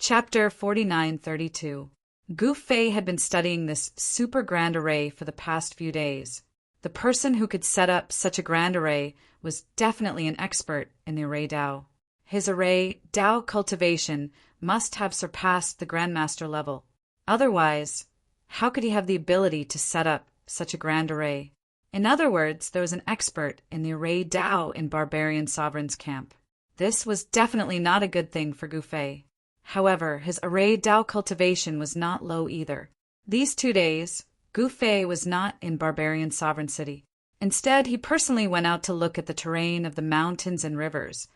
Chapter 4932. Gu Fei had been studying this super grand array for the past few days. The person who could set up such a grand array was definitely an expert in the array Dao. His array Dao cultivation must have surpassed the Grandmaster level. Otherwise, how could he have the ability to set up such a grand array? In other words, there was an expert in the array Dao in Barbarian Sovereign's camp. This was definitely not a good thing for Gu Fei. However, his array Dao cultivation was not low either. These 2 days, Gu Fei was not in Barbarian Sovereign City. Instead, he personally went out to look at the terrain of the mountains and rivers,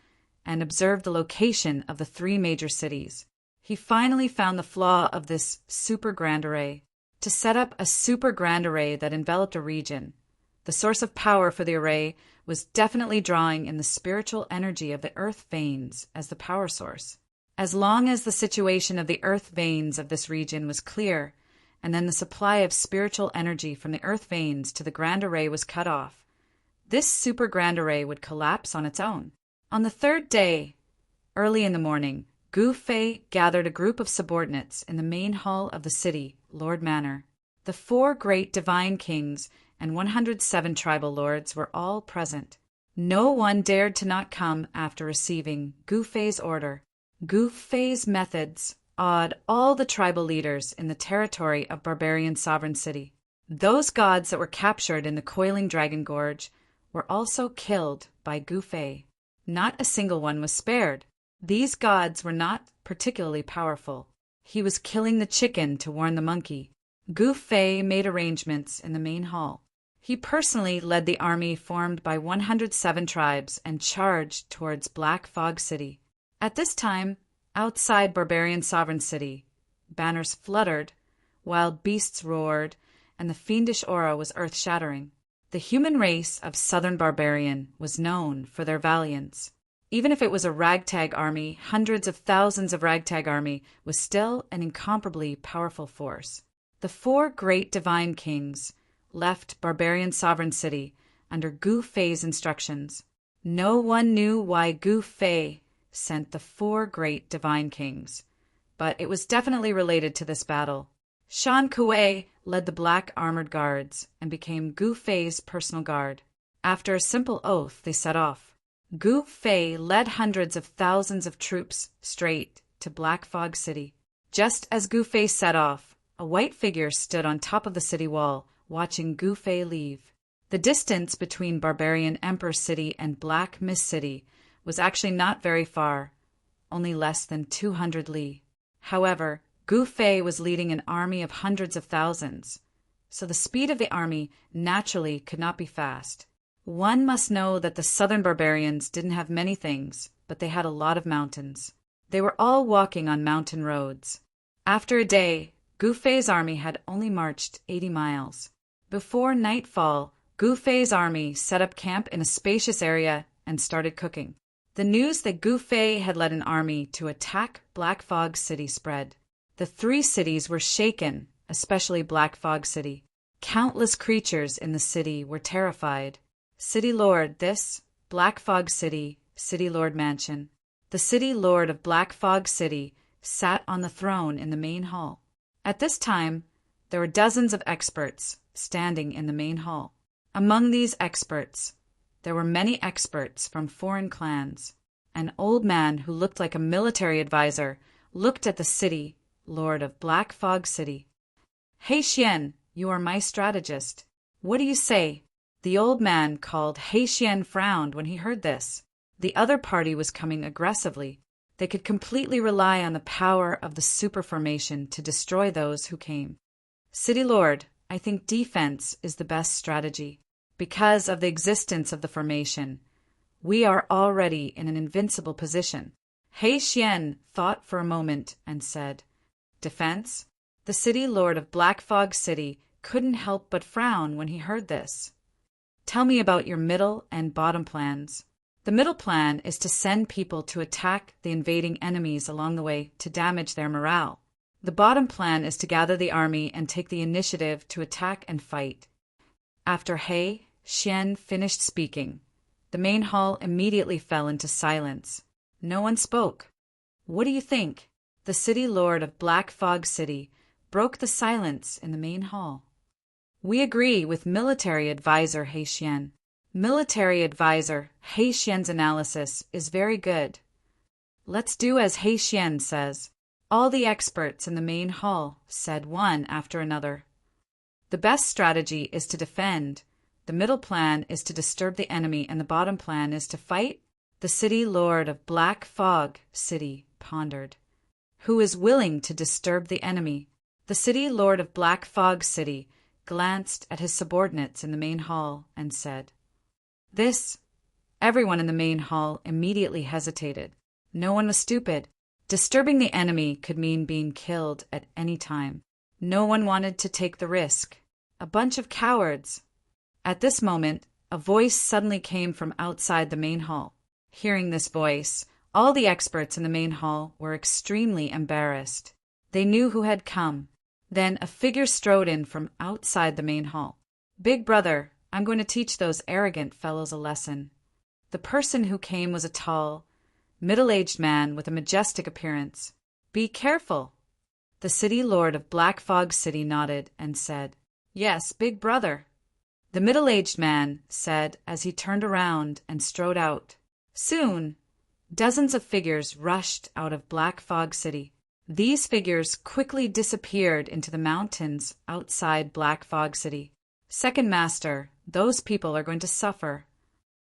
and observed the location of the 3 major cities. He finally found the flaw of this super grand array. To set up a super grand array that enveloped a region, the source of power for the array was definitely drawing in the spiritual energy of the earth veins as the power source. As long as the situation of the earth veins of this region was clear, and then the supply of spiritual energy from the earth veins to the grand array was cut off, this super grand array would collapse on its own. On the 3rd day, early in the morning, Gu Fei gathered a group of subordinates in the main hall of the city, Lord Manor. The 4 great divine kings and 107 tribal lords were all present. No one dared to not come after receiving Gu Fei's order. Gu Fei's methods awed all the tribal leaders in the territory of Barbarian Sovereign City. Those gods that were captured in the Coiling Dragon Gorge were also killed by Gu Fei. Not a single one was spared. These gods were not particularly powerful. He was killing the chicken to warn the monkey. Gu Fei made arrangements in the main hall. He personally led the army formed by 107 tribes and charged towards Black Fog City. At this time, outside Barbarian Sovereign City, banners fluttered, wild beasts roared, and the fiendish aura was earth-shattering. The human race of Southern Barbarian was known for their valiance. Even if it was a ragtag army, hundreds of thousands of ragtag army was still an incomparably powerful force. The 4 great divine kings left Barbarian Sovereign City under Gu Fei's instructions. No one knew why Gu Fei sent the 4 great divine kings, but it was definitely related to this battle. Shan Kuei led the black armored guards and became Gu Fei's personal guard. After a simple oath, they set off. Gu Fei led hundreds of thousands of troops straight to Black Fog City. Just as Gu Fei set off, a white figure stood on top of the city wall, watching Gu Fei leave. The distance between Barbarian Emperor City and Black Mist City was actually not very far, only less than 200 li. However, Gu Fei was leading an army of hundreds of thousands, so the speed of the army naturally could not be fast. One must know that the southern barbarians didn't have many things, but they had a lot of mountains. They were all walking on mountain roads. After a day, Gu Fei's army had only marched 80 miles. Before nightfall, Gu Fei's army set up camp in a spacious area and started cooking. The news that Gu Fei had led an army to attack Black Fog City spread. The 3 cities were shaken, especially Black Fog City. Countless creatures in the city were terrified. City Lord this, Black Fog City, City Lord Mansion. The City Lord of Black Fog City sat on the throne in the main hall. At this time, there were dozens of experts standing in the main hall. Among these experts, there were many experts from foreign clans. An old man who looked like a military advisor looked at the City Lord of Black Fog City. "Hei Xian, you are my strategist. What do you say?" The old man called Hei Xian frowned when he heard this. The other party was coming aggressively. They could completely rely on the power of the super formation to destroy those who came. "City Lord, I think defense is the best strategy. Because of the existence of the formation, we are already in an invincible position." Hei Xian thought for a moment and said, "Defense?" The City Lord of Black Fog City couldn't help but frown when he heard this. "Tell me about your middle and bottom plans." The middle plan is to send people to attack the invading enemies along the way to damage their morale. The bottom plan is to gather the army and take the initiative to attack and fight. After Hei Xian finished speaking, the main hall immediately fell into silence. No one spoke. "What do you think?" the city lord of Black Fog City, broke the silence in the main hall. We agree with military advisor He Xian. Military advisor He Xian's analysis is very good. Let's do as He Xian says. All the experts in the main hall said one after another. The best strategy is to defend. The middle plan is to disturb the enemy, and the bottom plan is to fight. The city lord of Black Fog City pondered. Who is willing to disturb the enemy? The city lord of Black Fog City glanced at his subordinates in the main hall and said, "This." Everyone in the main hall immediately hesitated. No one was stupid. Disturbing the enemy could mean being killed at any time. No one wanted to take the risk. A bunch of cowards. At this moment, a voice suddenly came from outside the main hall. Hearing this voice, all the experts in the main hall were extremely embarrassed. They knew who had come. Then a figure strode in from outside the main hall. "Big brother, I'm going to teach those arrogant fellows a lesson." The person who came was a tall, middle-aged man with a majestic appearance. "Be careful." The city lord of Black Fog City nodded and said, "Yes, big brother." The middle-aged man said as he turned around and strode out. Soon, dozens of figures rushed out of Black Fog City. These figures quickly disappeared into the mountains outside Black Fog City. "Second Master, those people are going to suffer."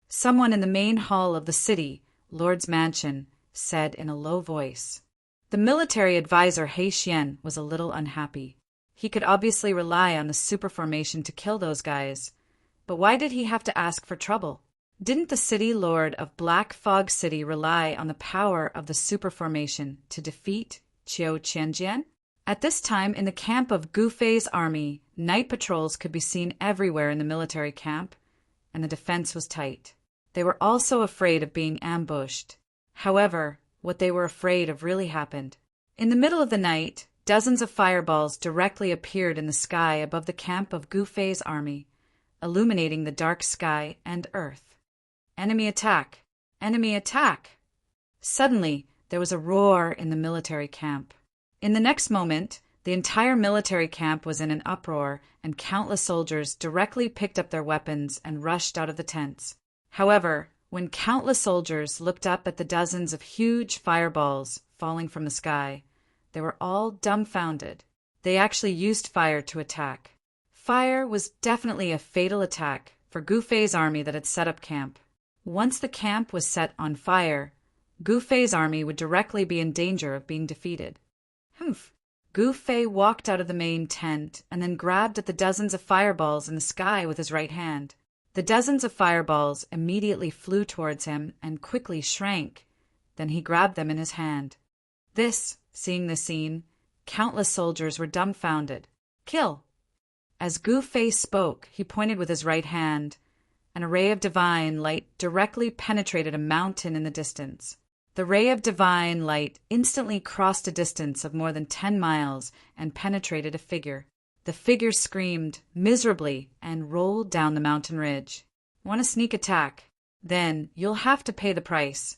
Someone in the main hall of the city, Lord's Mansion, said in a low voice. The military advisor He Xian was a little unhappy. He could obviously rely on the super formation to kill those guys, but why did he have to ask for trouble? Didn't the city lord of Black Fog City rely on the power of the super formation to defeat Qiu Qianjian? At this time, in the camp of Gu Fei's army, night patrols could be seen everywhere in the military camp, and the defense was tight. They were also afraid of being ambushed. However, what they were afraid of really happened. In the middle of the night, dozens of fireballs directly appeared in the sky above the camp of Gu Fei's army, illuminating the dark sky and earth. "Enemy attack! Enemy attack!" Suddenly, there was a roar in the military camp. In the next moment, the entire military camp was in an uproar, and countless soldiers directly picked up their weapons and rushed out of the tents. However, when countless soldiers looked up at the dozens of huge fireballs falling from the sky, they were all dumbfounded. They actually used fire to attack. Fire was definitely a fatal attack for Gu Fei's army that had set up camp. Once the camp was set on fire, Gu Fei's army would directly be in danger of being defeated. Gu Fei walked out of the main tent and then grabbed at the dozens of fireballs in the sky with his right hand. The dozens of fireballs immediately flew towards him and quickly shrank. Then he grabbed them in his hand. Seeing the scene, countless soldiers were dumbfounded. "Kill!" As Gu Fei spoke, he pointed with his right hand. An ray of divine light directly penetrated a mountain in the distance. The ray of divine light instantly crossed a distance of more than 10 miles and penetrated a figure. The figure screamed miserably and rolled down the mountain ridge. "Want a sneak attack? Then you'll have to pay the price."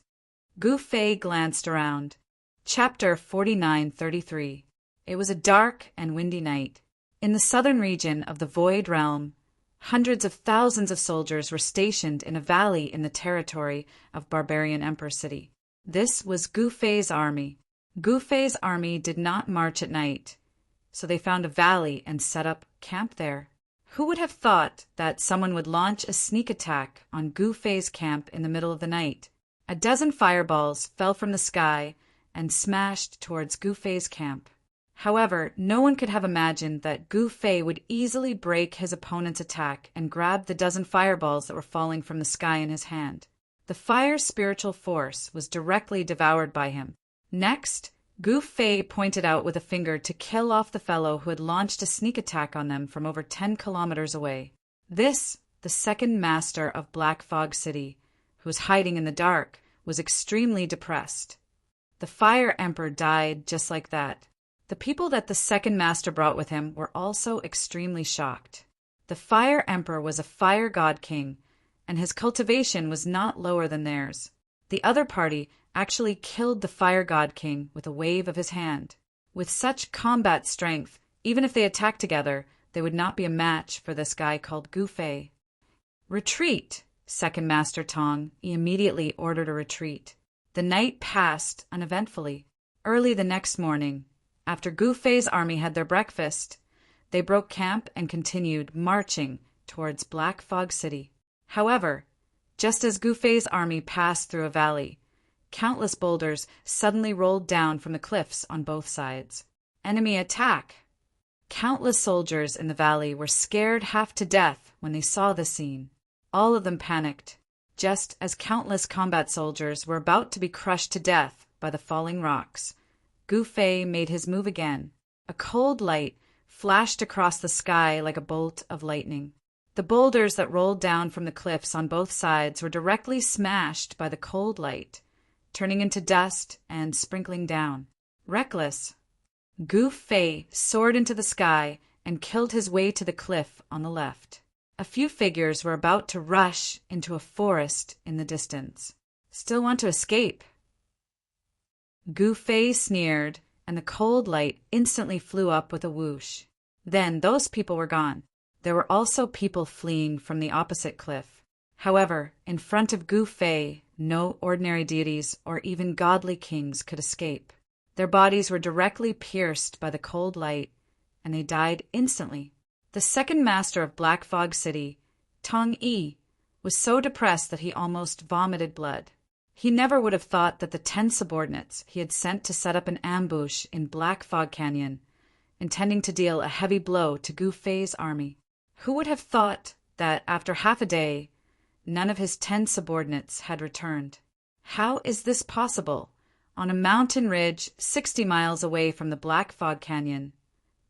Gu Fei glanced around. Chapter 49:33. It was a dark and windy night. In the southern region of the Void Realm, hundreds of thousands of soldiers were stationed in a valley in the territory of Barbarian Emperor City. This was Gu Fei's army. Gu Fei's army did not march at night, so they found a valley and set up camp there. Who would have thought that someone would launch a sneak attack on Gu Fei's camp in the middle of the night? A dozen fireballs fell from the sky and smashed towards Gu Fei's camp. However, no one could have imagined that Gu Fei would easily break his opponent's attack and grab the dozen fireballs that were falling from the sky in his hand. The fire's spiritual force was directly devoured by him. Next, Gu Fei pointed out with a finger to kill off the fellow who had launched a sneak attack on them from over 10 kilometers away. This, the second master of Black Fog City, who was hiding in the dark, was extremely depressed. The Fire Emperor died just like that. The people that the second master brought with him were also extremely shocked. The Fire Emperor was a fire god king, and his cultivation was not lower than theirs. The other party actually killed the Fire God King with a wave of his hand. With such combat strength, even if they attacked together, they would not be a match for this guy called Gu Fei. "Retreat!" Second Master Tong. He immediately ordered a retreat. The night passed uneventfully. Early the next morning, after Gu Fei's army had their breakfast, they broke camp and continued marching towards Black Fog City. However, just as Gu Fei's army passed through a valley, countless boulders suddenly rolled down from the cliffs on both sides. Enemy attack! Countless soldiers in the valley were scared half to death when they saw the scene. All of them panicked, just as countless combat soldiers were about to be crushed to death by the falling rocks. Gu Fei made his move again. A cold light flashed across the sky like a bolt of lightning. The boulders that rolled down from the cliffs on both sides were directly smashed by the cold light, turning into dust and sprinkling down. Reckless, Gu Fei soared into the sky and killed his way to the cliff on the left. A few figures were about to rush into a forest in the distance. "Still want to escape?" Gu Fei sneered, and the cold light instantly flew up with a whoosh. Then those people were gone. There were also people fleeing from the opposite cliff. However, in front of Gu Fei, no ordinary deities or even godly kings could escape. Their bodies were directly pierced by the cold light, and they died instantly. The second master of Black Fog City, Tong Yi, was so depressed that he almost vomited blood. He never would have thought that the 10 subordinates he had sent to set up an ambush in Black Fog Canyon, intending to deal a heavy blow to Gu Fei's army. Who would have thought that after half a day, none of his 10 subordinates had returned? How is this possible? On a mountain ridge 60 miles away from the Black Fog Canyon,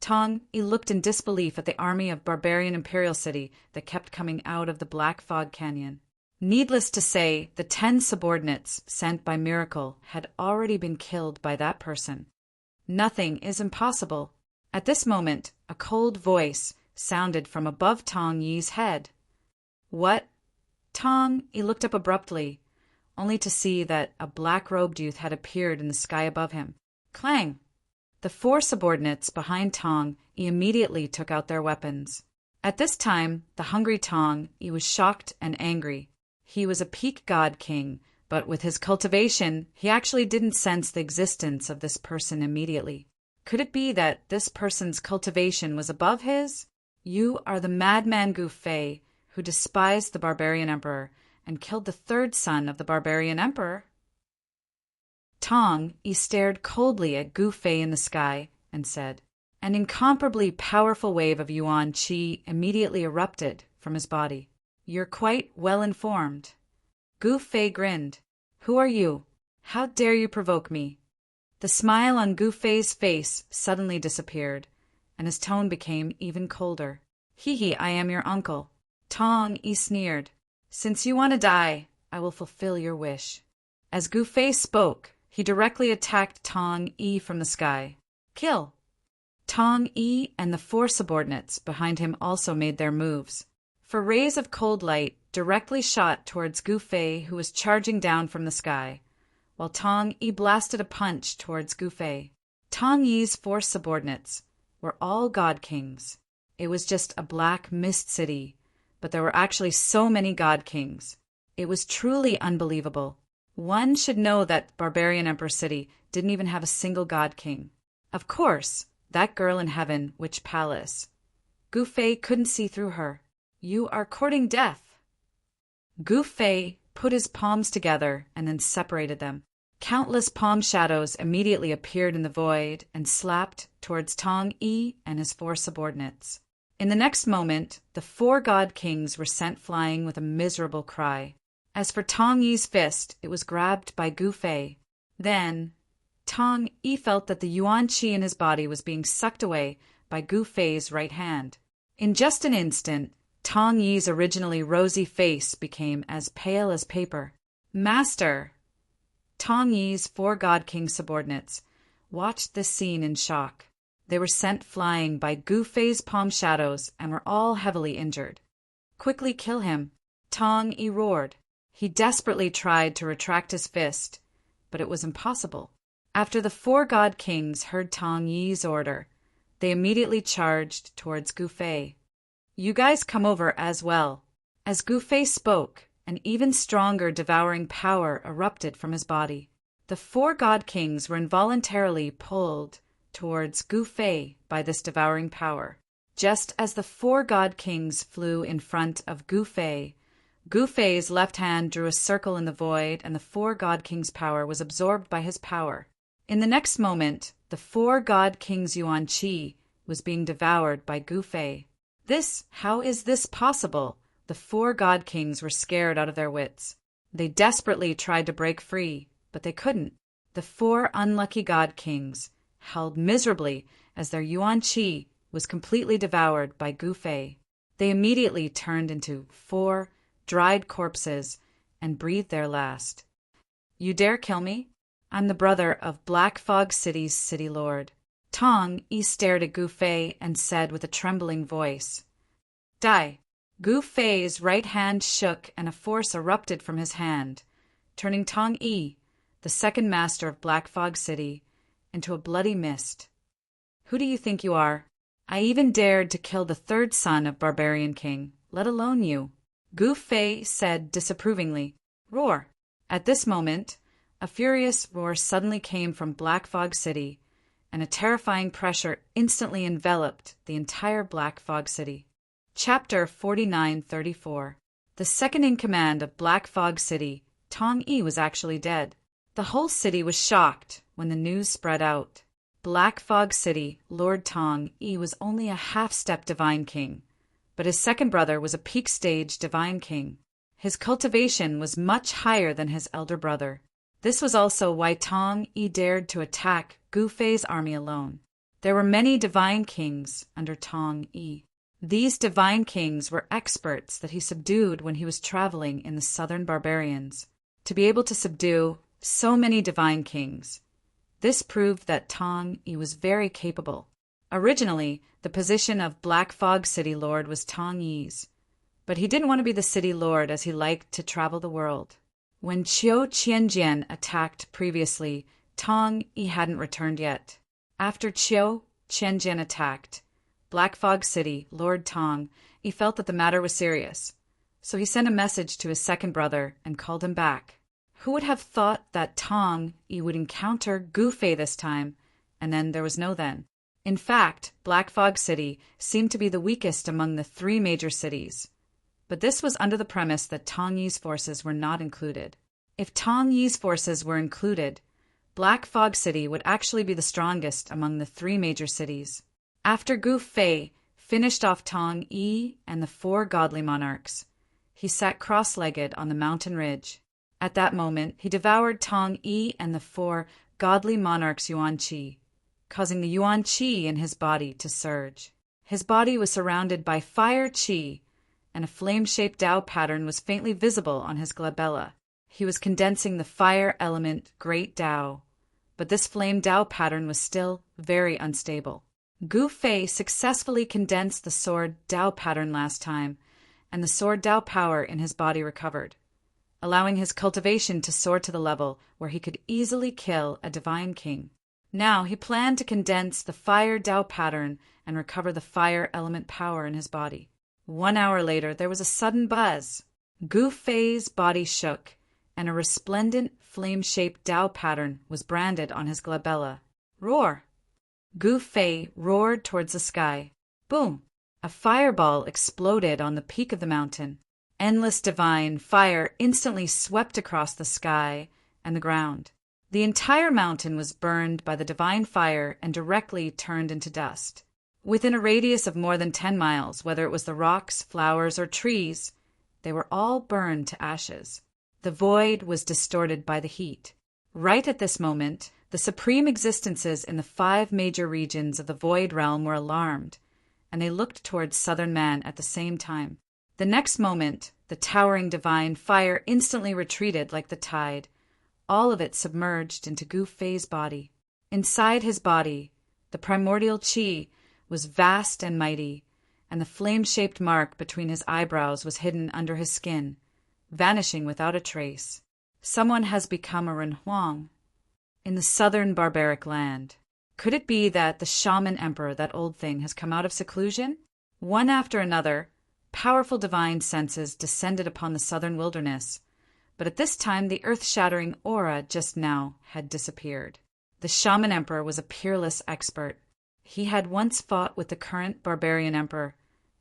Tong Yi looked in disbelief at the army of barbarian Imperial City that kept coming out of the Black Fog Canyon. Needless to say, the 10 subordinates sent by miracle had already been killed by that person. Nothing is impossible. At this moment, a cold voice sounded from above Tong Yi's head. "What?" Tong Yi looked up abruptly, only to see that a black-robed youth had appeared in the sky above him. Clang! The 4 subordinates behind Tong Yi immediately took out their weapons. At this time, the hungry Tong Yi was shocked and angry. He was a peak god king, but with his cultivation, he actually didn't sense the existence of this person immediately. Could it be that this person's cultivation was above his? "You are the madman Gu Fei, who despised the barbarian emperor and killed the 3rd son of the barbarian emperor." Tong Yi stared coldly at Gu Fei in the sky and said. An incomparably powerful wave of Yuan Qi immediately erupted from his body. "You're quite well informed." Gu Fei grinned. "Who are you? How dare you provoke me?" The smile on Gu Fei's face suddenly disappeared, and his tone became even colder. "Hee, I am your uncle." Tong Yi sneered. "Since you want to die, I will fulfill your wish." As Gu Fei spoke, he directly attacked Tong Yi from the sky. "Kill!" Tong Yi and the 4 subordinates behind him also made their moves. For rays of cold light directly shot towards Gu Fei, who was charging down from the sky, while Tong Yi blasted a punch towards Gu Fei. Tong Yi's 4 subordinates were all god kings. It was just a black mist city, but there were actually so many god kings. It was truly unbelievable. One should know that Barbarian Emperor City didn't even have a single god king. Of course, that girl in heaven, Witch Palace. Gu Fei couldn't see through her. "You are courting death." Gu Fei put his palms together and then separated them. Countless palm shadows immediately appeared in the void and slapped towards Tong Yi and his 4 subordinates. In the next moment, the 4 god kings were sent flying with a miserable cry. As for Tong Yi's fist, it was grabbed by Gu Fei. Then, Tong Yi felt that the Yuan Qi in his body was being sucked away by Gu Fei's right hand. In just an instant, Tong Yi's originally rosy face became as pale as paper. "Master!" Tong Yi's 4 god king subordinates watched this scene in shock. They were sent flying by Gu Fei's palm shadows and were all heavily injured. "Quickly kill him!" Tong Yi roared. He desperately tried to retract his fist, but it was impossible. After the four god kings heard Tong Yi's order, they immediately charged towards Gu Fei. "You guys come over as well." As Gu Fei spoke, an even stronger devouring power erupted from his body. The four god kings were involuntarily pulled towards Gu Fei by this devouring power. Just as the four god kings flew in front of Gu Fei's left hand drew a circle in the void, and the four god kings' power was absorbed by his power. In the next moment, the four god kings' Yuan Qi was being devoured by Gu Fei. How is this possible? The four god kings were scared out of their wits. They desperately tried to break free, but they couldn't. The four unlucky god kings held miserably as their Yuan Qi was completely devoured by Gu Fei. They immediately turned into four dried corpses and breathed their last. "You dare kill me? I'm the brother of Black Fog City's city lord." Tong Yi stared at Gu Fei and said with a trembling voice, "Die." Gu Fei's right hand shook and a force erupted from his hand, turning Tong Yi, the second master of Black Fog City, into a bloody mist. "Who do you think you are? I even dared to kill the third son of Barbarian King, let alone you." Gu Fei said disapprovingly, "Roar." At this moment, a furious roar suddenly came from Black Fog City, and a terrifying pressure instantly enveloped the entire Black Fog City. Chapter 4934. The second in command of Black Fog City, Tong Yi, was actually dead. The whole city was shocked when the news spread out. Black Fog City, Lord Tong Yi was only a half-step divine king, but his second brother was a peak stage divine king. His cultivation was much higher than his elder brother. This was also why Tong Yi dared to attack Gu Fei's army alone. There were many divine kings under Tong Yi. These divine kings were experts that he subdued when he was traveling in the southern barbarians. To be able to subdue so many divine kings, this proved that Tong Yi was very capable. Originally, the position of Black Fog City Lord was Tong Yi's, but he didn't want to be the city lord as he liked to travel the world. When Qiu Qianjian attacked previously, Tong Yi hadn't returned yet. After Qiu Qianjian attacked Black Fog City, Lord Tong Yi felt that the matter was serious, so he sent a message to his second brother and called him back. Who would have thought that Tong Yi would encounter Gu Fei this time, and then there was no then. In fact, Black Fog City seemed to be the weakest among the three major cities, but this was under the premise that Tong Yi's forces were not included. If Tong Yi's forces were included, Black Fog City would actually be the strongest among the three major cities. After Gu Fei finished off Tong Yi and the four godly monarchs, he sat cross-legged on the mountain ridge. At that moment, he devoured Tong Yi and the four godly monarchs' Yuan Qi, causing the Yuan Qi in his body to surge. His body was surrounded by fire Qi, and a flame-shaped Tao pattern was faintly visible on his glabella. He was condensing the fire element Great Tao, but this flame Tao pattern was still very unstable. Gu Fei successfully condensed the sword Tao pattern last time, and the sword Tao power in his body recovered, allowing his cultivation to soar to the level where he could easily kill a divine king. Now he planned to condense the fire Tao pattern and recover the fire element power in his body. 1 hour later, there was a sudden buzz. Gu Fei's body shook, and a resplendent flame-shaped Tao pattern was branded on his glabella. Roar! Gu Fei roared towards the sky. Boom! A fireball exploded on the peak of the mountain. Endless divine fire instantly swept across the sky and the ground. The entire mountain was burned by the divine fire and directly turned into dust. Within a radius of more than 10 miles, whether it was the rocks, flowers, or trees, they were all burned to ashes. The void was distorted by the heat. Right at this moment, the supreme existences in the 5 major regions of the void realm were alarmed, and they looked towards southern man at the same time. The next moment, the towering divine fire instantly retreated like the tide, all of it submerged into Gu Fei's body. Inside his body, the primordial qi was vast and mighty, and the flame-shaped mark between his eyebrows was hidden under his skin, vanishing without a trace. Someone has become a Renhuang, in the southern barbaric land. Could it be that the shaman emperor, that old thing, has come out of seclusion? One after another, powerful divine senses descended upon the southern wilderness, but at this time the earth-shattering aura just now had disappeared. The shaman emperor was a peerless expert. He had once fought with the current barbarian emperor,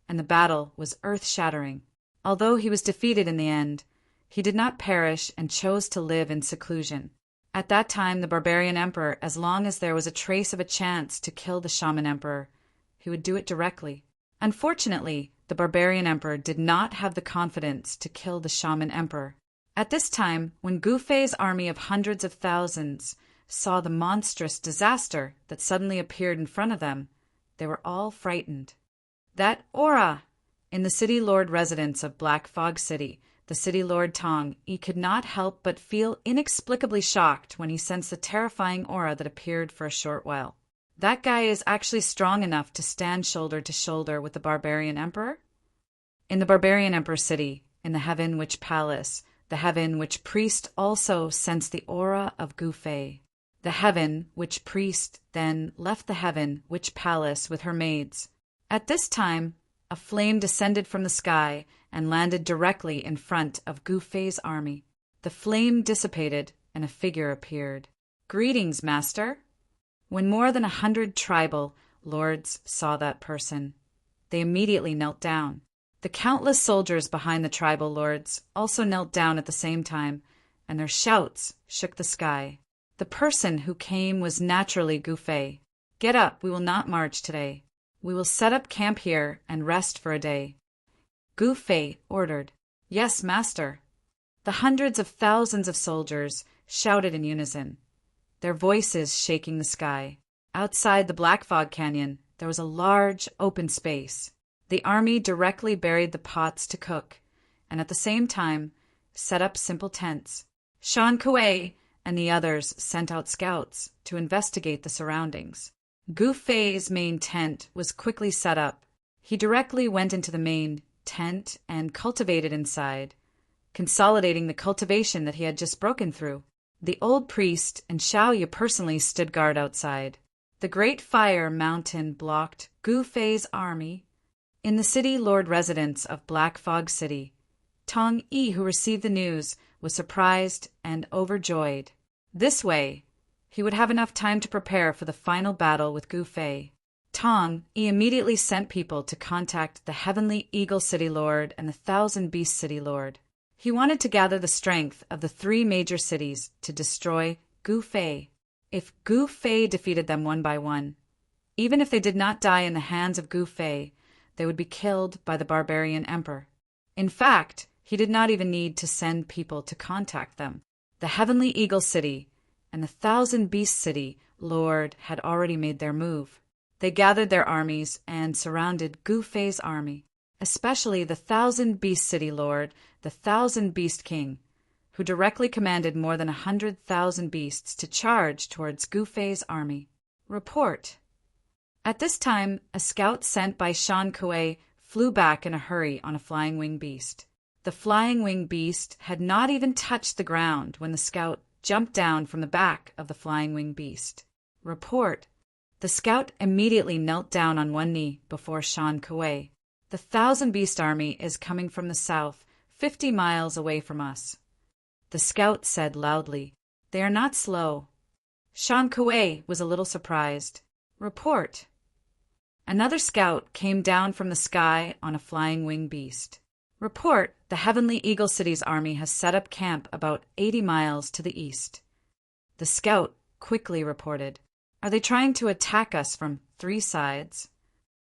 and the battle was earth-shattering. Although he was defeated in the end, he did not perish and chose to live in seclusion. At that time, the barbarian emperor, as long as there was a trace of a chance to kill the shaman emperor, he would do it directly. Unfortunately, the barbarian emperor did not have the confidence to kill the shaman emperor. At this time, when Gu Fei's army of hundreds of thousands saw the monstrous disaster that suddenly appeared in front of them, they were all frightened. That aura! In the city lord residence of Black Fog City, the city lord Tong, he could not help but feel inexplicably shocked when he sensed the terrifying aura that appeared for a short while. That guy is actually strong enough to stand shoulder to shoulder with the barbarian emperor? In the barbarian emperor city, in the Heaven Witch Palace, the Heaven Witch Priest also sensed the aura of Gu Fei. The Heaven Witch Priest then left the Heaven Witch Palace with her maids. At this time, a flame descended from the sky and landed directly in front of Gu Fei's army. The flame dissipated and a figure appeared. "Greetings, master." When more than 100 tribal lords saw that person, they immediately knelt down. The countless soldiers behind the tribal lords also knelt down at the same time, and their shouts shook the sky. The person who came was naturally Gu Fei. "Get up, we will not march today. We will set up camp here and rest for a day," Gu Fei ordered. "Yes, master." The hundreds of thousands of soldiers shouted in unison, their voices shaking the sky. Outside the Black Fog Canyon, there was a large open space. The army directly buried the pots to cook, and at the same time set up simple tents. Shan Kuei and the others sent out scouts to investigate the surroundings. Gu Fei's main tent was quickly set up. He directly went into the main tent and cultivated inside, consolidating the cultivation that he had just broken through. The old priest and Xiaoyu personally stood guard outside. The great fire mountain blocked Gu Fei's army. In the city lord residence of Black Fog City, Tong Yi, who received the news, was surprised and overjoyed. This way, he would have enough time to prepare for the final battle with Gu Fei. Tong Yi immediately sent people to contact the Heavenly Eagle City Lord and the Thousand Beast City Lord. He wanted to gather the strength of the 3 major cities to destroy Gu Fei. If Gu Fei defeated them one by one, even if they did not die in the hands of Gu Fei, they would be killed by the barbarian emperor. In fact, he did not even need to send people to contact them. The Heavenly Eagle City and the Thousand Beast City Lord had already made their move. They gathered their armies and surrounded Gu Fei's army, especially the Thousand Beast City Lord, the Thousand Beast King, who directly commanded more than 100,000 beasts to charge towards Gu Fei's army. Report. At this time, a scout sent by Shan Kuei flew back in a hurry on a flying wing beast. The flying wing beast had not even touched the ground when the scout jumped down from the back of the flying wing beast. Report. The scout immediately knelt down on one knee before Shan Kuei. "The Thousand Beast Army is coming from the south, 50 miles away from us," the scout said loudly. "They are not slow." Shan Kuei was a little surprised. Report. Another scout came down from the sky on a flying wing beast. Report. The Heavenly Eagle City's army has set up camp about 80 miles to the east. The scout quickly reported. "Are they trying to attack us from 3 sides?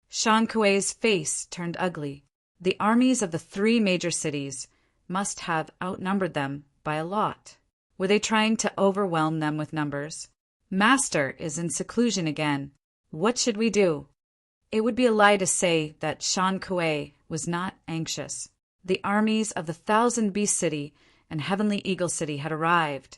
Shan Kuei's face turned ugly. The armies of the 3 major cities must have outnumbered them by a lot. Were they trying to overwhelm them with numbers? "Master is in seclusion again. What should we do?" It would be a lie to say that Shan Kuei was not anxious. The armies of the Thousand Beast City and Heavenly Eagle City had arrived,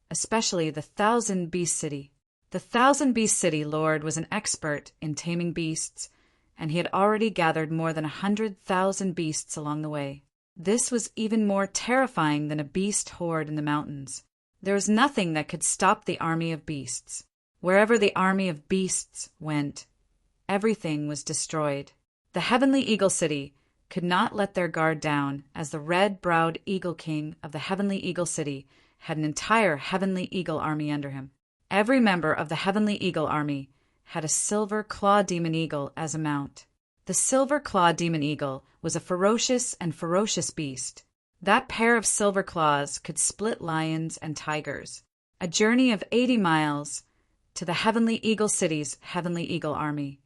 especially the Thousand Beast City. The Thousand Beast City Lord was an expert in taming beasts, and he had already gathered more than 100,000 beasts along the way. This was even more terrifying than a beast horde in the mountains. There was nothing that could stop the army of beasts. Wherever the army of beasts went, everything was destroyed. The Heavenly Eagle City could not let their guard down, as the red-browed Eagle King of the Heavenly Eagle City had an entire Heavenly Eagle army under him. Every member of the Heavenly Eagle army had a silver claw demon eagle as a mount. The silver claw demon eagle was a ferocious beast. That pair of silver claws could split lions and tigers. A journey of 80 miles to the Heavenly Eagle City's Heavenly Eagle army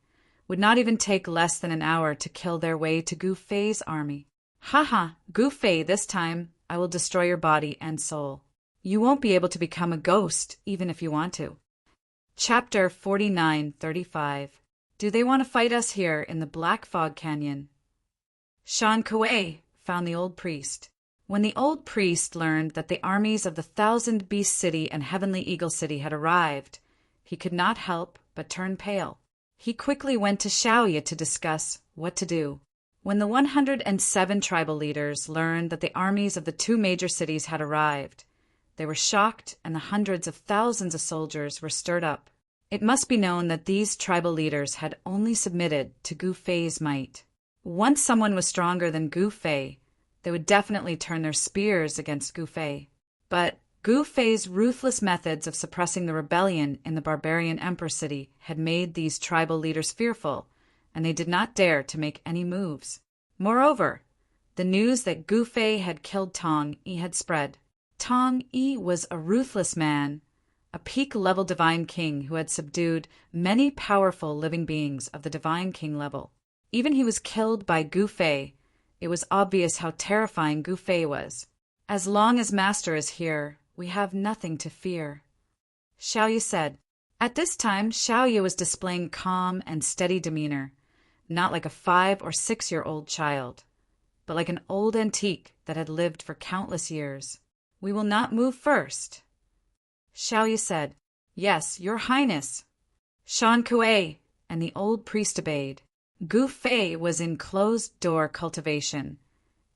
would not even take less than an hour to kill their way to Gu Fei's army. Haha, Gu Fei, this time I will destroy your body and soul. You won't be able to become a ghost even if you want to. Chapter 49:35. Do they want to fight us here in the Black Fog Canyon? Shan Kuei found the old priest. When the old priest learned that the armies of the Thousand Beast City and Heavenly Eagle City had arrived, he could not help but turn pale. He quickly went to Xiaoya to discuss what to do. When the 107 tribal leaders learned that the armies of the two major cities had arrived, they were shocked, and the hundreds of thousands of soldiers were stirred up. It must be known that these tribal leaders had only submitted to Gu Fei's might. Once someone was stronger than Gu Fei, they would definitely turn their spears against Gu Fei. But Gu Fei's ruthless methods of suppressing the rebellion in the barbarian Emperor City had made these tribal leaders fearful, and they did not dare to make any moves. Moreover, the news that Gu Fei had killed Tong Yi had spread. Tong Yi was a ruthless man, a peak-level divine king who had subdued many powerful living beings of the divine king level. Even he was killed by Gu Fei. It was obvious how terrifying Gu Fei was. As long as Master is here, we have nothing to fear, Xiaoya said. At this time, Xiaoya was displaying calm and steady demeanor, not like a 5 or 6-year-old child, but like an old antique that had lived for countless years. We will not move first, Xiaoya said. Yes, Your Highness. Shan Kuei and the old priest obeyed. Gu Fei was in closed-door cultivation,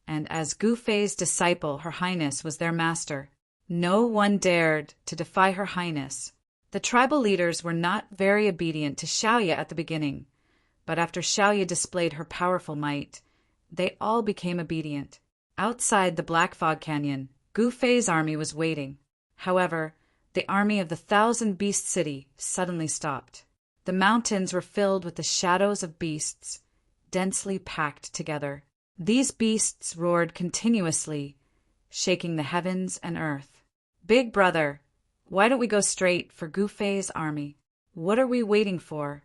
and as Gu Fei's disciple, Her Highness was their master. No one dared to defy Her Highness. The tribal leaders were not very obedient to Xiaoya at the beginning, but after Xiaoya displayed her powerful might, they all became obedient. Outside the Black Fog Canyon, Gu Fei's army was waiting. However, the army of the Thousand Beast City suddenly stopped. The mountains were filled with the shadows of beasts, densely packed together. These beasts roared continuously, shaking the heavens and earth. Big brother, why don't we go straight for Gu Fei's army? What are we waiting for?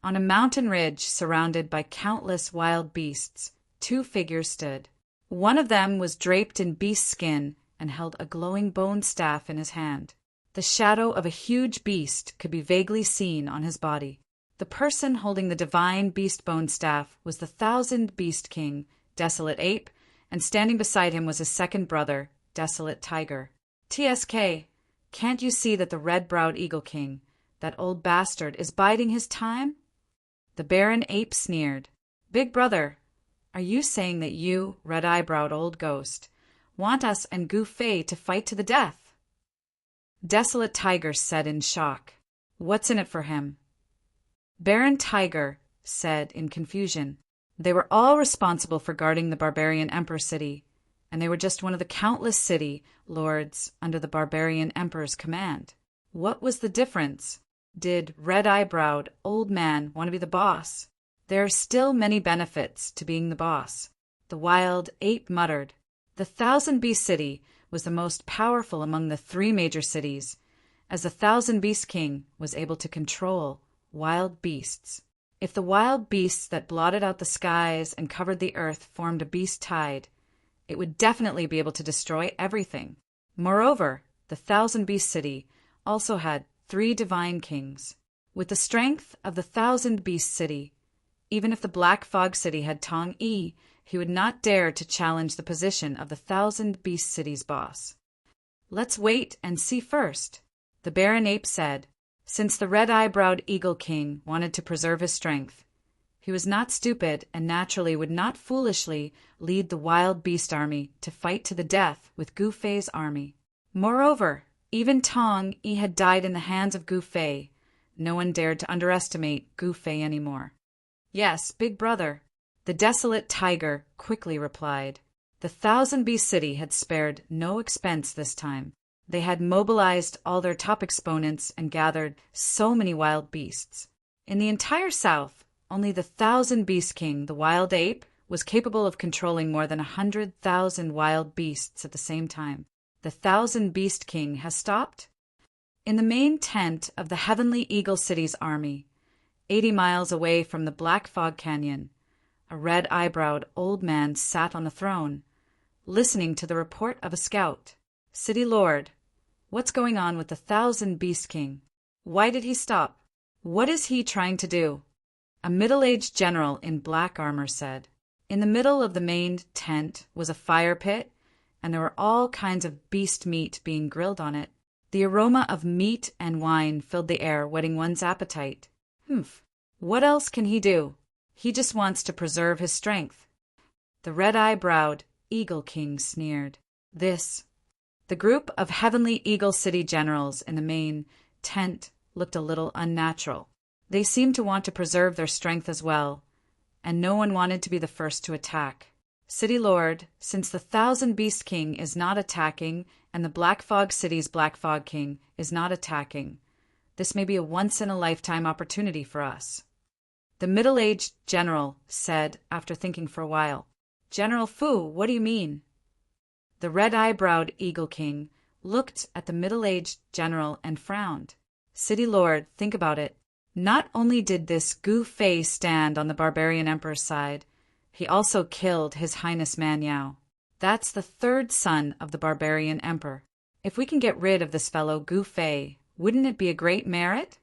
On a mountain ridge surrounded by countless wild beasts, 2 figures stood. One of them was draped in beast skin and held a glowing bone staff in his hand. The shadow of a huge beast could be vaguely seen on his body. The person holding the divine beast bone staff was the Thousand Beast King, Desolate Ape, and standing beside him was his second brother, Desolate Tiger. TSK, can't you see that the red-browed Eagle King, that old bastard, is biding his time? The Baron Ape sneered. Big brother, are you saying that you, red-eyebrowed old ghost, want us and Gu Fei to fight to the death? Desolate Tiger said in shock. What's in it for him? Baron Tiger said in confusion. They were all responsible for guarding the barbarian Emperor City, and they were just one of the countless city lords under the barbarian Emperor's command. What was the difference? Did red-eyebrowed old man want to be the boss? There are still many benefits to being the boss, the wild ape muttered. The Thousand Beast City was the most powerful among the 3 major cities, as the Thousand Beast King was able to control wild beasts. If the wild beasts that blotted out the skies and covered the earth formed a beast tide, it would definitely be able to destroy everything. Moreover, the Thousand Beast City also had 3 divine kings. With the strength of the Thousand Beast City, even if the Black Fog City had Tong Yi, he would not dare to challenge the position of the Thousand Beast City's boss. Let's wait and see first, the Baron Ape said. Since the red-eyebrowed Eagle King wanted to preserve his strength, he was not stupid and naturally would not foolishly lead the wild beast army to fight to the death with Gu Fei's army. Moreover, Even Tong Yi had died in the hands of Gu Fei. No one dared to underestimate Gu Fei anymore. Yes, big brother, the desolate tiger quickly replied. The Thousand Beast City had spared no expense this time. They had mobilized all their top exponents and gathered so many wild beasts. In the entire south, only the Thousand Beast King, the wild ape, was capable of controlling more than 100,000 wild beasts at the same time. The Thousand Beast King has stopped? In the main tent of the Heavenly Eagle City's army, 80 miles away from the Black Fog Canyon, a red-eyebrowed old man sat on a throne, listening to the report of a scout. City Lord, what's going on with the Thousand Beast King? Why did he stop? What is he trying to do? A middle-aged general in black armor said. In the middle of the main tent was a fire pit, and there were all kinds of beast meat being grilled on it. The aroma of meat and wine filled the air, whetting one's appetite. What else can he do? He just wants to preserve his strength. The red-eye-browed Eagle King sneered. The group of Heavenly Eagle City generals in the main tent looked a little unnatural. They seemed to want to preserve their strength as well, and no one wanted to be the first to attack. City Lord, since the Thousand Beast King is not attacking and the Black Fog City's Black Fog King is not attacking, this may be a once-in-a-lifetime opportunity for us. The middle-aged general said after thinking for a while. General Fu, what do you mean? The red-eyebrowed Eagle King looked at the middle-aged general and frowned. City Lord, think about it. Not only did this Gu Fei stand on the barbarian emperor's side, he also killed His Highness Man Yao. That's the third son of the barbarian emperor. If we can get rid of this fellow Gu Fei, wouldn't it be a great merit?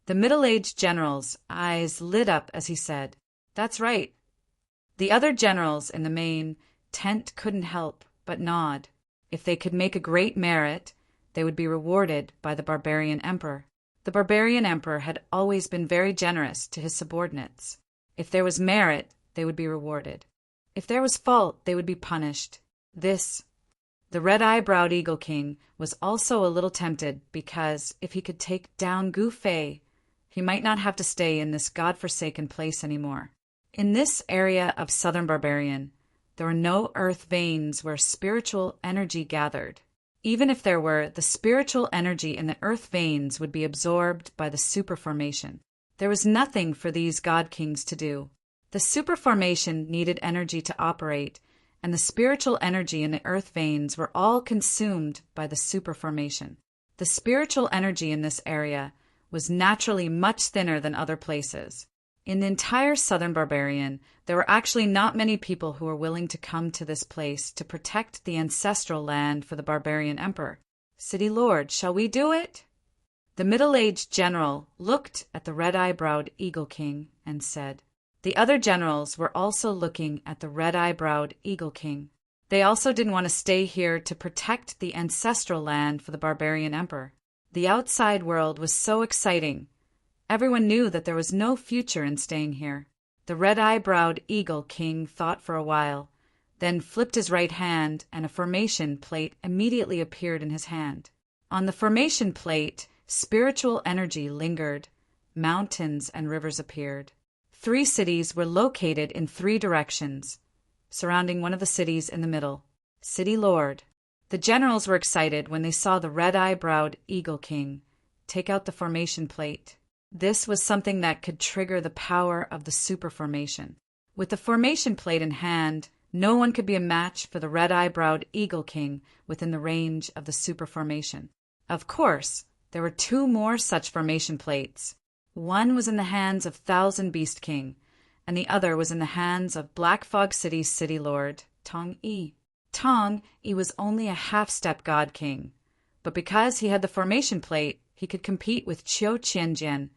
The middle-aged general's eyes lit up as he said, That's right. The other generals in the main tent couldn't help but nod. If they could make a great merit, they would be rewarded by the barbarian emperor. The barbarian emperor had always been very generous to his subordinates. If there was merit, they would be rewarded. If there was fault, they would be punished. The red-eyebrowed Eagle King was also a little tempted because if he could take down Gu Fei, he might not have to stay in this godforsaken place anymore. In this area of southern Barbarian, there were no earth veins where spiritual energy gathered. Even if there were, the spiritual energy in the earth veins would be absorbed by the superformation. There was nothing for these god kings to do. The superformation needed energy to operate, and the spiritual energy in the earth veins were all consumed by the superformation. The spiritual energy in this area was naturally much thinner than other places. In the entire southern Barbarian, there were actually not many people who were willing to come to this place to protect the ancestral land for the barbarian emperor. City Lord, shall we do it? The middle-aged general looked at the red-eyebrowed Eagle King and said. The other generals were also looking at the red-eyebrowed Eagle King. They also didn't want to stay here to protect the ancestral land for the barbarian emperor. The outside world was so exciting. Everyone knew that there was no future in staying here. The red-eyebrowed Eagle King thought for a while, then flipped his right hand, and a formation plate immediately appeared in his hand. On the formation plate, spiritual energy lingered. Mountains and rivers appeared. 3 cities were located in 3 directions, surrounding one of the cities in the middle. City Lord. The generals were excited when they saw the red-eyebrowed Eagle King take out the formation plate. This was something that could trigger the power of the superformation. With the formation plate in hand, no one could be a match for the red-eyebrowed Eagle King within the range of the superformation. Of course, there were 2 more such formation plates. One was in the hands of Thousand Beast King, and the other was in the hands of Black Fog City's City Lord, Tong Yi. Tong Yi was only a half-step God King, but because he had the formation plate, he could compete with Qiu Qianjian,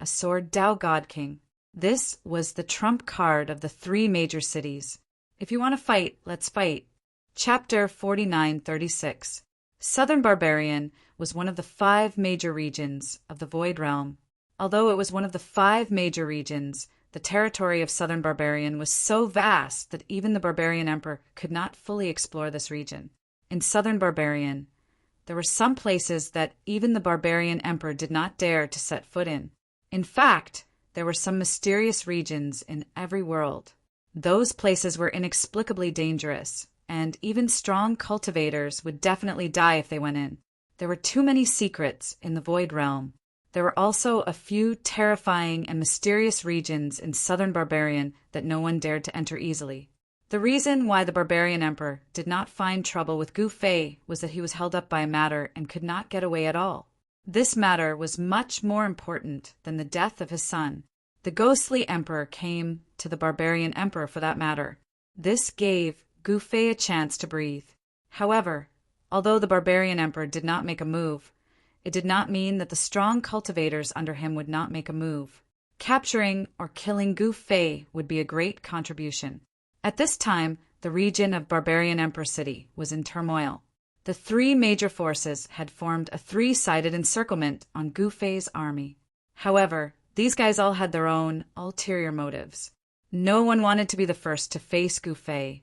a sword Dao God King. This was the trump card of the 3 major cities. If you want to fight, let's fight. Chapter 4936. Southern Barbarian was one of the 5 major regions of the Void Realm. Although it was one of the 5 major regions, the territory of Southern Barbarian was so vast that even the Barbarian Emperor could not fully explore this region. In Southern Barbarian, There were some places that even the barbarian emperor did not dare to set foot in. In fact, there were some mysterious regions in every world. Those places were inexplicably dangerous, and even strong cultivators would definitely die if they went in. There were too many secrets in the Void Realm. There were also a few terrifying and mysterious regions in southern Barbarian that no one dared to enter easily. The reason why the barbarian emperor did not find trouble with Gu Fei was that he was held up by a matter and could not get away at all. This matter was much more important than the death of his son. The ghostly emperor came to the barbarian emperor for that matter. This gave Gu Fei a chance to breathe. However, although the barbarian emperor did not make a move, it did not mean that the strong cultivators under him would not make a move. Capturing or killing Gu Fei would be a great contribution. At this time, the region of Barbarian Emperor City was in turmoil. The three major forces had formed a three-sided encirclement on Gu Fei's army. However, these guys all had their own ulterior motives. No one wanted to be the first to face Gu Fei,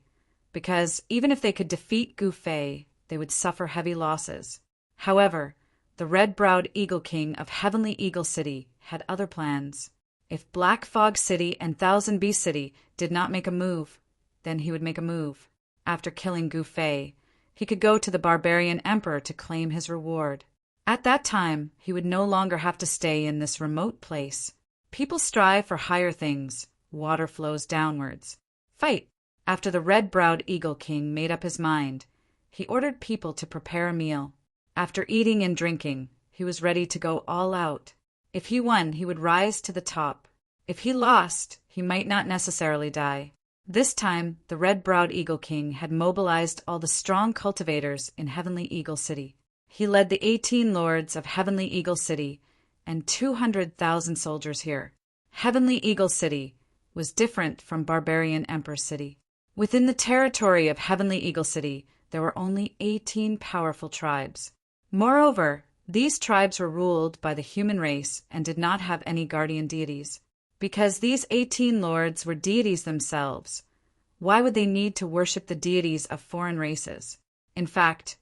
because even if they could defeat Gu Fei, they would suffer heavy losses. However, the red-browed Eagle King of Heavenly Eagle City had other plans. If Black Fog City and Thousand Beast City did not make a move, then he would make a move. After killing Gu Fei, he could go to the barbarian emperor to claim his reward. At that time, he would no longer have to stay in this remote place. People strive for higher things. Water flows downwards. Fight! After the red-browed Eagle King made up his mind, he ordered people to prepare a meal. After eating and drinking, he was ready to go all out. If he won, he would rise to the top. If he lost, he might not necessarily die. This time, the red-browed Eagle King had mobilized all the strong cultivators in Heavenly Eagle City. He led the 18 lords of Heavenly Eagle City and 200,000 soldiers here. Heavenly Eagle City was different from Barbarian Emperor City. Within the territory of Heavenly Eagle City, there were only 18 powerful tribes. Moreover, these tribes were ruled by the human race and did not have any guardian deities. Because these 18 lords were deities themselves, why would they need to worship the deities of foreign races? In fact,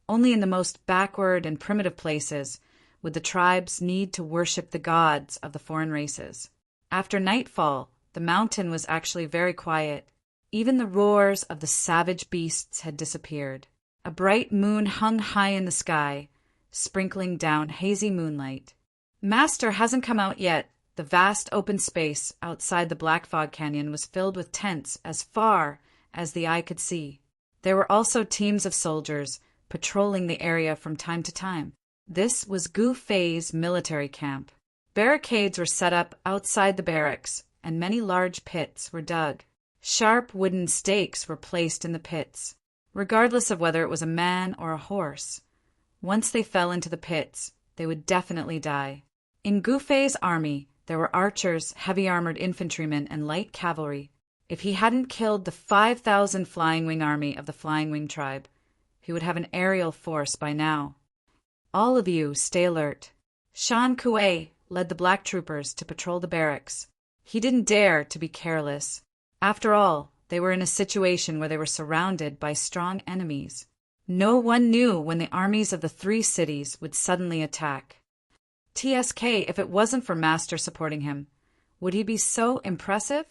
only in the most backward and primitive places would the tribes need to worship the gods of the foreign races. After nightfall, the mountain was actually very quiet. Even the roars of the savage beasts had disappeared. A bright moon hung high in the sky, sprinkling down hazy moonlight. Master hasn't come out yet. The vast open space outside the Black Fog Canyon was filled with tents as far as the eye could see. There were also teams of soldiers patrolling the area from time to time. This was Gu Fei's military camp. Barricades were set up outside the barracks, and many large pits were dug. Sharp wooden stakes were placed in the pits, regardless of whether it was a man or a horse. Once they fell into the pits, they would definitely die. In Gu Fei's army, there were archers, heavy-armored infantrymen, and light cavalry. If he hadn't killed the 5,000 Flying Wing army of the Flying Wing tribe, he would have an aerial force by now. All of you stay alert. Shan Kuei led the black troopers to patrol the barracks. He didn't dare to be careless. After all, they were in a situation where they were surrounded by strong enemies. No one knew when the armies of the three cities would suddenly attack. TSK, if it wasn't for Master supporting him, would he be so impressive?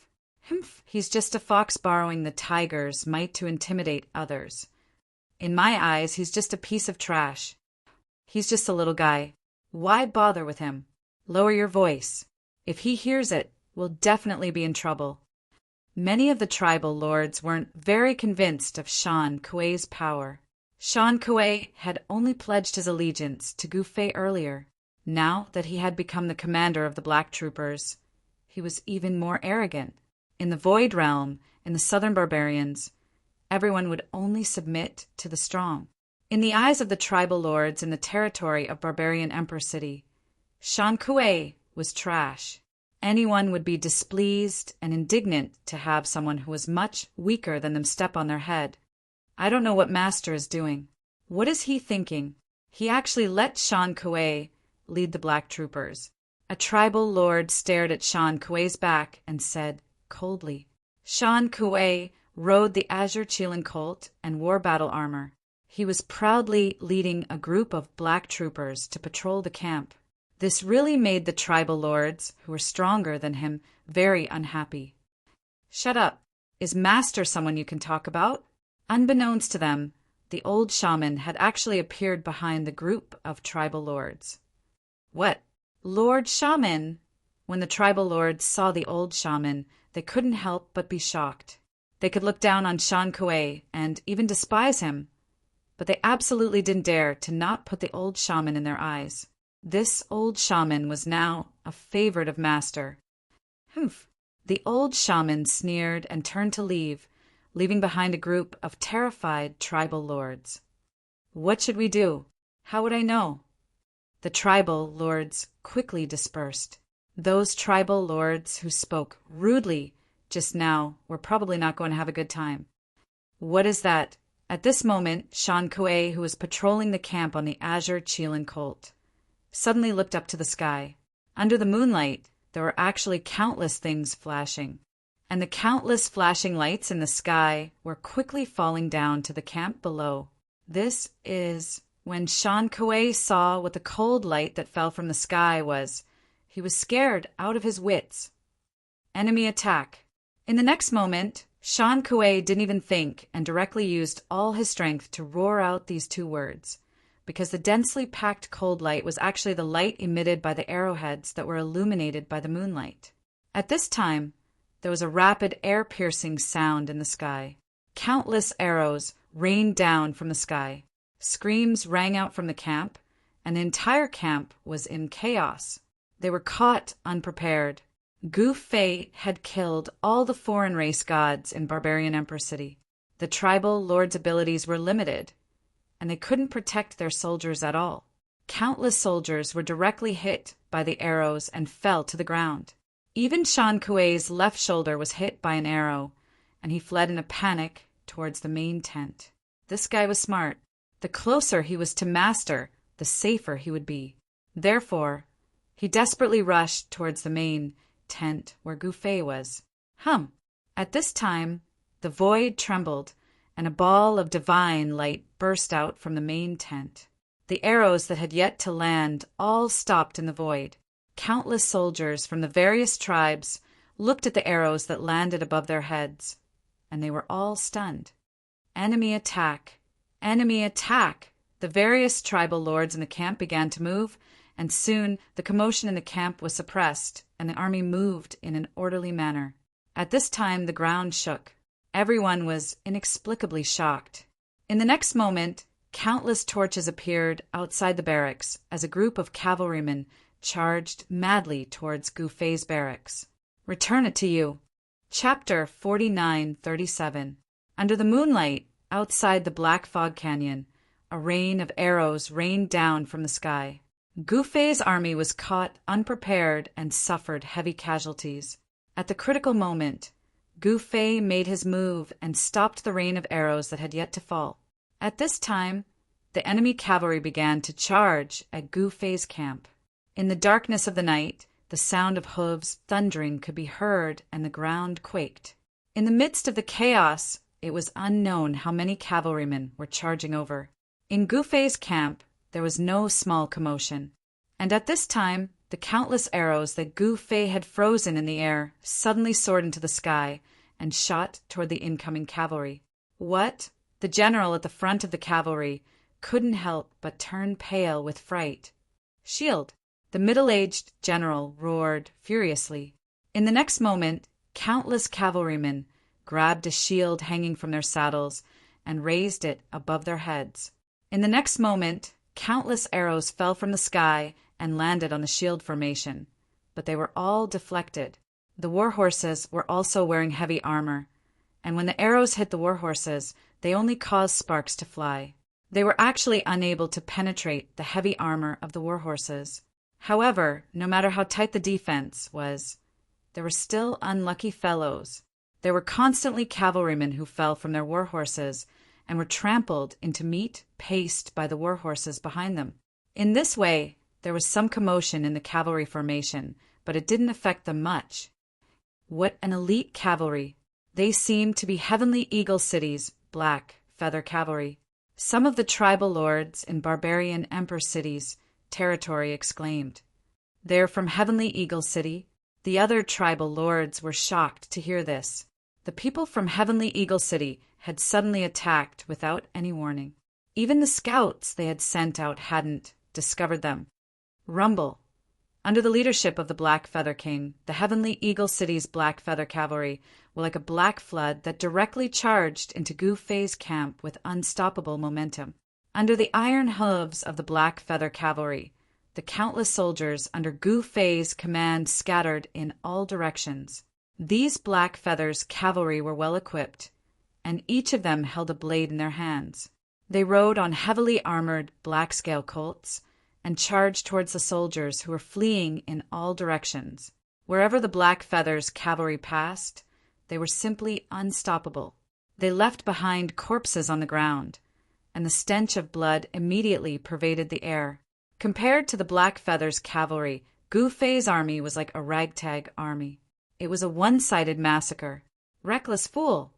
Humph, he's just a fox borrowing the tiger's might to intimidate others. In my eyes, he's just a piece of trash. He's just a little guy. Why bother with him? Lower your voice. If he hears it, we'll definitely be in trouble. Many of the tribal lords weren't very convinced of Shan Kuei's power. Shan Kuei had only pledged his allegiance to Gu Fei earlier. Now that he had become the commander of the Black Troopers, he was even more arrogant. In the Void Realm, in the Southern Barbarians, everyone would only submit to the strong. In the eyes of the tribal lords in the territory of Barbarian Emperor City, Shan Kuei was trash. Anyone would be displeased and indignant to have someone who was much weaker than them step on their head. I don't know what Master is doing. What is he thinking? He actually let Shan Kuei lead the Black Troopers. A tribal lord stared at Shan Kuei's back and said coldly. Shan Kuei rode the Azure Qilin colt and wore battle armor. He was proudly leading a group of black troopers to patrol the camp. This really made the tribal lords, who were stronger than him, very unhappy. "Shut up. Is Master someone you can talk about?" Unbeknownst to them, the old shaman had actually appeared behind the group of tribal lords. "What? Lord Shaman?" When the tribal lords saw the old shaman, they couldn't help but be shocked. They could look down on Shan Kuei and even despise him, but they absolutely didn't dare to not put the old shaman in their eyes. This old shaman was now a favorite of Master. "Humph." The old shaman sneered and turned to leave, leaving behind a group of terrified tribal lords. "What should we do? How would I know?" The tribal lords quickly dispersed. Those tribal lords who spoke rudely just now were probably not going to have a good time. "What is that?" At this moment, Shan Kuei, who was patrolling the camp on the azure Qilin colt, suddenly looked up to the sky. Under the moonlight, there were actually countless things flashing, and the countless flashing lights in the sky were quickly falling down to the camp below. This is when Shan Kuei saw what the cold light that fell from the sky was. He was scared out of his wits. Enemy attack. In the next moment, Shan Kuei didn't even think and directly used all his strength to roar out these two words, because the densely packed cold light was actually the light emitted by the arrowheads that were illuminated by the moonlight. At this time, there was a rapid air-piercing sound in the sky. Countless arrows rained down from the sky. Screams rang out from the camp, and the entire camp was in chaos. They were caught unprepared. Gu Fei had killed all the foreign race gods in Barbarian Emperor City. The tribal lords' abilities were limited, and they couldn't protect their soldiers at all. Countless soldiers were directly hit by the arrows and fell to the ground. Even Shan Kuei's left shoulder was hit by an arrow, and he fled in a panic towards the main tent. This guy was smart. The closer he was to Master, the safer he would be. Therefore, he desperately rushed towards the main tent where Gu Fei was. At this time, the void trembled, and a ball of divine light burst out from the main tent. The arrows that had yet to land all stopped in the void. Countless soldiers from the various tribes looked at the arrows that landed above their heads, and they were all stunned. Enemy attack! Enemy attack! The various tribal lords in the camp began to move, and soon the commotion in the camp was suppressed, and the army moved in an orderly manner. At this time the ground shook. Everyone was inexplicably shocked. In the next moment, countless torches appeared outside the barracks as a group of cavalrymen charged madly towards Gu Fei's barracks. Return it to you. Chapter 49:37. Under the moonlight, outside the Black Fog Canyon, a rain of arrows rained down from the sky. Gu Fei's army was caught unprepared and suffered heavy casualties. At the critical moment, Gu Fei made his move and stopped the rain of arrows that had yet to fall. At this time, the enemy cavalry began to charge at Gu Fei's camp. In the darkness of the night, the sound of hooves thundering could be heard and the ground quaked. In the midst of the chaos, it was unknown how many cavalrymen were charging over. In Gu Fei's camp, there was no small commotion, and at this time, the countless arrows that Gu Fei had frozen in the air suddenly soared into the sky and shot toward the incoming cavalry. What? The general at the front of the cavalry couldn't help but turn pale with fright. "Shield!" The middle-aged general roared furiously. In the next moment, countless cavalrymen grabbed a shield hanging from their saddles and raised it above their heads. In the next moment, countless arrows fell from the sky and landed on the shield formation, but they were all deflected. The war horses were also wearing heavy armor, and when the arrows hit the war horses, they only caused sparks to fly. They were actually unable to penetrate the heavy armor of the war horses. However, no matter how tight the defense was, there were still unlucky fellows. There were constantly cavalrymen who fell from their war horses and were trampled into meat paced by the war horses behind them. In this way, there was some commotion in the cavalry formation, but it didn't affect them much. What an elite cavalry! They seemed to be heavenly eagle cities, black feather cavalry. Some of the tribal lords in barbarian emperor cities' territory exclaimed, "They're from Heavenly Eagle City." The other tribal lords were shocked to hear this. The people from Heavenly Eagle City had suddenly attacked without any warning. Even the scouts they had sent out hadn't discovered them. Rumble. Under the leadership of the Black Feather King, the Heavenly Eagle City's Black Feather Cavalry were like a black flood that directly charged into Gu Fei's camp with unstoppable momentum. Under the iron hooves of the Black Feather Cavalry, the countless soldiers under Gu Fei's command scattered in all directions. These Black Feathers cavalry were well equipped, and each of them held a blade in their hands. They rode on heavily armored black scale colts and charged towards the soldiers who were fleeing in all directions. Wherever the Black Feathers cavalry passed, they were simply unstoppable. They left behind corpses on the ground, and the stench of blood immediately pervaded the air. Compared to the Black Feathers cavalry, Gu Fei's army was like a ragtag army. It was a one-sided massacre. Reckless fool!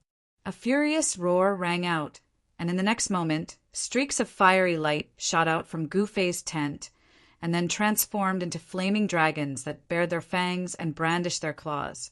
A furious roar rang out, and in the next moment, streaks of fiery light shot out from Gu Fei's tent, and then transformed into flaming dragons that bared their fangs and brandished their claws,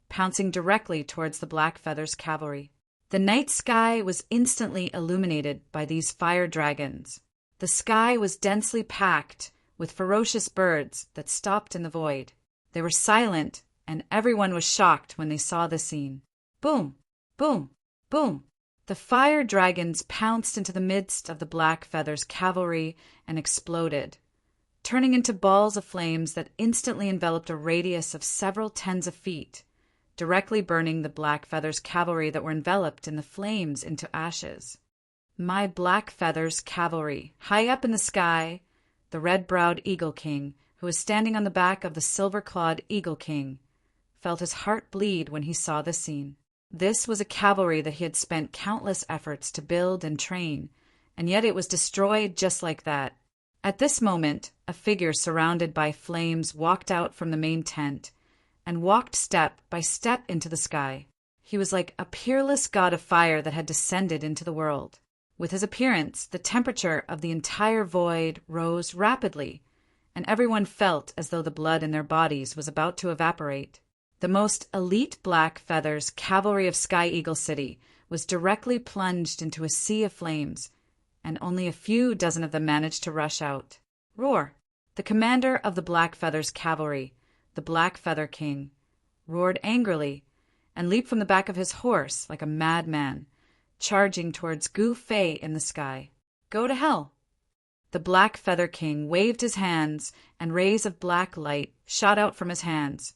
pouncing directly towards the Black Feathers cavalry. The night sky was instantly illuminated by these fire dragons. The sky was densely packed with ferocious birds that stopped in the void. They were silent, and everyone was shocked when they saw the scene. Boom! Boom! Boom! The fire dragons pounced into the midst of the Black Feathers cavalry and exploded, turning into balls of flames that instantly enveloped a radius of several tens of feet, directly burning the Black Feathers cavalry that were enveloped in the flames into ashes. My Black Feathers cavalry, high up in the sky, the red-browed Eagle King, who was standing on the back of the silver-clawed Eagle King, felt his heart bleed when he saw the scene. This was a cavalry that he had spent countless efforts to build and train, and yet it was destroyed just like that. At this moment, a figure surrounded by flames walked out from the main tent and walked step by step into the sky. He was like a peerless god of fire that had descended into the world. With his appearance, the temperature of the entire void rose rapidly, and everyone felt as though the blood in their bodies was about to evaporate. The most elite Black Feathers cavalry of Sky Eagle City was directly plunged into a sea of flames, and only a few dozen of them managed to rush out. Roar! The commander of the Black Feathers cavalry, the Black Feather King, roared angrily and leaped from the back of his horse like a madman, charging towards Gu Fei in the sky. Go to hell! The Black Feather King waved his hands, and rays of black light shot out from his hands,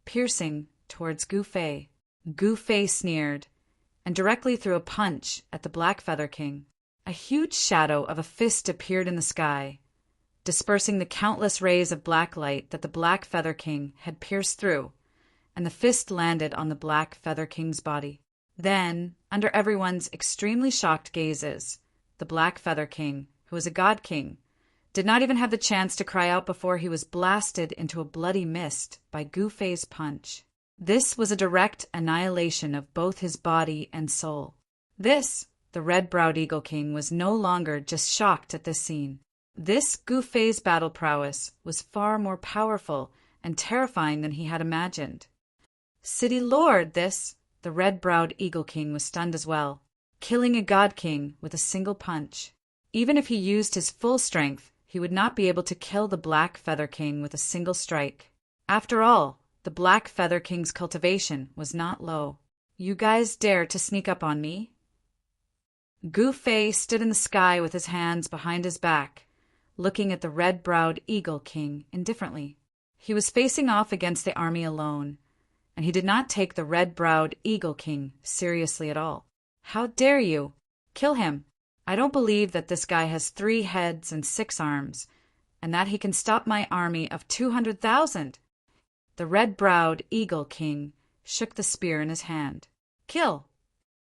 piercing towards Gu Fei. Gu Fei sneered, and directly threw a punch at the Black Feather King. A huge shadow of a fist appeared in the sky, dispersing the countless rays of black light that the Black Feather King had pierced through, and the fist landed on the Black Feather King's body. Then, under everyone's extremely shocked gazes, the Black Feather King, who was a god king, did not even have the chance to cry out before he was blasted into a bloody mist by Gu Fei's punch. This was a direct annihilation of both his body and soul. This, the red-browed Eagle King, was no longer just shocked at this scene. This Gu Fei's battle prowess was far more powerful and terrifying than he had imagined. City Lord, this, the red-browed Eagle King was stunned as well, killing a god king with a single punch. Even if he used his full strength, he would not be able to kill the Black Feather King with a single strike. After all, the Black Feather King's cultivation was not low. You guys dare to sneak up on me? Gu Fei stood in the sky with his hands behind his back, looking at the red-browed Eagle King indifferently. He was facing off against the army alone, and he did not take the red-browed Eagle King seriously at all. How dare you? Kill him! I don't believe that this guy has 3 heads and 6 arms, and that he can stop my army of 200,000. The red-browed Eagle King shook the spear in his hand. Kill!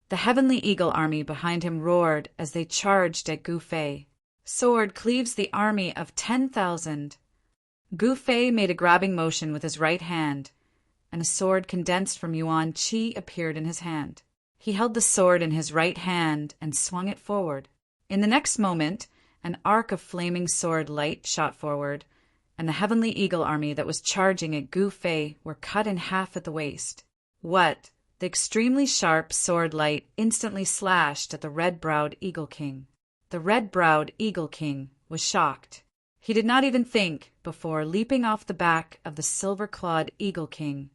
The Heavenly Eagle army behind him roared as they charged at Gu Fei. Sword cleaves the army of 10,000. Gu Fei made a grabbing motion with his right hand, and a sword condensed from Yuan Qi appeared in his hand. He held the sword in his right hand and swung it forward. In the next moment, an arc of flaming sword light shot forward, and the Heavenly Eagle army that was charging at Gu Fei were cut in half at the waist. What? The extremely sharp sword light instantly slashed at the red-browed Eagle King. The red-browed Eagle King was shocked. He did not even think before leaping off the back of the silver-clawed Eagle King,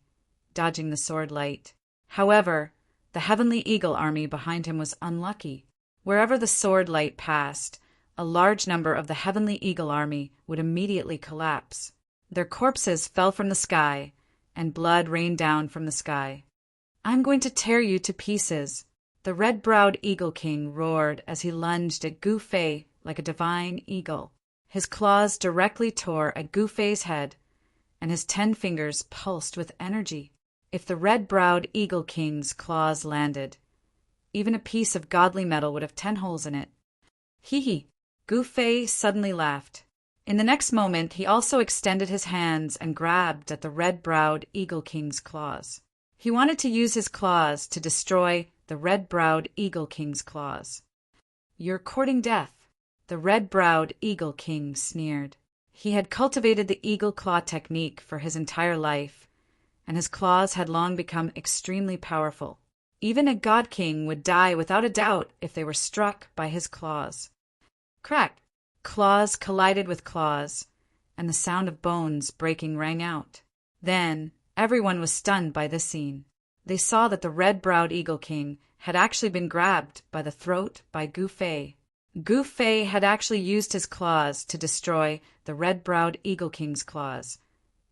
dodging the sword light. However, the Heavenly Eagle army behind him was unlucky. Wherever the sword light passed, a large number of the Heavenly Eagle army would immediately collapse. Their corpses fell from the sky, and blood rained down from the sky. "I'm going to tear you to pieces," the red-browed Eagle King roared as he lunged at Gu Fei like a divine eagle. His claws directly tore at Gu Fei's head, and his 10 fingers pulsed with energy. If the red-browed Eagle King's claws landed, even a piece of godly metal would have 10 holes in it. Hee hee! Gu Fei suddenly laughed. In the next moment, he also extended his hands and grabbed at the red-browed Eagle King's claws. He wanted to use his claws to destroy the red-browed Eagle King's claws. "You're courting death," the red-browed Eagle King sneered. He had cultivated the eagle claw technique for his entire life, and his claws had long become extremely powerful. Even a god king would die without a doubt if they were struck by his claws. Crack! Claws collided with claws, and the sound of bones breaking rang out. Then, everyone was stunned by this scene. They saw that the red-browed Eagle King had actually been grabbed by the throat by Gu Fei. Gu Fei had actually used his claws to destroy the red-browed Eagle King's claws,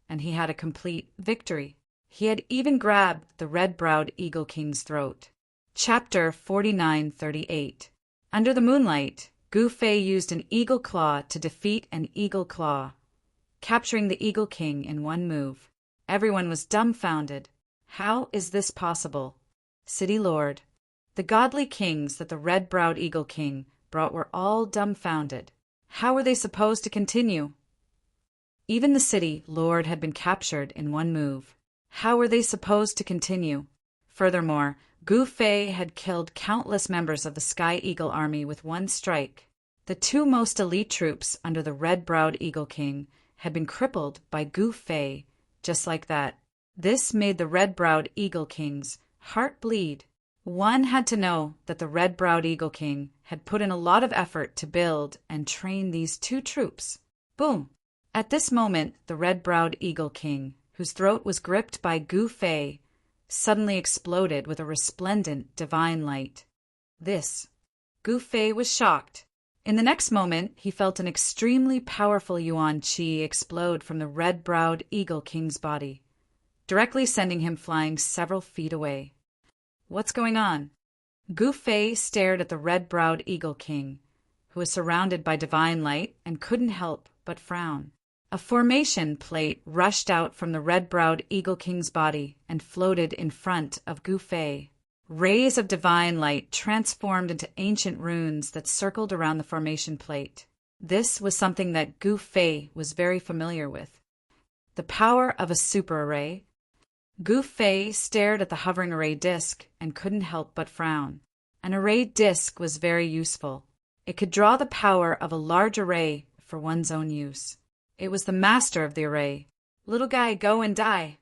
and he had a complete victory. He had even grabbed the red-browed Eagle King's throat. Chapter 4938. Under the moonlight, Gu Fei used an eagle claw to defeat an eagle claw, capturing the Eagle King in one move. Everyone was dumbfounded. How is this possible? City Lord. The godly kings that the red-browed Eagle King brought were all dumbfounded. How were they supposed to continue? Even the city Lord had been captured in one move. How were they supposed to continue? Furthermore, Gu Fei had killed countless members of the Sky Eagle army with one strike. The 2 most elite troops under the red-browed Eagle King had been crippled by Gu Fei, just like that. This made the red-browed Eagle King's heart bleed. One had to know that the red-browed Eagle King had put in a lot of effort to build and train these 2 troops. Boom! At this moment, the red-browed Eagle King, whose throat was gripped by Gu Fei, suddenly exploded with a resplendent divine light. Gu Fei was shocked. In the next moment, he felt an extremely powerful yuan qi explode from the red-browed Eagle King's body, directly sending him flying several feet away. What's going on? Gu Fei stared at the red-browed Eagle King, who was surrounded by divine light and couldn't help but frown. A formation plate rushed out from the red-browed Eagle King's body and floated in front of Gu Fei. Rays of divine light transformed into ancient runes that circled around the formation plate. This was something that Gu Fei was very familiar with. The power of a super array. Gu Fei stared at the hovering array disk and couldn't help but frown. An array disk was very useful. It could draw the power of a large array for one's own use. It was the master of the array. "Little guy, go and die."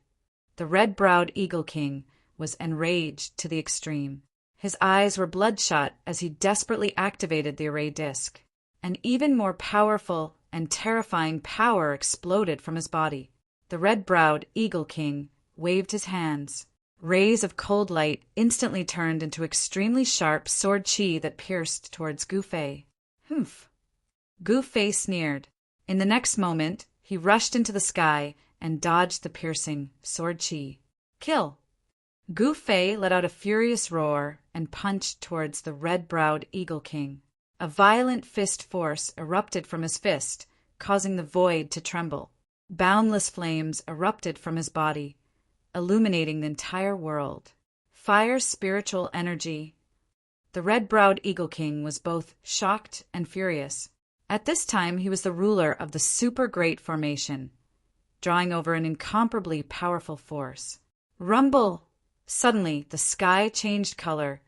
The red-browed Eagle King was enraged to the extreme. His eyes were bloodshot as he desperately activated the array disk. An even more powerful and terrifying power exploded from his body. The red-browed Eagle King waved his hands. Rays of cold light instantly turned into extremely sharp sword qi that pierced towards Gu Fei. Humph! Gu Fei sneered. In the next moment, he rushed into the sky and dodged the piercing sword qi. Kill! Gu Fei let out a furious roar and punched towards the red-browed Eagle King. A violent fist force erupted from his fist, causing the void to tremble. Boundless flames erupted from his body, illuminating the entire world. Fire spiritual energy. The red-browed Eagle King was both shocked and furious. At this time, he was the ruler of the Super Great Formation, drawing over an incomparably powerful force. Rumble! Suddenly, the sky changed color,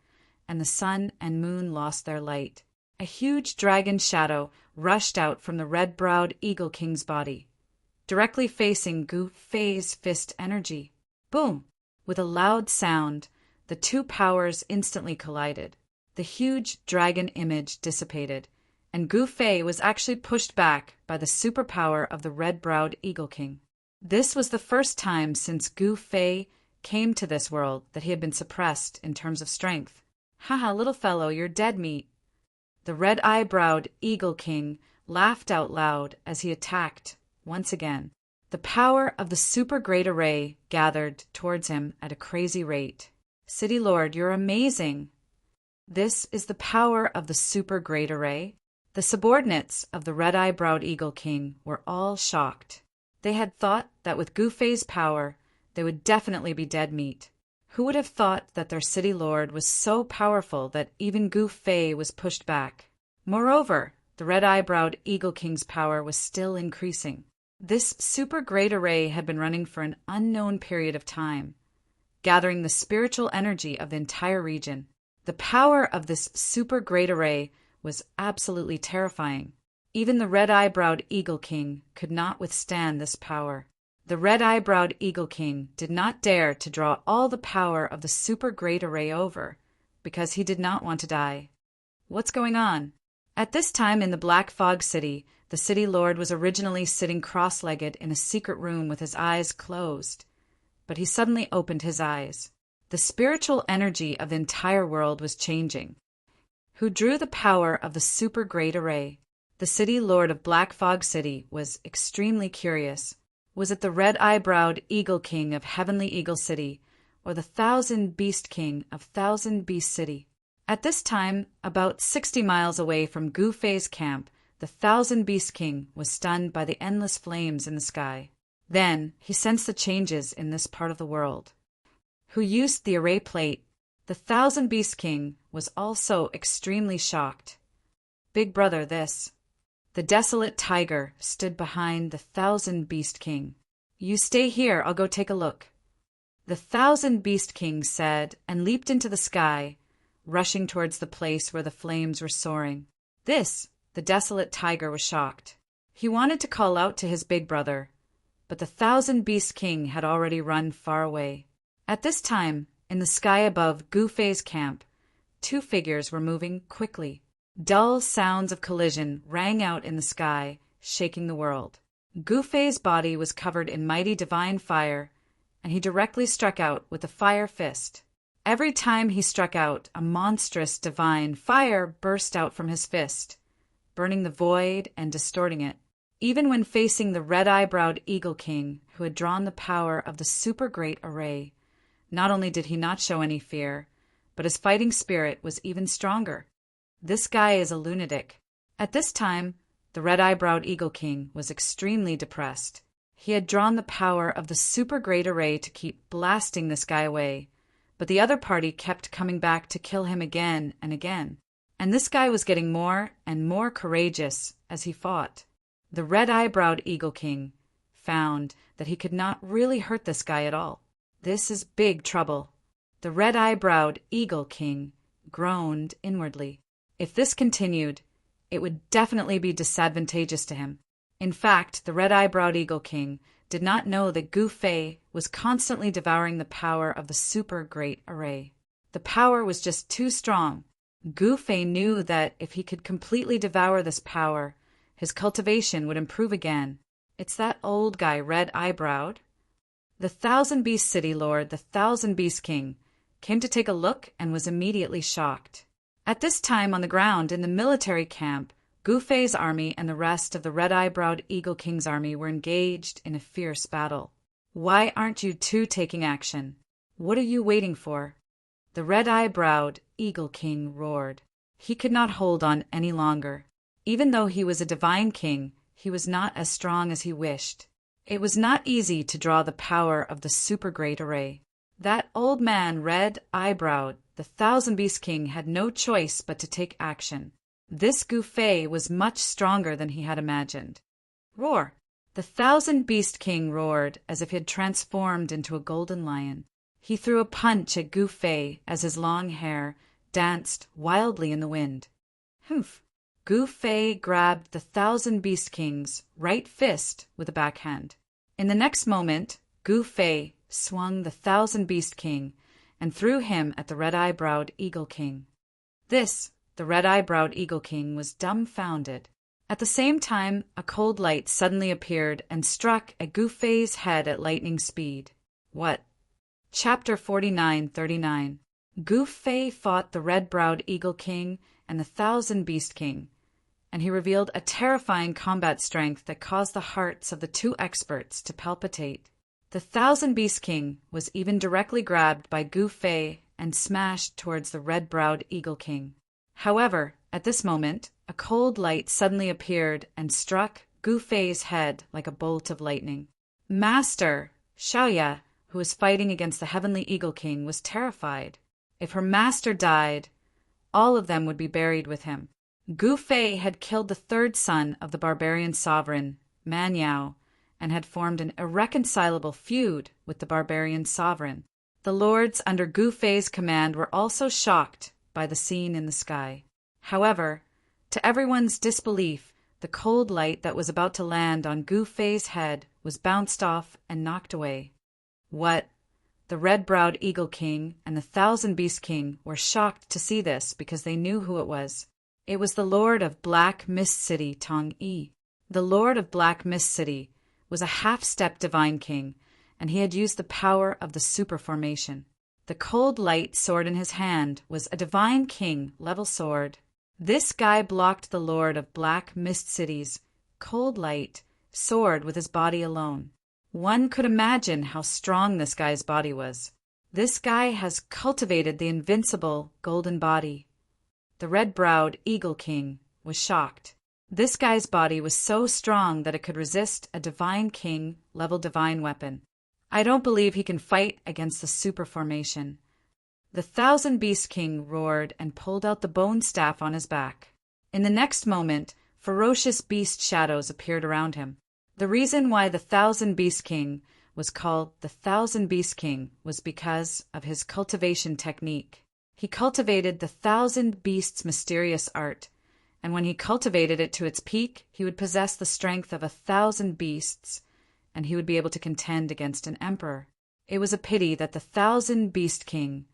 and the sun and moon lost their light. A huge dragon shadow rushed out from the red-browed Eagle King's body, directly facing Gu Fei's fist energy. Boom! With a loud sound, the two powers instantly collided. The huge dragon image dissipated, and Gu Fei was actually pushed back by the superpower of the red-browed Eagle King. This was the first time since Gu Fei came to this world that he had been suppressed in terms of strength. Haha, little fellow, you're dead meat. The red-eyebrowed Eagle King laughed out loud as he attacked once again. The power of the super great array gathered towards him at a crazy rate. City Lord, you're amazing. This is the power of the super great array. The subordinates of the red-eyebrowed Eagle King were all shocked. They had thought that with Gu Fei's power, they would definitely be dead meat. Who would have thought that their city lord was so powerful that even Gu Fei was pushed back? Moreover, the red-eyebrowed Eagle King's power was still increasing. This super great array had been running for an unknown period of time, gathering the spiritual energy of the entire region. The power of this super great array was absolutely terrifying. Even the red-eyebrowed Eagle King could not withstand this power. The red-eyebrowed Eagle King did not dare to draw all the power of the super great array over, because he did not want to die. What's going on? At this time in the Black Fog City, the city lord was originally sitting cross-legged in a secret room with his eyes closed. But he suddenly opened his eyes. The spiritual energy of the entire world was changing. Who drew the power of the super great array? The city lord of Black Fog City was extremely curious. Was it the red-eyebrowed Eagle King of Heavenly Eagle City, or the Thousand Beast King of Thousand Beast City? At this time, about 60 miles away from Gu Fei's camp, the Thousand Beast King was stunned by the endless flames in the sky. Then he sensed the changes in this part of the world. Who used the array plate? The Thousand Beast King was also extremely shocked. Big brother, this. The desolate tiger stood behind the Thousand Beast King. You stay here, I'll go take a look. The Thousand Beast King said and leaped into the sky, rushing towards the place where the flames were soaring. This, the desolate tiger was shocked. He wanted to call out to his big brother, but the Thousand Beast King had already run far away. At this time, in the sky above Gu Fei's camp, two figures were moving quickly. Dull sounds of collision rang out in the sky, shaking the world. Gu Fei's body was covered in mighty divine fire, and he directly struck out with a fire fist. Every time he struck out, a monstrous divine fire burst out from his fist, burning the void and distorting it. Even when facing the red-eyebrowed Eagle King, who had drawn the power of the super great array, not only did he not show any fear, but his fighting spirit was even stronger. This guy is a lunatic. At this time, the red-eyebrowed Eagle King was extremely depressed. He had drawn the power of the super great array to keep blasting this guy away, but the other party kept coming back to kill him again and again. And this guy was getting more and more courageous as he fought. The red-eyebrowed Eagle King found that he could not really hurt this guy at all. This is big trouble. The red-eyebrowed Eagle King groaned inwardly. If this continued, it would definitely be disadvantageous to him. In fact, the red-eyebrowed Eagle King did not know that Gu Fei was constantly devouring the power of the super great array. The power was just too strong. Gu Fei knew that if he could completely devour this power, his cultivation would improve again. It's that old guy, red-eyebrowed. The Thousand Beast City Lord, the Thousand Beast King, came to take a look and was immediately shocked. At this time on the ground in the military camp, Gu Fei's army and the rest of the red-eyebrowed Eagle King's army were engaged in a fierce battle. Why aren't you two taking action? What are you waiting for? The red-eyebrowed Eagle King roared. He could not hold on any longer. Even though he was a divine king, he was not as strong as he wished. It was not easy to draw the power of the super great array. That old man, red-eyebrowed, the Thousand Beast King, had no choice but to take action. This Gu Fei was much stronger than he had imagined. Roar! The Thousand Beast King roared as if he had transformed into a golden lion. He threw a punch at Gu Fei as his long hair danced wildly in the wind. Humph! Gu Fei grabbed the 1,000 Beast King's right fist with a backhand. In the next moment, Gu Fei swung the 1,000 Beast King and threw him at the red-eyebrowed Eagle King. The red-eyebrowed Eagle King was dumbfounded. At the same time, a cold light suddenly appeared and struck at Gu Fei's head at lightning speed. What? Chapter 49:39. Gu Fei fought the red-browed Eagle King and the 1,000 Beast King, and he revealed a terrifying combat strength that caused the hearts of the two experts to palpitate. The 1,000 Beast King was even directly grabbed by Gu Fei and smashed towards the red-browed Eagle King. However, at this moment, a cold light suddenly appeared and struck Gu Fei's head like a bolt of lightning. Master Xiaoya, who was fighting against the Heavenly Eagle King, was terrified. If her master died, all of them would be buried with him. Gu Fei had killed the third son of the barbarian sovereign, Man Yao, and had formed an irreconcilable feud with the barbarian sovereign. The lords under Gu Fei's command were also shocked by the scene in the sky. However, to everyone's disbelief, the cold light that was about to land on Gu Fei's head was bounced off and knocked away. What? The red-browed Eagle King and the 1,000 Beast King were shocked to see this because they knew who it was. It was the Lord of Black Mist City, Tong Yi. The Lord of Black Mist City was a half-step divine king, and he had used the power of the super formation. The cold light sword in his hand was a divine king level sword. This guy blocked the Lord of Black Mist City's cold light sword with his body alone. One could imagine how strong this guy's body was. This guy has cultivated the invincible golden body. The red-browed Eagle King was shocked. This guy's body was so strong that it could resist a divine king level divine weapon. I don't believe he can fight against the super formation. The 1,000 Beast King roared and pulled out the bone staff on his back. In the next moment, ferocious beast shadows appeared around him. The reason why the 1,000 Beast King was called the 1,000 Beast King was because of his cultivation technique. He cultivated the 1,000 Beasts' mysterious art, and when he cultivated it to its peak, he would possess the strength of 1,000 beasts, and he would be able to contend against an emperor. It was a pity that the 1,000 Beast King,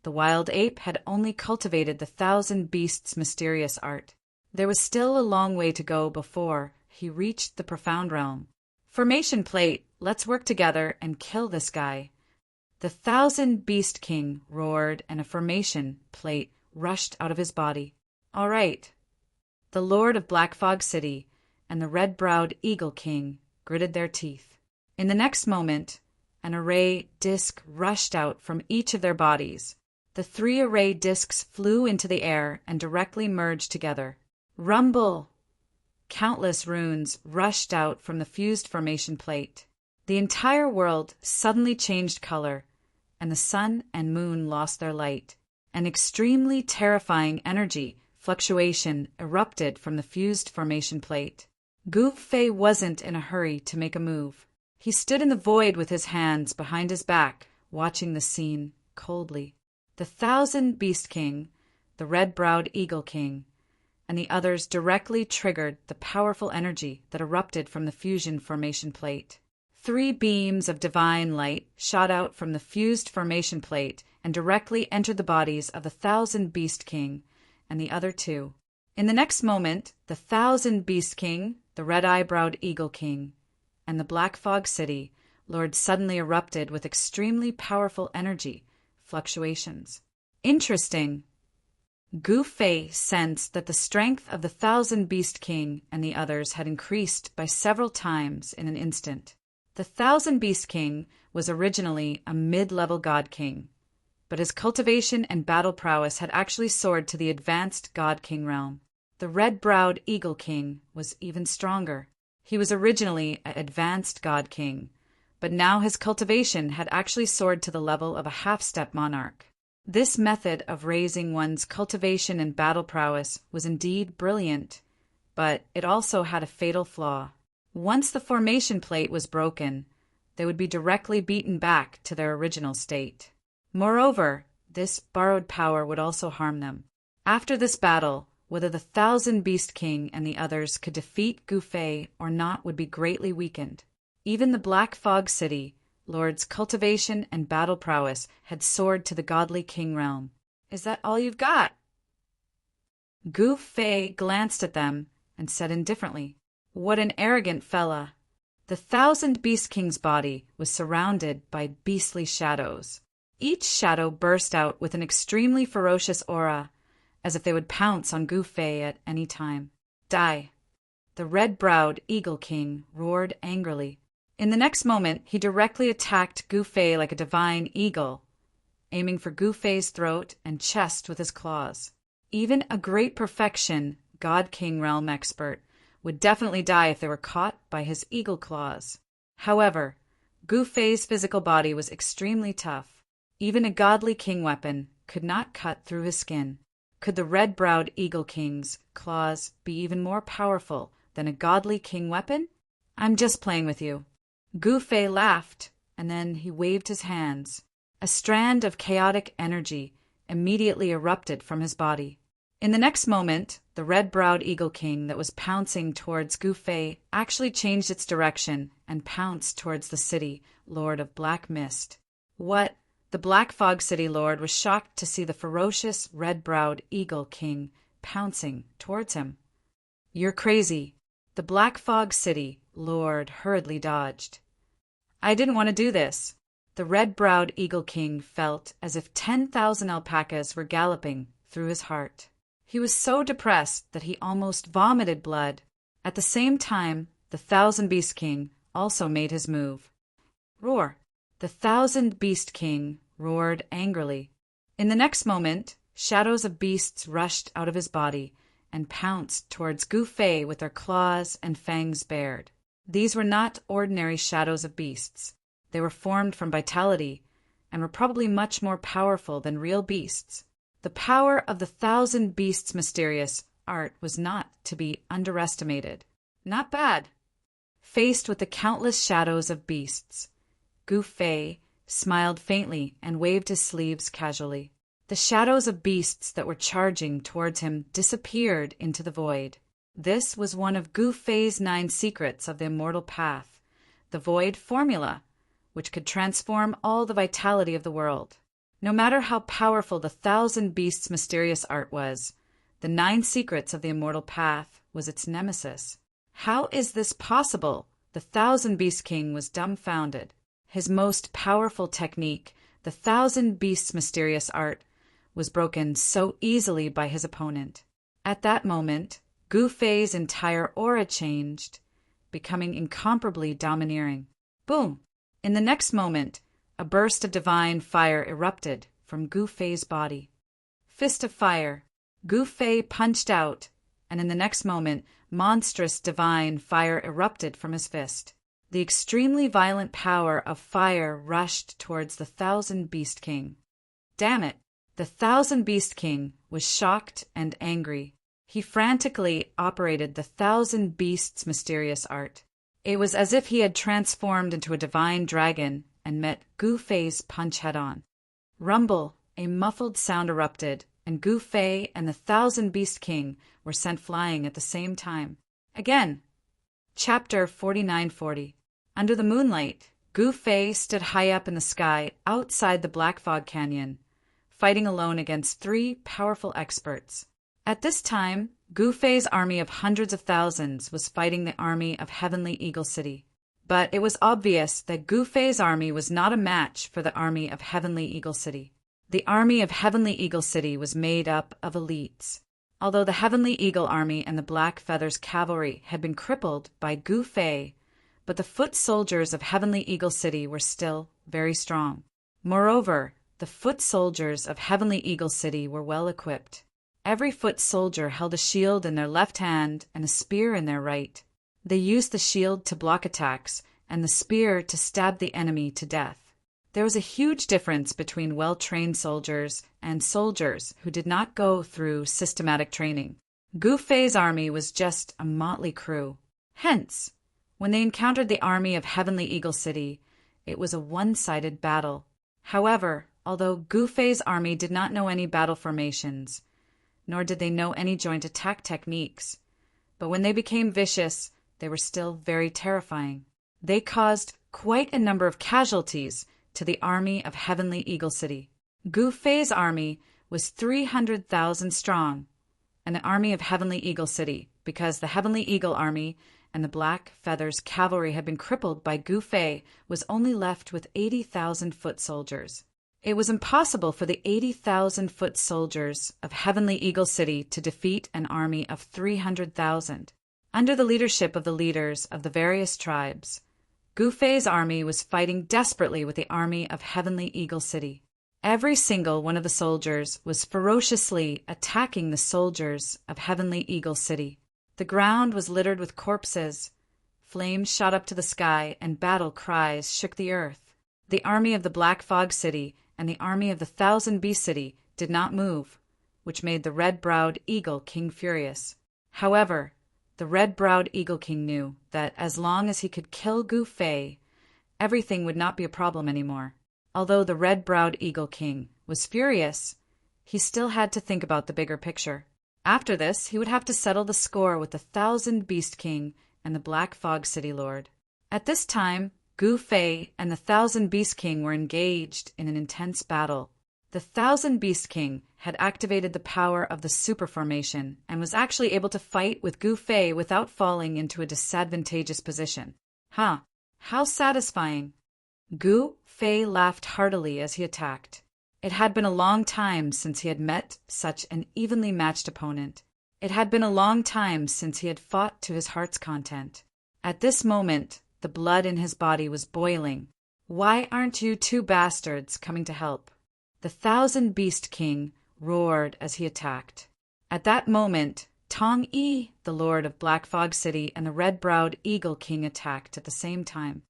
the wild ape, had only cultivated the 1,000 Beasts' mysterious art. There was still a long way to go before he reached the profound realm. Formation plate, let's work together and kill this guy. The 1,000 Beast King roared, and a formation plate rushed out of his body. All right. The Lord of Black Fog City and the red-browed Eagle King gritted their teeth. In the next moment, an array disc rushed out from each of their bodies. The 3 array discs flew into the air and directly merged together. Rumble! Countless runes rushed out from the fused formation plate. The entire world suddenly changed color, and the sun and moon lost their light. An extremely terrifying energy fluctuation erupted from the fused formation plate. Gu Fei wasn't in a hurry to make a move. He stood in the void with his hands behind his back, watching the scene coldly. The 1,000 Beast King, the red-browed Eagle King, and the others directly triggered the powerful energy that erupted from the fusion formation plate. 3 beams of divine light shot out from the fused formation plate and directly entered the bodies of the 1,000 Beast King and the other 2. In the next moment, the 1,000 Beast King, the red-eyebrowed Eagle King, and the Black Fog City Lord suddenly erupted with extremely powerful energy fluctuations. Interesting. Gu Fei sensed that the strength of the 1,000 Beast King and the others had increased by several times in an instant. The 1,000 Beast King was originally a mid-level God King, but his cultivation and battle prowess had actually soared to the advanced God King realm. The red-browed Eagle King was even stronger. He was originally an advanced God King, but now his cultivation had actually soared to the level of a half-step monarch. This method of raising one's cultivation and battle prowess was indeed brilliant, but it also had a fatal flaw. Once the formation plate was broken, they would be directly beaten back to their original state. Moreover, this borrowed power would also harm them. After this battle, Whether the Thousand Beast King and the others could defeat Gu Fei or not would be greatly weakened. Even the Black Fog City Lord's cultivation and battle prowess had soared to the godly king realm. "Is that all you've got?" Gu Fei glanced at them and said indifferently, "What an arrogant fella." The Thousand Beast King's body was surrounded by beastly shadows. Each shadow burst out with an extremely ferocious aura, as if they would pounce on Gu Fei at any time. "Die!" The red-browed Eagle King roared angrily. In the next moment, he directly attacked Gu Fei like a divine eagle, aiming for Gu Fei's throat and chest with his claws. Even a great perfection, God King realm expert, would definitely die if they were caught by his eagle claws. However, Gu Fei's physical body was extremely tough. Even a godly king weapon could not cut through his skin. Could the red-browed Eagle King's claws be even more powerful than a godly king weapon? "I'm just playing with you." Gu Fei laughed, and then he waved his hands. A strand of chaotic energy immediately erupted from his body. In the next moment, the red-browed Eagle King that was pouncing towards Gu Fei actually changed its direction and pounced towards the city Lord of Black Mist. What? The Black Fog City Lord was shocked to see the ferocious red-browed Eagle King pouncing towards him. "You're crazy." The Black Fog City Lord hurriedly dodged. "I didn't want to do this." The red-browed Eagle King felt as if 10,000 alpacas were galloping through his heart. He was so depressed that he almost vomited blood. At the same time, the Thousand Beast King also made his move. "Roar!" The Thousand Beast King roared angrily. In the next moment, shadows of beasts rushed out of his body and pounced towards Gu Fei with their claws and fangs bared. These were not ordinary shadows of beasts. They were formed from vitality and were probably much more powerful than real beasts. The power of the Thousand Beasts' mysterious art was not to be underestimated. Not bad. Faced with the countless shadows of beasts, Gu Fei smiled faintly and waved his sleeves casually. The shadows of beasts that were charging towards him disappeared into the void. This was one of Gu Fei's 9 secrets of the immortal path, the void formula, which could transform all the vitality of the world. No matter how powerful the Thousand Beasts' mysterious art was, the 9 secrets of the immortal path was its nemesis. How is this possible? The Thousand Beast King was dumbfounded. His most powerful technique, the Thousand Beasts' mysterious art, was broken so easily by his opponent. At that moment, Gu Fei's entire aura changed, becoming incomparably domineering. Boom! In the next moment, a burst of divine fire erupted from Gu Fei's body. Fist of fire. Gu Fei punched out, and in the next moment, monstrous divine fire erupted from his fist. The extremely violent power of fire rushed towards the Thousand Beast King. Damn it! The Thousand Beast King was shocked and angry. He frantically operated the Thousand Beasts' mysterious art. It was as if he had transformed into a divine dragon and met Gu Fei's punch head-on. Rumble! A muffled sound erupted, and Gu Fei and the Thousand Beast King were sent flying at the same time. Again! Chapter 4940. Under the moonlight, Gu Fei stood high up in the sky outside the Black Fog Canyon, fighting alone against 3 powerful experts. At this time, Gu Fei's army of hundreds of thousands was fighting the army of Heavenly Eagle City. But it was obvious that Gu Fei's army was not a match for the army of Heavenly Eagle City. The army of Heavenly Eagle City was made up of elites. Although the Heavenly Eagle Army and the Black Feathers Cavalry had been crippled by Gu Fei, but the foot soldiers of Heavenly Eagle City were still very strong. Moreover, the foot soldiers of Heavenly Eagle City were well equipped. Every foot soldier held a shield in their left hand and a spear in their right. They used the shield to block attacks and the spear to stab the enemy to death. There was a huge difference between well-trained soldiers and soldiers who did not go through systematic training. Gu Fei's army was just a motley crew. Hence, when they encountered the army of Heavenly Eagle City, it was a one-sided battle. However, although Gu Fei's army did not know any battle formations, nor did they know any joint attack techniques. But when they became vicious, they were still very terrifying. They caused quite a number of casualties to the army of Heavenly Eagle City. Gu Fei's army was 300,000 strong, and the army of Heavenly Eagle City, because the Heavenly Eagle Army and the Black Feathers cavalry had been crippled by Gu Fei, was only left with 80,000 foot soldiers. It was impossible for the 80,000 foot soldiers of Heavenly Eagle City to defeat an army of 300,000. Under the leadership of the leaders of the various tribes, Gu Fei's army was fighting desperately with the army of Heavenly Eagle City. Every single one of the soldiers was ferociously attacking the soldiers of Heavenly Eagle City. The ground was littered with corpses. Flames shot up to the sky, and battle cries shook the earth. The army of the Black Fog City and the army of the Thousand Beast City did not move, which made the red-browed Eagle King furious. However, the red-browed Eagle King knew that as long as he could kill Gu Fei, everything would not be a problem anymore. Although the red-browed Eagle King was furious, he still had to think about the bigger picture. After this, he would have to settle the score with the Thousand Beast King and the Black Fog City Lord. At this time, Gu Fei and the Thousand Beast King were engaged in an intense battle. The Thousand Beast King had activated the power of the Super Formation and was actually able to fight with Gu Fei without falling into a disadvantageous position. How satisfying! Gu Fei laughed heartily as he attacked. It had been a long time since he had met such an evenly matched opponent. It had been a long time since he had fought to his heart's content. At this moment, the blood in his body was boiling. Why aren't you two bastards coming to help? The Thousand Beast King roared as he attacked. At that moment, Tong Yi, the Lord of Black Fog City, and the red-browed Eagle King attacked at the same time.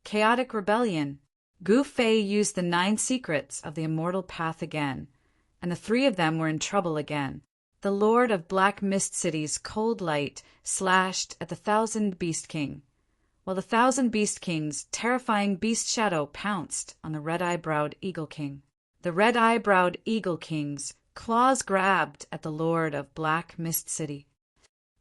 Chaotic rebellion. Gu Fei used the 9 secrets of the Immortal Path again, and the 3 of them were in trouble again. The Lord of Black Mist City's cold light slashed at the Thousand Beast King, while the Thousand Beast King's terrifying beast shadow pounced on the red-eye-browed Eagle King. The red-eye-browed Eagle King's claws grabbed at the Lord of Black Mist City.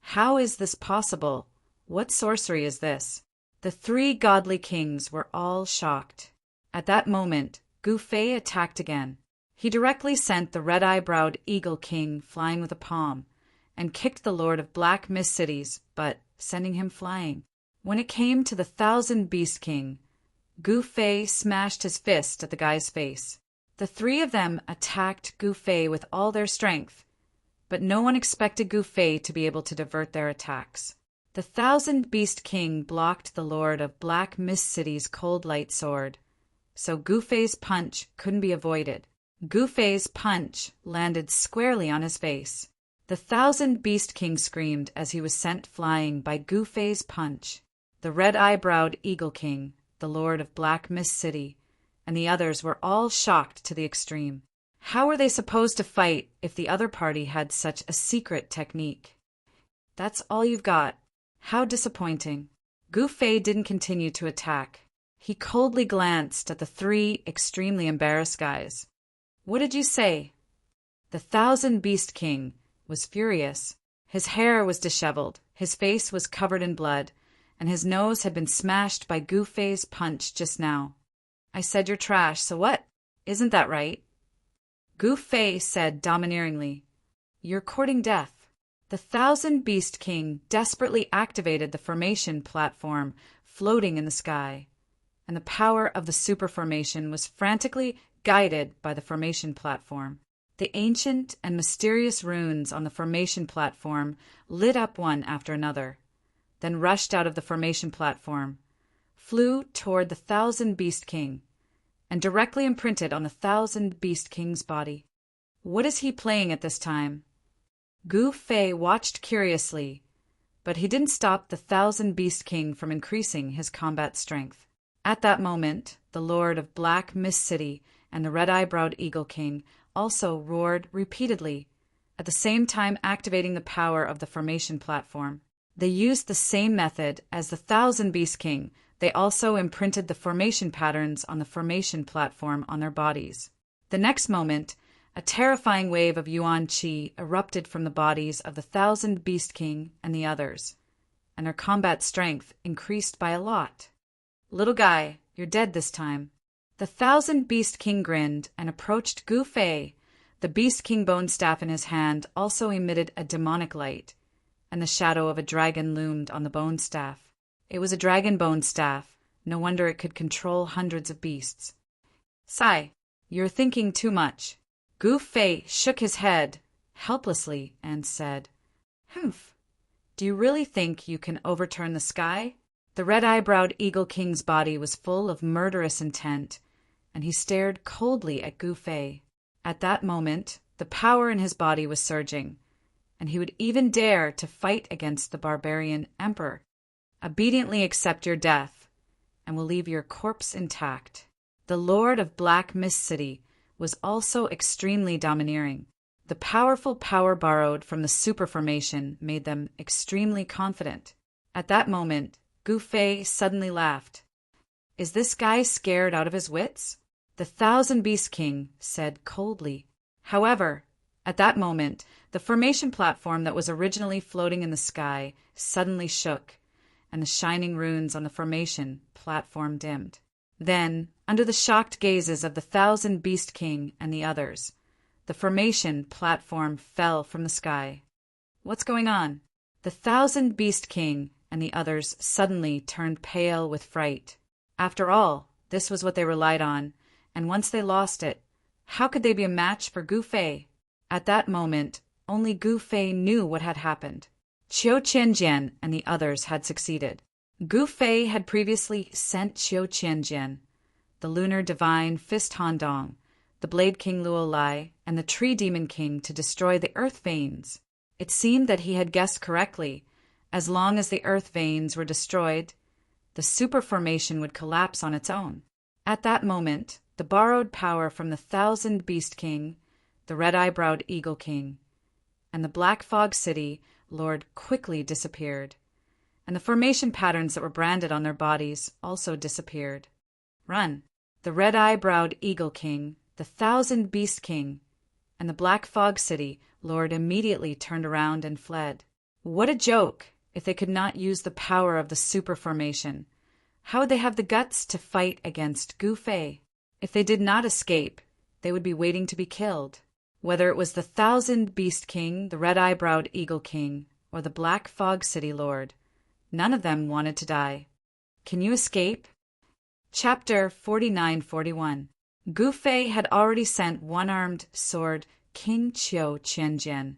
How is this possible? What sorcery is this? The 3 godly kings were all shocked. At that moment, Gu Fei attacked again. He directly sent the red-eye-browed Eagle King flying with a palm, and kicked the Lord of Black Mist Cities, but sending him flying. When it came to the Thousand Beast King, Gu Fei smashed his fist at the guy's face. The 3 of them attacked Gu Fei with all their strength, but no one expected Gu Fei to be able to divert their attacks. The Thousand Beast King blocked the Lord of Black Mist City's cold light sword, so Gu Fei's punch couldn't be avoided. Gu Fei's punch landed squarely on his face. The Thousand Beast King screamed as he was sent flying by Gu Fei's punch. The red-eye-browed Eagle King, the Lord of Black Mist City, and the others were all shocked to the extreme. How were they supposed to fight if the other party had such a secret technique? That's all you've got. How disappointing. Gu Fei didn't continue to attack. He coldly glanced at the 3 extremely embarrassed guys. What did you say? The Thousand Beast King was furious. His hair was disheveled, his face was covered in blood, and his nose had been smashed by Gu Fei's punch just now. I said you're trash, so what? Isn't that right? Gu Fei said domineeringly, You're courting death. The Thousand Beast King desperately activated the formation platform floating in the sky, and the power of the super formation was frantically guided by the formation platform. The ancient and mysterious runes on the formation platform lit up one after another, then rushed out of the formation platform, flew toward the Thousand Beast King, and directly imprinted on the Thousand Beast King's body. What is he playing at this time? Gu Fei watched curiously, but he didn't stop the Thousand Beast King from increasing his combat strength. At that moment, the Lord of Black Mist City and the red-eye-browed Eagle King also roared repeatedly, at the same time activating the power of the formation platform. They used the same method as the Thousand Beast King. They also imprinted the formation patterns on the formation platform on their bodies. The next moment, A terrifying wave of yuan qi erupted from the bodies of the 1,000 Beast King and the others, and their combat strength increased by a lot. "Little guy, you're dead this time." The 1,000 Beast King grinned and approached Gu Fei. The Beast King bone staff in his hand also emitted a demonic light, and the shadow of a dragon loomed on the bone staff. It was a dragon bone staff. No wonder it could control hundreds of beasts. "Sai, you're thinking too much." Gu Fei shook his head helplessly and said, "Humph. Do you really think you can overturn the sky?" The red-eyebrow Eagle King's body was full of murderous intent, and he stared coldly at Gu Fei. At that moment, the power in his body was surging, and he would even dare to fight against the barbarian emperor. "Obediently accept your death, and will leave your corpse intact." The Lord of Black Mist City was also extremely domineering. The powerful power borrowed from the super formation made them extremely confident. At that moment, Gu Fei suddenly laughed. "Is this guy scared out of his wits?" The 1,000 Beast King said coldly. However, at that moment, the formation platform that was originally floating in the sky suddenly shook, and the shining runes on the formation platform dimmed. Then, under the shocked gazes of the 1,000 Beast King and the others, the formation platform fell from the sky. "What's going on?" The 1,000 Beast King and the others suddenly turned pale with fright. After all, this was what they relied on, and once they lost it, how could they be a match for Gu Fei? At that moment, only Gu Fei knew what had happened. Qiu Qianjian and the others had succeeded. Gu Fei had previously sent Qiu Qianjian, the Lunar Divine Fist Handong, the Blade King Luo Lai, and the Tree Demon King to destroy the Earth Veins. It seemed that he had guessed correctly. As long as the Earth Veins were destroyed, the super formation would collapse on its own. At that moment, the borrowed power from the 1,000 Beast King, the red-eyebrowed Eagle King, and the Black Fog City Lord quickly disappeared, and the formation patterns that were branded on their bodies also disappeared. "Run!" The red-eyebrowed Eagle King, the 1,000 Beast King, and the Black Fog City Lord immediately turned around and fled. What a joke! If they could not use the power of the super formation, how would they have the guts to fight against Gu Fei? If they did not escape, they would be waiting to be killed. Whether it was the 1,000 Beast King, the red-eyebrowed Eagle King, or the Black Fog City Lord, none of them wanted to die. Can you escape? Chapter 49-41. Gu Fei had already sent one-armed sword King Qiu Qianjian,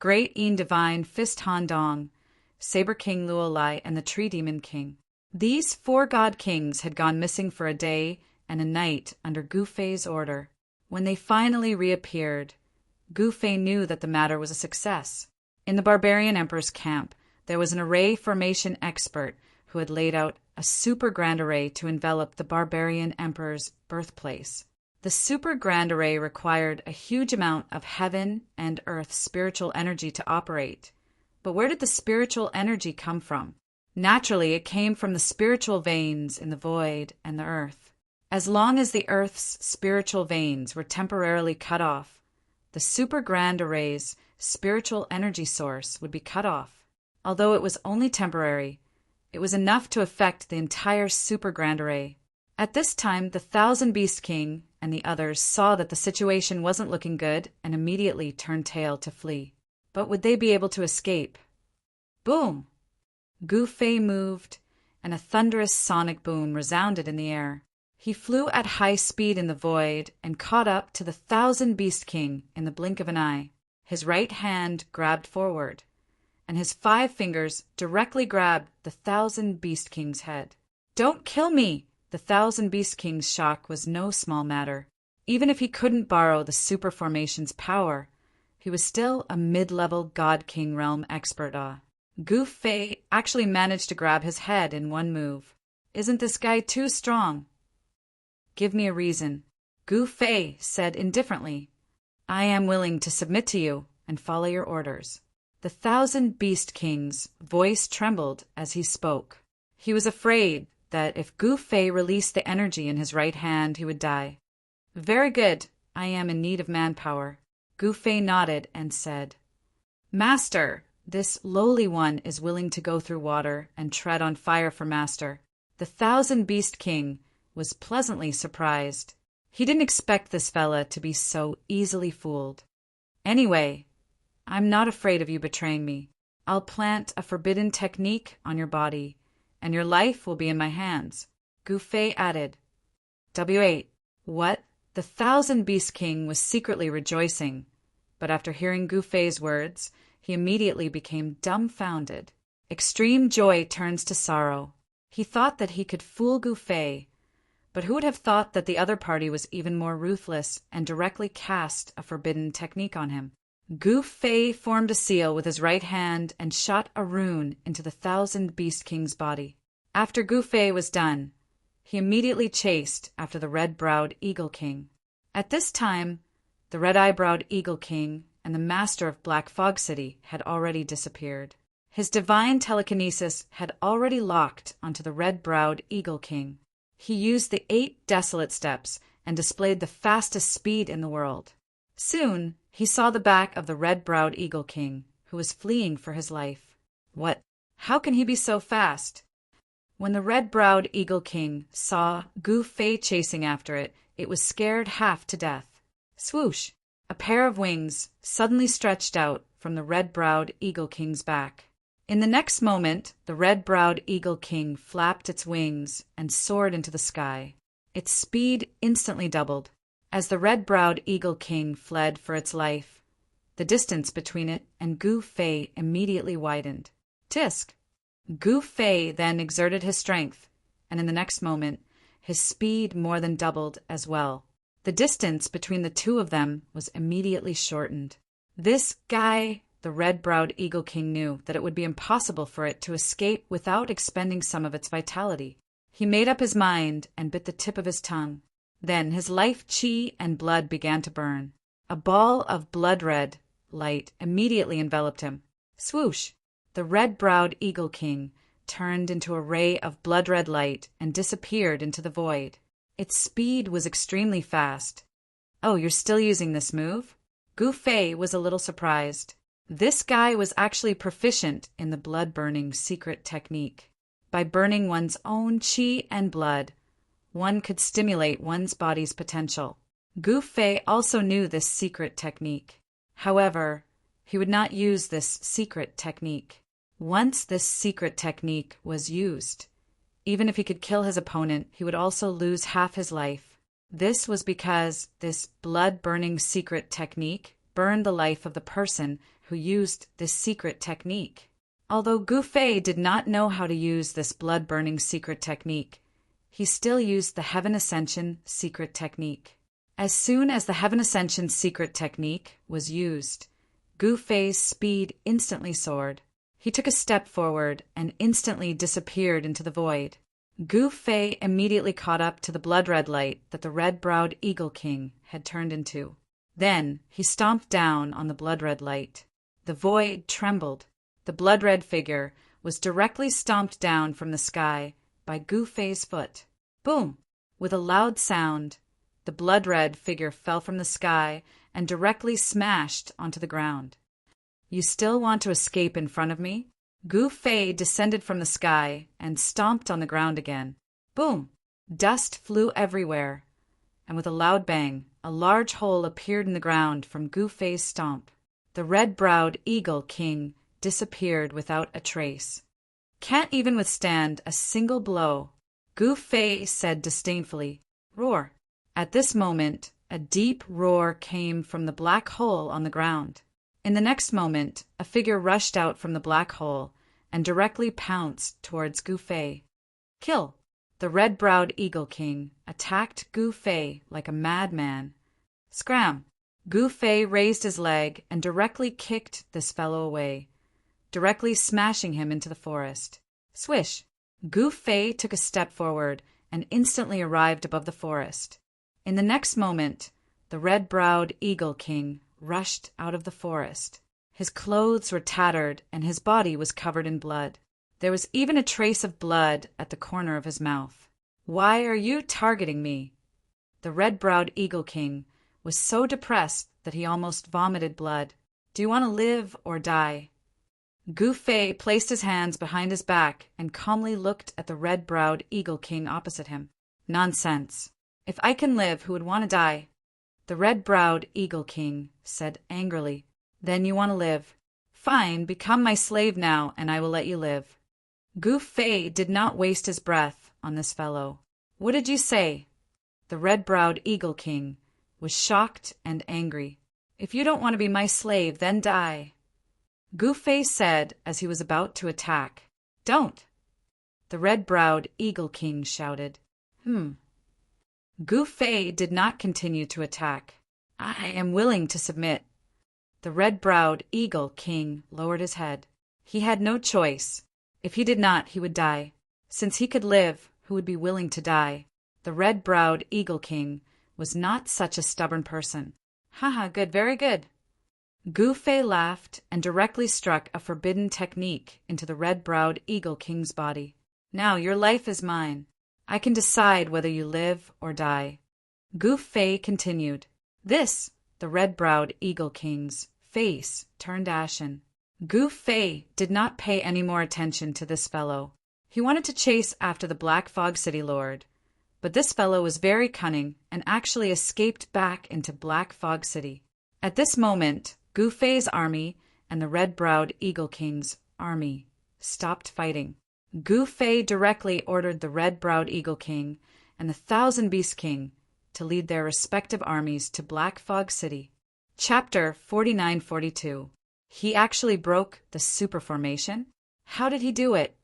Great Yin Divine Fist Handong, Saber King Luo Lai, and the Tree Demon King. These 4 god kings had gone missing for a day and a night under Gu Fei's order. When they finally reappeared, Gu Fei knew that the matter was a success. In the barbarian emperor's camp, there was an array formation expert who had laid out a super grand array to envelop the barbarian emperor's birthplace. The super grand array required a huge amount of heaven and earth spiritual energy to operate. But where did the spiritual energy come from? Naturally, it came from the spiritual veins in the void and the earth. As long as the earth's spiritual veins were temporarily cut off, the super grand array's spiritual energy source would be cut off. Although it was only temporary, it was enough to affect the entire super grand array. At this time, the 1,000 Beast King and the others saw that the situation wasn't looking good and immediately turned tail to flee. But would they be able to escape? Boom! Gu Fei moved, and a thunderous sonic boom resounded in the air. He flew at high speed in the void and caught up to the 1,000 Beast King in the blink of an eye. His right hand grabbed forward, and his 5 fingers directly grabbed the 1,000 Beast King's head. "Don't kill me!" The 1,000 Beast King's shock was no small matter. Even if he couldn't borrow the super formation's power, he was still a mid-level God King realm expert. Gu Fei actually managed to grab his head in one move. Isn't this guy too strong? Give me a reason. Gu Fei said indifferently. I am willing to submit to you and follow your orders. The 1,000 Beast King's voice trembled as he spoke. He was afraid that if Gu Fei released the energy in his right hand, he would die. Very good. I am in need of manpower. Gu Fei nodded and said, Master, this lowly one is willing to go through water and tread on fire for master. The Thousand-Beast King was pleasantly surprised. He didn't expect this fella to be so easily fooled. Anyway, I'm not afraid of you betraying me. I'll plant a forbidden technique on your body, and your life will be in my hands. Gu Fei added. W8. What? The Thousand-Beast King was secretly rejoicing, but after hearing Gu Fei's words, he immediately became dumbfounded. Extreme joy turns to sorrow. He thought that he could fool Gu Fei, but who would have thought that the other party was even more ruthless and directly cast a forbidden technique on him? Gu Fei formed a seal with his right hand and shot a rune into the Thousand-Beast King's body. After Gu Fei was done, he immediately chased after the red-browed Eagle King. At this time, the red-eyebrowed Eagle King and the master of Black Fog City had already disappeared. His divine telekinesis had already locked onto the red-browed Eagle King. He used the 8 desolate steps and displayed the fastest speed in the world. Soon, he saw the back of the red-browed Eagle King, who was fleeing for his life. What? How can he be so fast? When the red-browed Eagle King saw Gu Fei chasing after it, it was scared half to death. Swoosh! A pair of wings suddenly stretched out from the red-browed Eagle King's back. In the next moment, the red-browed Eagle King flapped its wings and soared into the sky. Its speed instantly doubled. As the red-browed Eagle King fled for its life, the distance between it and Gu Fei immediately widened. Tisk! Gu Fei then exerted his strength, and in the next moment, his speed more than doubled as well. The distance between the two of them was immediately shortened. This guy, the red-browed Eagle King, knew that it would be impossible for it to escape without expending some of its vitality. He made up his mind and bit the tip of his tongue. Then his life chi and blood began to burn. A ball of blood-red light immediately enveloped him. Swoosh! The red-browed Eagle King turned into a ray of blood-red light and disappeared into the void. Its speed was extremely fast. Oh, you're still using this move? Gu Fei was a little surprised. This guy was actually proficient in the blood-burning secret technique. By burning one's own chi and blood, one could stimulate one's body's potential. Gu Fei also knew this secret technique. However, he would not use this secret technique. Once this secret technique was used, even if he could kill his opponent, he would also lose half his life. This was because this blood-burning secret technique burned the life of the person who used this secret technique. Although Gu Fei did not know how to use this blood-burning secret technique, he still used the Heaven Ascension secret technique. As soon as the Heaven Ascension secret technique was used, Gu Fei's speed instantly soared. He took a step forward and instantly disappeared into the void. Gu Fei immediately caught up to the blood-red light that the red-browed Eagle King had turned into. Then he stomped down on the blood-red light. The void trembled. The blood-red figure was directly stomped down from the sky by Gu Fei's foot. Boom! With a loud sound, the blood-red figure fell from the sky and directly smashed onto the ground. You still want to escape in front of me? Gu Fei descended from the sky and stomped on the ground again. Boom! Dust flew everywhere, and with a loud bang, a large hole appeared in the ground from Gu Fei's stomp. The red-browed Eagle King disappeared without a trace. Can't even withstand a single blow, Gu Fei said disdainfully. Roar! At this moment, a deep roar came from the black hole on the ground. In the next moment, a figure rushed out from the black hole and directly pounced towards Gu Fei. Kill! The red-browed Eagle King attacked Gu Fei like a madman. Scram! Gu Fei raised his leg and directly kicked this fellow away, directly smashing him into the forest. Swish! Gu Fei took a step forward and instantly arrived above the forest. In the next moment, the red-browed Eagle King rushed out of the forest. His clothes were tattered and his body was covered in blood. There was even a trace of blood at the corner of his mouth. Why are you targeting me? The red-browed Eagle King was so depressed that he almost vomited blood. "Do you want to live or die?" Gu Fei placed his hands behind his back and calmly looked at the red-browed Eagle King opposite him. "Nonsense. If I can live, who would want to die?" The red-browed Eagle King said angrily. "Then you want to live. Fine, become my slave now, and I will let you live." Gu Fei did not waste his breath on this fellow. "What did you say?" The red-browed Eagle King was shocked and angry. "If you don't want to be my slave, then die," Gu Fei said as he was about to attack. "Don't!" the red-browed Eagle King shouted. Gu Fei did not continue to attack. "I am willing to submit." The red-browed Eagle King lowered his head. He had no choice. If he did not, he would die. Since he could live, who would be willing to die? The red-browed Eagle King was not such a stubborn person. "Haha, good, very good." Gu Fei laughed and directly struck a forbidden technique into the red-browed Eagle King's body. "Now your life is mine. I can decide whether you live or die." Gu Fei continued. The red-browed Eagle King's face turned ashen. Gu Fei did not pay any more attention to this fellow. He wanted to chase after the Black Fog City Lord, but this fellow was very cunning and actually escaped back into Black Fog City. At this moment, Gu Fei's army and the red-browed Eagle King's army stopped fighting. Gu Fei directly ordered the red-browed Eagle King and the Thousand Beast King to lead their respective armies to Black Fog City. Chapter 49-42. He actually broke the super formation? How did he do it?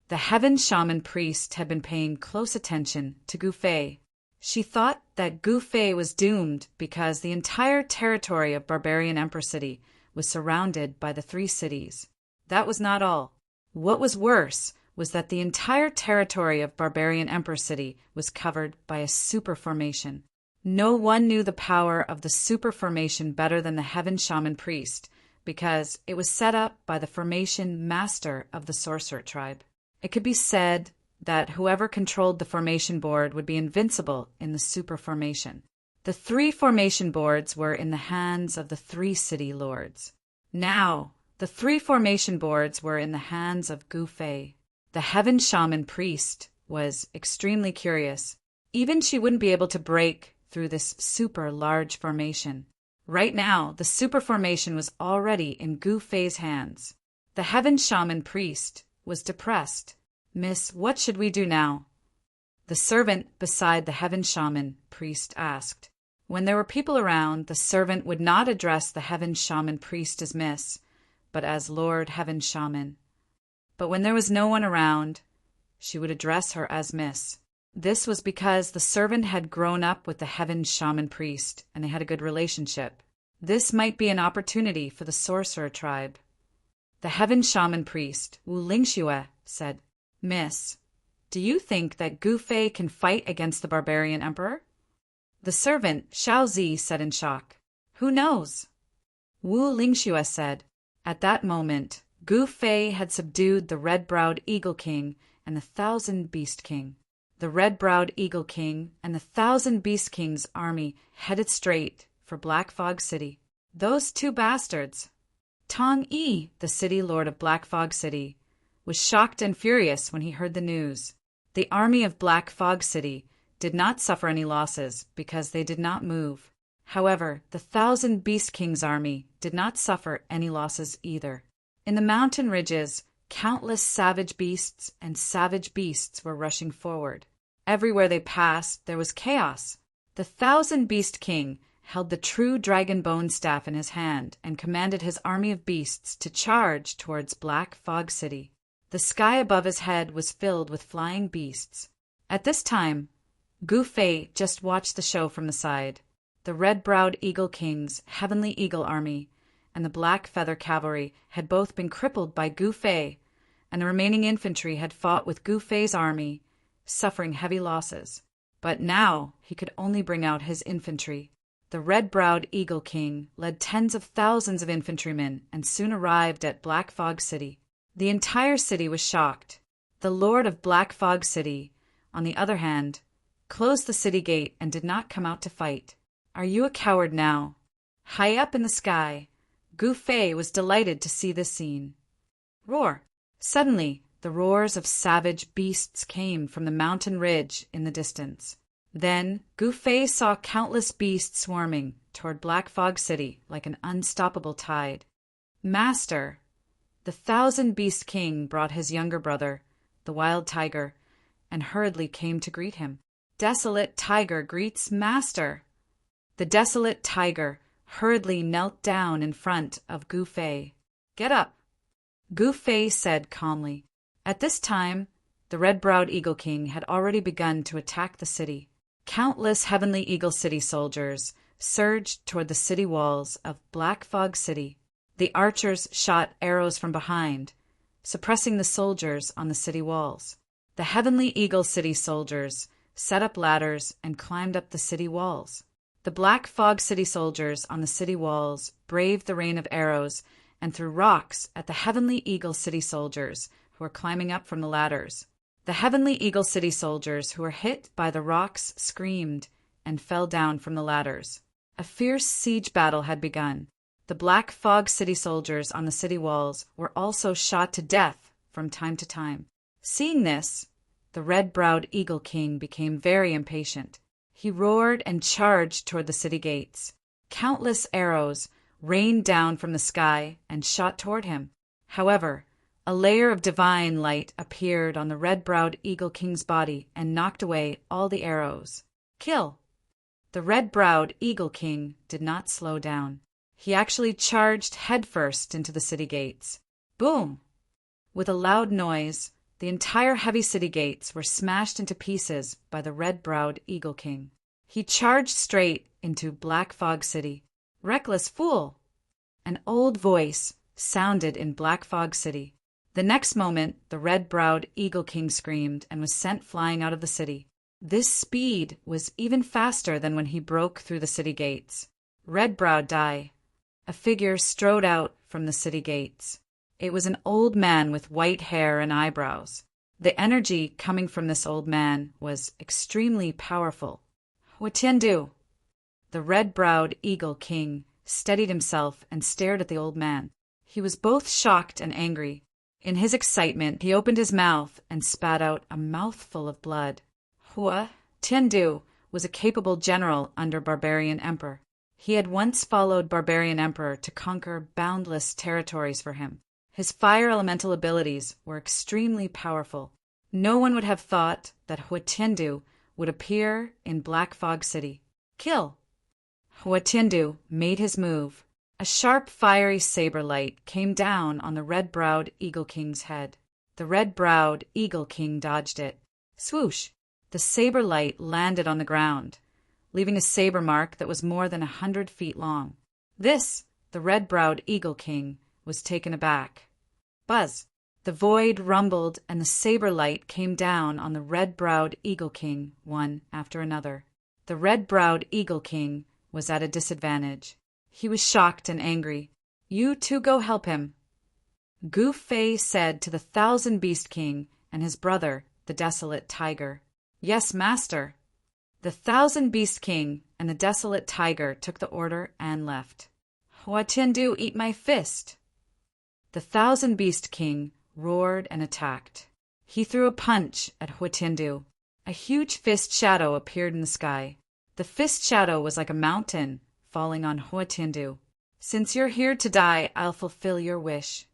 The Heaven Shaman priest had been paying close attention to Gu Fei. She thought that Gu Fei was doomed because the entire territory of Barbarian Emperor City was surrounded by the 3 cities. That was not all. What was worse was that the entire territory of Barbarian Emperor City was covered by a super formation. No one knew the power of the super formation better than the Heaven Shaman priest, because it was set up by the formation master of the sorcerer tribe. It could be said that whoever controlled the formation board would be invincible in the super formation. The 3 formation boards were in the hands of the 3 city lords. Now, the 3 formation boards were in the hands of Gu Fei. The Heaven Shaman priest was extremely curious. Even she wouldn't be able to break through this super large formation. Right now, the super formation was already in Gu Fei's hands. The Heaven Shaman priest was depressed. "Miss, what should we do now?" The servant beside the Heaven Shaman priest asked. When there were people around, the servant would not address the Heaven Shaman priest as Miss, but as Lord Heaven Shaman. But when there was no one around, she would address her as Miss. This was because the servant had grown up with the Heaven Shaman priest, and they had a good relationship. This might be an opportunity for the sorcerer tribe. The Heaven Shaman priest, Wu Lingxue, said, "Miss, do you think that Gu Fei can fight against the barbarian emperor?" The servant, Xiao Zi, said in shock, "Who knows?" Wu Lingxue said, "At that moment, Gu Fei had subdued the red-browed Eagle King and the Thousand Beast King. The red-browed Eagle King and the Thousand Beast King's army headed straight for Black Fog City. Those 2 bastards." Tong Yi, the city lord of Black Fog City, was shocked and furious when he heard the news. The army of Black Fog City did not suffer any losses because they did not move. However, the Thousand Beast King's army did not suffer any losses either. In the mountain ridges, countless savage beasts and savage beasts were rushing forward. Everywhere they passed, there was chaos. The Thousand Beast King held the true dragon bone staff in his hand and commanded his army of beasts to charge towards Black Fog City. The sky above his head was filled with flying beasts. At this time, Gu Fei just watched the show from the side. The red-browed Eagle King's Heavenly Eagle Army and the Black Feather Cavalry had both been crippled by Gu Fei, and the remaining infantry had fought with Gu Fei's army, suffering heavy losses. But now he could only bring out his infantry. The red-browed Eagle King led tens of thousands of infantrymen and soon arrived at Black Fog City. The entire city was shocked. The Lord of Black Fog City, on the other hand, closed the city gate and did not come out to fight. Are you a coward now? High up in the sky, Gu Fei was delighted to see this scene. Roar! Suddenly, the roars of savage beasts came from the mountain ridge in the distance. Then Gu Fei saw countless beasts swarming toward Black Fog City like an unstoppable tide. Master! The Thousand-Beast King brought his younger brother, the Wild Tiger, and hurriedly came to greet him. Desolate Tiger greets Master! The Desolate Tiger hurriedly knelt down in front of Gu Fei. Get up! Gu Fei said calmly. At this time, the red-browed Eagle King had already begun to attack the city. Countless Heavenly Eagle City soldiers surged toward the city walls of Black Fog City. The archers shot arrows from behind, suppressing the soldiers on the city walls. The Heavenly Eagle City soldiers set up ladders and climbed up the city walls. The Black Fog City soldiers on the city walls braved the rain of arrows and threw rocks at the Heavenly Eagle City soldiers who were climbing up from the ladders. The Heavenly Eagle City soldiers who were hit by the rocks screamed and fell down from the ladders. A fierce siege battle had begun. The Black Fog City soldiers on the city walls were also shot to death from time to time. Seeing this, the red-browed Eagle King became very impatient. He roared and charged toward the city gates. Countless arrows rained down from the sky and shot toward him. However, a layer of divine light appeared on the red-browed Eagle King's body and knocked away all the arrows. Kill! The red-browed Eagle King did not slow down. He actually charged headfirst into the city gates. Boom! With a loud noise, the entire heavy city gates were smashed into pieces by the red-browed Eagle King. He charged straight into Black Fog City. Reckless fool! An old voice sounded in Black Fog City. The next moment, the red-browed Eagle King screamed and was sent flying out of the city. This speed was even faster than when he broke through the city gates. Red-browed die. A figure strode out from the city gates. It was an old man with white hair and eyebrows. The energy coming from this old man was extremely powerful. What Tiandu? The red-browed Eagle King steadied himself and stared at the old man. He was both shocked and angry. In his excitement, he opened his mouth and spat out a mouthful of blood. Hua Tiandu was a capable general under Barbarian Emperor. He had once followed Barbarian Emperor to conquer boundless territories for him. His fire elemental abilities were extremely powerful. No one would have thought that Hua Tiandu would appear in Black Fog City. Kill! Hua Tiandu made his move. A sharp, fiery saber light came down on the red-browed Eagle King's head. The red-browed Eagle King dodged it. Swoosh! The saber light landed on the ground, leaving a saber mark that was more than 100 feet long. This, the red-browed Eagle King, was taken aback. Buzz! The void rumbled and the saber light came down on the red-browed Eagle King, one after another. The red-browed Eagle King was at a disadvantage. He was shocked and angry. You two go help him. Gu Fei said to the Thousand-Beast King and his brother, the Desolate Tiger. Yes, master. The Thousand-Beast King and the Desolate Tiger took the order and left. Hua Tiandu, eat my fist. The Thousand-Beast King roared and attacked. He threw a punch at Hua Tiandu. A huge fist shadow appeared in the sky. The fist shadow was like a mountain falling on Hua Tiandu. Since you're here to die, I'll fulfill your wish.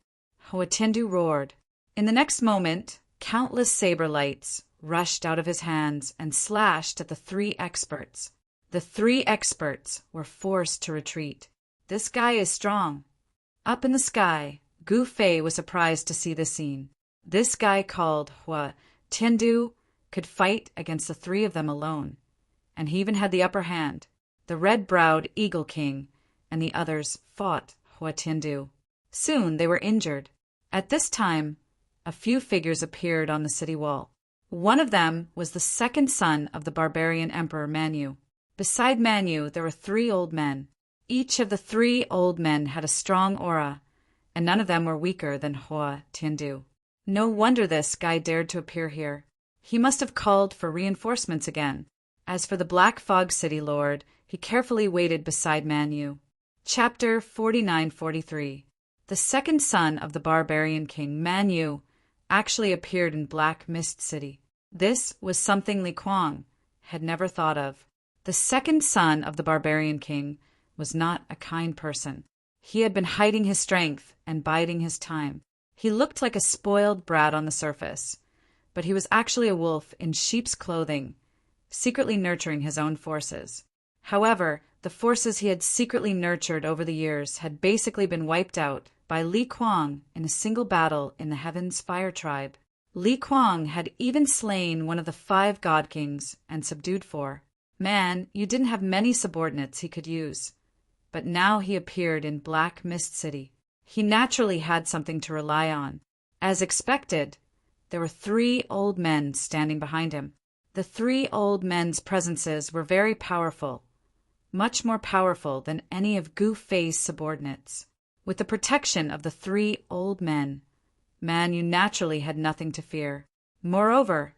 Hua Tiandu roared. In the next moment, countless saber lights rushed out of his hands and slashed at the three experts. The three experts were forced to retreat. This guy is strong. Up in the sky, Gu Fei was surprised to see this scene. This guy called Hua Tiandu could fight against the three of them alone, and he even had the upper hand. The red-browed Eagle King and the others fought Hua Tiandu. Soon they were injured. At this time, a few figures appeared on the city wall. One of them was the second son of the barbarian emperor Manu. Beside Manu, there were three old men. Each of the three old men had a strong aura, and none of them were weaker than Hua Tiandu. No wonder this guy dared to appear here. He must have called for reinforcements again. As for the Black Fog City Lord, He carefully waited beside Man Yu. Chapter 49-43. The second son of the barbarian king, Man Yu, actually appeared in Black Mist City. This was something Li Kuang had never thought of. The second son of the barbarian king was not a kind person. He had been hiding his strength and biding his time. He looked like a spoiled brat on the surface, but he was actually a wolf in sheep's clothing, secretly nurturing his own forces. However, the forces he had secretly nurtured over the years had basically been wiped out by Li Kuang in a single battle in the Heaven's Fire Tribe. Li Kuang had even slain one of the 5 god kings and subdued 4. Man, you didn't have many subordinates he could use. But now he appeared in Black Mist City. He naturally had something to rely on. As expected, there were 3 old men standing behind him. The 3 old men's presences were very powerful, much more powerful than any of Gu Fei's subordinates. With the protection of the 3 old men, Man Yu naturally had nothing to fear. Moreover,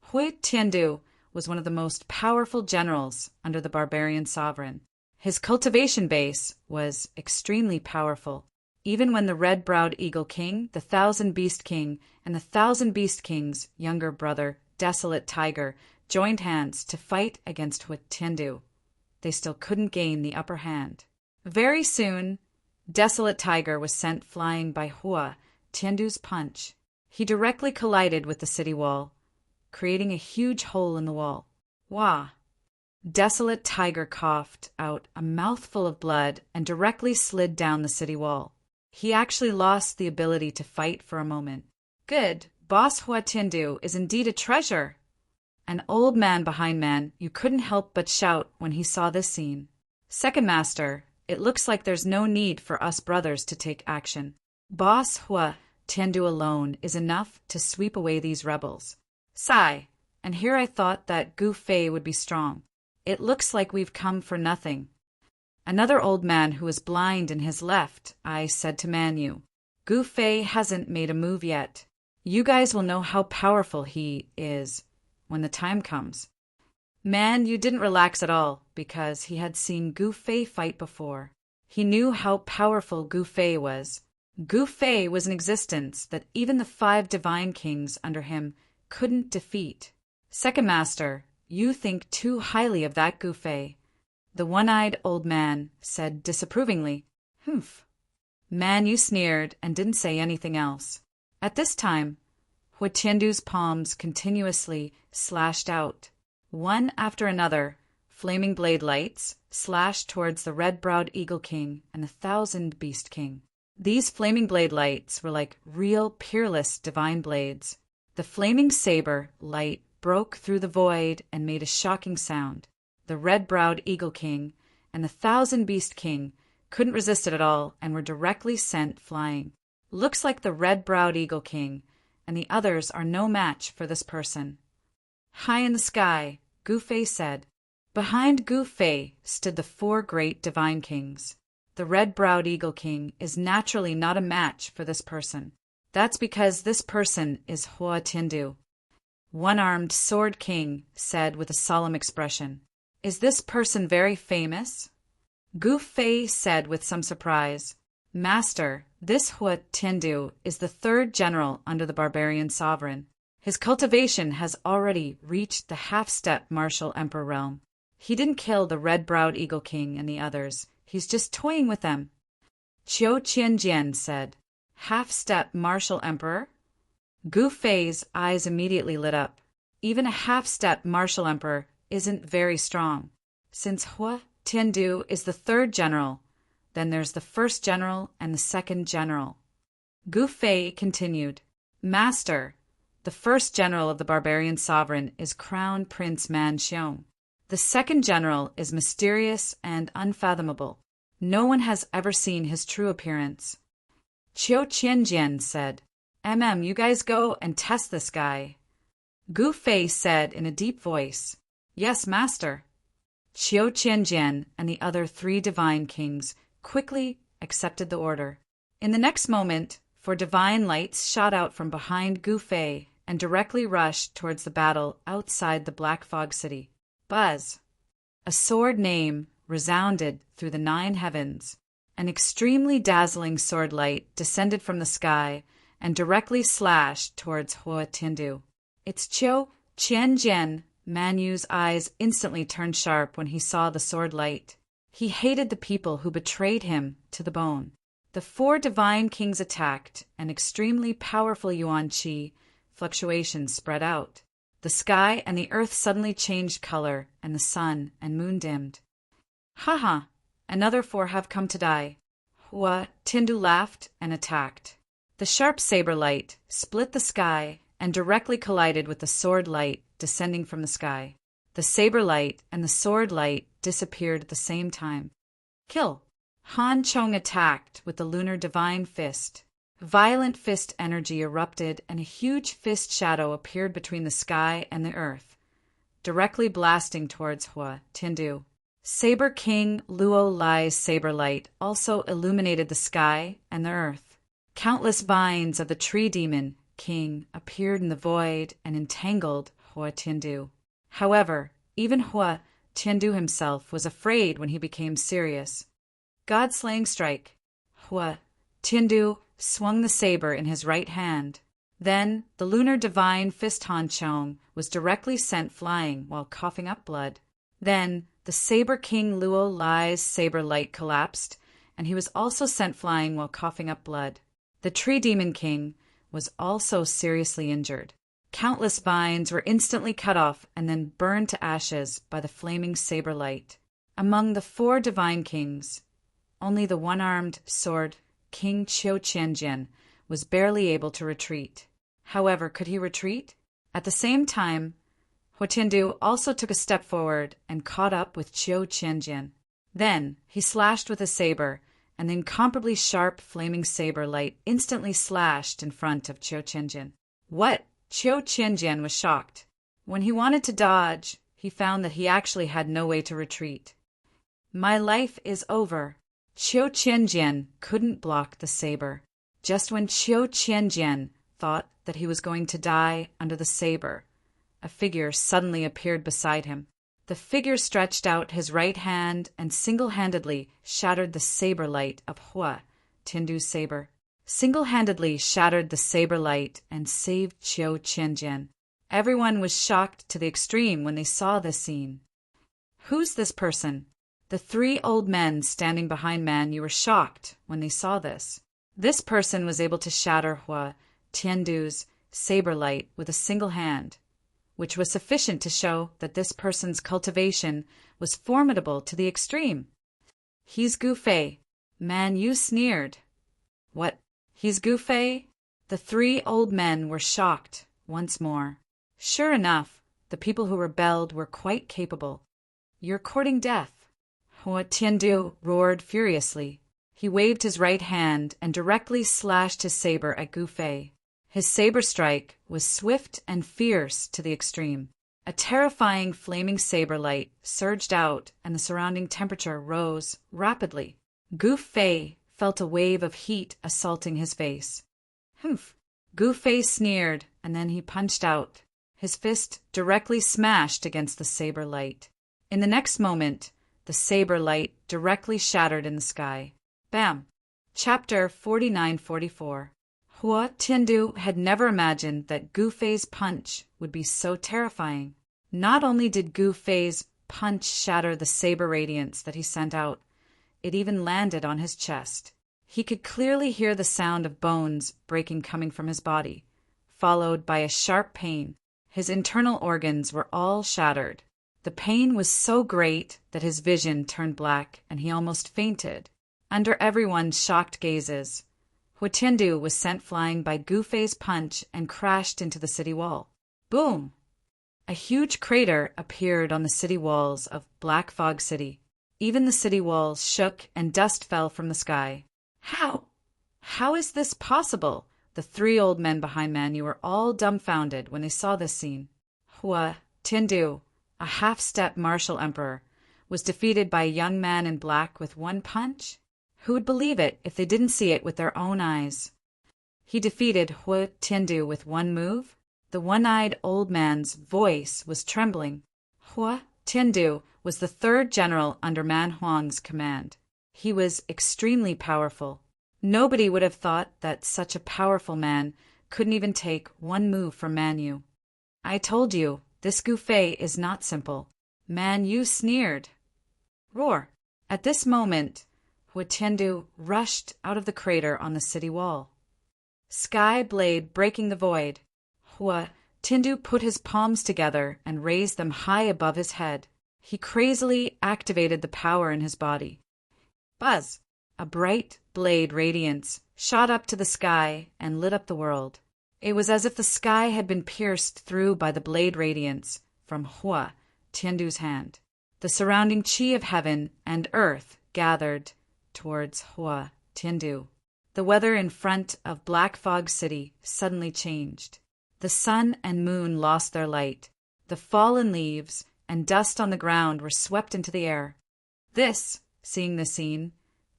Hui Tiandu was one of the most powerful generals under the barbarian sovereign. His cultivation base was extremely powerful. Even when the red-browed eagle king, the 1,000 beast king, and the 1,000 beast king's younger brother, Desolate Tiger, joined hands to fight against Hui Tiandu, they still couldn't gain the upper hand. Very soon, Desolate Tiger was sent flying by Hui Tiandu's punch. He directly collided with the city wall, creating a huge hole in the wall. Wah! Desolate Tiger coughed out a mouthful of blood and directly slid down the city wall. He actually lost the ability to fight for a moment. Good, Boss Hui Tiandu is indeed a treasure. An old man behind Man Yu couldn't help but shout when he saw this scene. Second Master, it looks like there's no need for us brothers to take action. Boss Hui Tiandu alone is enough to sweep away these rebels. Sigh, and here I thought that Gu Fei would be strong. It looks like we've come for nothing. Another old man who was blind in his left eye said to Man Yu, Gu Fei hasn't made a move yet. You guys will know how powerful he is when the time comes. Man Yu didn't relax at all because he had seen Gu Fei fight before. He knew how powerful Gu Fei was. Gu Fei was an existence that even the 5 divine kings under him couldn't defeat. Second Master, you think too highly of that Gu Fei. The one-eyed old man said disapprovingly. Humph. Man Yu sneered and didn't say anything else. At this time, Hui Tiandu's palms continuously slashed out. One after another, flaming blade lights slashed towards the red-browed eagle king and the 1,000 beast king. These flaming blade lights were like real peerless divine blades. The flaming saber light broke through the void and made a shocking sound. The red-browed eagle king and the 1,000 beast king couldn't resist it at all and were directly sent flying. Looks like the red-browed eagle king and the others are no match for this person. High in the sky, Gu Fei said. Behind Gu Fei stood the 4 great divine kings. The red-browed eagle king is naturally not a match for this person. That's because this person is Hui Tiandu. One-armed sword king said with a solemn expression. Is this person very famous? Gu Fei said with some surprise. Master, this Hui Tiandu is the 3rd general under the barbarian sovereign. His cultivation has already reached the half-step martial emperor realm. He didn't kill the red-browed eagle king and the others. He's just toying with them. Qiu Qianjian said. Half-step martial emperor? Gu Fei's eyes immediately lit up. Even a half-step martial emperor isn't very strong. Since Hui Tiandu is the 3rd general, then there's the 1st general and the 2nd general. Gu Fei continued. Master, the 1st general of the barbarian sovereign is Crown Prince Man Xiong. The 2nd general is mysterious and unfathomable. No one has ever seen his true appearance. Qiu Qianjian said, You guys go and test this guy. Gu Fei said in a deep voice, Yes, Master. Qiu Qianjian and the other 3 divine kings quickly accepted the order. In the next moment, 4 divine lights shot out from behind Gu Fei and directly rushed towards the battle outside the Black Fog City. Buzz! A sword name resounded through the 9 heavens. An extremely dazzling sword light descended from the sky and directly slashed towards Hua Tiandu. It's Qiu Qianjian. Man Yu's eyes instantly turned sharp when he saw the sword light. He hated the people who betrayed him to the bone. The 4 divine kings attacked, and extremely powerful yuan qi fluctuations spread out. The sky and the earth suddenly changed color, and the sun and moon dimmed. "Ha! Another 4 have come to die." Hua Tiandu laughed and attacked. The sharp saber light split the sky and directly collided with the sword light descending from the sky. The saber light and the sword light disappeared at the same time. Kill! Han Chong attacked with the lunar divine fist. Violent fist energy erupted and a huge fist shadow appeared between the sky and the earth, directly blasting towards Hua Tiandu. Saber King Luo Lai's saber light also illuminated the sky and the earth. Countless vines of the tree demon king appeared in the void and entangled Hua Tiandu. However, even Hua Tiandu himself was afraid when he became serious. God-slaying strike. Hua Tiandu swung the saber in his right hand. Then the lunar divine fist Han Chong was directly sent flying while coughing up blood. Then the Saber King Luo Lai's saber light collapsed, and he was also sent flying while coughing up blood. The Tree Demon King was also seriously injured. Countless vines were instantly cut off and then burned to ashes by the flaming saber light. Among the 4 divine kings, only the one-armed sword King Qiu Qianjian was barely able to retreat. However, could he retreat? At the same time, Hua Tiandu also took a step forward and caught up with Qiu Qianjian. Then he slashed with a saber, and the incomparably sharp flaming saber light instantly slashed in front of Qiu Qianjian. What? Qiu Qianjian was shocked. When he wanted to dodge, he found that he actually had no way to retreat. My life is over. Qiu Qianjian couldn't block the saber. Just when Qiu Qianjian thought that he was going to die under the saber, a figure suddenly appeared beside him. The figure stretched out his right hand and single-handedly shattered the saber light of Hua Tiandu's saber. Single-handedly shattered the saber light and saved Qiu Qianjian. Everyone was shocked to the extreme when they saw this scene. Who's this person? The 3 old men standing behind Man Yu were shocked when they saw this. This person was able to shatter Hua Tiandu's saber light with a single hand, which was sufficient to show that this person's cultivation was formidable to the extreme. He's Gu Fei. Man Yu sneered. What? He's Gu Fei? The 3 old men were shocked once more. Sure enough, the people who rebelled were quite capable. You're courting death. Hua Tiandu roared furiously. He waved his right hand and directly slashed his saber at Gu Fei. His saber strike was swift and fierce to the extreme. A terrifying flaming saber light surged out and the surrounding temperature rose rapidly. Gu Fei felt a wave of heat assaulting his face. Humph! Gu Fei sneered and then he punched out. His fist directly smashed against the saber light. In the next moment, the saber light directly shattered in the sky. Bam! Chapter 49-44. Hua Tiandu had never imagined that Gu Fei's punch would be so terrifying. Not only did Gu Fei's punch shatter the saber radiance that he sent out, it even landed on his chest. He could clearly hear the sound of bones breaking coming from his body, followed by a sharp pain. His internal organs were all shattered. The pain was so great that his vision turned black and he almost fainted. Under everyone's shocked gazes, Hua Tiandu was sent flying by Gu Fei's punch and crashed into the city wall. Boom! A huge crater appeared on the city walls of Black Fog City. Even the city walls shook and dust fell from the sky. How? How is this possible? The 3 old men behind Man Yu were all dumbfounded when they saw this scene. Hua Tiandu, a half-step martial emperor, was defeated by a young man in black with one punch? Who would believe it if they didn't see it with their own eyes? He defeated Hua Tiandu with one move? The one-eyed old man's voice was trembling. Hua Tiandu was the third general under Man Huang's command. He was extremely powerful. Nobody would have thought that such a powerful man couldn't even take one move from Man Yu. I told you, this Gu Fei is not simple. Man Yu sneered. Roar! At this moment, Hua Tiandu rushed out of the crater on the city wall. Sky blade breaking the void, Hua Tiandu put his palms together and raised them high above his head. He crazily activated the power in his body. Buzz! A bright blade radiance shot up to the sky and lit up the world. It was as if the sky had been pierced through by the blade radiance from Hua Tiandu's hand. The surrounding qi of heaven and earth gathered towards Hua Tiandu. The weather in front of Black Fog City suddenly changed. The sun and moon lost their light. The fallen leaves and dust on the ground were swept into the air. Seeing the scene,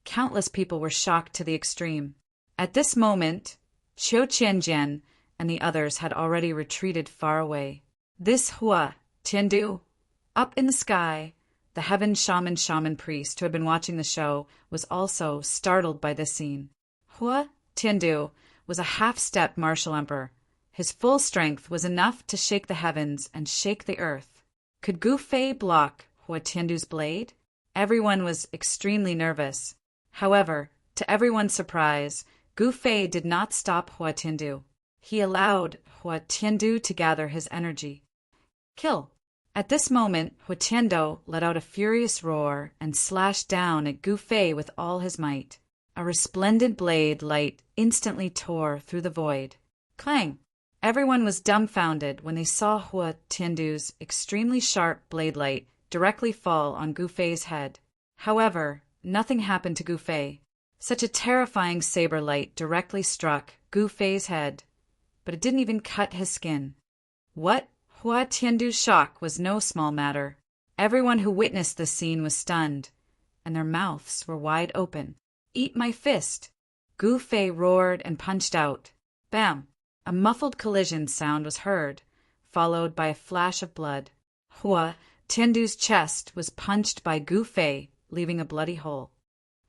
countless people were shocked to the extreme. At this moment, Qiu Qianjian and the others had already retreated far away. This Hua Tiandu, up in the sky, the heaven shaman priest who had been watching the show was also startled by this scene. Hua Tiandu was a half-step martial emperor. His full strength was enough to shake the heavens and shake the earth. Could Gu Fei block Hua Tiandu's blade? Everyone was extremely nervous. However, to everyone's surprise, Gu Fei did not stop Hua Tiandu. He allowed Hua Tiandu to gather his energy. Kill! At this moment, Hua Tiandu let out a furious roar and slashed down at Gu Fei with all his might. A resplendent blade light instantly tore through the void. Clang! Everyone was dumbfounded when they saw Hua Tiandu's extremely sharp blade light directly fall on Gu Fei's head. However, nothing happened to Gu Fei. Such a terrifying saber light directly struck Gu Fei's head, but it didn't even cut his skin. What? Hua Tiandu's shock was no small matter. Everyone who witnessed this scene was stunned, and their mouths were wide open. Eat my fist! Gu Fei roared and punched out. Bam! A muffled collision sound was heard, followed by a flash of blood. Hua Tiandu's chest was punched by Gu Fei, leaving a bloody hole.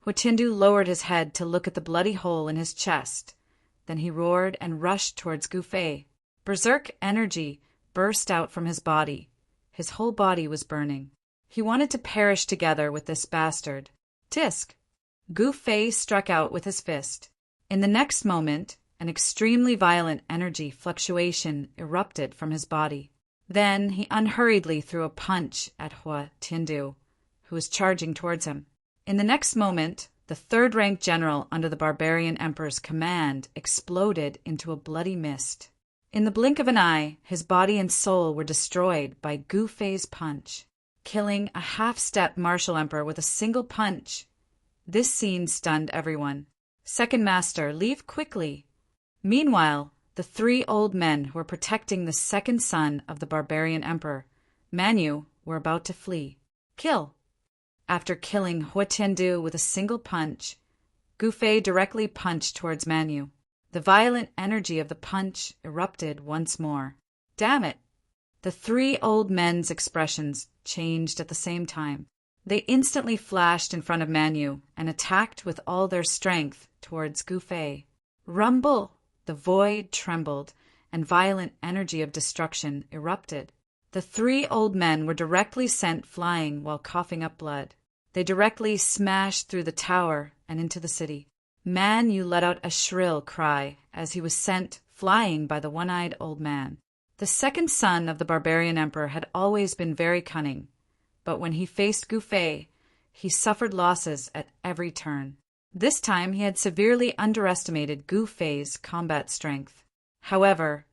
Hua Tiandu lowered his head to look at the bloody hole in his chest. Then he roared and rushed towards Gu Fei. Berserk energy burst out from his body. His whole body was burning. He wanted to perish together with this bastard. Tisk! Gu Fei struck out with his fist. In the next moment, an extremely violent energy fluctuation erupted from his body. Then he unhurriedly threw a punch at Hua Tiandu, who was charging towards him. In the next moment, the third-ranked general under the barbarian emperor's command exploded into a bloody mist. In the blink of an eye, his body and soul were destroyed by Gu Fei's punch, killing a half-step martial emperor with a single punch. This scene stunned everyone. Second Master, leave quickly. Meanwhile, the three old men who were protecting the second son of the barbarian emperor, Man Yu, were about to flee. Kill! After killing Hua Tiandu with a single punch, Gu Fei directly punched towards Man Yu. The violent energy of the punch erupted once more. Damn it! The three old men's expressions changed at the same time. They instantly flashed in front of Man Yu and attacked with all their strength towards Gu Fei. Rumble! The void trembled, and violent energy of destruction erupted. The three old men were directly sent flying while coughing up blood. They directly smashed through the tower and into the city. Man Yu let out a shrill cry as he was sent flying by the one-eyed old man. The second son of the barbarian emperor had always been very cunning, but when he faced Gu Fei, he suffered losses at every turn. This time he had severely underestimated Gu Fei's combat strength. However,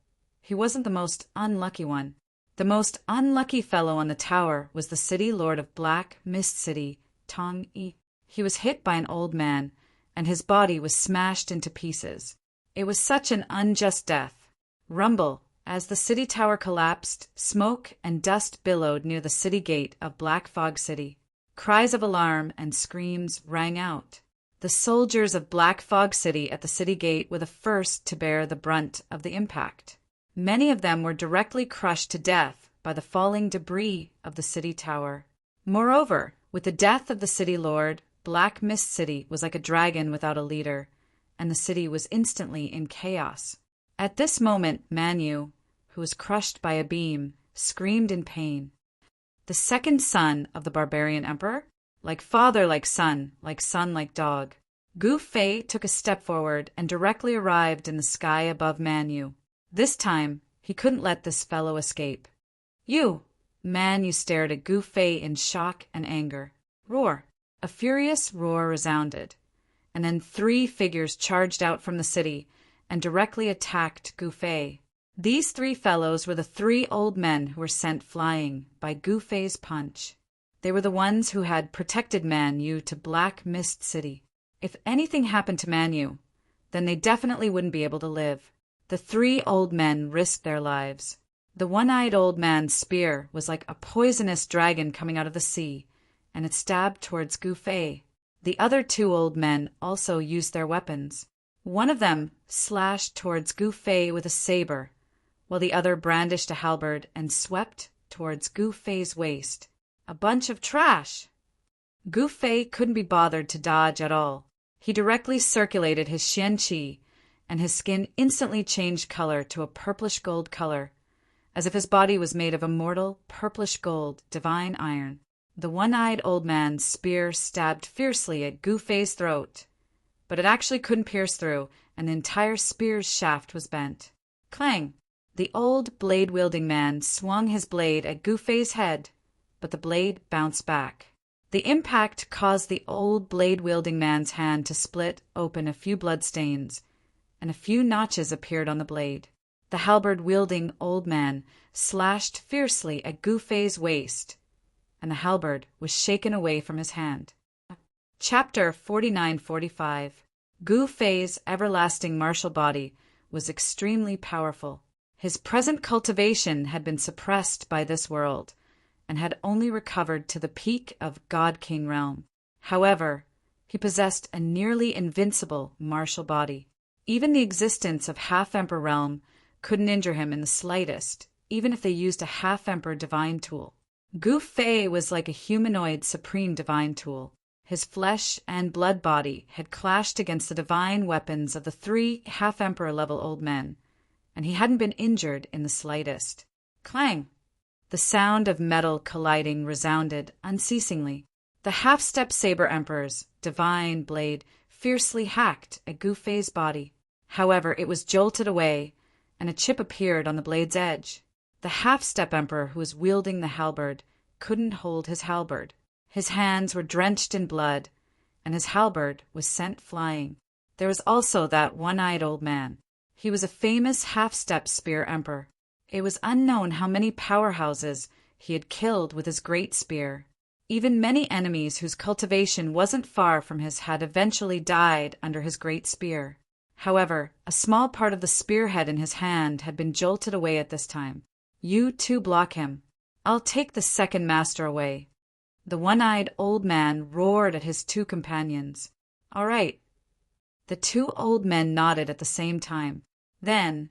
he wasn't the most unlucky one. The most unlucky fellow on the tower was the city lord of Black Mist City, Tong Yi. He was hit by an old man, and his body was smashed into pieces. It was such an unjust death. Rumble! As the city tower collapsed, smoke and dust billowed near the city gate of Black Fog City. Cries of alarm and screams rang out. The soldiers of Black Fog City at the city gate were the first to bear the brunt of the impact. Many of them were directly crushed to death by the falling debris of the city tower. Moreover, with the death of the city lord, Black Mist City was like a dragon without a leader, and the city was instantly in chaos. At this moment, Manu, who was crushed by a beam, screamed in pain. The second son of the barbarian emperor, like father like son like dog, Gu Fei took a step forward and directly arrived in the sky above Manu. This time, he couldn't let this fellow escape. You! Manu stared at Gu Fei in shock and anger. Roar! A furious roar resounded, and then 3 figures charged out from the city and directly attacked Gu Fei. These 3 fellows were the 3 old men who were sent flying by Gu Fei's punch. They were the ones who had protected Manu to Black Mist City. If anything happened to Manu, then they definitely wouldn't be able to live. The 3 old men risked their lives. The one-eyed old man's spear was like a poisonous dragon coming out of the sea, and it stabbed towards Gu Fei. The other 2 old men also used their weapons. One of them slashed towards Gu Fei with a saber, while the other brandished a halberd and swept towards Gu Fei's waist. A bunch of trash! Gu Fei couldn't be bothered to dodge at all. He directly circulated his Xian Qi, and his skin instantly changed color to a purplish gold color, as if his body was made of immortal, purplish gold, divine iron. The one-eyed old man's spear stabbed fiercely at Gu Fei's throat, but it actually couldn't pierce through, and the entire spear's shaft was bent. Clang! The old blade-wielding man swung his blade at Gu Fei's head, but the blade bounced back. The impact caused the old blade-wielding man's hand to split open a few bloodstains, and a few notches appeared on the blade. The halberd-wielding old man slashed fiercely at Gu Fei's waist, and the halberd was shaken away from his hand. Chapter 49-45. Gu Fei's everlasting martial body was extremely powerful. His present cultivation had been suppressed by this world, and had only recovered to the peak of God King realm. However, he possessed a nearly invincible martial body. Even the existence of Half-Emperor realm couldn't injure him in the slightest, even if they used a Half-Emperor divine tool. Gu Fei was like a humanoid supreme divine tool. His flesh and blood body had clashed against the divine weapons of the 3 Half-Emperor level old men, and he hadn't been injured in the slightest. Clang! The sound of metal colliding resounded unceasingly. The half-step saber emperor's divine blade fiercely hacked at Gu Fei's body. However, it was jolted away, and a chip appeared on the blade's edge. The half-step emperor who was wielding the halberd couldn't hold his halberd. His hands were drenched in blood, and his halberd was sent flying. There was also that one-eyed old man. He was a famous half-step spear emperor. It was unknown how many powerhouses he had killed with his great spear. Even many enemies whose cultivation wasn't far from his had eventually died under his great spear. However, a small part of the spearhead in his hand had been jolted away at this time. You too block him. I'll take the second master away. The one-eyed old man roared at his 2 companions. All right. The 2 old men nodded at the same time. Then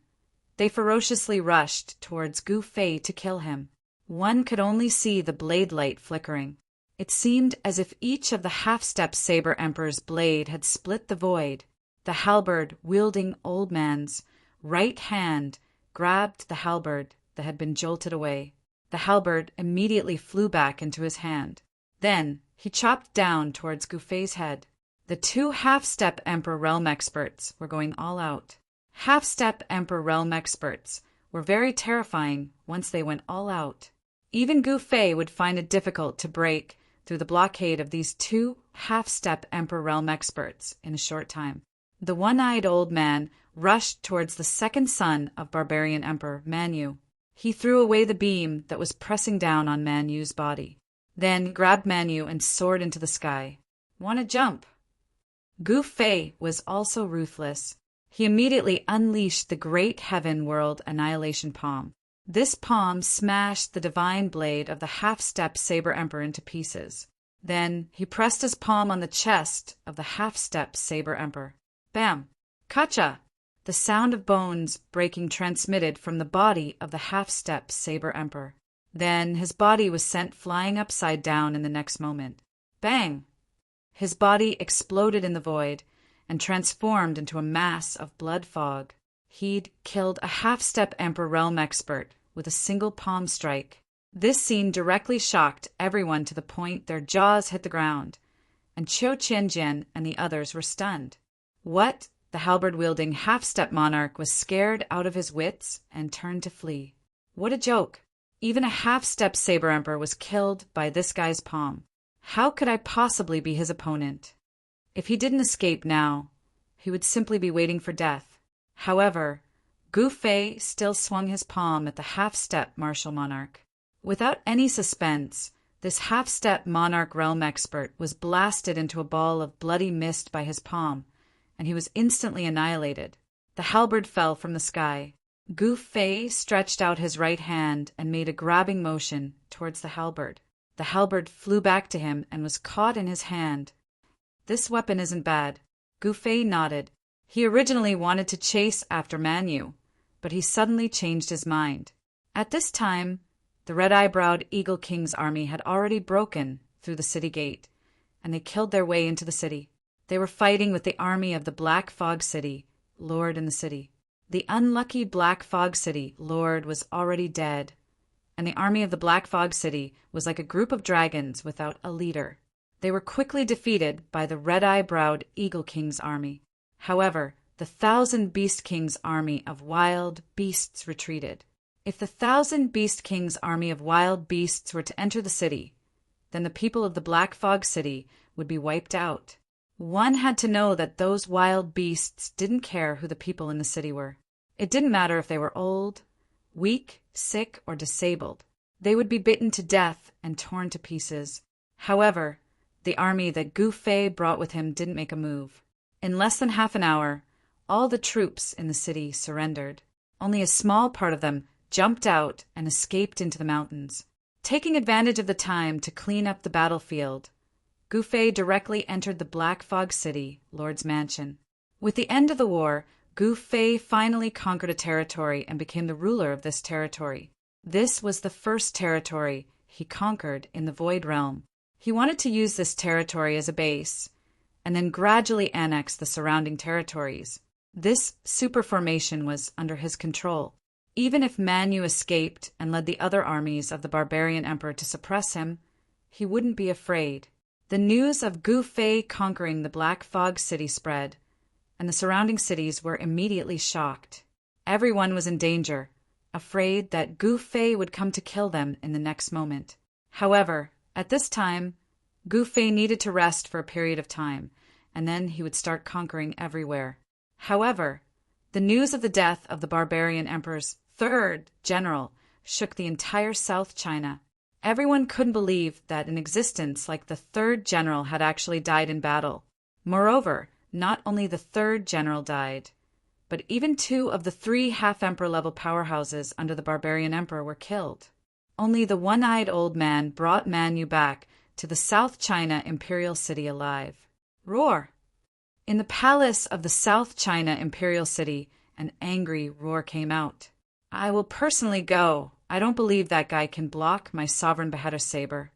they ferociously rushed towards Gu Fei to kill him. One could only see the blade light flickering. It seemed as if each of the half-step saber emperor's blade had split the void. The halberd-wielding old man's right hand grabbed the halberd that had been jolted away. The halberd immediately flew back into his hand. Then he chopped down towards Gu Fei's head. The 2 half-step Emperor Realm experts were going all out. Half-step Emperor Realm experts were very terrifying once they went all out. Even Gu Fei would find it difficult to break through the blockade of these 2 half-step Emperor Realm experts in a short time. The one-eyed old man rushed towards the second son of Barbarian Emperor Manu. He threw away the beam that was pressing down on Manu's body. Then grabbed Manu and soared into the sky. "Wanna jump?" Gu Fei was also ruthless. He immediately unleashed the Great Heaven World Annihilation Palm. This palm smashed the divine blade of the half-step Saber Emperor into pieces. Then he pressed his palm on the chest of the half-step Saber Emperor. Bam! Kacha! The sound of bones breaking transmitted from the body of the half-step Saber Emperor. Then his body was sent flying upside down in the next moment. Bang! His body exploded in the void and transformed into a mass of blood fog. He'd killed a half-step Emperor realm expert with a single palm strike. This scene directly shocked everyone to the point their jaws hit the ground, and Qiu Qianjian and the others were stunned. What? The halberd-wielding half-step monarch was scared out of his wits and turned to flee. What a joke! Even a half-step saber emperor was killed by this guy's palm. How could I possibly be his opponent? If he didn't escape now, he would simply be waiting for death. However, Gu Fei still swung his palm at the half-step martial monarch. Without any suspense, this half-step monarch realm expert was blasted into a ball of bloody mist by his palm, and he was instantly annihilated. The halberd fell from the sky. Gu Fei stretched out his right hand and made a grabbing motion towards the halberd. The halberd flew back to him and was caught in his hand. This weapon isn't bad. Gu Fei nodded. He originally wanted to chase after Man Yu, but he suddenly changed his mind. At this time, the red-eyebrowed Eagle King's army had already broken through the city gate, and they killed their way into the city. They were fighting with the army of the Black Fog City, Lord in the city. The unlucky Black Fog City Lord was already dead, and the army of the Black Fog City was like a group of dragons without a leader. They were quickly defeated by the red-eyebrowed Eagle King's army. However, the 1,000 Beast King's army of wild beasts retreated. If the 1,000 Beast King's army of wild beasts were to enter the city, then the people of the Black Fog City would be wiped out. One had to know that those wild beasts didn't care who the people in the city were. It didn't matter if they were old, weak, sick, or disabled. They would be bitten to death and torn to pieces. However, the army that Gu Fei brought with him didn't make a move. In less than half an hour, all the troops in the city surrendered. Only a small part of them jumped out and escaped into the mountains. Taking advantage of the time to clean up the battlefield, Gu Fei directly entered the Black Fog City, Lord's mansion. With the end of the war, Gu Fei finally conquered a territory and became the ruler of this territory. This was the first territory he conquered in the Void Realm. He wanted to use this territory as a base, and then gradually annex the surrounding territories. This superformation was under his control. Even if Man Yu escaped and led the other armies of the barbarian emperor to suppress him, he wouldn't be afraid. The news of Gu Fei conquering the Black Fog City spread, and the surrounding cities were immediately shocked. Everyone was in danger, afraid that Gu Fei would come to kill them in the next moment. However, at this time, Gu Fei needed to rest for a period of time, and then he would start conquering everywhere. However, the news of the death of the barbarian emperor's third general shook the entire South China. Everyone couldn't believe that an existence like the third general had actually died in battle. Moreover, not only the third general died, but even 2 of the 3 half-emperor level powerhouses under the barbarian emperor were killed. Only the one-eyed old man brought Man Yu back to the South China imperial city alive. Roar! In the palace of the South China imperial city, an angry roar came out. I will personally go. I don't believe that guy can block my sovereign beheader saber.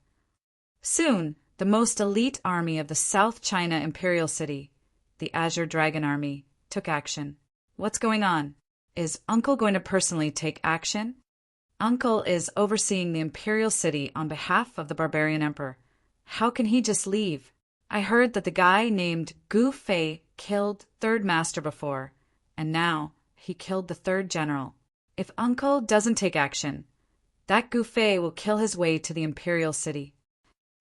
Soon, the most elite army of the South China imperial city, the Azure Dragon Army, took action. What's going on? Is Uncle going to personally take action? Uncle is overseeing the imperial city on behalf of the barbarian emperor. How can he just leave? I heard that the guy named Gu Fei killed Third Master before, and now he killed the third general. If Uncle doesn't take action, that Gu Fei will kill his way to the imperial city.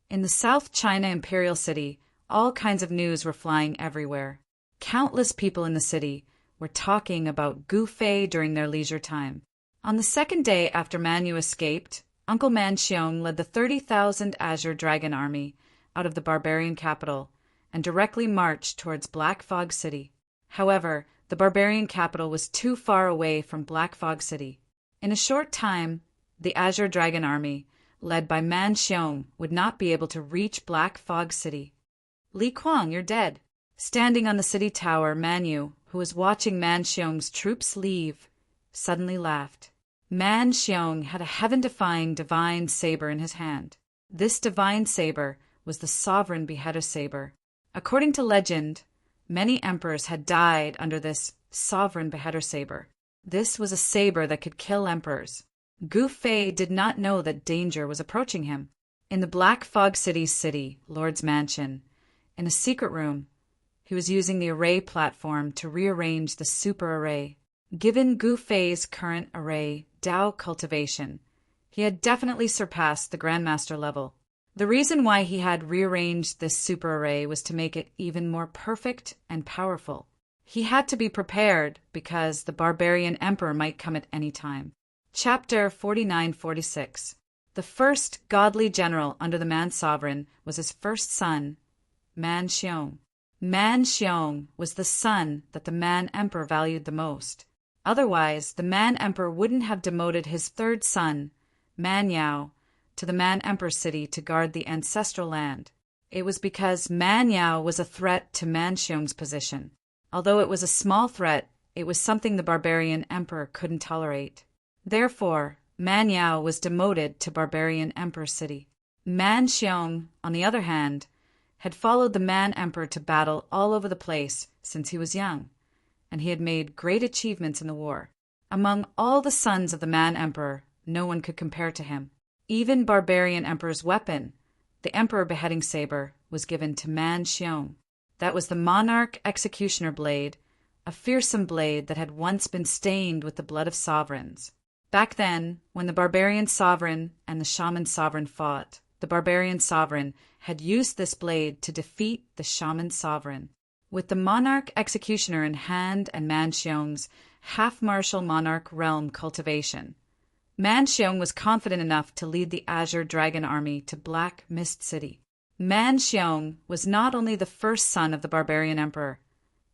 In the South China imperial city, all kinds of news were flying everywhere. Countless people in the city were talking about Gu Fei during their leisure time. On the second day after Man Yu escaped, Uncle Man Xiong led the 30,000 Azure Dragon Army out of the barbarian capital and directly marched towards Black Fog City. However, the barbarian capital was too far away from Black Fog City. In a short time, the Azure Dragon Army, led by Man Xiong, would not be able to reach Black Fog City. Li Kuang, you're dead. Standing on the city tower, Man Yu, who was watching Man Xiong's troops leave, suddenly laughed. Man Xiong had a heaven-defying divine saber in his hand. This divine saber was the sovereign beheader saber. According to legend, many emperors had died under this sovereign beheader saber. This was a saber that could kill emperors. Gu Fei did not know that danger was approaching him. In the Black Fog City's city, Lord's mansion, in a secret room, he was using the array platform to rearrange the super array. Given Gu Fei's current array Dao cultivation, he had definitely surpassed the Grandmaster level. The reason why he had rearranged this super array was to make it even more perfect and powerful. He had to be prepared because the barbarian emperor might come at any time. Chapter 49-46. The first godly general under the Man Sovereign was his first son, Man Xiong. Man Xiong was the son that the Man Emperor valued the most. Otherwise, the Man Emperor wouldn't have demoted his third son, Man Yao, to the Man Emperor city to guard the ancestral land. It was because Man Yao was a threat to Man Xiong's position. Although it was a small threat, it was something the barbarian emperor couldn't tolerate. Therefore, Man Yao was demoted to barbarian emperor city. Man Xiong, on the other hand, had followed the Man Emperor to battle all over the place since he was young, and he had made great achievements in the war. Among all the sons of the Man Emperor, no one could compare to him. Even barbarian emperor's weapon, the emperor beheading saber, was given to Man Xiong. That was the monarch executioner blade, a fearsome blade that had once been stained with the blood of sovereigns. Back then, when the barbarian sovereign and the shaman sovereign fought, the barbarian sovereign had used this blade to defeat the shaman sovereign. With the monarch executioner in hand and Man Xiong's half-martial monarch realm cultivation, Man Xiong was confident enough to lead the Azure Dragon Army to Black Mist City. Man Xiong was not only the first son of the barbarian emperor,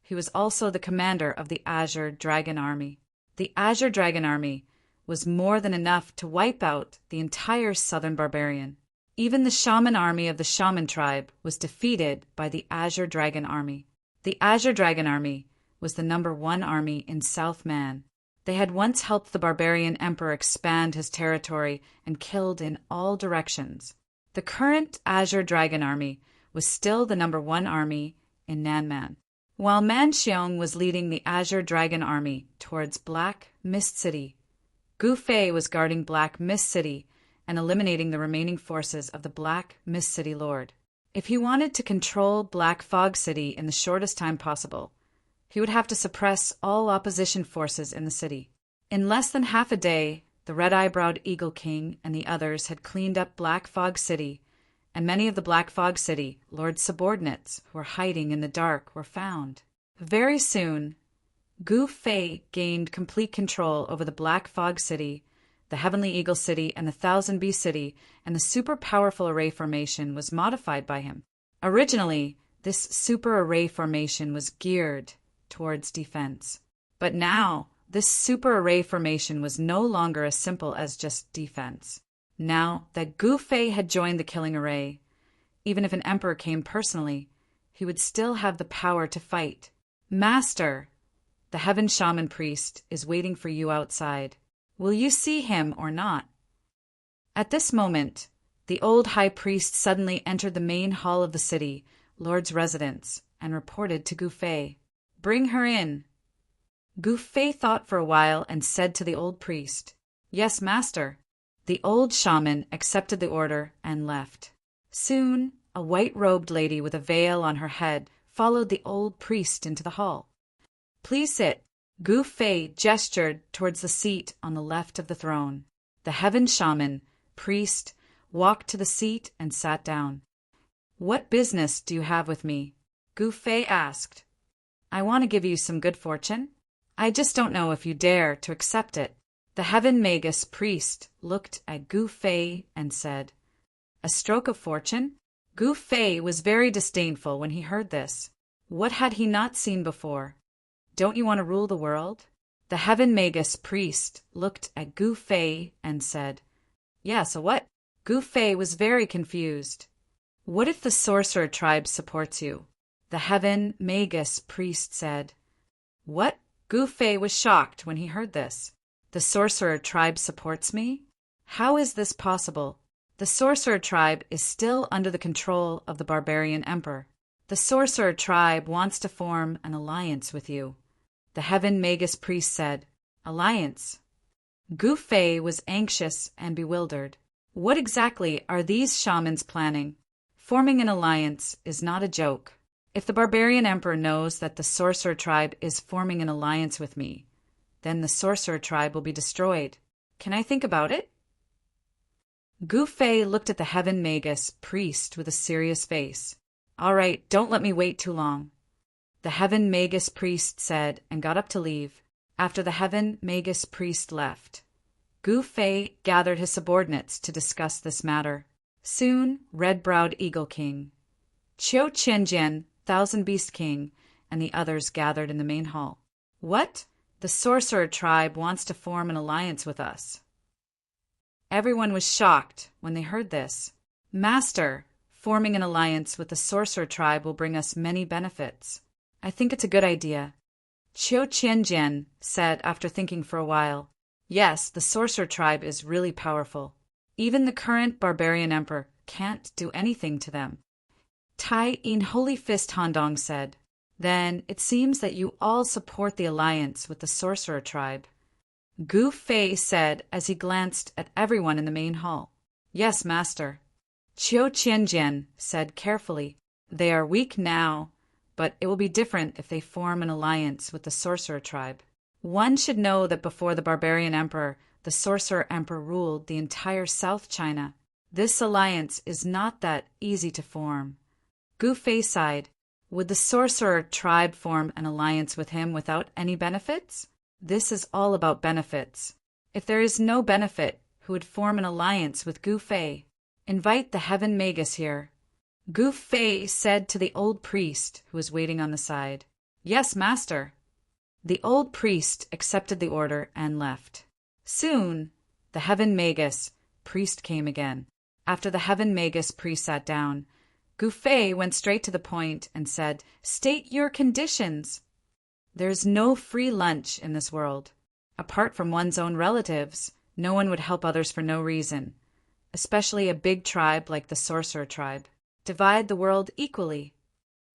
he was also the commander of the Azure Dragon Army. The Azure Dragon Army was more than enough to wipe out the entire southern barbarian. Even the shaman army of the shaman tribe was defeated by the Azure Dragon Army. The Azure Dragon Army was the #1 army in South Man. They had once helped the barbarian emperor expand his territory and killed in all directions. The current Azure Dragon Army was still the #1 army in Nanman. While Man Xiong was leading the Azure Dragon Army towards Black Mist City, Gu Fei was guarding Black Mist City and eliminating the remaining forces of the Black Mist City Lord. If he wanted to control Black Fog City in the shortest time possible, he would have to suppress all opposition forces in the city. In less than half a day, the Red-Eyebrowed Eagle King and the others had cleaned up Black Fog City, and many of the Black Fog City Lord's subordinates who were hiding in the dark were found. Very soon, Gu Fei gained complete control over the Black Fog City, the Heavenly Eagle City, and the Thousand Bee City, and the super powerful array formation was modified by him. Originally, this super array formation was geared towards defense. But now, this super array formation was no longer as simple as just defense. Now that Gu Fei had joined the killing array, even if an emperor came personally, he would still have the power to fight. Master, the Heaven Shaman Priest is waiting for you outside. Will you see him or not? At this moment, the old high priest suddenly entered the main hall of the city, Lord's residence, and reported to Gu Fei. Bring her in. Gu Fei thought for a while and said to the old priest, Yes, master. The old shaman accepted the order and left. Soon, a white-robed lady with a veil on her head followed the old priest into the hall. Please sit. Gu Fei gestured towards the seat on the left of the throne. The heaven shaman, priest, walked to the seat and sat down. What business do you have with me? Gu Fei asked. I want to give you some good fortune. I just don't know if you dare to accept it. The heaven magus priest looked at Gu Fei and said, A stroke of fortune? Gu Fei was very disdainful when he heard this. What had he not seen before? Don't you want to rule the world? The heaven magus priest looked at Gu Fei and said, Yeah, so what? Gu Fei was very confused. What if the sorcerer tribe supports you? The heaven magus priest said. What? Gu Fei was shocked when he heard this. The The sorcerer tribe supports me? How is this possible? The sorcerer tribe is still under the control of the barbarian emperor. The sorcerer tribe wants to form an alliance with you. The Heaven Magus priest said. Alliance? Gu Fei was anxious and bewildered. What exactly are these shamans planning? Forming an alliance is not a joke. If the barbarian emperor knows that the sorcerer tribe is forming an alliance with me, then the sorcerer tribe will be destroyed. Can I think about it? Gu Fei looked at the Heaven Magus priest with a serious face. All right, don't let me wait too long. The Heaven Magus priest said and got up to leave. After the Heaven Magus priest left, Gu Fei gathered his subordinates to discuss this matter. Soon, Red-Browed Eagle King, Qiu Qianjian, Thousand Beast King, and the others gathered in the main hall. What? The sorcerer tribe wants to form an alliance with us. Everyone was shocked when they heard this. Master, forming an alliance with the sorcerer tribe will bring us many benefits. I think it's a good idea. Qiu Qianjian said after thinking for a while. Yes, the sorcerer tribe is really powerful. Even the current barbarian emperor can't do anything to them. Tai In Holy Fist Handong said. Then it seems that you all support the alliance with the sorcerer tribe. Gu Fei said as he glanced at everyone in the main hall. Yes, master. Qiu Qianjian said carefully. They are weak now, but it will be different if they form an alliance with the sorcerer tribe. One should know that before the barbarian emperor, the sorcerer emperor ruled the entire South China. This alliance is not that easy to form. Gu Fei sighed. Would the sorcerer tribe form an alliance with him without any benefits? This is all about benefits. If there is no benefit, who would form an alliance with Gu Fei? Invite the Heaven Magus here. Gu Fei said to the old priest who was waiting on the side. Yes, master. The old priest accepted the order and left. Soon, the Heaven Magus priest came again. After the Heaven Magus priest sat down, Gu Fei went straight to the point and said, State your conditions. There's no free lunch in this world. Apart from one's own relatives, no one would help others for no reason, especially a big tribe like the sorcerer tribe. Divide the world equally.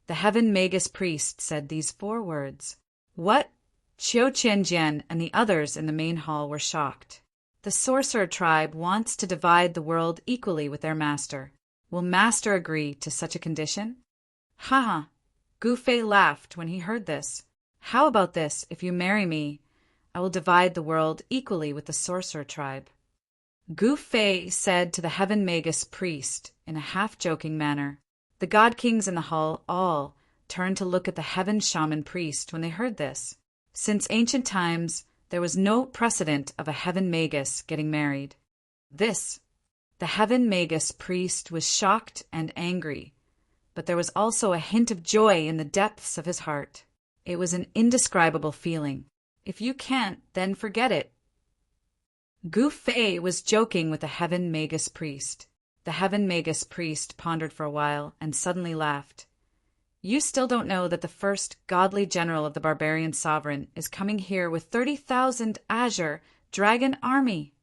The Heaven Magus priest said these 4 words. What? Qiu Qianjian and the others in the main hall were shocked. The sorcerer tribe wants to divide the world equally with their master. Will master agree to such a condition? Ha ha! Gu Fei laughed when he heard this. How about this? If you marry me, I will divide the world equally with the sorcerer tribe. Gu Fei said to the Heaven Magus priest in a half-joking manner. The god kings in the hall all turned to look at the Heaven Shaman priest when they heard this. Since ancient times, there was no precedent of a Heaven Magus getting married. The Heaven Magus priest was shocked and angry, but there was also a hint of joy in the depths of his heart. It was an indescribable feeling. If you can't, then forget it. Gu Fei was joking with the Heaven Magus priest. The Heaven Magus priest pondered for a while and suddenly laughed. You still don't know that the first godly general of the barbarian sovereign is coming here with 30,000 azure dragon army.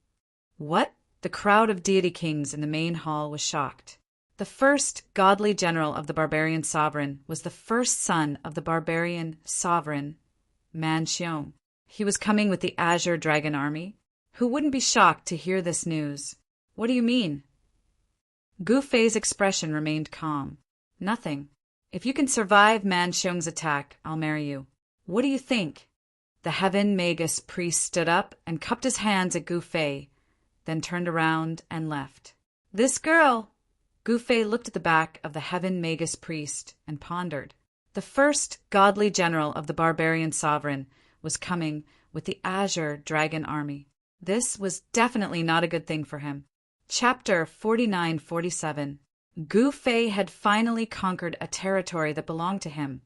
What? The crowd of deity kings in the main hall was shocked. The first godly general of the barbarian sovereign was the first son of the barbarian sovereign, Man Xiong. He was coming with the azure dragon army. Who wouldn't be shocked to hear this news? What do you mean? Gu Fei's expression remained calm. Nothing. If you can survive Man Xiong's attack, I'll marry you. What do you think? The Heaven Magus priest stood up and cupped his hands at Gu Fei, then turned around and left. This girl! Gu Fei looked at the back of the Heaven Magus priest and pondered. The first godly general of the barbarian sovereign was coming with the azure dragon army. This was definitely not a good thing for him. Chapter 49-47. Gu Fei had finally conquered a territory that belonged to him,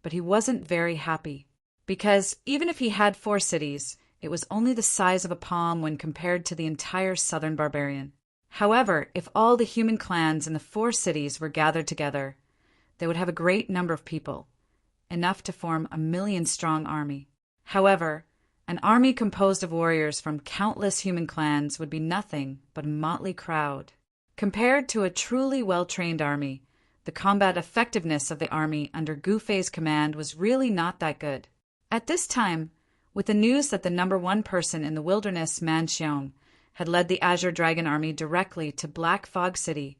but he wasn't very happy, because even if he had 4 cities, it was only the size of a palm when compared to the entire southern barbarian. However, if all the human clans in the 4 cities were gathered together, they would have a great number of people, enough to form a 1,000,000-strong army. However, An army composed of warriors from countless human clans would be nothing but a motley crowd. Compared to a truly well-trained army, the combat effectiveness of the army under Gu Fei's command was really not that good. At this time, with the news that the number one person in the wilderness, Man Xiong, had led the Azure Dragon Army directly to Black Fog City,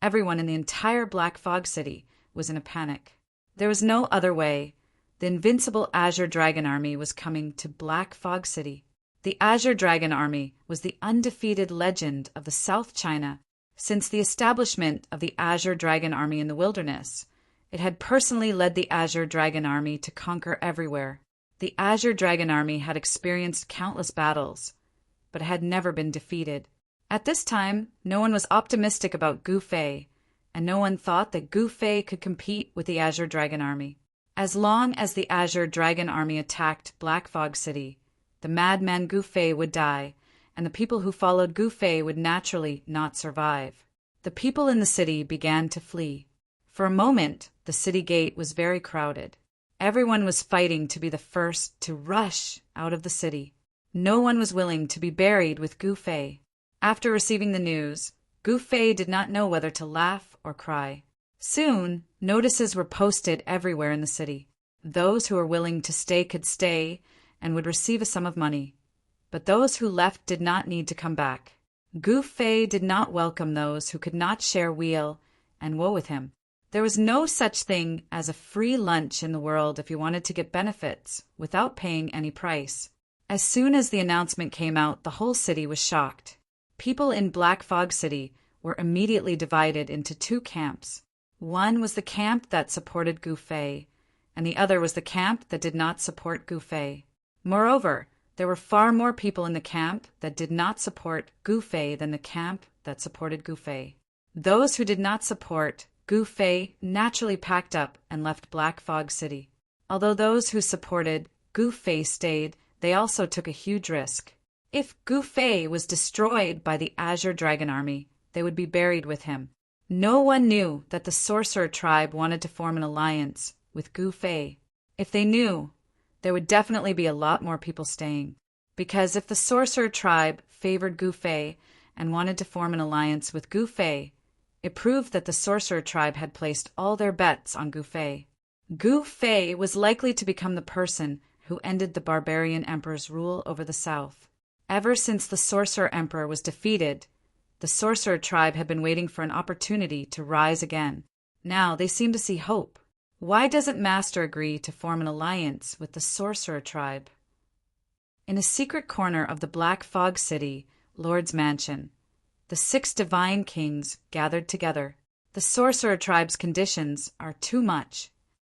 everyone in the entire Black Fog City was in a panic. There was no other way. The invincible Azure Dragon Army was coming to Black Fog City. The Azure Dragon Army was the undefeated legend of the South China since the establishment of the Azure Dragon Army in the wilderness. It had personally led the Azure Dragon Army to conquer everywhere. The Azure Dragon Army had experienced countless battles, but had never been defeated. At this time, no one was optimistic about Gu Fei, and no one thought that Gu Fei could compete with the Azure Dragon Army. As long as the Azure Dragon Army attacked Black Fog City, the madman Gu Fei would die, and the people who followed Gu Fei would naturally not survive. The people in the city began to flee. For a moment, the city gate was very crowded. Everyone was fighting to be the first to rush out of the city. No one was willing to be buried with Gu Fei. After receiving the news, Gu Fei did not know whether to laugh or cry. Soon, notices were posted everywhere in the city. Those who were willing to stay could stay and would receive a sum of money. But those who left did not need to come back. Gu Fei did not welcome those who could not share weal and woe with him. There was no such thing as a free lunch in the world if you wanted to get benefits without paying any price. As soon as the announcement came out, the whole city was shocked. People in Black Fog City were immediately divided into two camps. One was the camp that supported Gu Fei, and the other was the camp that did not support Gu Fei. Moreover, there were far more people in the camp that did not support Gu Fei than the camp that supported Gu Fei. Those who did not support Gu Fei naturally packed up and left Black Fog City. Although those who supported Gu Fei stayed, they also took a huge risk. If Gu Fei was destroyed by the Azure Dragon Army, they would be buried with him. No one knew that the sorcerer tribe wanted to form an alliance with Gu Fei. If they knew, there would definitely be a lot more people staying. Because if the sorcerer tribe favored Gu Fei and wanted to form an alliance with Gu Fei, it proved that the sorcerer tribe had placed all their bets on Gu Fei. Gu Fei was likely to become the person who ended the barbarian emperor's rule over the south. Ever since the sorcerer emperor was defeated, the sorcerer tribe had been waiting for an opportunity to rise again. Now they seem to see hope. Why doesn't Master agree to form an alliance with the sorcerer tribe? In a secret corner of the Black Fog City, Lord's Mansion, the 6 divine kings gathered together. The sorcerer tribe's conditions are too much.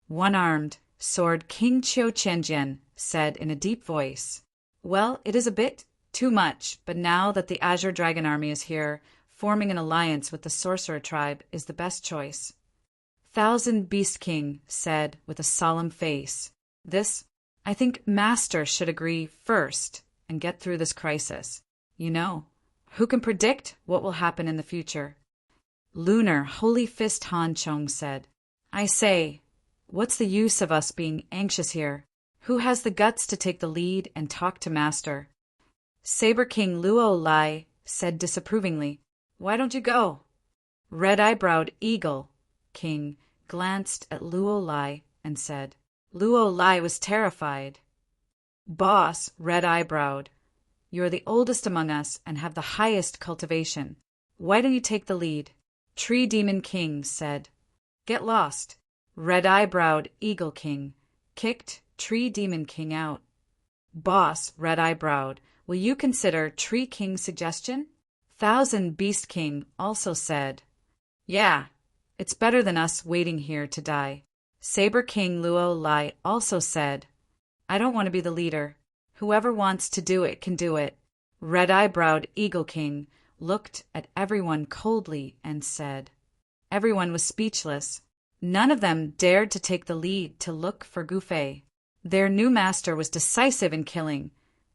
One-armed, sword King Qiu Qianjian said in a deep voice, "Well, it is a bit too much, but now that the Azure Dragon Army is here, forming an alliance with the sorcerer tribe is the best choice." Thousand Beast King said with a solemn face, I think Master should agree first and get through this crisis. Who can predict what will happen in the future?" Lunar Holy Fist Han Chong said, "I say, what's the use of us being anxious here? Who has the guts to take the lead and talk to Master?" Saber King Luo Lai said disapprovingly, "Why don't you go?" Red-Eyebrowed Eagle King glanced at Luo Lai and said. Luo Lai was terrified. "Boss, Red-Eyebrowed, you are the oldest among us and have the highest cultivation. Why don't you take the lead?" Tree Demon King said. "Get lost." Red-Eyebrowed Eagle King kicked Tree Demon King out. "Boss, Red-Eyebrowed, will you consider Tree King's suggestion?" Thousand Beast King also said, "Yeah, it's better than us waiting here to die." Saber King Luo Lai also said, "I don't want to be the leader. Whoever wants to do it can do it." Red-Eyebrowed Eagle King looked at everyone coldly and said. Everyone was speechless. None of them dared to take the lead to look for Gu Fei. Their new master was decisive in killing,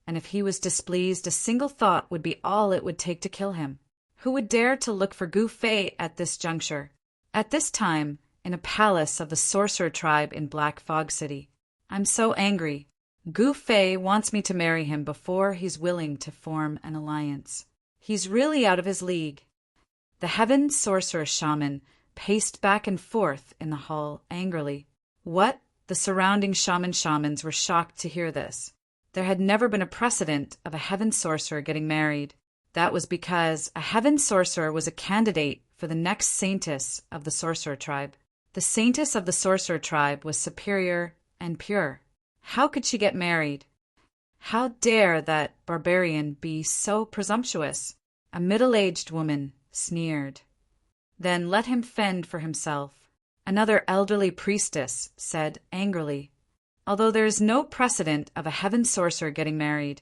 and if he was displeased, a single thought would be all it would take to kill him. Who would dare to look for Gu Fei at this juncture? At this time, in a palace of the sorcerer tribe in Black Fog City. "I'm so angry. Gu Fei wants me to marry him before he's willing to form an alliance. He's really out of his league." The heaven sorcerer shaman paced back and forth in the hall angrily. What? The surrounding shamans were shocked to hear this. There had never been a precedent of a heaven sorcerer getting married. That was because a heaven sorcerer was a candidate for the next saintess of the sorcerer tribe. The saintess of the sorcerer tribe was superior and pure. How could she get married? How dare that barbarian be so presumptuous? A middle-aged woman sneered. Then let him fend for himself. Another elderly priestess said angrily, "Although there is no precedent of a heaven sorcerer getting married,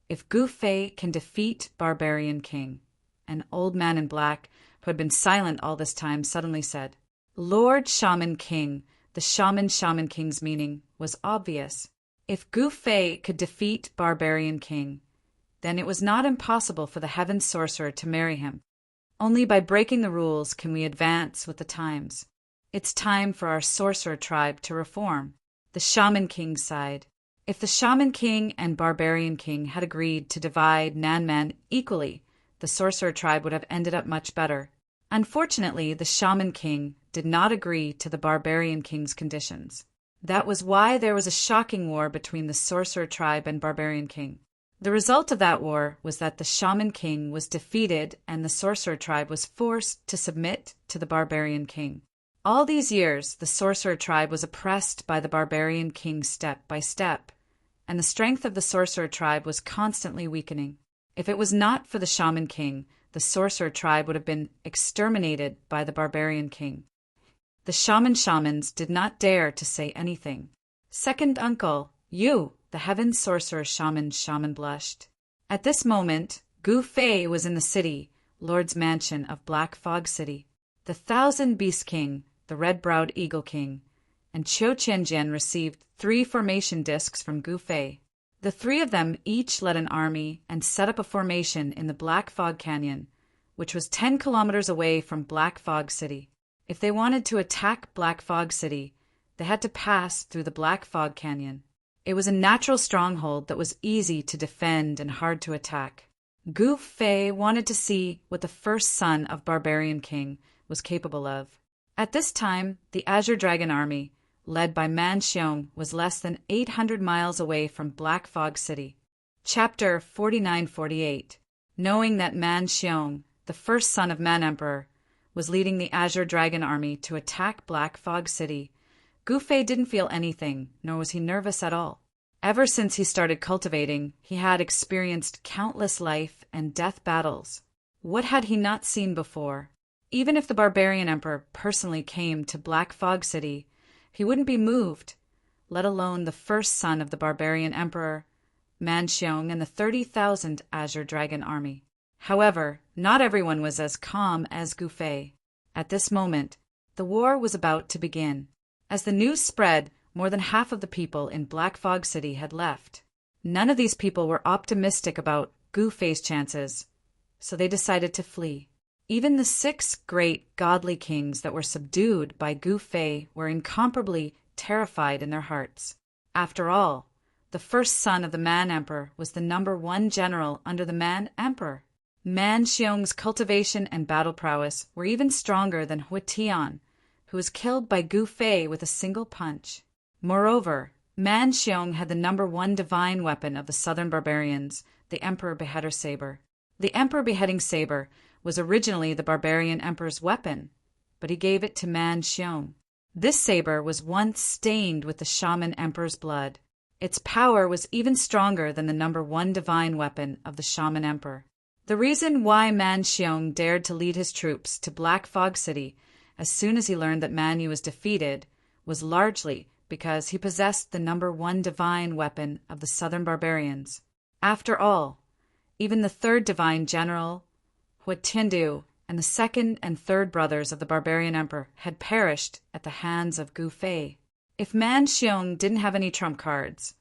if Gu Fei can defeat Barbarian King." An old man in black, who had been silent all this time, suddenly said, "Lord Shaman King." The Shaman King's meaning was obvious. If Gu Fei could defeat Barbarian King, then it was not impossible for the heaven sorcerer to marry him. Only by breaking the rules can we advance with the times. It's time for our sorcerer tribe to reform. The Shaman King sighed. If the Shaman King and Barbarian King had agreed to divide Nanman equally, the sorcerer tribe would have ended up much better. Unfortunately, the Shaman King did not agree to the Barbarian King's conditions. That was why there was a shocking war between the sorcerer tribe and Barbarian King. The result of that war was that the Shaman King was defeated and the sorcerer tribe was forced to submit to the Barbarian King. All these years, the sorcerer tribe was oppressed by the Barbarian King step by step, and the strength of the sorcerer tribe was constantly weakening. If it was not for the Shaman King, the sorcerer tribe would have been exterminated by the Barbarian King. The shamans did not dare to say anything. "Second uncle, you," the heaven sorcerer shaman blushed. At this moment, Gu Fei was in the city, Lord's mansion of Black Fog City. The Thousand Beast King, the Red-Browed Eagle King, and Qiu Qianjian received 3 formation discs from Gu Fei. The 3 of them each led an army and set up a formation in the Black Fog Canyon, which was 10 kilometers away from Black Fog City. If they wanted to attack Black Fog City, they had to pass through the Black Fog Canyon. It was a natural stronghold that was easy to defend and hard to attack. Gu Fei wanted to see what the first son of Barbarian King was capable of. At this time, the Azure Dragon Army, led by Man Xiong, was less than 800 miles away from Black Fog City. Chapter 49-48. Knowing that Man Xiong, the first son of Man Emperor, was leading the Azure Dragon Army to attack Black Fog City, Gu Fei didn't feel anything, nor was he nervous at all. Ever since he started cultivating, he had experienced countless life and death battles. What had he not seen before? Even if the Barbarian Emperor personally came to Black Fog City, he wouldn't be moved, let alone the first son of the Barbarian Emperor, Man Xiong, and the 30,000 Azure Dragon Army. However, not everyone was as calm as Gu Fei. At this moment, the war was about to begin. As the news spread, more than half of the people in Black Fog City had left. None of these people were optimistic about Gu Fei's chances, so they decided to flee. Even the 6 great godly kings that were subdued by Gu Fei were incomparably terrified in their hearts. After all, the first son of the Man Emperor was the #1 general under the Man Emperor. Man Xiong's cultivation and battle prowess were even stronger than Huitian, who was killed by Gu Fei with a single punch. Moreover, Man Xiong had the #1 divine weapon of the southern barbarians, the Emperor Beheader Saber. The Emperor Beheading Saber was originally the Barbarian Emperor's weapon, but he gave it to Man Xiong. This saber was once stained with the Shaman Emperor's blood. Its power was even stronger than the #1 divine weapon of the Shaman Emperor. The reason why Man Xiong dared to lead his troops to Black Fog City as soon as he learned that Man Yu was defeated was largely because he possessed the #1 divine weapon of the southern barbarians. After all, even the 3rd divine general, Huitian, and the 2nd and 3rd brothers of the Barbarian Emperor had perished at the hands of Gu Fei. If Man Xiong didn't have any trump cards,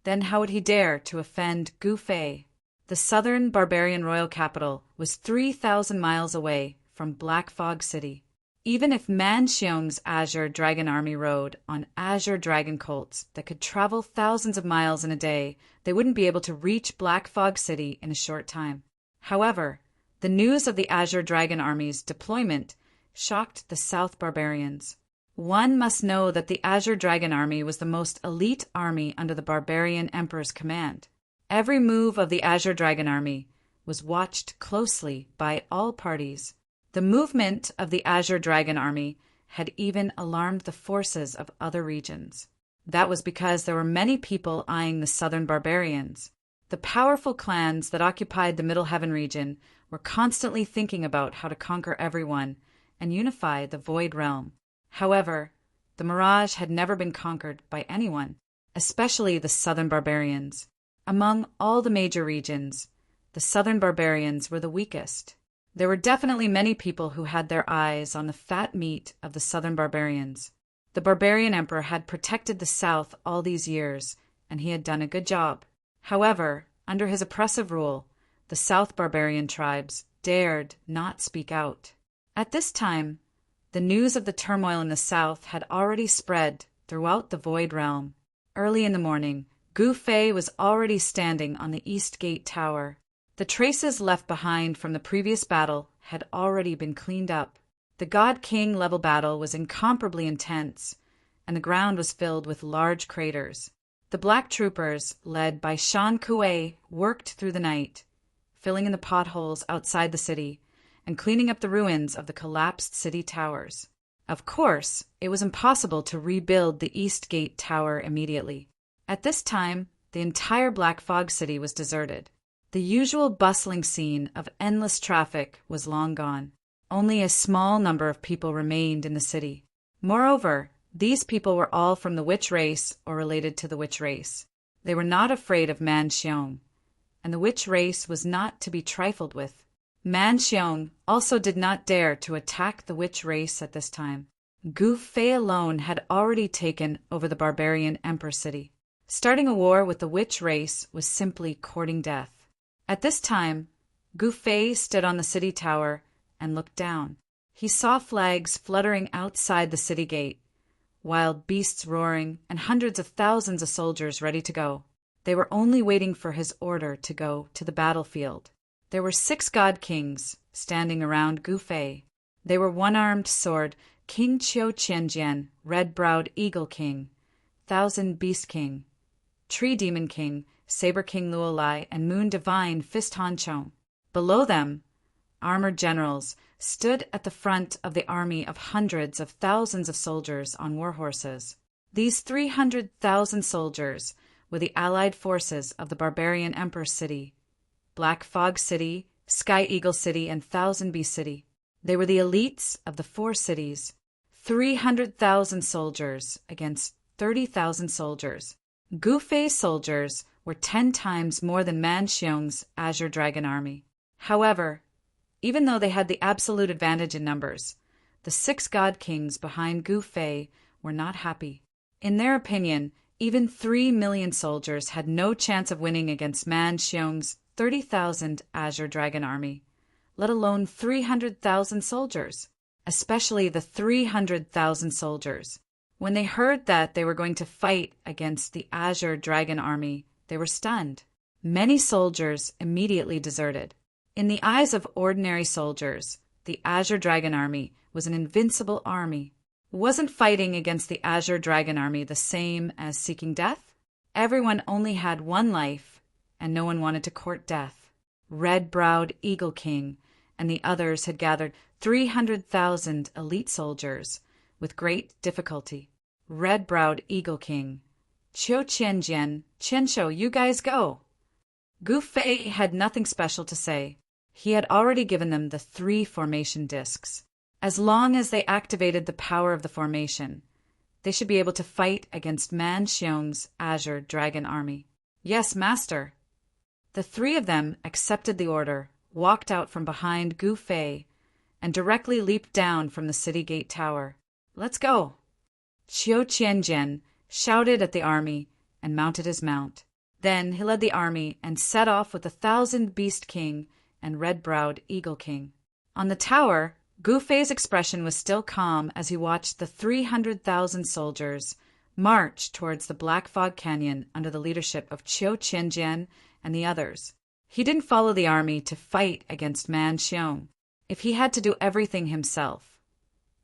then how would he dare to offend Gu Fei? The southern barbarian royal capital was 3,000 miles away from Black Fog City. Even if Man Xiong's Azure Dragon Army rode on Azure Dragon Colts that could travel thousands of miles in a day, they wouldn't be able to reach Black Fog City in a short time. However, the news of the Azure Dragon Army's deployment shocked the South barbarians. One must know that the Azure Dragon Army was the most elite army under the barbarian emperor's command. Every move of the Azure Dragon Army was watched closely by all parties. The movement of the Azure Dragon Army had even alarmed the forces of other regions. That was because there were many people eyeing the southern barbarians. The powerful clans that occupied the Middle Heaven region were constantly thinking about how to conquer everyone and unify the Void Realm. However, the Mirage had never been conquered by anyone, especially the southern barbarians. Among all the major regions, the southern barbarians were the weakest. There were definitely many people who had their eyes on the fat meat of the southern barbarians. The barbarian emperor had protected the south all these years, and he had done a good job. However, under his oppressive rule, the south barbarian tribes dared not speak out. At this time, the news of the turmoil in the south had already spread throughout the Void Realm. Early in the morning, Gu Fei was already standing on the East Gate Tower. The traces left behind from the previous battle had already been cleaned up. The God King level battle was incomparably intense, and the ground was filled with large craters. The Black Troopers, led by Shan Kuei, worked through the night, filling in the potholes outside the city and cleaning up the ruins of the collapsed city towers. Of course, it was impossible to rebuild the East Gate Tower immediately. At this time, the entire Black Fog City was deserted. The usual bustling scene of endless traffic was long gone. Only a small number of people remained in the city. Moreover, these people were all from the witch race or related to the witch race. They were not afraid of Man Xiong, and the witch race was not to be trifled with. Man Xiong also did not dare to attack the witch race at this time. Gu Fei alone had already taken over the barbarian emperor city. Starting a war with the witch race was simply courting death. At this time, Gu Fei stood on the city tower and looked down. He saw flags fluttering outside the city gate, wild beasts roaring, and hundreds of thousands of soldiers ready to go. They were only waiting for his order to go to the battlefield. There were 6 god kings standing around Gu Fei. They were one-armed sword King Qiu Qianjian, red-browed eagle king, thousand beast king, tree demon king, saber king Luolai, and moon divine Fist Han Chong. Below them, armored generals stood at the front of the army of hundreds of thousands of soldiers on war horses. These 300,000 soldiers were the allied forces of the barbarian emperor city, Black Fog City, Sky Eagle City, and Thousand Beast City. They were the elites of the 4 cities. 300,000 soldiers against 30,000 soldiers. Gu Fei's soldiers were 10 times more than Man Xiong's Azure Dragon Army. However, even though they had the absolute advantage in numbers, the 6 god kings behind Gu Fei were not happy. In their opinion, even 3 million soldiers had no chance of winning against Man Xiong's 30,000 Azure Dragon Army, let alone 300,000 soldiers, especially the 300,000 soldiers. When they heard that they were going to fight against the Azure Dragon Army, they were stunned. Many soldiers immediately deserted. In the eyes of ordinary soldiers, the Azure Dragon Army was an invincible army. Wasn't fighting against the Azure Dragon Army the same as seeking death? Everyone only had one life, and no one wanted to court death. Red-browed Eagle King and the others had gathered 300,000 elite soldiers with great difficulty. Red-browed Eagle King, Qiu Qianjian, Qianshou, you guys go. Gu Fei had nothing special to say. He had already given them the 3 formation discs. As long as they activated the power of the formation, they should be able to fight against Man Xiong's Azure Dragon Army. Yes, master. The 3 of them accepted the order, walked out from behind Gu Fei, and directly leaped down from the city gate tower. Let's go. Qiu Qianjian shouted at the army and mounted his mount. Then he led the army and set off with the 1,000 Beast King and Red-browed Eagle King. On the tower, Gu Fei's expression was still calm as he watched the 300,000 soldiers march towards the Black Fog Canyon under the leadership of Qiu Qianjian and the others. He didn't follow the army to fight against Man Xiong. If he had to do everything himself,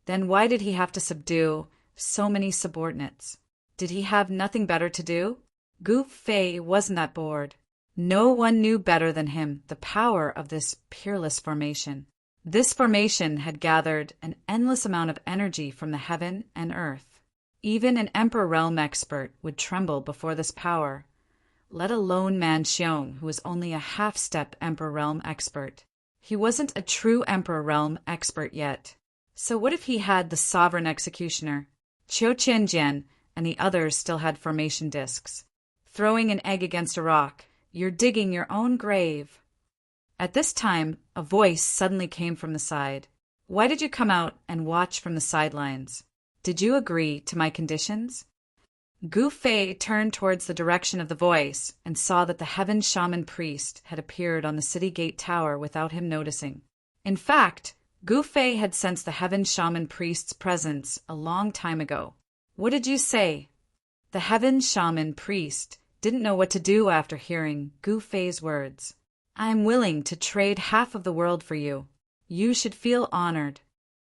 then why did he have to subdue so many subordinates? Did he have nothing better to do? Gu Fei wasn't that bored. No one knew better than him the power of this peerless formation. This formation had gathered an endless amount of energy from the heaven and earth. Even an Emperor Realm expert would tremble before this power, let alone Man Xiong, who was only a half-step Emperor Realm expert. He wasn't a true Emperor Realm expert yet. So what if he had the sovereign executioner? Qiu Qianjian and the others still had formation discs. Throwing an egg against a rock, you're digging your own grave. At this time, a voice suddenly came from the side. Why did you come out and watch from the sidelines? Did you agree to my conditions? Gu Fei turned towards the direction of the voice and saw that the Heaven Shaman priest had appeared on the city gate tower without him noticing. In fact, Gu Fei had sensed the Heaven Shaman priest's presence a long time ago. What did you say? The Heaven Shaman priest didn't know what to do after hearing Gu Fei's words. I'm willing to trade half of the world for you. You should feel honored.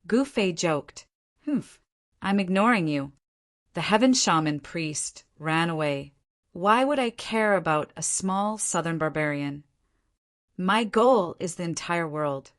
Gu Fei joked. Humph, I'm ignoring you. The Heaven Shaman priest ran away. Why would I care about a small southern barbarian? My goal is the entire world.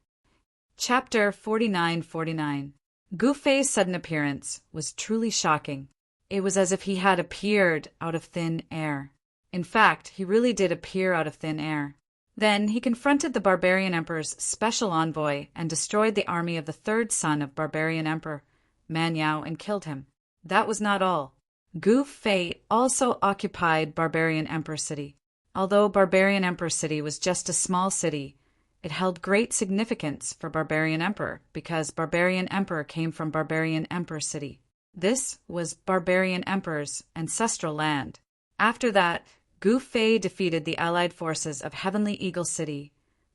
Chapter 4949. Gu Fei's sudden appearance was truly shocking. It was as if he had appeared out of thin air. In fact, he really did appear out of thin air. Then he confronted the Barbarian Emperor's special envoy and destroyed the army of the third son of Barbarian Emperor Man Yao and killed him. That was not all. Gu Fei also occupied Barbarian Emperor City. Although Barbarian Emperor City was just a small city, it held great significance for Barbarian Emperor because Barbarian Emperor came from Barbarian Emperor City. This was Barbarian Emperor's ancestral land. After that, Gu Fei defeated the allied forces of Heavenly Eagle City,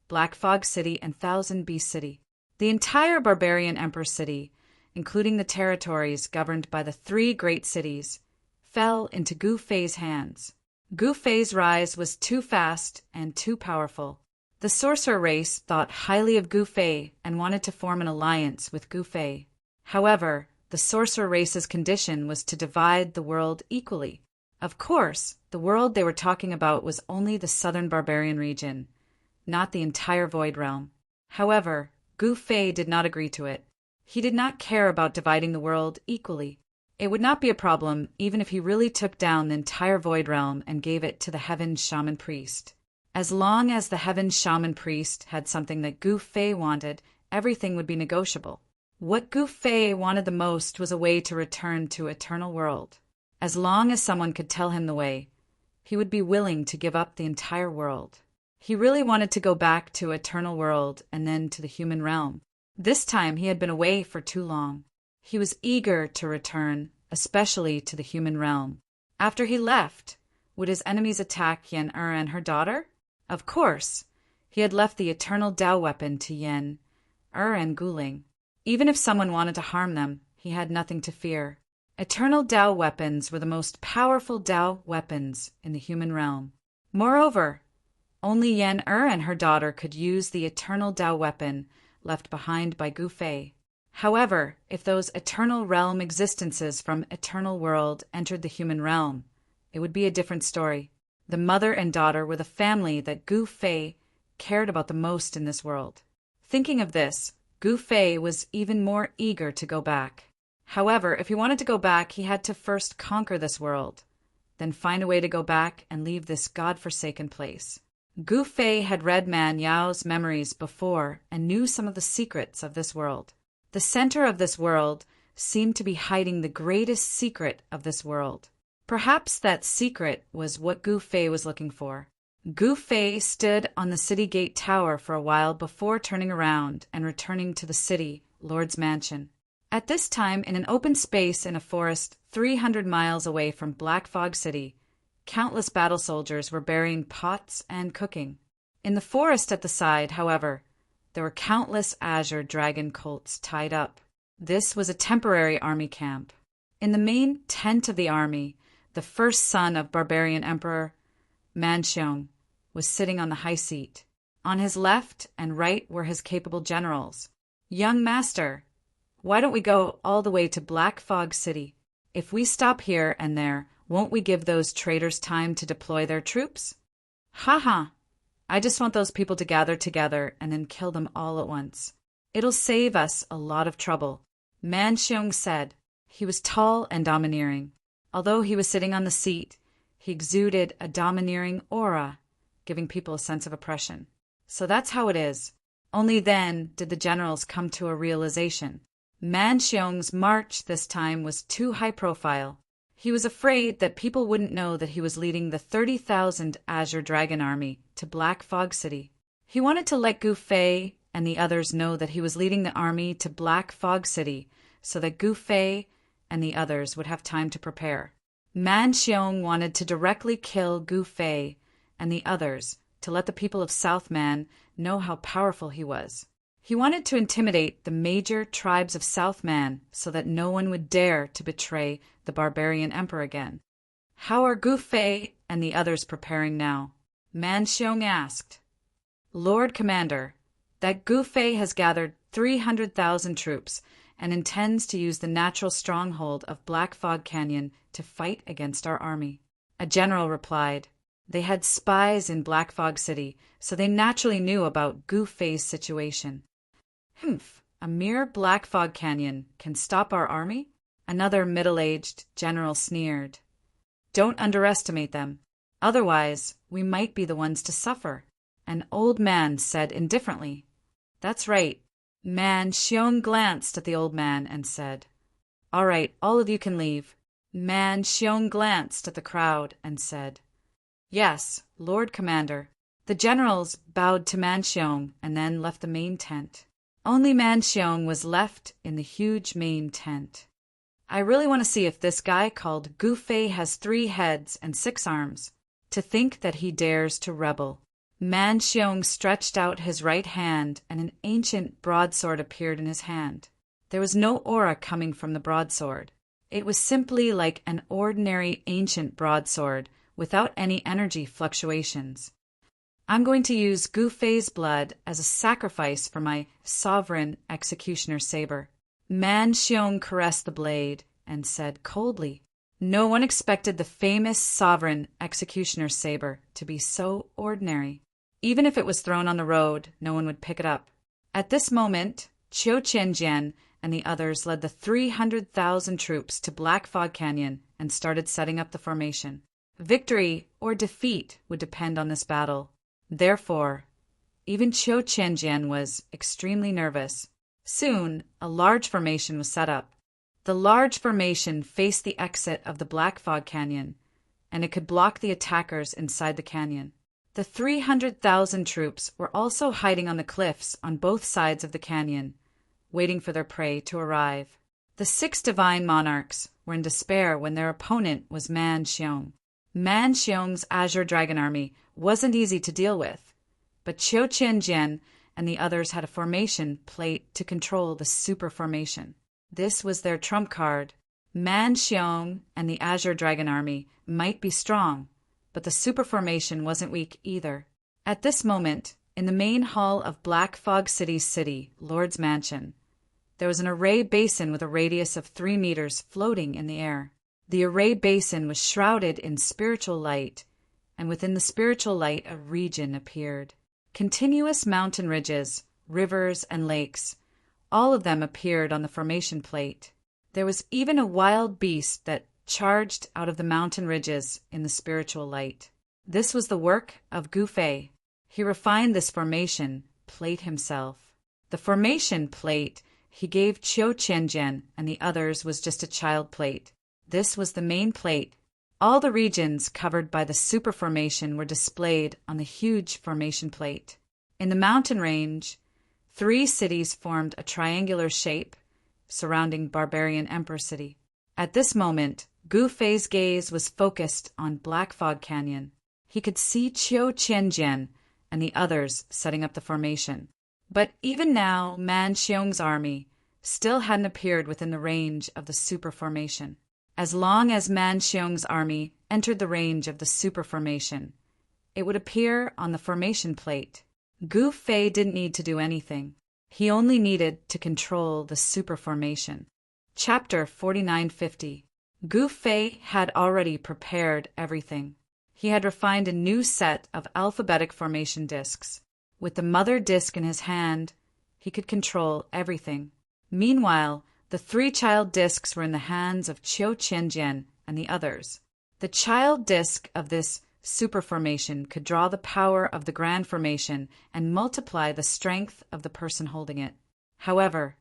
Black Fog City, and Thousand Beast City. The entire Barbarian Emperor City, including the territories governed by the three great cities, fell into Gu Fei's hands. Gu Fei's rise was too fast and too powerful. The sorcerer race thought highly of Gu Fei and wanted to form an alliance with Gu Fei. However, the sorcerer race's condition was to divide the world equally. Of course, the world they were talking about was only the southern barbarian region, not the entire Void Realm. However, Gu Fei did not agree to it. He did not care about dividing the world equally. It would not be a problem even if he really took down the entire Void Realm and gave it to the Heaven Shaman priest. As long as the Heaven Shaman priest had something that Gu Fei wanted, everything would be negotiable. What Gu Fei wanted the most was a way to return to Eternal World. As long as someone could tell him the way, he would be willing to give up the entire world. He really wanted to go back to Eternal World and then to the human realm. This time he had been away for too long. He was eager to return, especially to the human realm. After he left, would his enemies attack Yen and her daughter? Of course. He had left the eternal Dao weapon to Yen and Guling. Even if someone wanted to harm them, he had nothing to fear. Eternal Dao weapons were the most powerful Dao weapons in the human realm. Moreover, only Yen and her daughter could use the eternal Dao weapon left behind by Gu Fei. However, if those eternal realm existences from Eternal World entered the human realm, it would be a different story. The mother and daughter were the family that Gu Fei cared about the most in this world. Thinking of this, Gu Fei was even more eager to go back. However, if he wanted to go back, he had to first conquer this world, then find a way to go back and leave this god-forsaken place. Gu Fei had read Man Yao's memories before and knew some of the secrets of this world. The center of this world seemed to be hiding the greatest secret of this world. Perhaps that secret was what Gu Fei was looking for. Gu Fei stood on the city gate tower for a while before turning around and returning to the city, Lord's mansion. At this time, in an open space in a forest 300 miles away from Black Fog City, countless battle soldiers were burying pots and cooking. In the forest at the side, however, there were countless azure dragon colts tied up. This was a temporary army camp. In the main tent of the army, the first son of barbarian Emperor Manxiong was sitting on the high seat. On his left and right were his capable generals. "Young master, why don't we go all the way to Black Fog City? If we stop here and there, won't we give those traitors time to deploy their troops?" "Ha ha! I just want those people to gather together and then kill them all at once. It'll save us a lot of trouble," Manxiong said. He was tall and domineering. Although he was sitting on the seat, he exuded a domineering aura, giving people a sense of oppression. So that's how it is. Only then did the generals come to a realization. Manxiong's march this time was too high profile. He was afraid that people wouldn't know that he was leading the 30,000 Azure Dragon Army to Black Fog City. He wanted to let Gu Fei and the others know that he was leading the army to Black Fog City so that Gu Fei and the others would have time to prepare. Manxiong wanted to directly kill Gu Fei and the others to let the people of Southman know how powerful he was. He wanted to intimidate the major tribes of Southman so that no one would dare to betray the barbarian emperor again. "How are Gu Fei and the others preparing now?" Manxiong asked. "Lord Commander, that Gu Fei has gathered 300,000 troops and intends to use the natural stronghold of Black Fog Canyon to fight against our army." A general replied. They had spies in Black Fog City, so they naturally knew about Gu Fei's situation. "Humph, a mere Black Fog Canyon can stop our army?" Another middle-aged general sneered. "Don't underestimate them. Otherwise, we might be the ones to suffer." An old man said indifferently. "That's right." Manxiong glanced at the old man and said, "All right, all of you can leave." Manxiong glanced at the crowd and said, "Yes, Lord Commander." The generals bowed to Manxiong and then left the main tent. Only Manxiong was left in the huge main tent. "I really want to see if this guy called Gu Fei has 3 heads and 6 arms. To think that he dares to rebel." Manxiong stretched out his right hand and an ancient broadsword appeared in his hand. There was no aura coming from the broadsword. It was simply like an ordinary ancient broadsword without any energy fluctuations. "I'm going to use Gu Fei's blood as a sacrifice for my sovereign executioner saber." Manxiong caressed the blade and said coldly, "No one expected the famous sovereign executioner saber to be so ordinary. Even if it was thrown on the road, no one would pick it up." At this moment, Qiu Qianjian and the others led the 300,000 troops to Black Fog Canyon and started setting up the formation. Victory or defeat would depend on this battle. Therefore, even Qiu Qianjian was extremely nervous. Soon, a large formation was set up. The large formation faced the exit of the Black Fog Canyon, and it could block the attackers inside the canyon. The 300,000 troops were also hiding on the cliffs on both sides of the canyon, waiting for their prey to arrive. The 6 divine monarchs were in despair when their opponent was Manxiong. Manxiong's Azure Dragon Army wasn't easy to deal with, but Qiu Qianjian and the others had a formation plate to control the super formation. This was their trump card. Manxiong and the Azure Dragon Army might be strong, but the super formation wasn't weak either. At this moment, in the main hall of Black Fog City's city, Lord's Mansion, there was an array basin with a radius of 3 meters floating in the air. The array basin was shrouded in spiritual light, and within the spiritual light a region appeared. Continuous mountain ridges, rivers, and lakes, all of them appeared on the formation plate. There was even a wild beast that charged out of the mountain ridges in the spiritual light. This was the work of Gu Fei. He refined this formation plate himself. The formation plate he gave Qiu Qianjian and the others was just a child plate. This was the main plate. All the regions covered by the super formation were displayed on the huge formation plate. In the mountain range, 3 cities formed a triangular shape surrounding Barbarian Emperor City. At this moment, Gu Fei's gaze was focused on Black Fog Canyon. He could see Qiu Qianjian and the others setting up the formation. But even now, Man Xiong's army still hadn't appeared within the range of the super formation. As long as Man Xiong's army entered the range of the super formation, it would appear on the formation plate. Gu Fei didn't need to do anything. He only needed to control the super formation. Chapter 4950. Gu Fei had already prepared everything. He had refined a new set of alphabetic formation discs. With the mother disc in his hand, he could control everything. Meanwhile, the 3 child discs were in the hands of Qiu Qianjian and the others. The child disc of this super formation could draw the power of the grand formation and multiply the strength of the person holding it. However,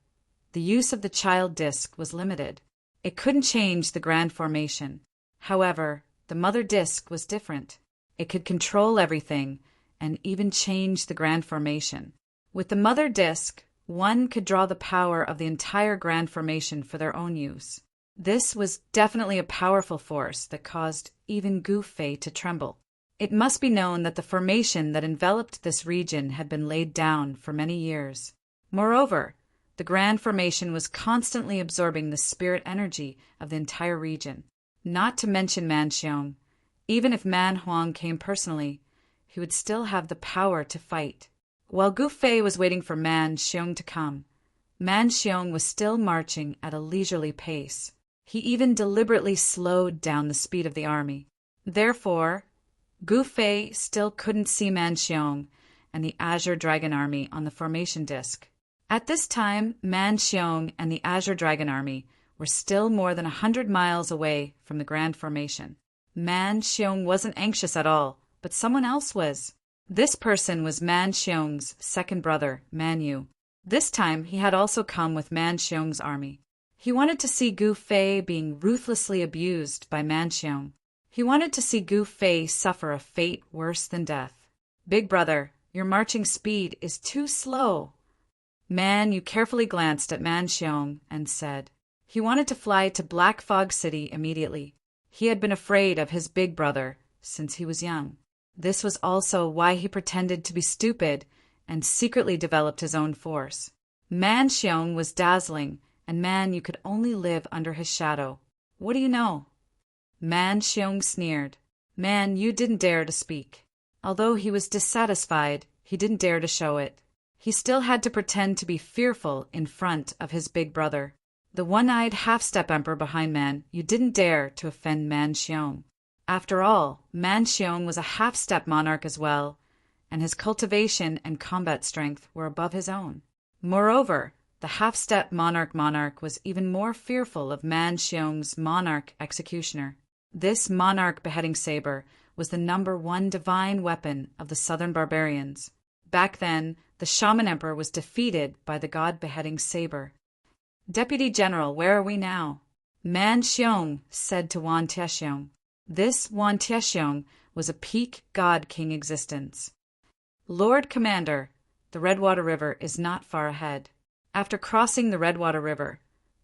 the use of the child disc was limited. It couldn't change the grand formation. However, the mother disc was different. It could control everything and even change the grand formation. With the mother disc, one could draw the power of the entire grand formation for their own use. This was definitely a powerful force that caused even Gu Fei to tremble. It must be known that the formation that enveloped this region had been laid down for many years. Moreover, the grand formation was constantly absorbing the spirit energy of the entire region. Not to mention Man Xiong. Even if Man Huang came personally, he would still have the power to fight. While Gu Fei was waiting for Man Xiong to come, Man Xiong was still marching at a leisurely pace. He even deliberately slowed down the speed of the army. Therefore, Gu Fei still couldn't see Man Xiong and the Azure Dragon Army on the formation disc. At this time, Man Xiong and the Azure Dragon Army were still more than 100 miles away from the Grand Formation. Man Xiong wasn't anxious at all, but someone else was. This person was Man Xiong's second brother, Man Yu. This time, he had also come with Man Xiong's army. He wanted to see Gu Fei being ruthlessly abused by Man Xiong. He wanted to see Gu Fei suffer a fate worse than death. Big brother, your marching speed is too slow. Man Yu carefully glanced at Man Xiong and said he wanted to fly to Black Fog City immediately. He had been afraid of his big brother since he was young. This was also why he pretended to be stupid and secretly developed his own force. Man Xiong was dazzling, and Man Yu could only live under his shadow. What do you know? Man Xiong sneered. Man Yu didn't dare to speak. Although he was dissatisfied, he didn't dare to show it. He still had to pretend to be fearful in front of his big brother. The one-eyed half-step emperor behind Man Yu didn't dare to offend Man Xiong. After all, Man Xiong was a half-step monarch as well, and his cultivation and combat strength were above his own. Moreover, the half-step monarch was even more fearful of Man Xiong's monarch executioner. This monarch beheading saber was the #1 divine weapon of the southern barbarians. Back then, the shaman emperor was defeated by the god beheading saber. Deputy General, where are we now? Man Xiong said to Wan Tiexiong. This Wan Tiexiong was a peak god king existence. Lord Commander, the Redwater River is not far ahead. After crossing the Redwater River,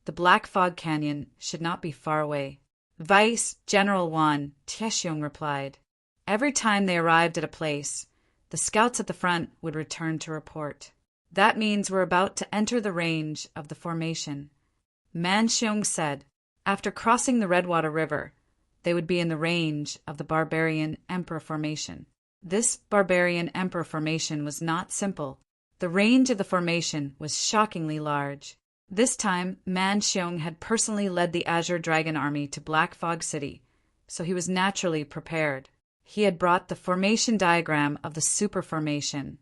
the Black Fog Canyon should not be far away. Vice General Wan Tiexiong replied. Every time they arrived at a place, the scouts at the front would return to report. That means we're about to enter the range of the formation. Man Xiong said, after crossing the Redwater River, they would be in the range of the Barbarian Emperor Formation. This Barbarian Emperor Formation was not simple. The range of the formation was shockingly large. This time, Man Xiong had personally led the Azure Dragon Army to Black Fog City, so he was naturally prepared. He had brought the formation diagram of the super formation,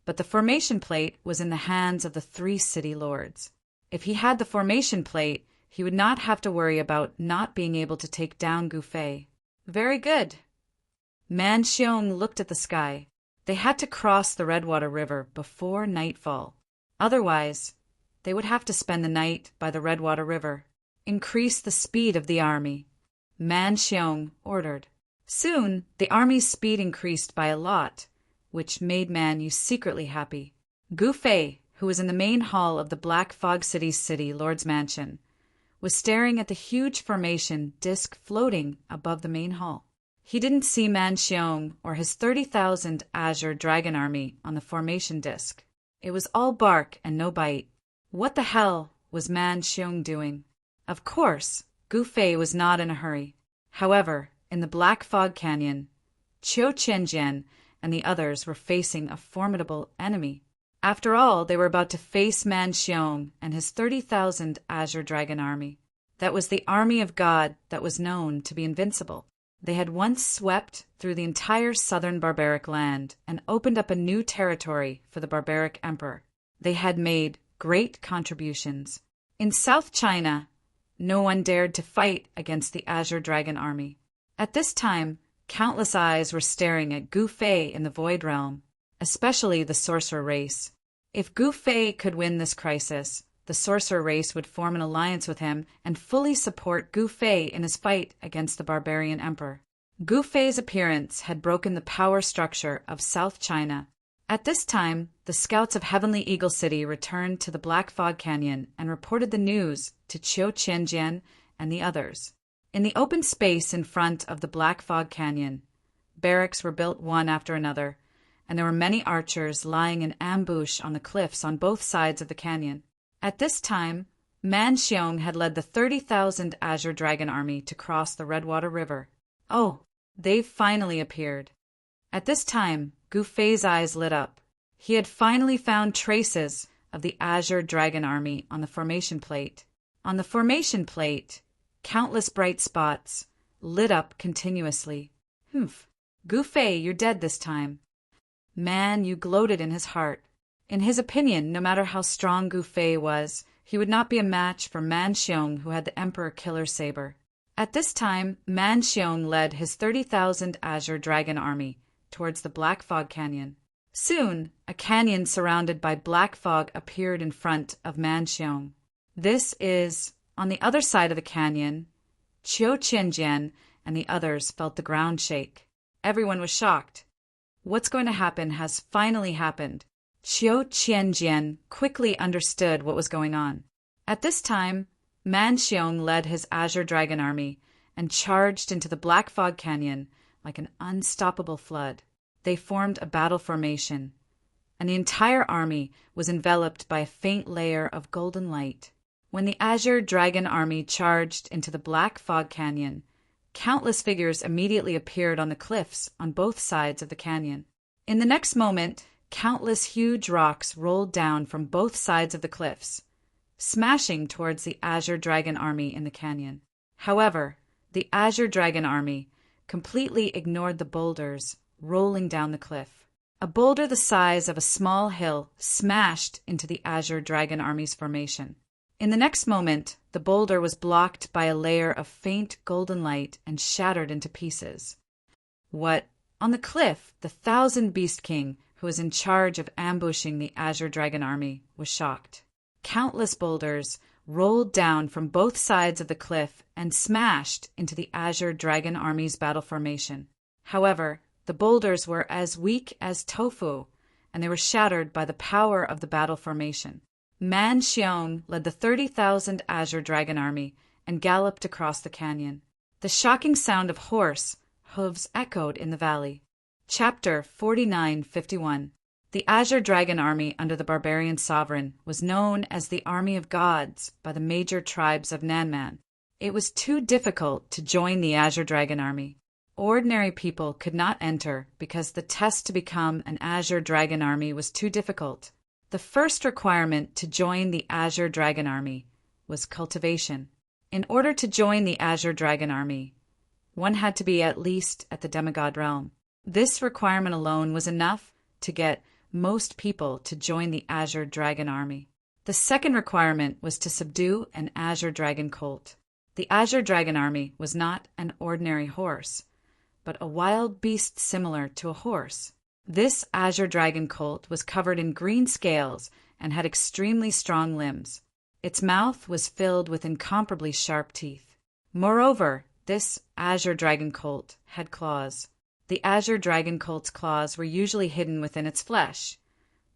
but the formation plate was in the hands of the 3 city lords. If he had the formation plate, he would not have to worry about not being able to take down Gu Fei. Very good. Man Xiong looked at the sky. They had to cross the Redwater River before nightfall. Otherwise, they would have to spend the night by the Redwater River. Increase the speed of the army. Man Xiong ordered. Soon, the army's speed increased by a lot, which made Man Yu secretly happy. Gu Fei, who was in the main hall of the Black Fog City's city lord's mansion, was staring at the huge formation disc floating above the main hall. He didn't see Man Xiong or his 30,000 Azure Dragon Army on the formation disc. It was all bark and no bite. What the hell was Man Xiong doing? Of course, Gu Fei was not in a hurry. However, in the Black Fog Canyon, Qiu Qianjian and the others were facing a formidable enemy. After all, they were about to face Man Xiong and his 30,000 Azure Dragon army. That was the army of God that was known to be invincible. They had once swept through the entire southern barbaric land and opened up a new territory for the barbaric emperor. They had made great contributions. In South China, no one dared to fight against the Azure Dragon army. At this time, countless eyes were staring at Gu Fei in the Void Realm, especially the sorcerer race. If Gu Fei could win this crisis, the sorcerer race would form an alliance with him and fully support Gu Fei in his fight against the barbarian emperor. Gu Fei's appearance had broken the power structure of South China. At this time, the scouts of Heavenly Eagle City returned to the Black Fog Canyon and reported the news to Qiu Qianjian and the others. In the open space in front of the Black Fog Canyon, barracks were built one after another, and there were many archers lying in ambush on the cliffs on both sides of the canyon. At this time, Man Xiong had led the 30,000 Azure Dragon army to cross the Redwater River. Oh, they've finally appeared. At this time, Gu Fei's eyes lit up. He had finally found traces of the Azure Dragon army on the formation plate. On the formation plate, countless bright spots lit up continuously. Humph. Gu Fei, you're dead this time. Man, you gloated in his heart. In his opinion, no matter how strong Gu Fei was, he would not be a match for Man Xiong, who had the Emperor Killer Saber. At this time, Man Xiong led his 30,000 Azure Dragon army towards the Black Fog Canyon. Soon, a canyon surrounded by black fog appeared in front of Man Xiong. This is, on the other side of the canyon, Qiu Qianjian and the others felt the ground shake. Everyone was shocked. What's going to happen has finally happened. Qiu Qianjian quickly understood what was going on. At this time, Man Xiong led his Azure Dragon army and charged into the Black Fog Canyon like an unstoppable flood. They formed a battle formation, and the entire army was enveloped by a faint layer of golden light. When the Azure Dragon army charged into the Black Fog Canyon, countless figures immediately appeared on the cliffs on both sides of the canyon. In the next moment, countless huge rocks rolled down from both sides of the cliffs, smashing towards the Azure Dragon army in the canyon. However, the Azure Dragon army completely ignored the boulders rolling down the cliff. A boulder the size of a small hill smashed into the Azure Dragon army's formation. In the next moment, the boulder was blocked by a layer of faint golden light and shattered into pieces. What? On the cliff, the 1,000 Beast King, who was in charge of ambushing the Azure Dragon army, was shocked. Countless boulders rolled down from both sides of the cliff and smashed into the Azure Dragon army's battle formation. However, the boulders were as weak as tofu, and they were shattered by the power of the battle formation. Man Xiong led the 30,000 Azure Dragon army and galloped across the canyon. The shocking sound of horse hooves echoed in the valley. Chapter 49:51. The Azure Dragon army under the barbarian sovereign was known as the Army of Gods by the major tribes of Nanman. It was too difficult to join the Azure Dragon army. Ordinary people could not enter because the test to become an Azure Dragon army was too difficult. The first requirement to join the Azure Dragon army was cultivation. In order to join the Azure Dragon army, one had to be at least at the demigod realm. This requirement alone was enough to get most people to join the Azure Dragon army. The second requirement was to subdue an Azure Dragon colt. The Azure Dragon army was not an ordinary horse, but a wild beast similar to a horse. This Azure Dragon colt was covered in green scales and had extremely strong limbs. Its mouth was filled with incomparably sharp teeth. Moreover, this Azure Dragon colt had claws. The Azure Dragon colt's claws were usually hidden within its flesh,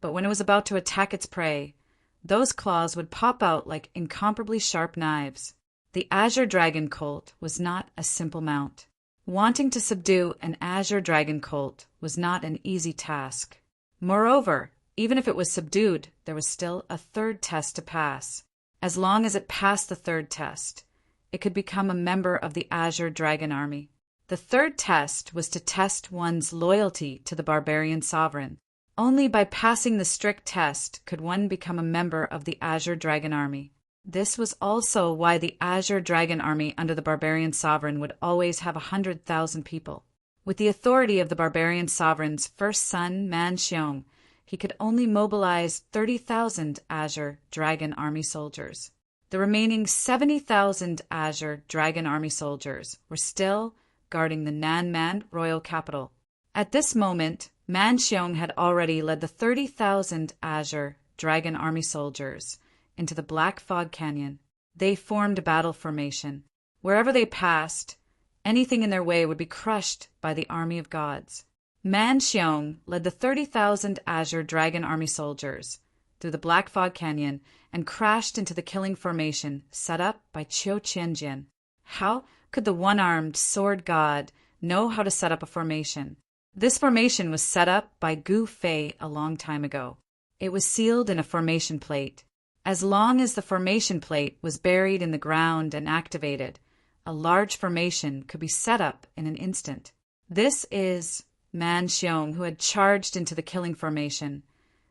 but when it was about to attack its prey, those claws would pop out like incomparably sharp knives. The Azure Dragon colt was not a simple mount. Wanting to subdue an Azure Dragon colt was not an easy task. Moreover, Even if it was subdued, there was still a third test to pass. As long as it passed the third test, it could become a member of the Azure Dragon Army. The third test was to test one's loyalty to the barbarian sovereign. Only by passing the strict test could one become a member of the Azure Dragon Army. This was also why the Azure Dragon Army under the barbarian sovereign would always have 100,000 people. With the authority of the barbarian sovereign's first son, Man Xiong, he could only mobilize 30,000 Azure Dragon Army soldiers. The remaining 70,000 Azure Dragon Army soldiers were still guarding the Nanman royal capital. At this moment, Man Xiong had already led the 30,000 Azure Dragon Army soldiers into the Black Fog Canyon. They formed a battle formation. Wherever they passed, anything in their way would be crushed by the army of gods. Man Xiong led the 30,000 Azure Dragon Army soldiers through the Black Fog Canyon and crashed into the killing formation set up by Qiu Qianjian. How could the one-armed sword god know how to set up a formation? This formation was set up by Gu Fei a long time ago. It was sealed in a formation plate. As long as the formation plate was buried in the ground and activated, a large formation could be set up in an instant. This is Man Xiong, who had charged into the killing formation,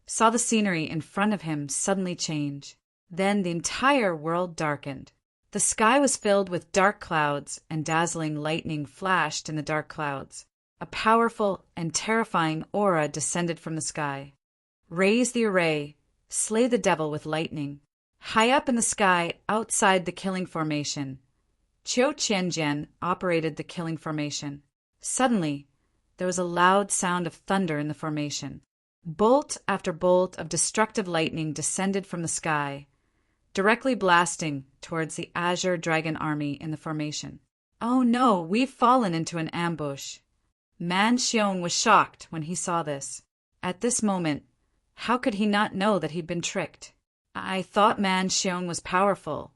saw the scenery in front of him suddenly change. Then the entire world darkened. The sky was filled with dark clouds, and dazzling lightning flashed in the dark clouds. A powerful and terrifying aura descended from the sky. Raise the array, slay the devil with lightning. High up in the sky, outside the killing formation, Qiu Qianjian operated the killing formation. Suddenly, there was a loud sound of thunder in the formation. Bolt after bolt of destructive lightning descended from the sky, directly blasting towards the Azure Dragon Army in the formation. "Oh no, we've fallen into an ambush." Man Xiong was shocked when he saw this. At this moment, how could he not know that he'd been tricked? "I thought Man Xiong was powerful,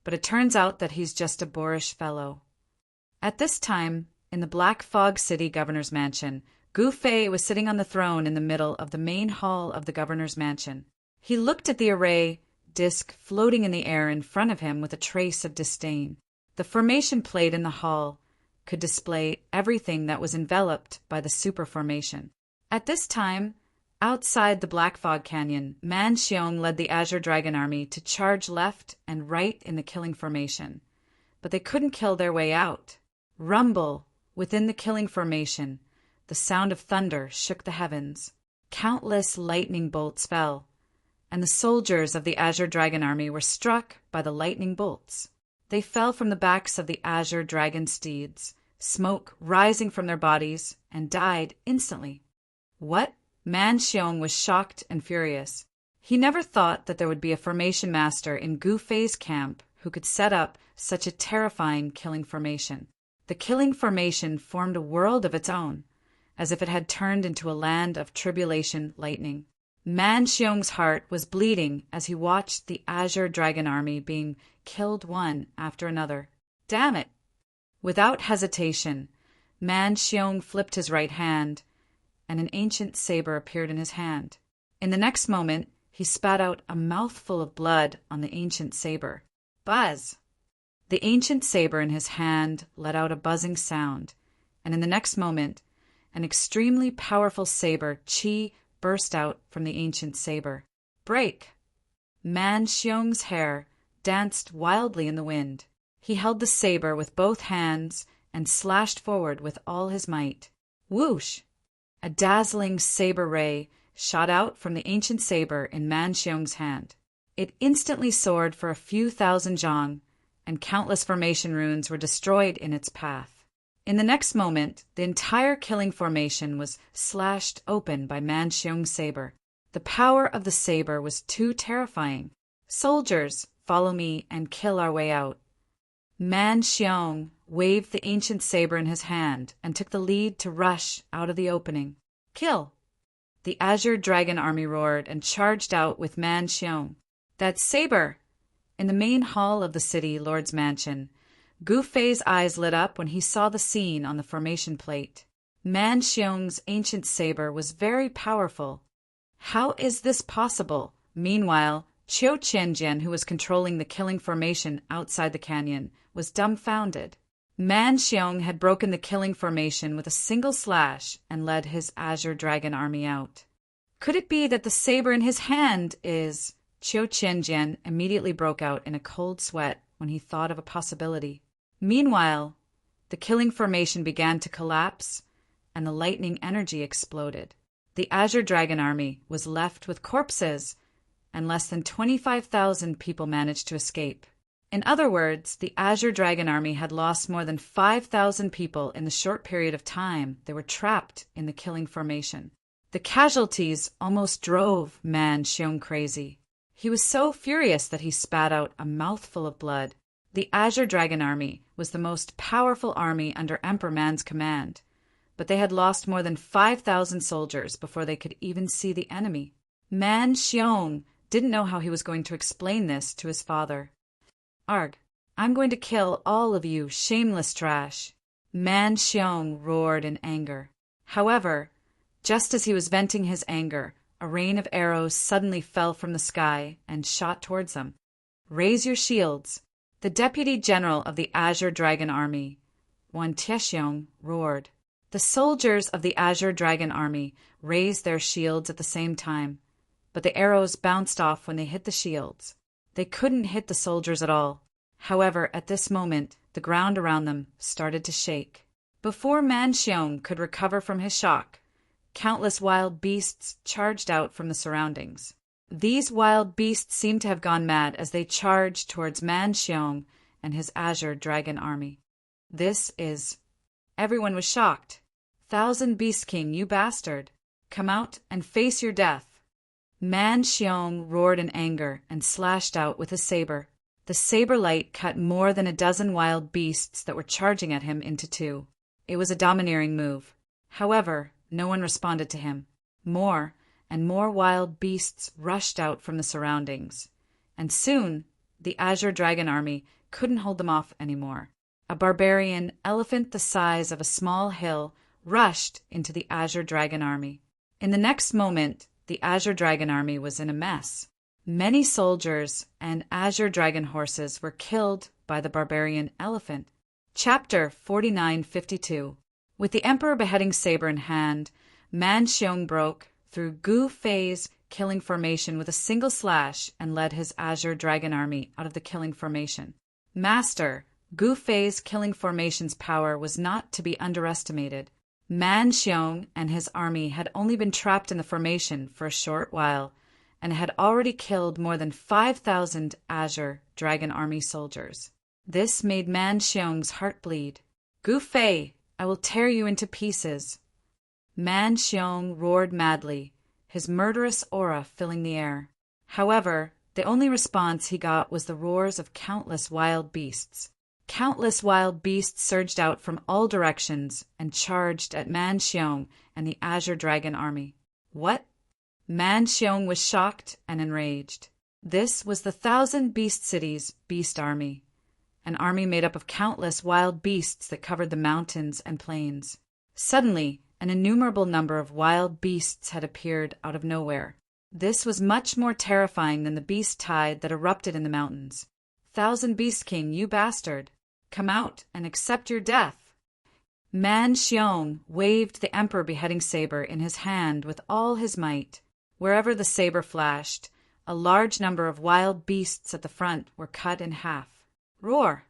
but it turns out that he's just a boorish fellow." At this time, in the Black Fog City governor's mansion, Gu Fei was sitting on the throne in the middle of the main hall of the governor's mansion. He looked at the array disc floating in the air in front of him with a trace of disdain. The formation plate in the hall could display everything that was enveloped by the super formation. At this time, outside the Black Fog Canyon, Man Xiong led the Azure Dragon Army to charge left and right in the killing formation, but they couldn't kill their way out. Rumble within the killing formation, the sound of thunder shook the heavens. Countless lightning bolts fell, and the soldiers of the Azure Dragon Army were struck by the lightning bolts. They fell from the backs of the Azure Dragon steeds, smoke rising from their bodies, and died instantly. What? Man Xiong was shocked and furious. He never thought that there would be a formation master in Gu Fei's camp who could set up such a terrifying killing formation. The killing formation formed a world of its own, as if it had turned into a land of tribulation lightning. Man Xiong's heart was bleeding as he watched the Azure Dragon Army being killed one after another. Damn it! Without hesitation, Man Xiong flipped his right hand, and an ancient saber appeared in his hand. In the next moment, he spat out a mouthful of blood on the ancient saber. Buzz! The ancient saber in his hand let out a buzzing sound, and in the next moment, an extremely powerful saber chi burst out from the ancient saber. Break! Man Xiong's hair danced wildly in the wind. He held the saber with both hands and slashed forward with all his might. Whoosh! A dazzling saber ray shot out from the ancient saber in Man Xiong's hand. It instantly soared for a few thousand zhang, and countless formation runes were destroyed in its path. In the next moment, the entire killing formation was slashed open by Man Xiong's saber. The power of the saber was too terrifying. "Soldiers, follow me and kill our way out." Man Xiong waved the ancient saber in his hand and took the lead to rush out of the opening. "Kill!" The Azure Dragon Army roared and charged out with Man Xiong. "That saber!" In the main hall of the city lord's mansion, Gu Fei's eyes lit up when he saw the scene on the formation plate. Man Xiong's ancient saber was very powerful. How is this possible? Meanwhile, Qiu Qianjian, who was controlling the killing formation outside the canyon, was dumbfounded. Man Xiong had broken the killing formation with a single slash and led his Azure Dragon army out. Could it be that the saber in his hand is... Qiu Qianjian immediately broke out in a cold sweat when he thought of a possibility. Meanwhile, the killing formation began to collapse, and the lightning energy exploded. The Azure Dragon army was left with corpses, and less than 25,000 people managed to escape. In other words, the Azure Dragon army had lost more than 5,000 people in the short period of time they were trapped in the killing formation. The casualties almost drove Man Xiong crazy. He was so furious that he spat out a mouthful of blood. The Azure Dragon army was the most powerful army under Emperor Man's command, but they had lost more than 5,000 soldiers before they could even see the enemy. Man Xiong didn't know how he was going to explain this to his father. "Arg, I'm going to kill all of you, shameless trash!" Man Xiong roared in anger. However, just as he was venting his anger, a rain of arrows suddenly fell from the sky and shot towards them. "Raise your shields!" The deputy general of the Azure Dragon army, Wan Tiexiong, roared. The soldiers of the Azure Dragon army raised their shields at the same time, but the arrows bounced off when they hit the shields. They couldn't hit the soldiers at all. However, at this moment, the ground around them started to shake. Before Man Xiong could recover from his shock, countless wild beasts charged out from the surroundings. These wild beasts seemed to have gone mad as they charged towards Man Xiong and his Azure Dragon army. Everyone was shocked. "Thousand Beast King, you bastard! Come out and face your death!" Man Xiong roared in anger and slashed out with his saber. The saber light cut more than a dozen wild beasts that were charging at him into two. It was a domineering move. However, no one responded to him. More and more wild beasts rushed out from the surroundings, and soon the Azure Dragon army couldn't hold them off anymore. A barbarian elephant the size of a small hill rushed into the Azure Dragon army. In the next moment, the Azure Dragon army was in a mess. Many soldiers and Azure Dragon horses were killed by the barbarian elephant. Chapter 4952. With the Emperor beheading saber in hand, Man Xiong broke through Gu Fei's killing formation with a single slash and led his Azure Dragon army out of the killing formation. Master, Gu Fei's killing formation's power was not to be underestimated. Man Xiong and his army had only been trapped in the formation for a short while and had already killed more than 5,000 Azure Dragon army soldiers. This made Man Xiong's heart bleed. "Gu Fei, I will tear you into pieces!" Man Xiong roared madly, his murderous aura filling the air. However, the only response he got was the roars of countless wild beasts. Countless wild beasts surged out from all directions and charged at Man Xiong and the Azure Dragon army. What? Man Xiong was shocked and enraged. This was the Thousand Beast City's beast army, an army made up of countless wild beasts that covered the mountains and plains. Suddenly, an innumerable number of wild beasts had appeared out of nowhere. This was much more terrifying than the beast tide that erupted in the mountains. "Thousand Beast King, you bastard! Come out and accept your death!" Man Xiong waved the Emperor beheading saber in his hand with all his might. Wherever the saber flashed, a large number of wild beasts at the front were cut in half. Roar!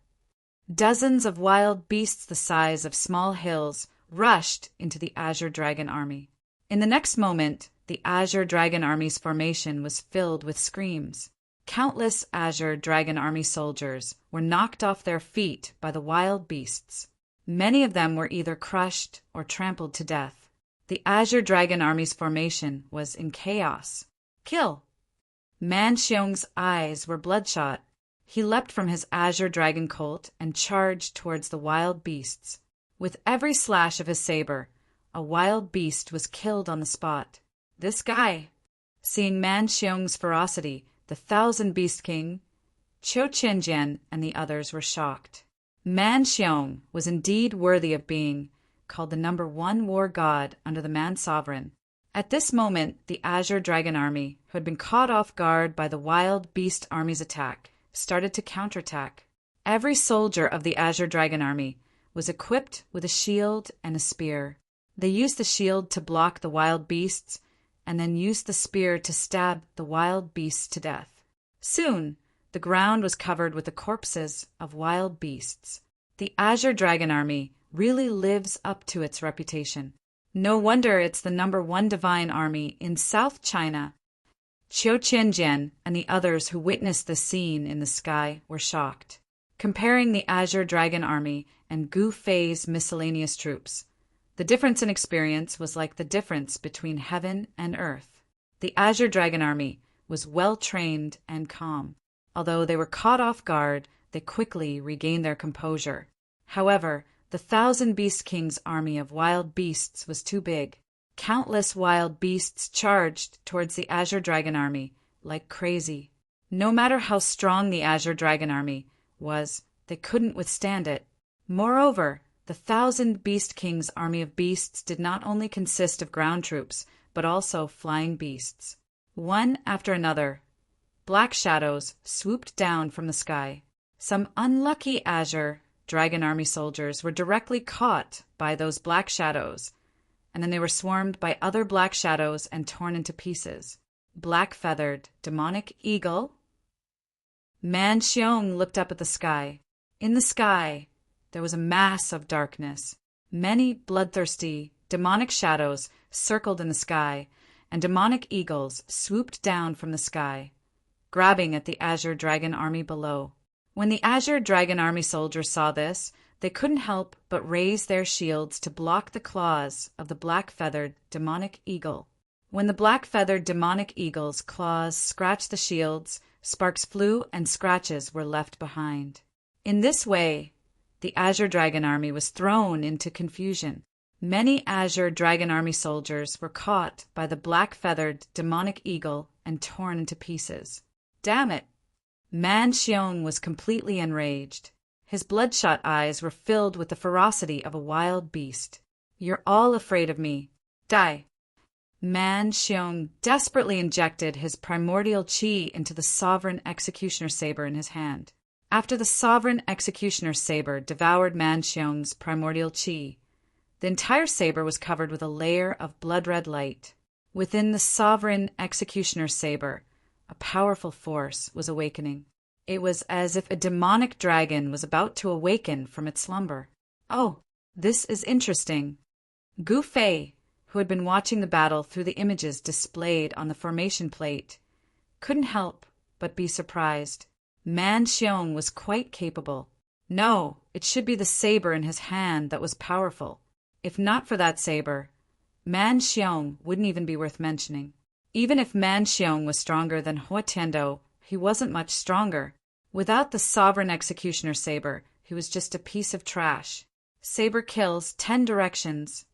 Dozens of wild beasts the size of small hills rushed into the Azure Dragon army. In the next moment, the Azure Dragon army's formation was filled with screams. Countless Azure Dragon army soldiers were knocked off their feet by the wild beasts. Many of them were either crushed or trampled to death. The Azure Dragon army's formation was in chaos. Kill! Man Xiong's eyes were bloodshot. He leapt from his Azure Dragon colt and charged towards the wild beasts. With every slash of his saber, a wild beast was killed on the spot. This guy. Seeing Man Xiong's ferocity, the Thousand Beast King, Qiu Qianjian, and the others were shocked. Man Xiong was indeed worthy of being called the #1 war god under the Man Sovereign. At this moment, the Azure Dragon Army, who had been caught off guard by the Wild Beast Army's attack, started to counterattack. Every soldier of the Azure Dragon Army was equipped with a shield and a spear. They used the shield to block the wild beasts, and then used the spear to stab the wild beasts to death. Soon, the ground was covered with the corpses of wild beasts. The Azure Dragon Army really lives up to its reputation. No wonder it's the #1 divine army in South China. Qiu Qianjian and the others who witnessed the scene in the sky were shocked, comparing the Azure Dragon Army and Gu Fei's miscellaneous troops. The difference in experience was like the difference between heaven and earth. The Azure Dragon Army was well-trained and calm. Although they were caught off guard, they quickly regained their composure. However, the 1,000 Beast King's army of wild beasts was too big. Countless wild beasts charged towards the Azure Dragon Army like crazy. No matter how strong the Azure Dragon Army was, they couldn't withstand it. Moreover, the 1,000 Beast King's army of beasts did not only consist of ground troops, but also flying beasts. One after another, black shadows swooped down from the sky. Some unlucky Azure Dragon Army soldiers were directly caught by those black shadows, and then they were swarmed by other black shadows and torn into pieces. Black-feathered, demonic eagle. Man Xiong looked up at the sky. In the sky, there was a mass of darkness. Many bloodthirsty, demonic shadows circled in the sky, and demonic eagles swooped down from the sky, grabbing at the Azure Dragon Army below. When the Azure Dragon Army soldiers saw this, they couldn't help but raise their shields to block the claws of the black-feathered demonic eagle. When the black-feathered demonic eagle's claws scratched the shields, sparks flew and scratches were left behind. In this way, the Azure Dragon Army was thrown into confusion. Many Azure Dragon Army soldiers were caught by the black-feathered demonic eagle and torn into pieces. Damn it! Man Xiong was completely enraged. His bloodshot eyes were filled with the ferocity of a wild beast. You're all afraid of me. Die! Man Xiong desperately injected his primordial qi into the Sovereign Executioner Saber in his hand. After the Sovereign Executioner Saber devoured Man Xiong's primordial qi, the entire saber was covered with a layer of blood-red light. Within the Sovereign Executioner Saber, a powerful force was awakening. It was as if a demonic dragon was about to awaken from its slumber. Oh, this is interesting. Gu Fei, who had been watching the battle through the images displayed on the formation plate, couldn't help but be surprised. Man Xiong was quite capable. No, it should be the saber in his hand that was powerful. If not for that saber, Man Xiong wouldn't even be worth mentioning. Even if Man Xiong was stronger than Hua Tiando, he wasn't much stronger. Without the Sovereign Executioner Saber, he was just a piece of trash. Saber kills 10 directions.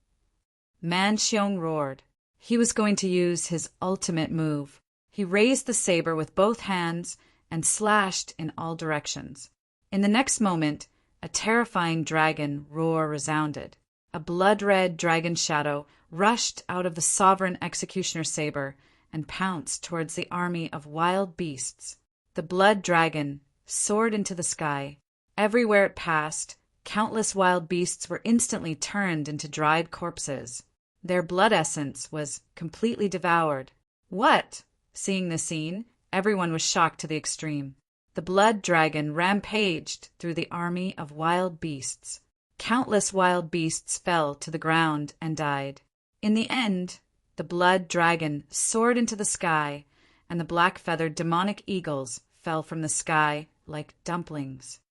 Man Xiong roared. He was going to use his ultimate move. He raised the saber with both hands and slashed in all directions. In the next moment, a terrifying dragon roar resounded. A blood-red dragon shadow rushed out of the Sovereign Executioner Saber and pounced towards the army of wild beasts. The blood dragon soared into the sky. Everywhere it passed, countless wild beasts were instantly turned into dried corpses. Their blood essence was completely devoured. What? Seeing the scene, everyone was shocked to the extreme. The blood dragon rampaged through the army of wild beasts. Countless wild beasts fell to the ground and died. In the end, the blood dragon soared into the sky, and the black-feathered demonic eagles fell from the sky like dumplings.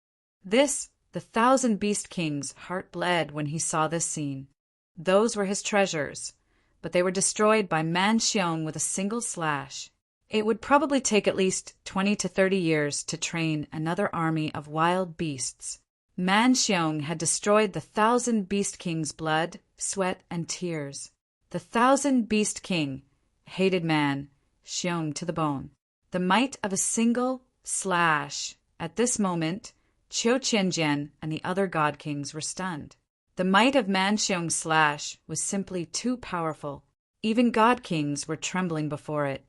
The 1,000 Beast King's heart bled when he saw this scene. Those were his treasures, but they were destroyed by Man Xiong with a single slash. It would probably take at least 20 to 30 years to train another army of wild beasts. Man Xiong had destroyed the 1,000 Beast King's blood, sweat, and tears. The 1,000 Beast King hated Man Xiong to the bone. The might of a single slash. At this moment, Qiu Qianjian and the other God Kings were stunned. The might of Man Xiong's slash was simply too powerful. Even god kings were trembling before it.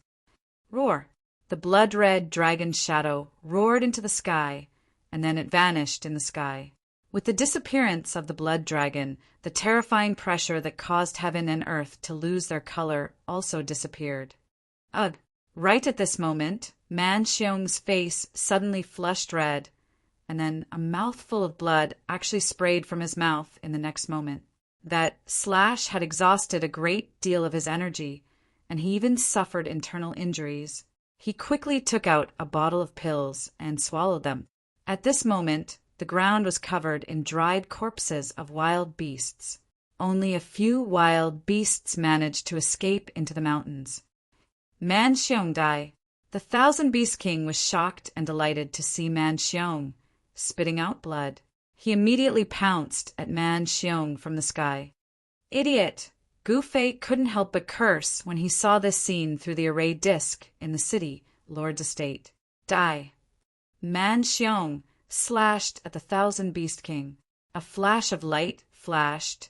Roar! The blood-red dragon's shadow roared into the sky, and then it vanished in the sky. With the disappearance of the blood dragon, the terrifying pressure that caused heaven and earth to lose their color also disappeared. Ugh! Right at this moment, Man Xiong's face suddenly flushed red, and then a mouthful of blood actually sprayed from his mouth in the next moment. That slash had exhausted a great deal of his energy, and he even suffered internal injuries. He quickly took out a bottle of pills and swallowed them. At this moment, the ground was covered in dried corpses of wild beasts. Only a few wild beasts managed to escape into the mountains. Man Xiong die. The Thousand Beast King was shocked and delighted to see Man Xiong spitting out blood. He immediately pounced at Man Xiong from the sky. Idiot! Gu Fei couldn't help but curse when he saw this scene through the array disc in the city lord's estate. Die! Man Xiong slashed at the Thousand Beast King. A flash of light flashed,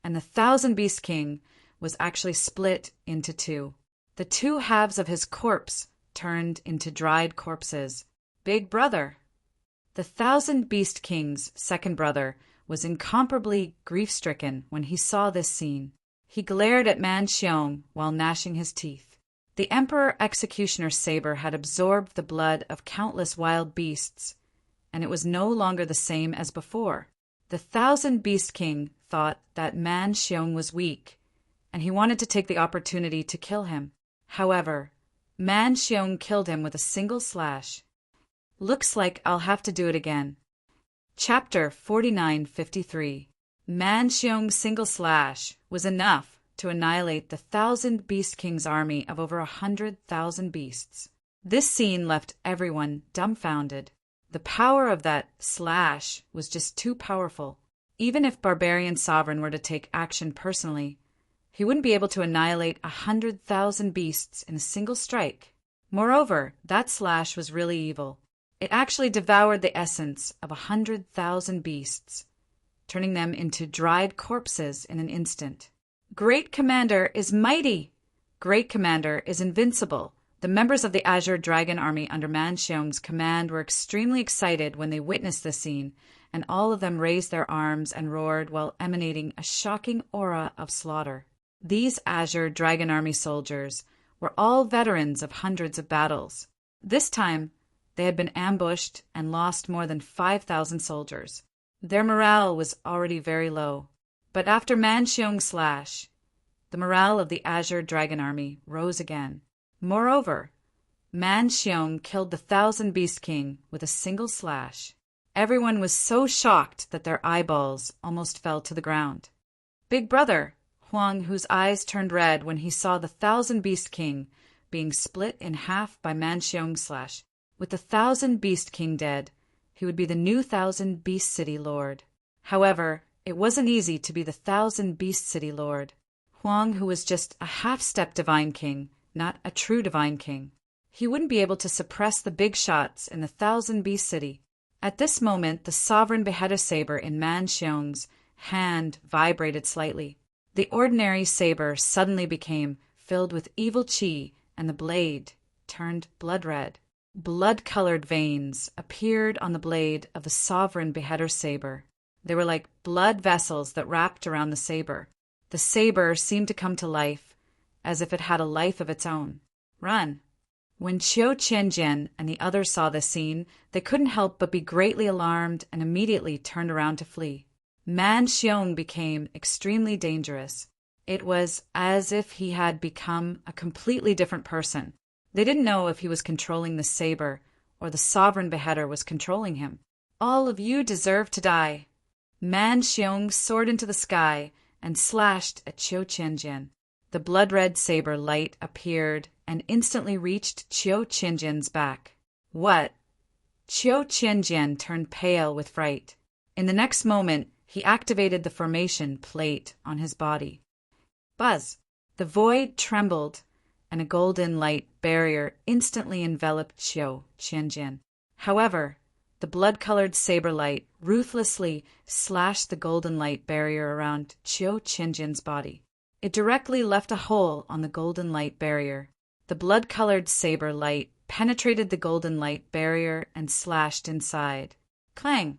and the Thousand Beast King was actually split into two. The two halves of his corpse turned into dried corpses. Big brother! The Thousand Beast King's second brother was incomparably grief-stricken when he saw this scene. He glared at Man Xiong while gnashing his teeth. The Emperor Executioner's saber had absorbed the blood of countless wild beasts, and it was no longer the same as before. The Thousand Beast King thought that Man Xiong was weak, and he wanted to take the opportunity to kill him. However, Man Xiong killed him with a single slash. Looks like I'll have to do it again. Chapter 4953. Man Xiong's single slash was enough to annihilate the Thousand Beast King's army of over 100,000 beasts. This scene left everyone dumbfounded. The power of that slash was just too powerful. Even if Barbarian Sovereign were to take action personally, he wouldn't be able to annihilate 100,000 beasts in a single strike. Moreover, that slash was really evil. It actually devoured the essence of 100,000 beasts, turning them into dried corpses in an instant. Great Commander is mighty! Great Commander is invincible! The members of the Azure Dragon Army under Man Xiong's command were extremely excited when they witnessed this scene, and all of them raised their arms and roared while emanating a shocking aura of slaughter. These Azure Dragon Army soldiers were all veterans of hundreds of battles. This time, they had been ambushed and lost more than 5,000 soldiers. Their morale was already very low. But after Man Xiong's slash, the morale of the Azure Dragon Army rose again. Moreover, Man Xiong killed the Thousand Beast King with a single slash. Everyone was so shocked that their eyeballs almost fell to the ground. Big Brother, Huang, whose eyes turned red when he saw the Thousand Beast King being split in half by Man Xiong's slash. With the Thousand Beast King dead, he would be the new Thousand Beast City Lord. However, it wasn't easy to be the Thousand Beast City Lord. Huang, who was just a half-step Divine King, not a true Divine King. He wouldn't be able to suppress the big shots in the Thousand Beast City. At this moment, the Sovereign Beheader Saber in Man Xiong's hand vibrated slightly. The ordinary saber suddenly became filled with evil qi, and the blade turned blood red. Blood-colored veins appeared on the blade of the Sovereign Beheader Saber. They were like blood vessels that wrapped around the saber. The saber seemed to come to life, as if it had a life of its own. Run! When Qiu Qianjian and the others saw this scene, they couldn't help but be greatly alarmed and immediately turned around to flee. Man Xiong became extremely dangerous. It was as if he had become a completely different person. They didn't know if he was controlling the saber or the Sovereign Beheader was controlling him. All of you deserve to die. Man Xiong soared into the sky and slashed at Qiu Qianjian. The blood-red saber light appeared and instantly reached Qiu Qianjian's back. What? Qiu Qianjian turned pale with fright. In the next moment, he activated the formation plate on his body. Buzz! The void trembled, and a golden light barrier instantly enveloped Qiu Qianjian. However, the blood-colored saber light ruthlessly slashed the golden light barrier around Qiu Qianjian's body. It directly left a hole on the golden light barrier. The blood-colored saber light penetrated the golden light barrier and slashed inside. Clang!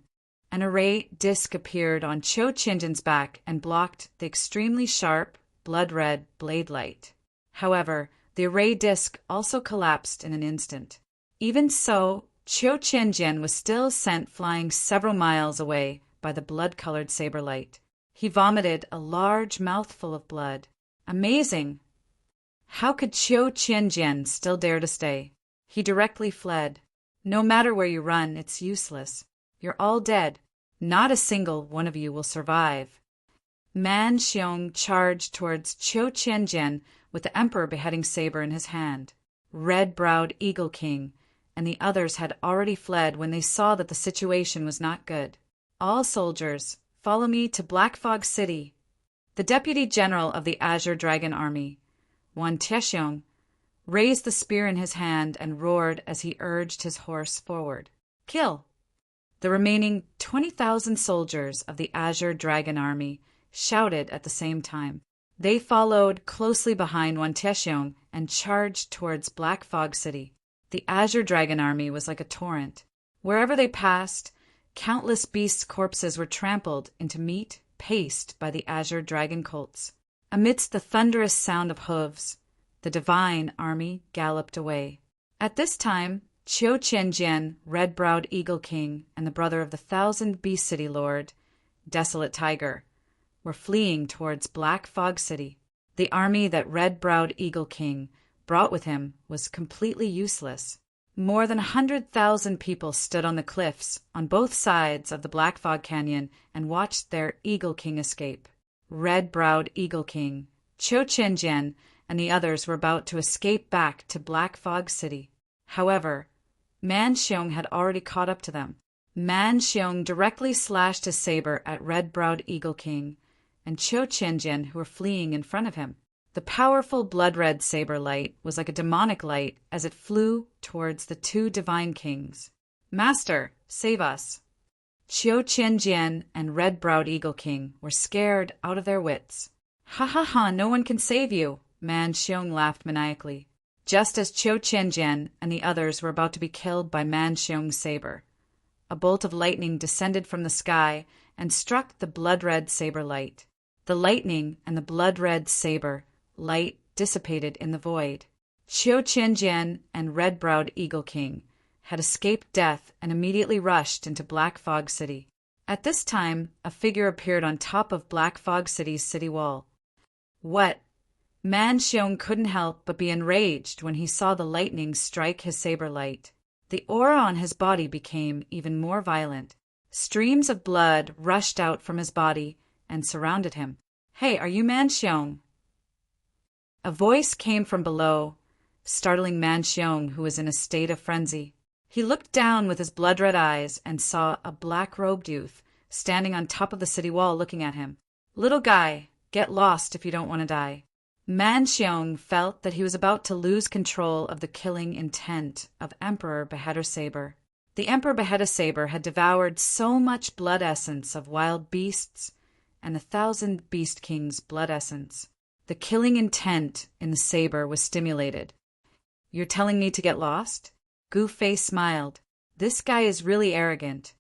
An array disc appeared on Cho Chin-jin's back and blocked the extremely sharp, blood-red blade light. However, the array disc also collapsed in an instant. Even so, Cho Chin-jin was still sent flying several miles away by the blood-colored saber light. He vomited a large mouthful of blood. Amazing! How could Cho Chin-jin still dare to stay? He directly fled. No matter where you run, it's useless. You're all dead. Not a single one of you will survive. Man Xiong charged towards Cho Chin-jin with the emperor beheading saber in his hand. Red-browed Eagle King and the others had already fled when they saw that the situation was not good. All soldiers, follow me to Black Fog City. The deputy general of the Azure Dragon Army, Wan Tiexiong, raised the spear in his hand and roared as he urged his horse forward. Kill! The remaining 20,000 soldiers of the Azure Dragon Army shouted at the same time. They followed closely behind Wan Tiexiong and charged towards Black Fog City. The Azure Dragon Army was like a torrent. Wherever they passed, countless beasts' corpses were trampled into meat paste by the Azure Dragon colts. Amidst the thunderous sound of hooves, the divine army galloped away. At this time, Cho Chen-jian, Red-browed Eagle King, and the brother of the 1,000 Beast City Lord, Desolate Tiger, were fleeing towards Black Fog City. The army that Red-browed Eagle King brought with him was completely useless. More than 100,000 people stood on the cliffs on both sides of the Black Fog Canyon and watched their Eagle King escape. Red-browed Eagle King, Cho Chen-jian, and the others were about to escape back to Black Fog City. However, Man Xiong had already caught up to them. Man Xiong directly slashed his saber at Red-browed Eagle King and Cho Chen-jian, who were fleeing in front of him. The powerful blood-red saber light was like a demonic light as it flew towards the two divine kings. Master, save us! Cho Chen-jian and Red-browed Eagle King were scared out of their wits. Ha ha ha, no one can save you! Man Xiong laughed maniacally. Just as Cho Chen-jian and the others were about to be killed by Man Xiong's saber, a bolt of lightning descended from the sky and struck the blood-red saber light. The lightning and the blood-red saber light dissipated in the void. Cho Chen-jian and Red-browed Eagle King had escaped death and immediately rushed into Black Fog City. At this time, a figure appeared on top of Black Fog City's city wall. What? Man Xiong couldn't help but be enraged when he saw the lightning strike his saber light. The aura on his body became even more violent. Streams of blood rushed out from his body and surrounded him. Hey, are you Man Xiong? A voice came from below, startling Man Xiong, who was in a state of frenzy. He looked down with his blood-red eyes and saw a black-robed youth standing on top of the city wall looking at him. Little guy, get lost if you don't want to die. Man Xiong felt that he was about to lose control of the killing intent of Emperor Beheader Saber. The Emperor Beheader Saber had devoured so much blood essence of wild beasts and the 1,000 Beast Kings' blood essence. The killing intent in the saber was stimulated. You're telling me to get lost? Gu-Fei smiled. This guy is really arrogant.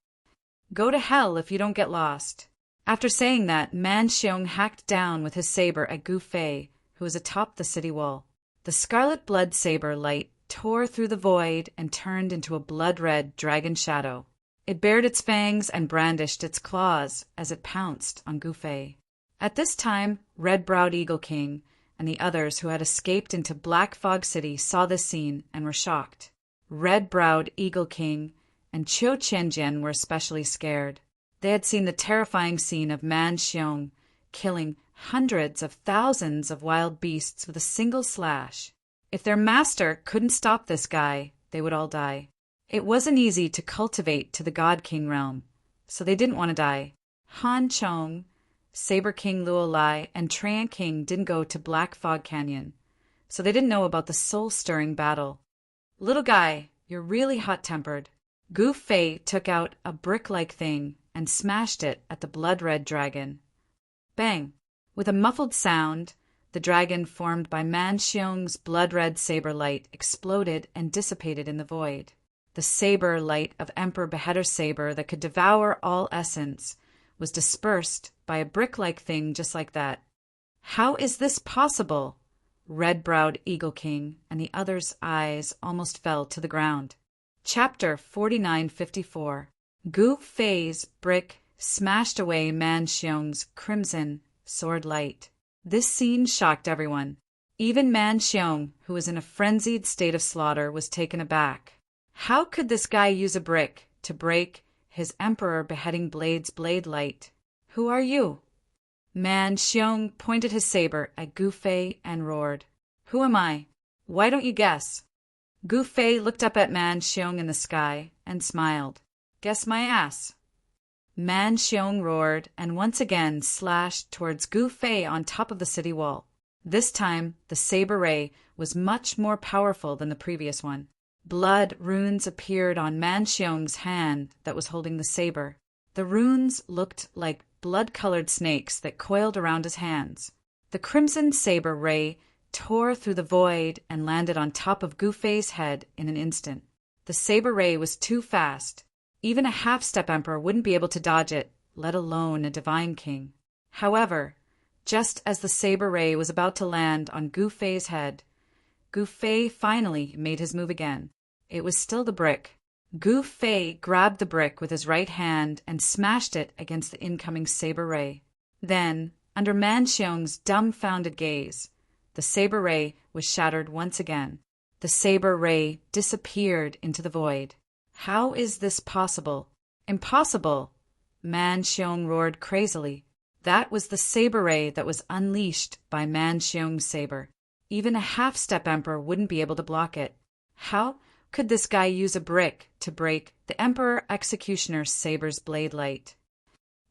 Go to hell if you don't get lost. After saying that, Man Xiong hacked down with his saber at Gu-Fei, who was atop the city wall. The scarlet blood saber light tore through the void and turned into a blood-red dragon shadow. It bared its fangs and brandished its claws as it pounced on Gu-Fei. At this time, Red-browed Eagle King and the others who had escaped into Black Fog City saw this scene and were shocked. Red-browed Eagle King and Cho Chen-jian were especially scared. They had seen the terrifying scene of Man Xiong killing hundreds of thousands of wild beasts with a single slash. If their master couldn't stop this guy, they would all die. It wasn't easy to cultivate to the God King realm, so they didn't want to die. Han Chong, Saber King Luo Lai, and Tran King didn't go to Black Fog Canyon, so they didn't know about the soul-stirring battle. Little guy, you're really hot-tempered. Gu-Fei took out a brick-like thing and smashed it at the blood-red dragon. Bang! With a muffled sound, The dragon formed by Man Xiong's blood-red saber light exploded and dissipated in the void. The saber light of Emperor Beheader's saber that could devour all essence was dispersed by a brick-like thing just like that. How is this possible? Red-browed Eagle King and the other's eyes almost fell to the ground. Chapter 4954. Gu Fei's brick smashed away Man Xiong's crimson sword light. This scene shocked everyone. Even Man Xiong, who was in a frenzied state of slaughter, was taken aback. How could this guy use a brick to break his Emperor Beheading Blade's blade light? Who are you? Man Xiong pointed his saber at Gu Fei and roared. Who am I? Why don't you guess? Gu Fei looked up at Man Xiong in the sky and smiled. Guess my ass. Man Xiong roared and once again slashed towards Gu Fei on top of the city wall. This time, the saber ray was much more powerful than the previous one. Blood runes appeared on Man Xiong's hand that was holding the saber. The runes looked like blood-colored snakes that coiled around his hands. The crimson saber ray tore through the void and landed on top of Gu Fei's head in an instant. The saber ray was too fast. Even a half-step emperor wouldn't be able to dodge it, let alone a divine king. However, just as the saber ray was about to land on Gu Fei's head, Gu Fei finally made his move again. It was still the brick. Gu Fei grabbed the brick with his right hand and smashed it against the incoming saber ray. Then, under Man Xiong's dumbfounded gaze, the saber ray was shattered once again. The saber ray disappeared into the void. How is this possible? Impossible! Man Xiong roared crazily. That was the saber ray that was unleashed by Man Xiong's saber. Even a half-step emperor wouldn't be able to block it. How could this guy use a brick to break the Emperor Executioner's saber's blade light?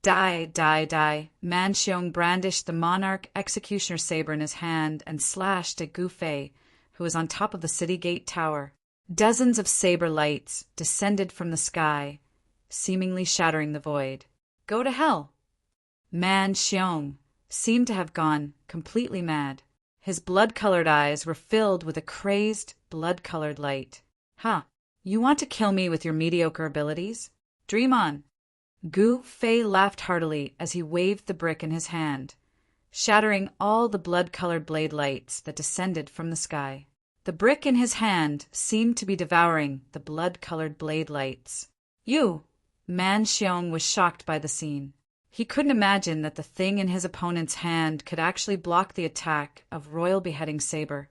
Die, die, die. Man Xiong brandished the Monarch Executioner saber in his hand and slashed at Gu Fei, who was on top of the city gate tower. Dozens of saber lights descended from the sky, seemingly shattering the void. Go to hell! Man Xiong seemed to have gone completely mad. His blood-colored eyes were filled with a crazed, blood-colored light. Ha! You want to kill me with your mediocre abilities? Dream on! Gu Fei laughed heartily as he waved the brick in his hand, shattering all the blood-colored blade lights that descended from the sky. The brick in his hand seemed to be devouring the blood-colored blade lights. You! Man Xiong was shocked by the scene. He couldn't imagine that the thing in his opponent's hand could actually block the attack of Royal Beheading Saber.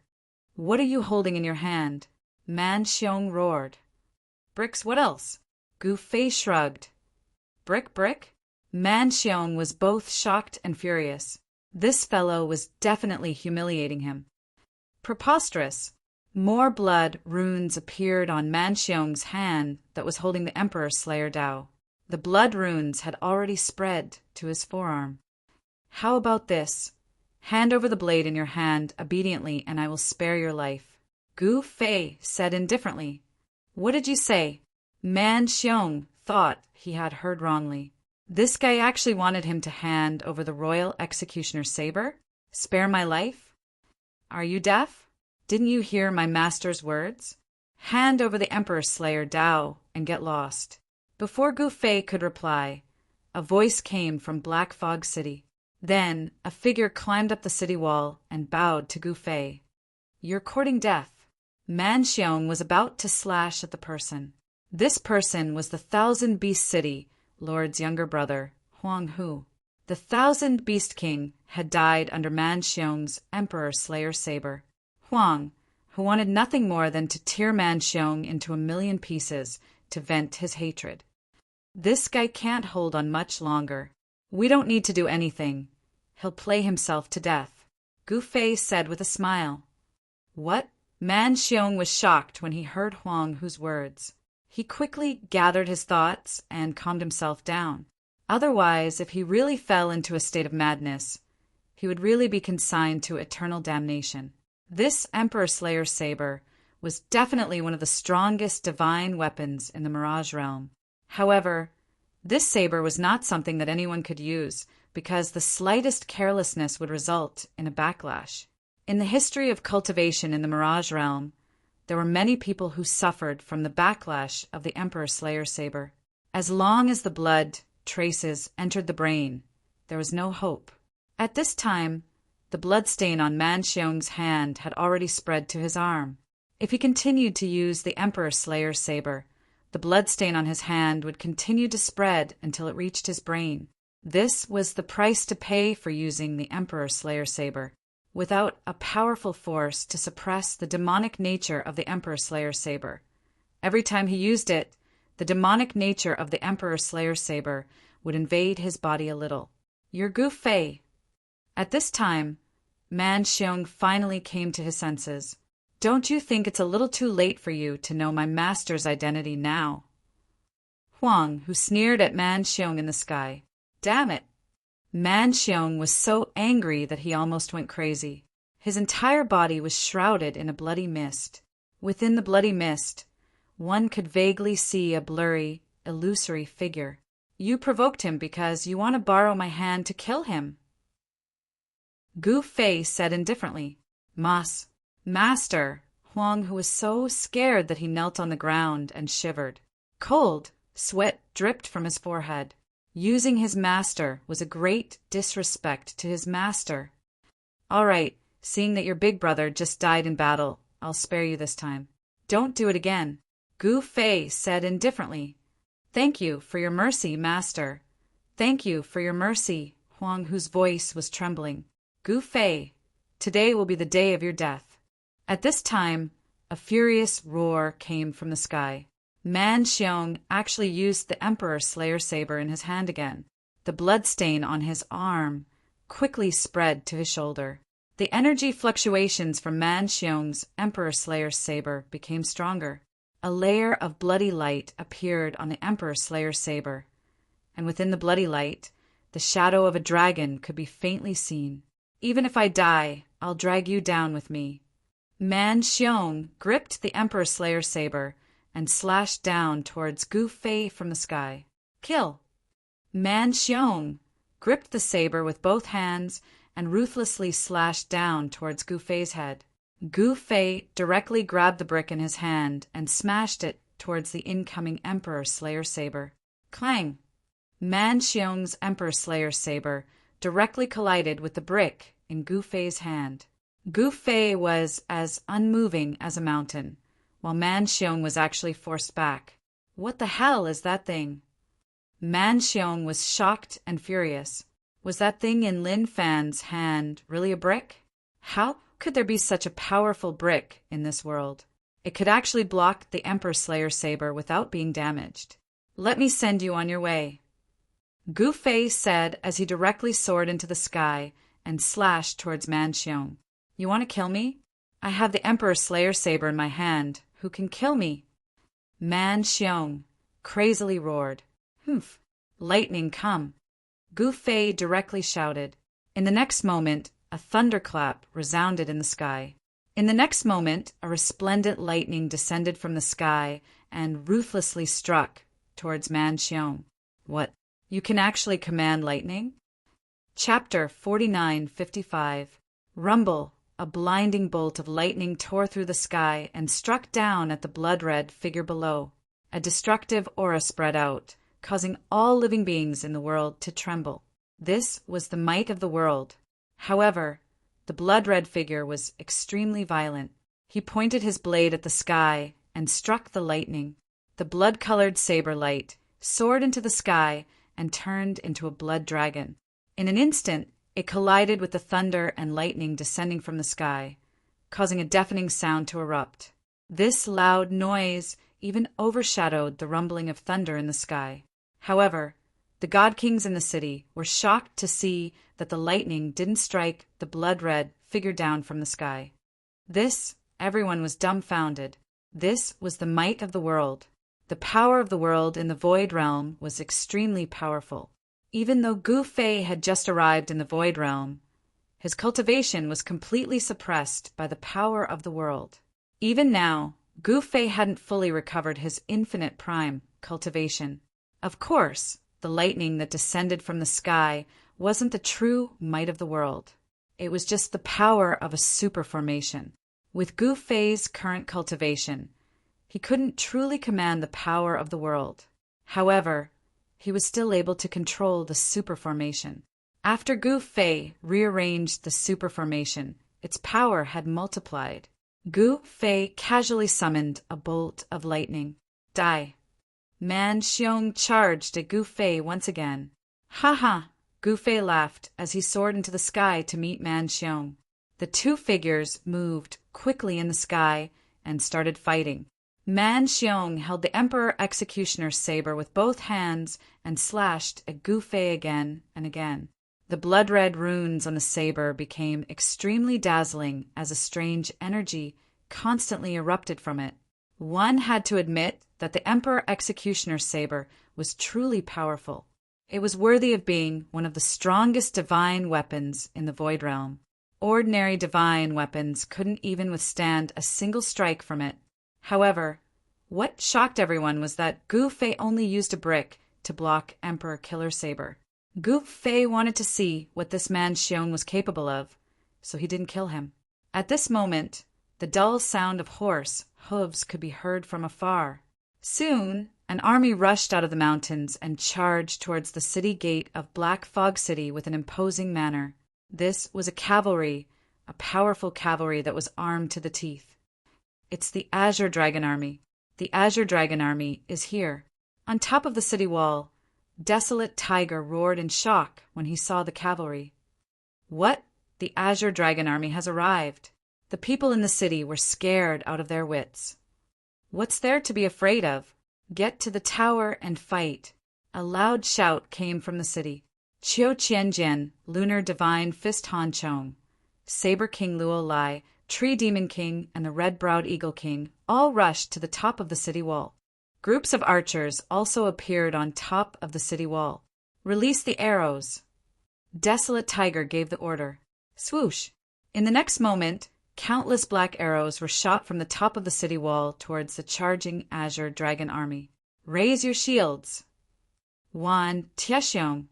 What are you holding in your hand? Man Xiong roared. Bricks, what else? Gu Fei shrugged. Brick, brick? Man Xiong was both shocked and furious. This fellow was definitely humiliating him. Preposterous. More blood runes appeared on Man Xiong's hand that was holding the Emperor Slayer Dao. The blood runes had already spread to his forearm. How about this? Hand over the blade in your hand obediently and I will spare your life. Gu Fei said indifferently. What did you say? Man Xiong thought he had heard wrongly. This guy actually wanted him to hand over the Royal Executioner's saber? Spare my life? Are you deaf? Didn't you hear my master's words? Hand over the Emperor Slayer Dao and get lost. Before Gu Fei could reply, a voice came from Black Fog City. Then a figure climbed up the city wall and bowed to Gu Fei. You're courting death. Man Xiong was about to slash at the person. This person was the Thousand Beast City Lord's younger brother, Huang Hu. The Thousand Beast King had died under Man Xiong's Emperor Slayer saber. Huang, who wanted nothing more than to tear Man Xiong into 1,000,000 pieces to vent his hatred. This guy can't hold on much longer. We don't need to do anything. He'll play himself to death. Gu Fei said with a smile. What? Man Xiong was shocked when he heard Huang Hu's words. He quickly gathered his thoughts and calmed himself down. Otherwise, if he really fell into a state of madness, he would really be consigned to eternal damnation. This Emperor Slayer saber was definitely one of the strongest divine weapons in the Mirage realm. However, this saber was not something that anyone could use because the slightest carelessness would result in a backlash. In the history of cultivation in the Mirage Realm, there were many people who suffered from the backlash of the Emperor Slayer Saber. As long as the blood traces entered the brain, there was no hope. At this time, the bloodstain on Man Xiong's hand had already spread to his arm. If he continued to use the Emperor Slayer Saber, the bloodstain on his hand would continue to spread until it reached his brain. This was the price to pay for using the Emperor Slayer Saber. Without a powerful force to suppress the demonic nature of the Emperor Slayer Saber, every time he used it, the demonic nature of the Emperor Slayer Saber would invade his body a little. You're Gu Fei. At this time, Man Xiong finally came to his senses. Don't you think it's a little too late for you to know my master's identity now? Huang, who sneered at Man Xiong in the sky. Damn it! Man Xiong was so angry that he almost went crazy. His entire body was shrouded in a bloody mist. Within the bloody mist, one could vaguely see a blurry, illusory figure. You provoked him because you want to borrow my hand to kill him. Gu Fei said indifferently. Master, Huang, who was so scared that he knelt on the ground and shivered. Cold sweat dripped from his forehead. Using his master was a great disrespect to his master. All right, seeing that your big brother just died in battle, I'll spare you this time. Don't do it again. Gu Fei said indifferently. Thank you for your mercy, master. Thank you for your mercy, Huang, whose voice was trembling. Gu Fei, today will be the day of your death. At this time, a furious roar came from the sky. Man Xiong actually used the Emperor Slayer Saber in his hand again. The bloodstain on his arm quickly spread to his shoulder. The energy fluctuations from Man Xiong's Emperor Slayer Saber became stronger. A layer of bloody light appeared on the Emperor Slayer Saber, and within the bloody light, the shadow of a dragon could be faintly seen. Even if I die, I'll drag you down with me. Man Xiong gripped the Emperor Slayer Saber and slashed down towards Gu Fei from the sky. Kill! Man Xiong gripped the saber with both hands and ruthlessly slashed down towards Gu Fei's head. Gu Fei directly grabbed the brick in his hand and smashed it towards the incoming Emperor Slayer Saber. Clang! Man Xiong's Emperor Slayer Saber directly collided with the brick in Gu Fei's hand. Gu Fei was as unmoving as a mountain, while Man Xiong was actually forced back. What the hell is that thing? Man Xiong was shocked and furious. Was that thing in Lin Fan's hand really a brick? How could there be such a powerful brick in this world? It could actually block the Emperor Slayer Saber without being damaged. Let me send you on your way, Gu Fei said as he directly soared into the sky and slashed towards Man Xiong. You want to kill me? I have the Emperor Slayer Saber in my hand. Who can kill me? Man Xiong crazily roared. Humph! Lightning come! Gu Fei directly shouted. In the next moment, a thunderclap resounded in the sky. In the next moment, a resplendent lightning descended from the sky and ruthlessly struck towards Man Xiong. What? You can actually command lightning? Chapter 49:55. Rumble! A blinding bolt of lightning tore through the sky and struck down at the blood-red figure below. A destructive aura spread out, causing all living beings in the world to tremble. This was the might of the world. However, the blood-red figure was extremely violent. He pointed his blade at the sky and struck the lightning. The blood-colored saber light soared into the sky and turned into a blood dragon. In an instant, it collided with the thunder and lightning descending from the sky, causing a deafening sound to erupt. This loud noise even overshadowed the rumbling of thunder in the sky. However, the god kings in the city were shocked to see that the lightning didn't strike the blood-red figure down from the sky. Everyone was dumbfounded. This was the might of the world. The power of the world in the Void Realm was extremely powerful. Even though Gu Fei had just arrived in the Void Realm, his cultivation was completely suppressed by the power of the world. Even now, Gu Fei hadn't fully recovered his infinite prime cultivation. Of course, the lightning that descended from the sky wasn't the true might of the world. It was just the power of a super formation. With Gu Fei's current cultivation, he couldn't truly command the power of the world. However, he was still able to control the super formation. After Gu Fei rearranged the super formation, its power had multiplied. Gu Fei casually summoned a bolt of lightning. Die. Man Xiong charged at Gu Fei once again. Ha ha! Gu Fei laughed as he soared into the sky to meet Man Xiong. The two figures moved quickly in the sky and started fighting. Man Xiong held the Emperor Executioner's saber with both hands and slashed at Gu Fei again and again. The blood-red runes on the saber became extremely dazzling as a strange energy constantly erupted from it. One had to admit that the Emperor Executioner's saber was truly powerful. It was worthy of being one of the strongest divine weapons in the Void Realm. Ordinary divine weapons couldn't even withstand a single strike from it. However, what shocked everyone was that Gu Fei only used a brick to block Emperor Killer Saber. Gu Fei wanted to see what this man Xiong was capable of, so he didn't kill him. At this moment, the dull sound of horse hooves could be heard from afar. Soon, an army rushed out of the mountains and charged towards the city gate of Black Fog City with an imposing manner. This was a powerful cavalry that was armed to the teeth. It's the Azure Dragon Army. The Azure Dragon Army is here. On top of the city wall, Desolate Tiger roared in shock when he saw the cavalry. What? The Azure Dragon Army has arrived. The people in the city were scared out of their wits. What's there to be afraid of? Get to the tower and fight. A loud shout came from the city. Qiu Qianjian, Lunar Divine Fist Han Chong, Saber King Luo Lai, Tree Demon King, and the Red-Browed Eagle King all rushed to the top of the city wall. Groups of archers also appeared on top of the city wall. Release the arrows. Desolate Tiger gave the order. Swoosh! In the next moment, countless black arrows were shot from the top of the city wall towards the charging Azure Dragon Army. Raise your shields! Wan Tiexiong,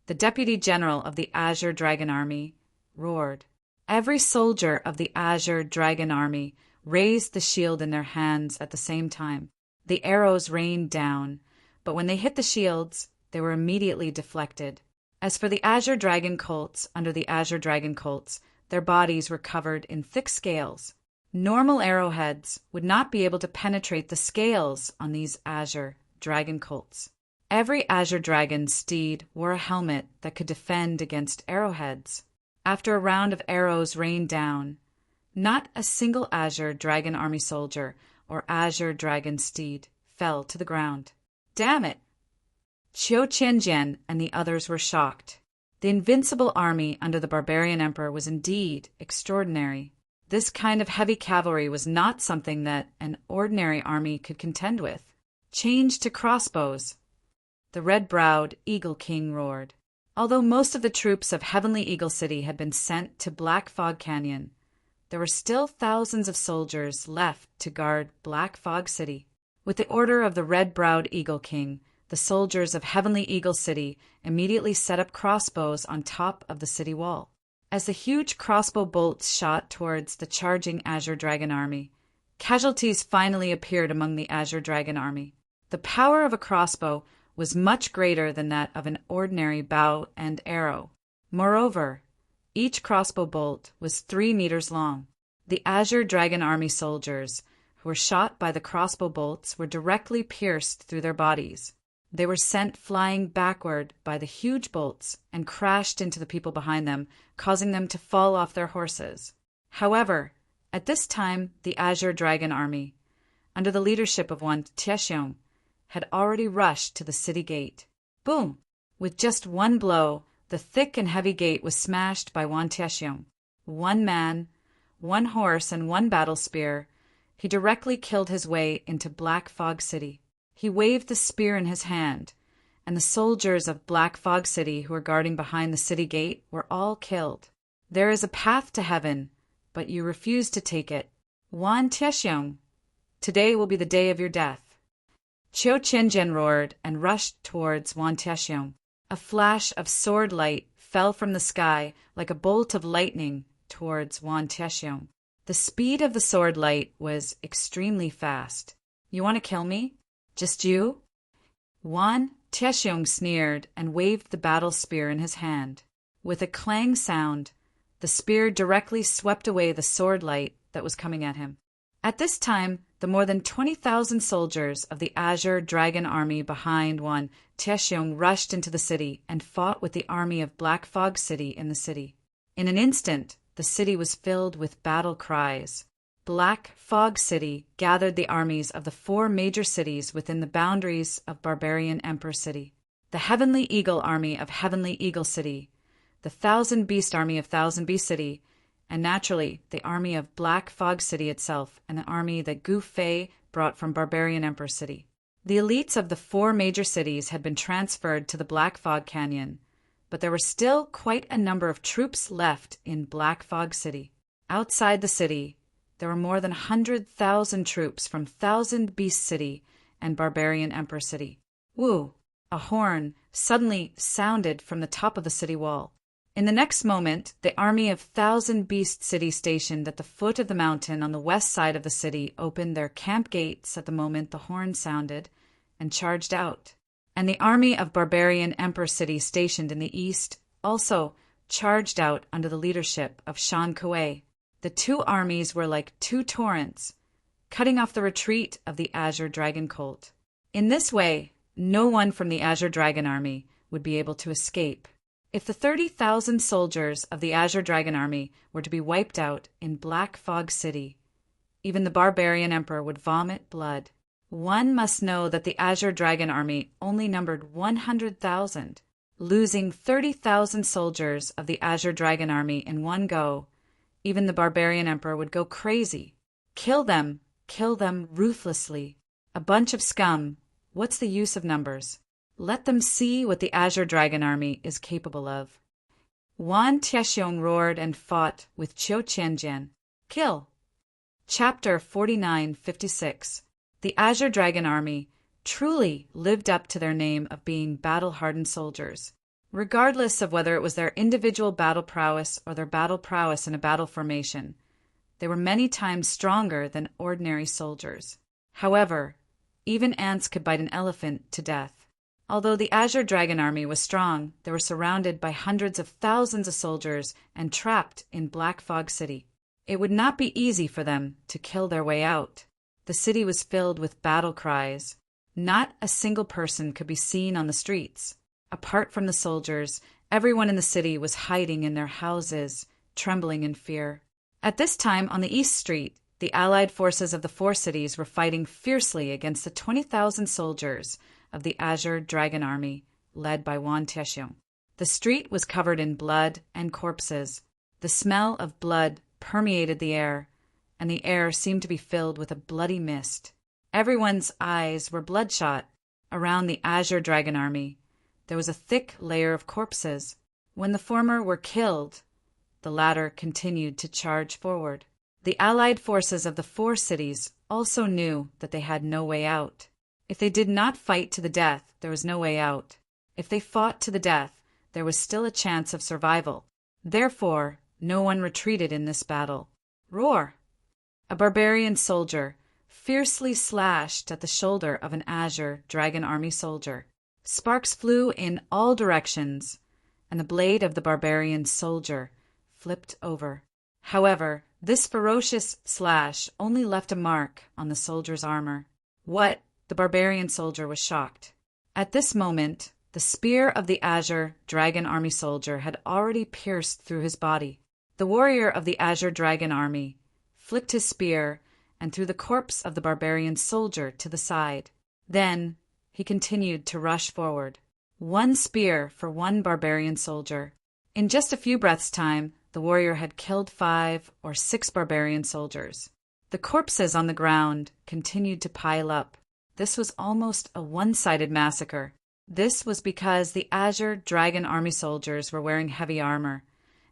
the Deputy General of the Azure Dragon Army, roared. Every soldier of the Azure Dragon Army raised the shield in their hands at the same time. The arrows rained down, but when they hit the shields, they were immediately deflected. As for the Azure Dragon Colts under the Azure Dragon Colts, their bodies were covered in thick scales. Normal arrowheads would not be able to penetrate the scales on these Azure Dragon Colts. Every Azure Dragon steed wore a helmet that could defend against arrowheads. After a round of arrows rained down, not a single Azure Dragon Army soldier or Azure Dragon steed fell to the ground. Damn it! Qiu Qianjian and the others were shocked. The invincible army under the barbarian emperor was indeed extraordinary. This kind of heavy cavalry was not something that an ordinary army could contend with. Change to crossbows! The red-browed Eagle King roared. Although most of the troops of Heavenly Eagle City had been sent to Black Fog Canyon, there were still thousands of soldiers left to guard Black Fog City. With the order of the red-browed Eagle King, the soldiers of Heavenly Eagle City immediately set up crossbows on top of the city wall. As the huge crossbow bolts shot towards the charging Azure Dragon Army, casualties finally appeared among the Azure Dragon Army. The power of a crossbow was much greater than that of an ordinary bow and arrow. Moreover, each crossbow bolt was 3 meters long. The Azure Dragon Army soldiers who were shot by the crossbow bolts were directly pierced through their bodies. They were sent flying backward by the huge bolts and crashed into the people behind them, causing them to fall off their horses. However, at this time the Azure Dragon Army, under the leadership of Wan Tiexiong, had already rushed to the city gate. Boom! With just one blow, the thick and heavy gate was smashed by Wan Tiexiong. 1 man, 1 horse, and 1 battle spear, he directly killed his way into Black Fog City. He waved the spear in his hand, and the soldiers of Black Fog City who were guarding behind the city gate were all killed. There is a path to heaven, but you refuse to take it. Wan Tiexiong, today will be the day of your death. Qiu Qianjian roared and rushed towards Wan Tiexiong. A flash of sword light fell from the sky like a bolt of lightning towards Wan Tianxiong. The speed of the sword light was extremely fast. "You want to kill me? Just you?" Wan Tianxiong sneered and waved the battle spear in his hand. With a clang sound, the spear directly swept away the sword light that was coming at him. At this time, the more than 20,000 soldiers of the Azure Dragon Army behind Wan Tianxiong rushed into the city and fought with the army of Black Fog City in the city. In an instant, the city was filled with battle cries. Black Fog City gathered the armies of the 4 major cities within the boundaries of Barbarian Emperor City: the Heavenly Eagle Army of Heavenly Eagle City, the Thousand Beast Army of Thousand Beast City, and naturally the army of Black Fog City itself and the army that Gu Fei brought from Barbarian Emperor City. The elites of the 4 major cities had been transferred to the Black Fog Canyon, but there were still quite a number of troops left in Black Fog City. Outside the city, there were more than 100,000 troops from Thousand Beast City and Barbarian Emperor City. Woo! A horn suddenly sounded from the top of the city wall. In the next moment, the army of Thousand Beast City stationed at the foot of the mountain on the west side of the city opened their camp gates at the moment the horn sounded and charged out. And the army of Barbarian Emperor City stationed in the east also charged out under the leadership of Shan Kuei. The 2 armies were like 2 torrents, cutting off the retreat of the Azure Dragon Colt. In this way, no one from the Azure Dragon Army would be able to escape. If the 30,000 soldiers of the Azure Dragon Army were to be wiped out in Black Fog City, even the Barbarian Emperor would vomit blood. One must know that the Azure Dragon Army only numbered 100,000. Losing 30,000 soldiers of the Azure Dragon Army in one go, even the Barbarian Emperor would go crazy. Kill them ruthlessly. A bunch of scum. What's the use of numbers? Let them see what the Azure Dragon Army is capable of. Wan Tianxiong roared and fought with Qiu Qianjian. Kill. Chapter 4956. The Azure Dragon Army truly lived up to their name of being battle-hardened soldiers. Regardless of whether it was their individual battle prowess or their battle prowess in a battle formation, they were many times stronger than ordinary soldiers. However, even ants could bite an elephant to death. Although the Azure Dragon Army was strong, they were surrounded by hundreds of thousands of soldiers and trapped in Black Fog City. It would not be easy for them to kill their way out. The city was filled with battle cries. Not a single person could be seen on the streets. Apart from the soldiers, everyone in the city was hiding in their houses, trembling in fear. At this time, on the East Street, the allied forces of the 4 cities were fighting fiercely against the 20,000 soldiers of the Azure Dragon Army, led by Wan Tianxiong. The street was covered in blood and corpses. The smell of blood permeated the air, and the air seemed to be filled with a bloody mist. Everyone's eyes were bloodshot. Around the Azure Dragon Army, there was a thick layer of corpses. When the former were killed, the latter continued to charge forward. The allied forces of the 4 cities also knew that they had no way out. If they did not fight to the death, there was no way out. If they fought to the death, there was still a chance of survival. Therefore, no one retreated in this battle. Roar! A barbarian soldier fiercely slashed at the shoulder of an Azure Dragon Army soldier. Sparks flew in all directions, and the blade of the barbarian soldier flipped over. However, this ferocious slash only left a mark on the soldier's armor. What? The barbarian soldier was shocked. At this moment, the spear of the Azure Dragon Army soldier had already pierced through his body. The warrior of the Azure Dragon Army flicked his spear and threw the corpse of the barbarian soldier to the side. Then he continued to rush forward. 1 spear for 1 barbarian soldier. In just a few breaths' time, the warrior had killed 5 or 6 barbarian soldiers. The corpses on the ground continued to pile up. This was almost a one-sided massacre. This was because the Azure Dragon Army soldiers were wearing heavy armor,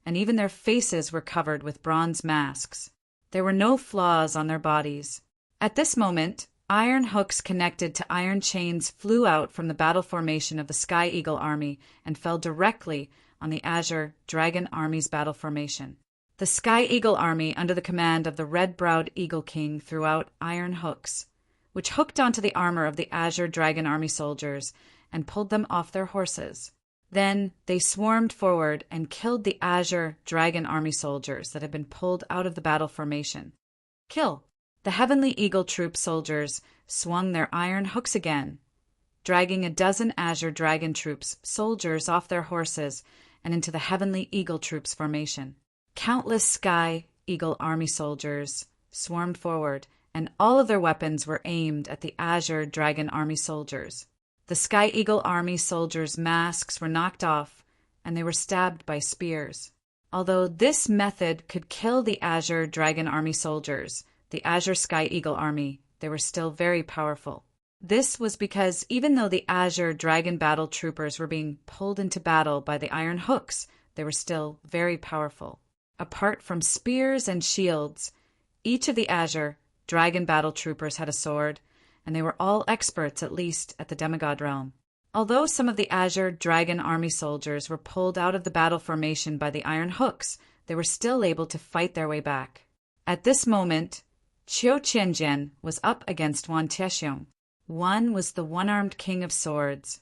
and even their faces were covered with bronze masks. There were no flaws on their bodies. At this moment, iron hooks connected to iron chains flew out from the battle formation of the Sky Eagle Army and fell directly on the Azure Dragon Army's battle formation. The Sky Eagle Army, under the command of the red-browed Eagle King, threw out iron hooks, which hooked onto the armor of the Azure Dragon Army soldiers and pulled them off their horses. Then they swarmed forward and killed the Azure Dragon Army soldiers that had been pulled out of the battle formation. Kill! The Heavenly Eagle Troop soldiers swung their iron hooks again, dragging a dozen Azure Dragon Troops soldiers off their horses and into the Heavenly Eagle Troops formation. Countless Sky Eagle Army soldiers swarmed forward, and all of their weapons were aimed at the Azure Dragon Army soldiers. The Sky Eagle Army soldiers' masks were knocked off, and they were stabbed by spears. Although this method could kill the Azure Dragon Army soldiers, the Azure Sky Eagle Army, they were still very powerful. This was because even though the Azure Dragon Battle Troopers were being pulled into battle by the iron hooks, they were still very powerful. Apart from spears and shields, each of the Azure Dragon Battle Troopers had a sword, and they were all experts, at least at the demigod realm. Although some of the Azure Dragon Army soldiers were pulled out of the battle formation by the iron hooks, they were still able to fight their way back. At this moment, Qiu Qianjian was up against Wan Tiexiong. One was the one-armed king of swords,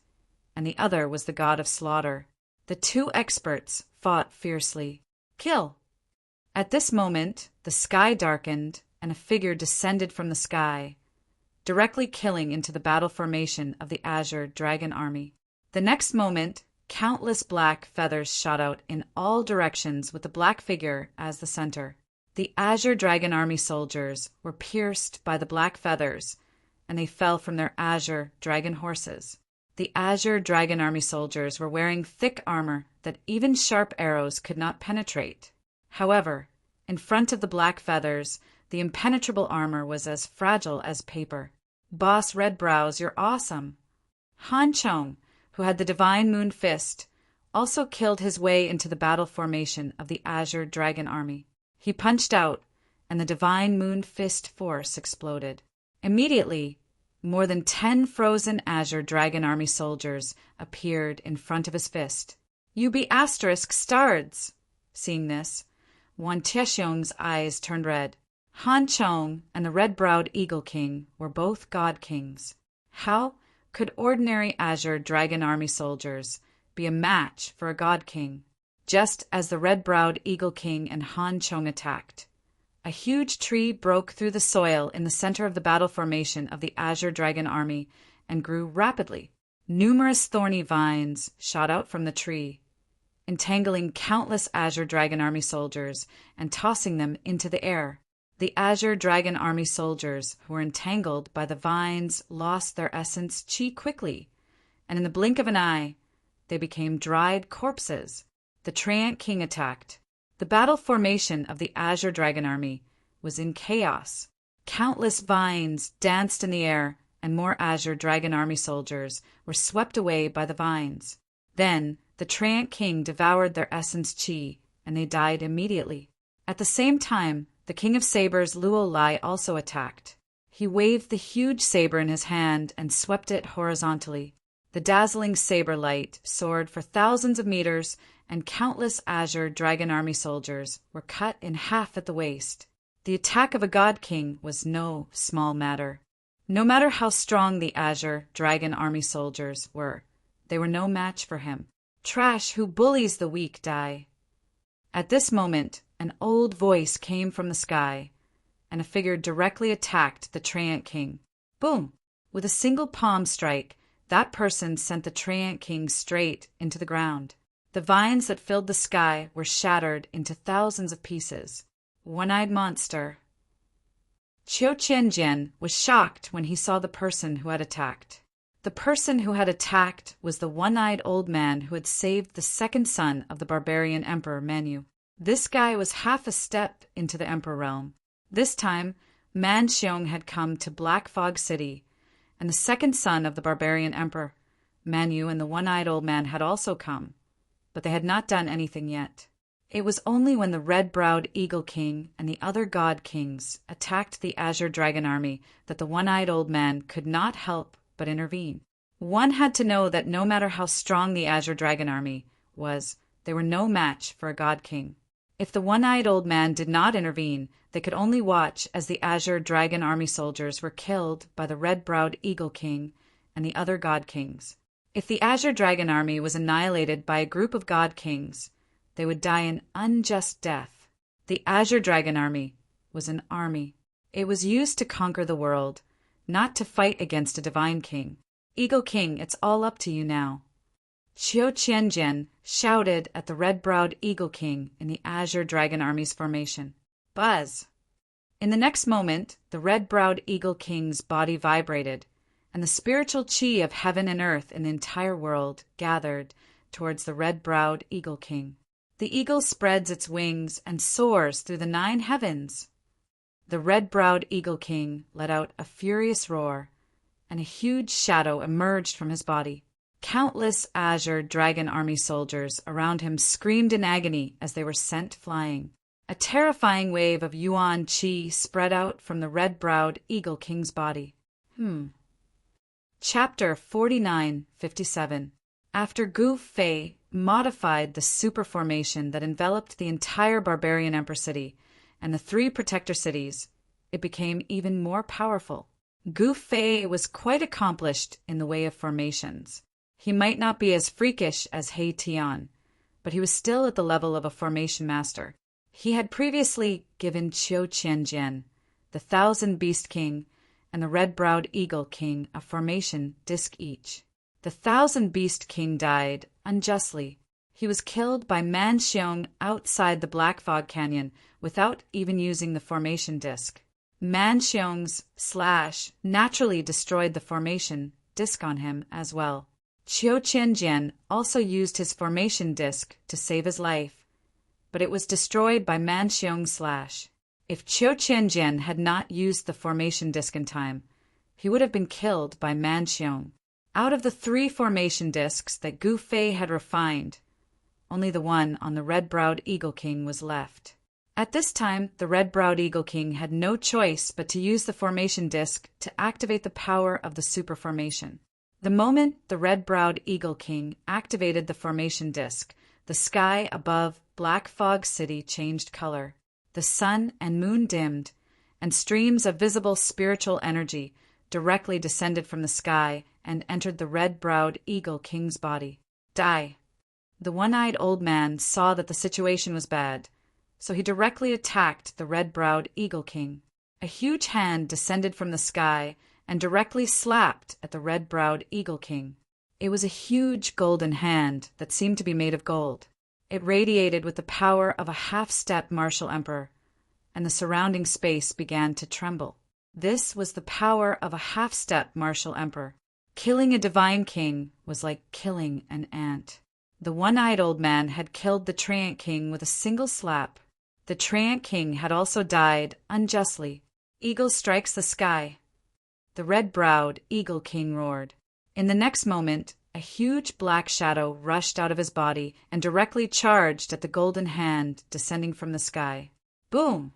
and the other was the god of slaughter. The two experts fought fiercely. Kill! At this moment, the sky darkened, and a figure descended from the sky, directly killing into the battle formation of the Azure Dragon Army. The next moment, countless black feathers shot out in all directions with the black figure as the center. The Azure Dragon Army soldiers were pierced by the black feathers, and they fell from their Azure Dragon horses. The Azure Dragon Army soldiers were wearing thick armor that even sharp arrows could not penetrate. However, in front of the black feathers, the impenetrable armor was as fragile as paper. Boss Red Brows, you're awesome. Han Chong, who had the Divine Moon Fist, also killed his way into the battle formation of the Azure Dragon Army. He punched out, and the Divine Moon Fist force exploded. Immediately, more than 10 frozen Azure Dragon Army soldiers appeared in front of his fist. You be asterisk stards! Seeing this, Wan Tiexiong's eyes turned red. Han Chong and the red-browed Eagle King were both god kings. How could ordinary Azure Dragon Army soldiers be a match for a god king? Just as the red-browed Eagle King and Han Chong attacked, a huge tree broke through the soil in the center of the battle formation of the Azure Dragon Army and grew rapidly. Numerous thorny vines shot out from the tree, entangling countless Azure Dragon Army soldiers and tossing them into the air. The Azure Dragon Army soldiers who were entangled by the vines lost their essence chi quickly, and in the blink of an eye, they became dried corpses. The Treant King attacked. The battle formation of the Azure Dragon Army was in chaos. Countless vines danced in the air, and more Azure Dragon Army soldiers were swept away by the vines. Then the Treant King devoured their essence chi, and they died immediately. At the same time, the King of Sabers, Luo Lai, also attacked. He waved the huge saber in his hand and swept it horizontally. The dazzling saber light soared for thousands of meters, and countless Azure Dragon Army soldiers were cut in half at the waist. The attack of a god king was no small matter. No matter how strong the Azure Dragon Army soldiers were, they were no match for him. Trash who bullies the weak die. At this moment, an old voice came from the sky, and a figure directly attacked the Treant King. Boom! With a single palm strike, that person sent the Treant King straight into the ground. The vines that filled the sky were shattered into thousands of pieces. One-eyed monster. Qiu Qianjian was shocked when he saw the person who had attacked. The person who had attacked was the one-eyed old man who had saved the second son of the barbarian emperor Manu. This guy was half a step into the emperor realm. This time, Man Xiong had come to Black Fog City, and the second son of the barbarian emperor, Manu, and the one-eyed old man had also come, but they had not done anything yet. It was only when the red-browed Eagle King and the other god kings attacked the Azure Dragon Army that the one-eyed old man could not help but intervene. One had to know that no matter how strong the Azure Dragon Army was, they were no match for a god king. If the one-eyed old man did not intervene, they could only watch as the azure dragon army soldiers were killed by the red-browed eagle king and the other god kings. If the azure dragon army was annihilated by a group of god kings, they would die an unjust death. The azure dragon army was an army. It was used to conquer the world, not to fight against a divine king. Eagle King, it's all up to you now. Qiu Qianjian shouted at the red-browed eagle king in the azure dragon army's formation. Buzz! In the next moment, the red-browed eagle king's body vibrated, and the spiritual qi of heaven and earth in the entire world gathered towards the red-browed eagle king. The eagle spreads its wings and soars through the 9 heavens. The red-browed eagle king let out a furious roar, and a huge shadow emerged from his body. Countless azure dragon army soldiers around him screamed in agony as they were sent flying. A terrifying wave of yuan qi spread out from the red-browed eagle king's body. Chapter 49:57. After Gu Fei modified the super formation that enveloped the entire barbarian emperor city and the 3 protector cities, it became even more powerful. Gu Fei was quite accomplished in the way of formations. He might not be as freakish as He Tian, but he was still at the level of a formation master. He had previously given Qiu Qianjian, the 1,000 Beast King, and the red-browed Eagle King a formation disc each. The 1,000 Beast King died unjustly. He was killed by Man Xiong outside the Black Fog Canyon without even using the formation disc. Man Xiong's slash naturally destroyed the formation disc on him as well. Qiu Qianjian also used his formation disc to save his life, but it was destroyed by Man Xiong's slash. If Qiu Qianjian had not used the formation disc in time, he would have been killed by Man Xiong. Out of the 3 formation discs that Gu Fei had refined, only the one on the red-browed Eagle King was left. At this time, the red-browed Eagle King had no choice but to use the formation disc to activate the power of the super formation. The moment the red-browed Eagle King activated the formation disc, the sky above Black Fog City changed color. The sun and moon dimmed, and streams of visible spiritual energy directly descended from the sky and entered the red-browed Eagle King's body. Die! The one-eyed old man saw that the situation was bad, so he directly attacked the red-browed Eagle King. A huge hand descended from the sky and directly slapped at the red-browed Eagle King. It was a huge golden hand that seemed to be made of gold. It radiated with the power of a half-step martial emperor, and the surrounding space began to tremble. This was the power of a half-step martial emperor. Killing a divine king was like killing an ant. The one-eyed old man had killed the Treant King with a single slap. The Treant King had also died unjustly. Eagle strikes the sky. The red-browed Eagle King roared. In the next moment, a huge black shadow rushed out of his body and directly charged at the golden hand descending from the sky. Boom!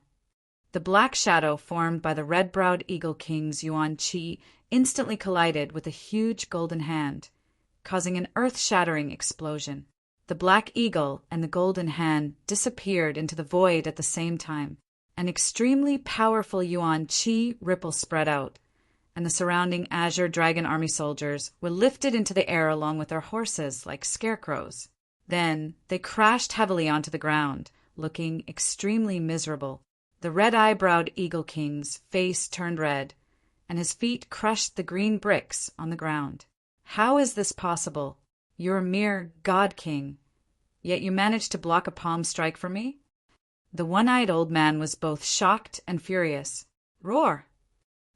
The black shadow formed by the red-browed Eagle King's yuan qi instantly collided with a huge golden hand, causing an earth-shattering explosion. The black eagle and the golden hand disappeared into the void at the same time. An extremely powerful yuan qi ripple spread out, and the surrounding azure dragon army soldiers were lifted into the air along with their horses like scarecrows. Then they crashed heavily onto the ground, looking extremely miserable. The red-eyebrowed Eagle King's face turned red, and his feet crushed the green bricks on the ground. How is this possible? You're a mere god king, yet you managed to block a palm strike for me? The one-eyed old man was both shocked and furious. Roar!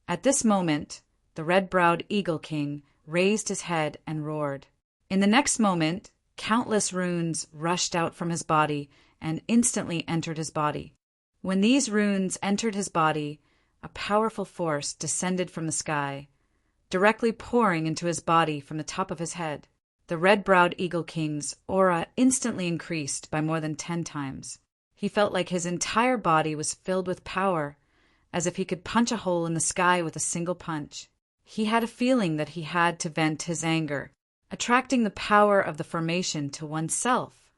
At this moment, the red-browed Eagle King raised his head and roared. In the next moment, countless runes rushed out from his body and instantly entered his body. When these runes entered his body, a powerful force descended from the sky, directly pouring into his body from the top of his head. The red-browed Eagle King's aura instantly increased by more than 10 times. He felt like his entire body was filled with power, as if he could punch a hole in the sky with a single punch. He had a feeling that he had to vent his anger, attracting the power of the formation to oneself.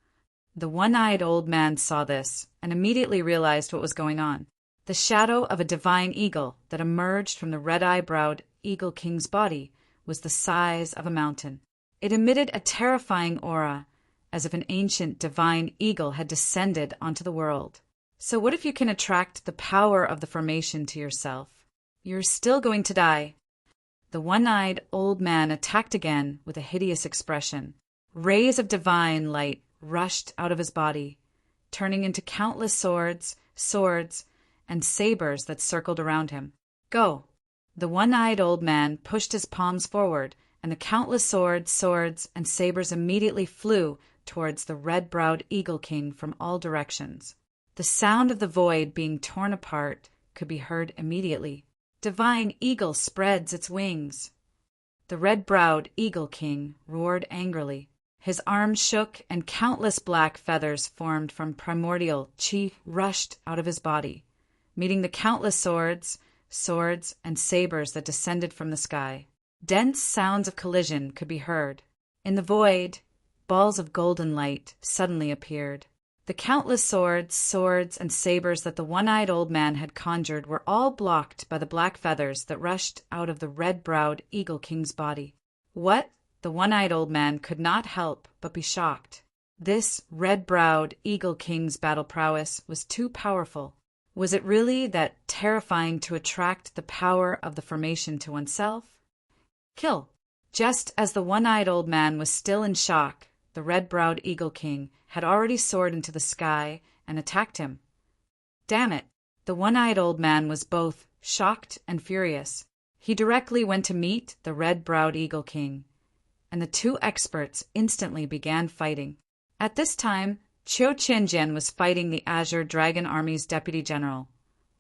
The one-eyed old man saw this and immediately realized what was going on. The shadow of a divine eagle that emerged from the red-eye-browed Eagle King's body was the size of a mountain. It emitted a terrifying aura, as if an ancient divine eagle had descended onto the world. So what if you can attract the power of the formation to yourself? You're still going to die. The one-eyed old man attacked again with a hideous expression. Rays of divine light rushed out of his body, turning into countless swords, and sabers that circled around him. Go! The one-eyed old man pushed his palms forward, and the countless swords, and sabers immediately flew towards the red-browed Eagle King from all directions. The sound of the void being torn apart could be heard immediately. Divine eagle spreads its wings. The red-browed Eagle King roared angrily. His arms shook, and countless black feathers formed from primordial chi rushed out of his body, meeting the countless swords, and sabers that descended from the sky. Dense sounds of collision could be heard. In the void, balls of golden light suddenly appeared. The countless swords, and sabers that the one-eyed old man had conjured were all blocked by the black feathers that rushed out of the red-browed Eagle King's body. What? The one-eyed old man could not help but be shocked. This red-browed Eagle King's battle prowess was too powerful. Was it really that terrifying to attract the power of the formation to oneself? Kill! Just as the one-eyed old man was still in shock, the red-browed Eagle King had already soared into the sky and attacked him. Damn it! The one-eyed old man was both shocked and furious. He directly went to meet the red-browed Eagle King, and the two experts instantly began fighting. At this time, Qiu Qianjian was fighting the Azure Dragon Army's Deputy General,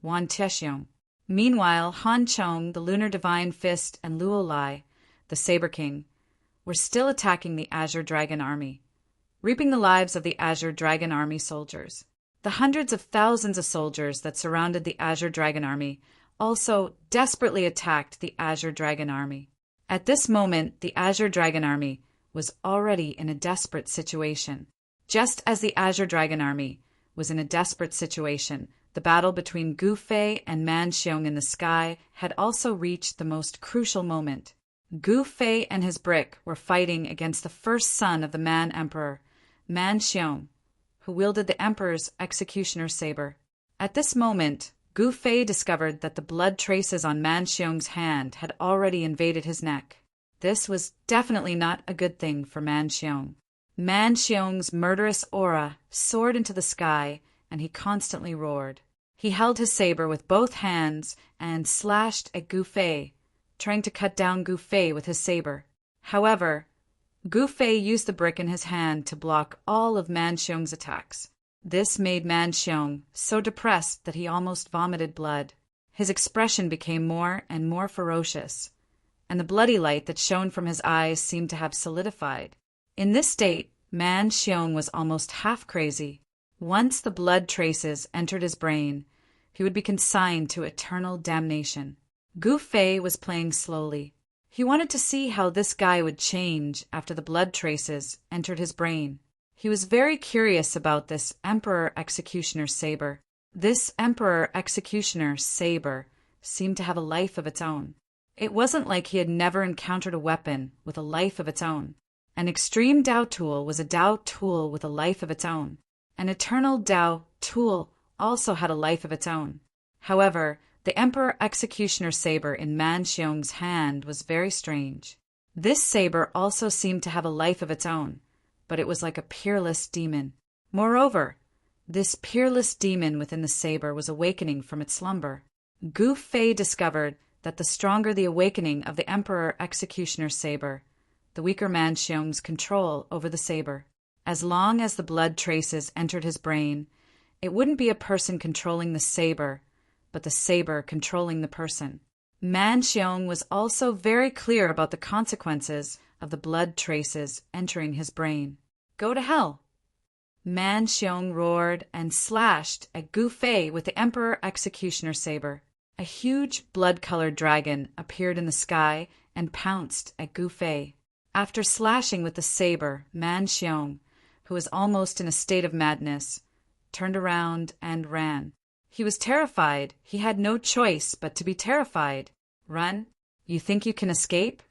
Wan Tiexiong. Meanwhile, Han Chong, the Lunar Divine Fist, and Luo Lai, the Saber King, were still attacking the Azure Dragon Army, reaping the lives of the Azure Dragon Army soldiers. The hundreds of thousands of soldiers that surrounded the Azure Dragon Army also desperately attacked the Azure Dragon Army. At this moment, the Azure Dragon Army was already in a desperate situation. Just as the Azure Dragon Army was in a desperate situation, the battle between Gu Fei and Man Xiong in the sky had also reached the most crucial moment. Gu Fei and his brick were fighting against the first son of the Man Emperor, Man Xiong, who wielded the Emperor's executioner saber. At this moment, Gu Fei discovered that the blood traces on Man Xiong's hand had already invaded his neck. This was definitely not a good thing for Man Xiong. Man Xiong's murderous aura soared into the sky, and he constantly roared. He held his saber with both hands and slashed at Gu Fei, trying to cut down Gu Fei with his saber. However, Gu Fei used the brick in his hand to block all of Man Xiong's attacks. This made Man Xiong so depressed that he almost vomited blood. His expression became more and more ferocious, and the bloody light that shone from his eyes seemed to have solidified. In this state, Man Xiong was almost half crazy. Once the blood traces entered his brain, he would be consigned to eternal damnation. Gu Fei was playing slowly. He wanted to see how this guy would change after the blood traces entered his brain. He was very curious about this Emperor Executioner saber. This Emperor Executioner saber seemed to have a life of its own. It wasn't like he had never encountered a weapon with a life of its own. An extreme Dao tool was a Dao tool with a life of its own. An eternal Dao tool also had a life of its own. However, the Emperor Executioner saber in Man Xiong's hand was very strange. This saber also seemed to have a life of its own, but it was like a peerless demon. Moreover, this peerless demon within the saber was awakening from its slumber. Gu Fei discovered that the stronger the awakening of the Emperor Executioner saber, the weaker Man Xiong's control over the saber. As long as the blood traces entered his brain, it wouldn't be a person controlling the saber, but the saber controlling the person. Man Xiong was also very clear about the consequences of the blood traces entering his brain. Go to hell! Man Xiong roared and slashed at Gu Fei with the Emperor Executioner saber. A huge blood-colored dragon appeared in the sky and pounced at Gu Fei. After slashing with the saber, Man Xiong, who was almost in a state of madness, turned around and ran. He was terrified. He had no choice but to be terrified. Run? You think you can escape?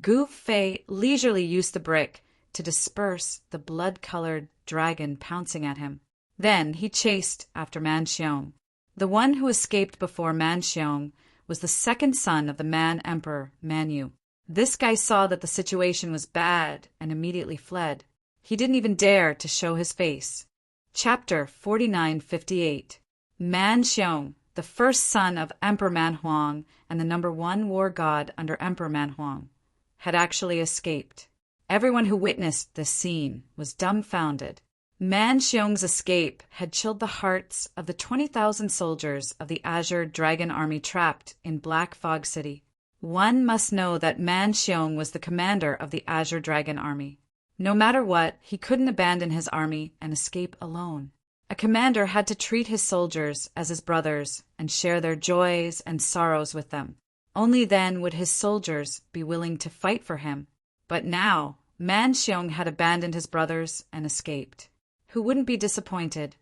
Gu Fei leisurely used the brick to disperse the blood-colored dragon pouncing at him. Then he chased after Man Xiong. The one who escaped before Man Xiong was the second son of the Man Emperor, Manu. This guy saw that the situation was bad and immediately fled. He didn't even dare to show his face. Chapter 4958. Man Xiong, the first son of Emperor Manhuang and the #1 war god under Emperor Manhuang, had actually escaped. Everyone who witnessed this scene was dumbfounded. Man Xiong's escape had chilled the hearts of the 20,000 soldiers of the Azure Dragon Army trapped in Black Fog City. One must know that Man Xiong was the commander of the Azure Dragon Army. No matter what, he couldn't abandon his army and escape alone. A commander had to treat his soldiers as his brothers and share their joys and sorrows with them. Only then would his soldiers be willing to fight for him. But now, Man Xiong had abandoned his brothers and escaped. Who wouldn't be disappointed?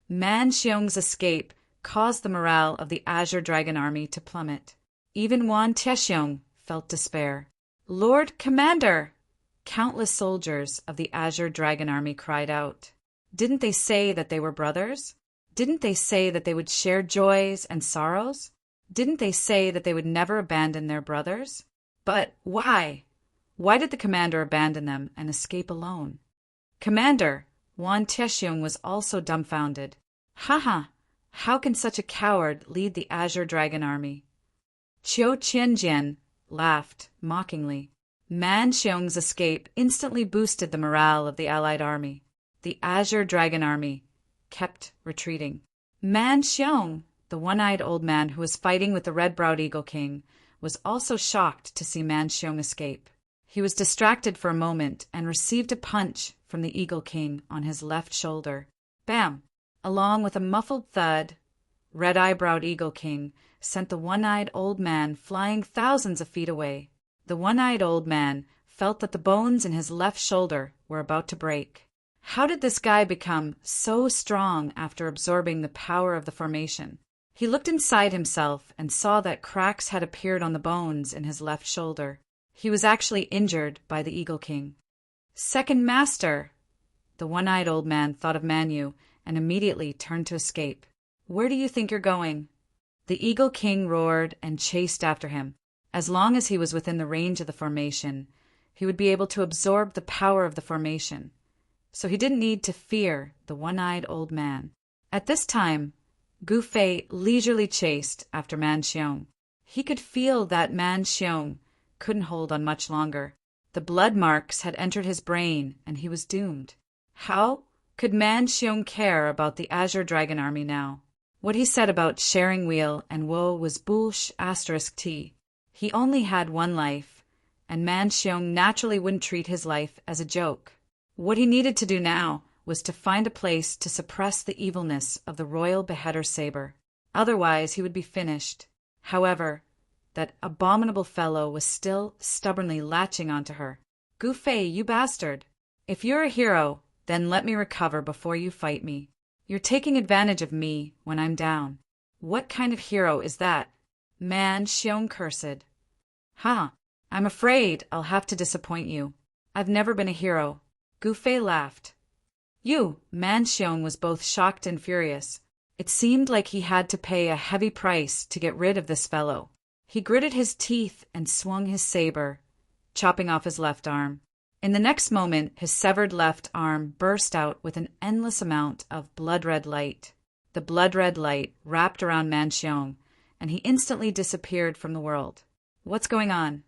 Man Xiong's escape caused the morale of the Azure Dragon Army to plummet. Even Wan Tiexiong felt despair. "Lord Commander!" Countless soldiers of the Azure Dragon Army cried out. Didn't they say that they were brothers? Didn't they say that they would share joys and sorrows? Didn't they say that they would never abandon their brothers? But why? Why did the commander abandon them and escape alone? "Commander!" Wan Tiexiong was also dumbfounded. Haha, how can such a coward lead the Azure Dragon Army? Qiu Qianjian laughed mockingly. Man Xiong's escape instantly boosted the morale of the allied army. The Azure Dragon Army kept retreating. Man Xiong, the one-eyed old man who was fighting with the red-browed Eagle King, was also shocked to see Man Xiong escape. He was distracted for a moment and received a punch from the Eagle King on his left shoulder. Bam! Along with a muffled thud, red-eyebrowed Eagle King sent the one-eyed old man flying thousands of feet away. The one-eyed old man felt that the bones in his left shoulder were about to break. How did this guy become so strong after absorbing the power of the formation? He looked inside himself and saw that cracks had appeared on the bones in his left shoulder. He was actually injured by the Eagle King. "Second Master!" The one-eyed old man thought of Manu and immediately turned to escape. "Where do you think you're going?" The Eagle King roared and chased after him. As long as he was within the range of the formation, he would be able to absorb the power of the formation. So he didn't need to fear the one-eyed old man. At this time, Gu Fei leisurely chased after Man Xiong. He could feel that Man Xiong couldn't hold on much longer. The blood marks had entered his brain and he was doomed. How could Man Xiong care about the Azure Dragon Army now? What he said about sharing weal and woe was bullsh*t. He only had one life, and Man Xiong naturally wouldn't treat his life as a joke. What he needed to do now was to find a place to suppress the evilness of the royal beheader saber. Otherwise he would be finished. However, that abominable fellow was still stubbornly latching onto her. "Gu Fei, you bastard! If you're a hero, then let me recover before you fight me. You're taking advantage of me when I'm down." "What kind of hero is that?" Man Xiong cursed. "Huh, I'm afraid I'll have to disappoint you. I've never been a hero." Gu Fei laughed. "You!" Man Xiong was both shocked and furious. It seemed like he had to pay a heavy price to get rid of this fellow. He gritted his teeth and swung his saber, chopping off his left arm. In the next moment, his severed left arm burst out with an endless amount of blood-red light. The blood-red light wrapped around Man Xiong, and he instantly disappeared from the world. What's going on?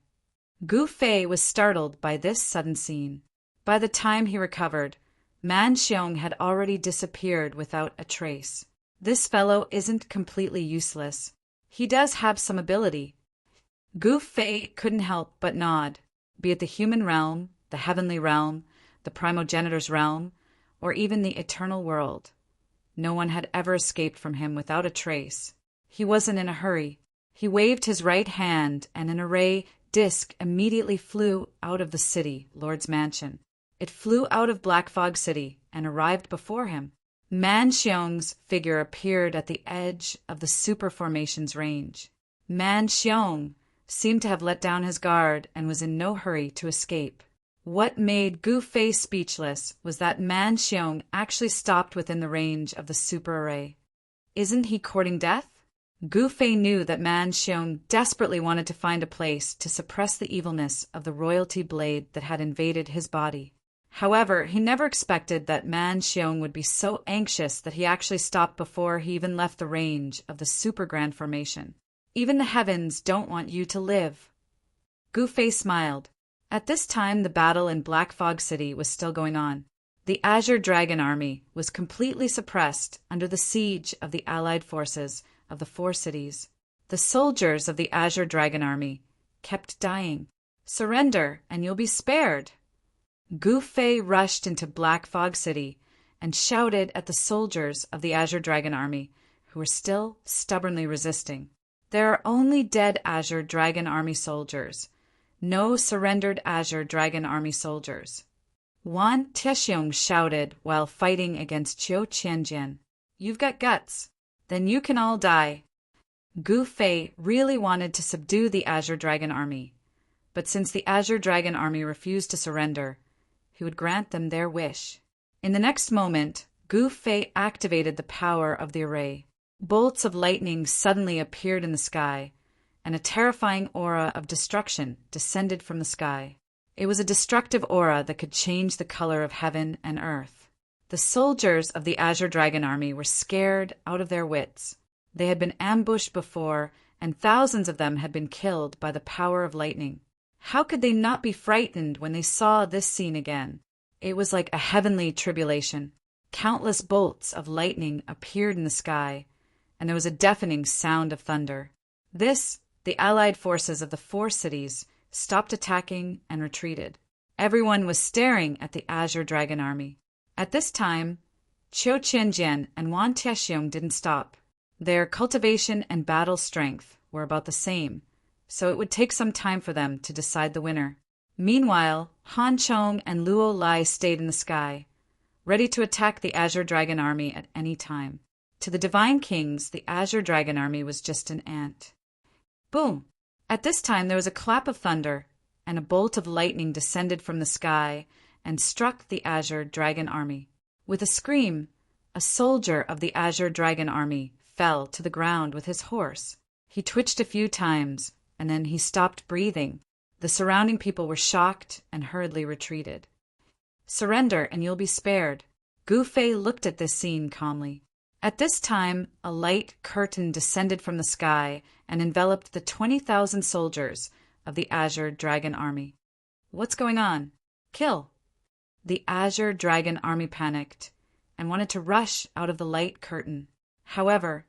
Gu Fei was startled by this sudden scene. By the time he recovered, Man Xiong had already disappeared without a trace. This fellow isn't completely useless. He does have some ability. Gu Fei couldn't help but nod, be it the human realm, the heavenly realm, the primogenitor's realm, or even the eternal world. No one had ever escaped from him without a trace. He wasn't in a hurry. He waved his right hand, and an array disc immediately flew out of the city, Lord's mansion. It flew out of Black Fog City and arrived before him. Man Xiong's figure appeared at the edge of the super formation's range. Man Xiong seemed to have let down his guard and was in no hurry to escape. What made Gu Fei speechless was that Man Xiong actually stopped within the range of the super array. Isn't he courting death? Gu Fei knew that Man Xiong desperately wanted to find a place to suppress the evilness of the royalty blade that had invaded his body. However, he never expected that Man Xiong would be so anxious that he actually stopped before he even left the range of the super grand formation. Even the heavens don't want you to live. Gu Fei smiled. At this time, the battle in Black Fog City was still going on. The Azure Dragon Army was completely suppressed under the siege of the allied forces of the four cities. The soldiers of the Azure Dragon Army kept dying. Surrender, and you'll be spared. Gu Fei rushed into Black Fog City and shouted at the soldiers of the Azure Dragon Army, who were still stubbornly resisting. There are only dead Azure Dragon Army soldiers. No surrendered Azure Dragon Army soldiers. Wan Tiexiong shouted while fighting against Qiu Qianjian. You've got guts. Then you can all die. Gu Fei really wanted to subdue the Azure Dragon Army, but since the Azure Dragon Army refused to surrender, he would grant them their wish. In the next moment, Gu Fei activated the power of the array. Bolts of lightning suddenly appeared in the sky, and a terrifying aura of destruction descended from the sky. It was a destructive aura that could change the color of heaven and earth. The soldiers of the Azure Dragon Army were scared out of their wits. They had been ambushed before, and thousands of them had been killed by the power of lightning. How could they not be frightened when they saw this scene again? It was like a heavenly tribulation. Countless bolts of lightning appeared in the sky, and there was a deafening sound of thunder. The allied forces of the four cities stopped attacking and retreated. Everyone was staring at the Azure Dragon Army. At this time, Qiu Qianjian and Wan Tiexiong didn't stop. Their cultivation and battle strength were about the same, so it would take some time for them to decide the winner. Meanwhile, Han Chong and Luo Lai stayed in the sky, ready to attack the Azure Dragon Army at any time. To the Divine Kings, the Azure Dragon Army was just an ant. Boom! At this time there was a clap of thunder, and a bolt of lightning descended from the sky and struck the Azure Dragon Army. With a scream, a soldier of the Azure Dragon Army fell to the ground with his horse. He twitched a few times, and then he stopped breathing. The surrounding people were shocked and hurriedly retreated. Surrender, and you'll be spared. Gu Fei looked at this scene calmly. At this time, a light curtain descended from the sky and enveloped the 20,000 soldiers of the Azure Dragon Army. What's going on? Kill! The Azure Dragon Army panicked and wanted to rush out of the light curtain. However,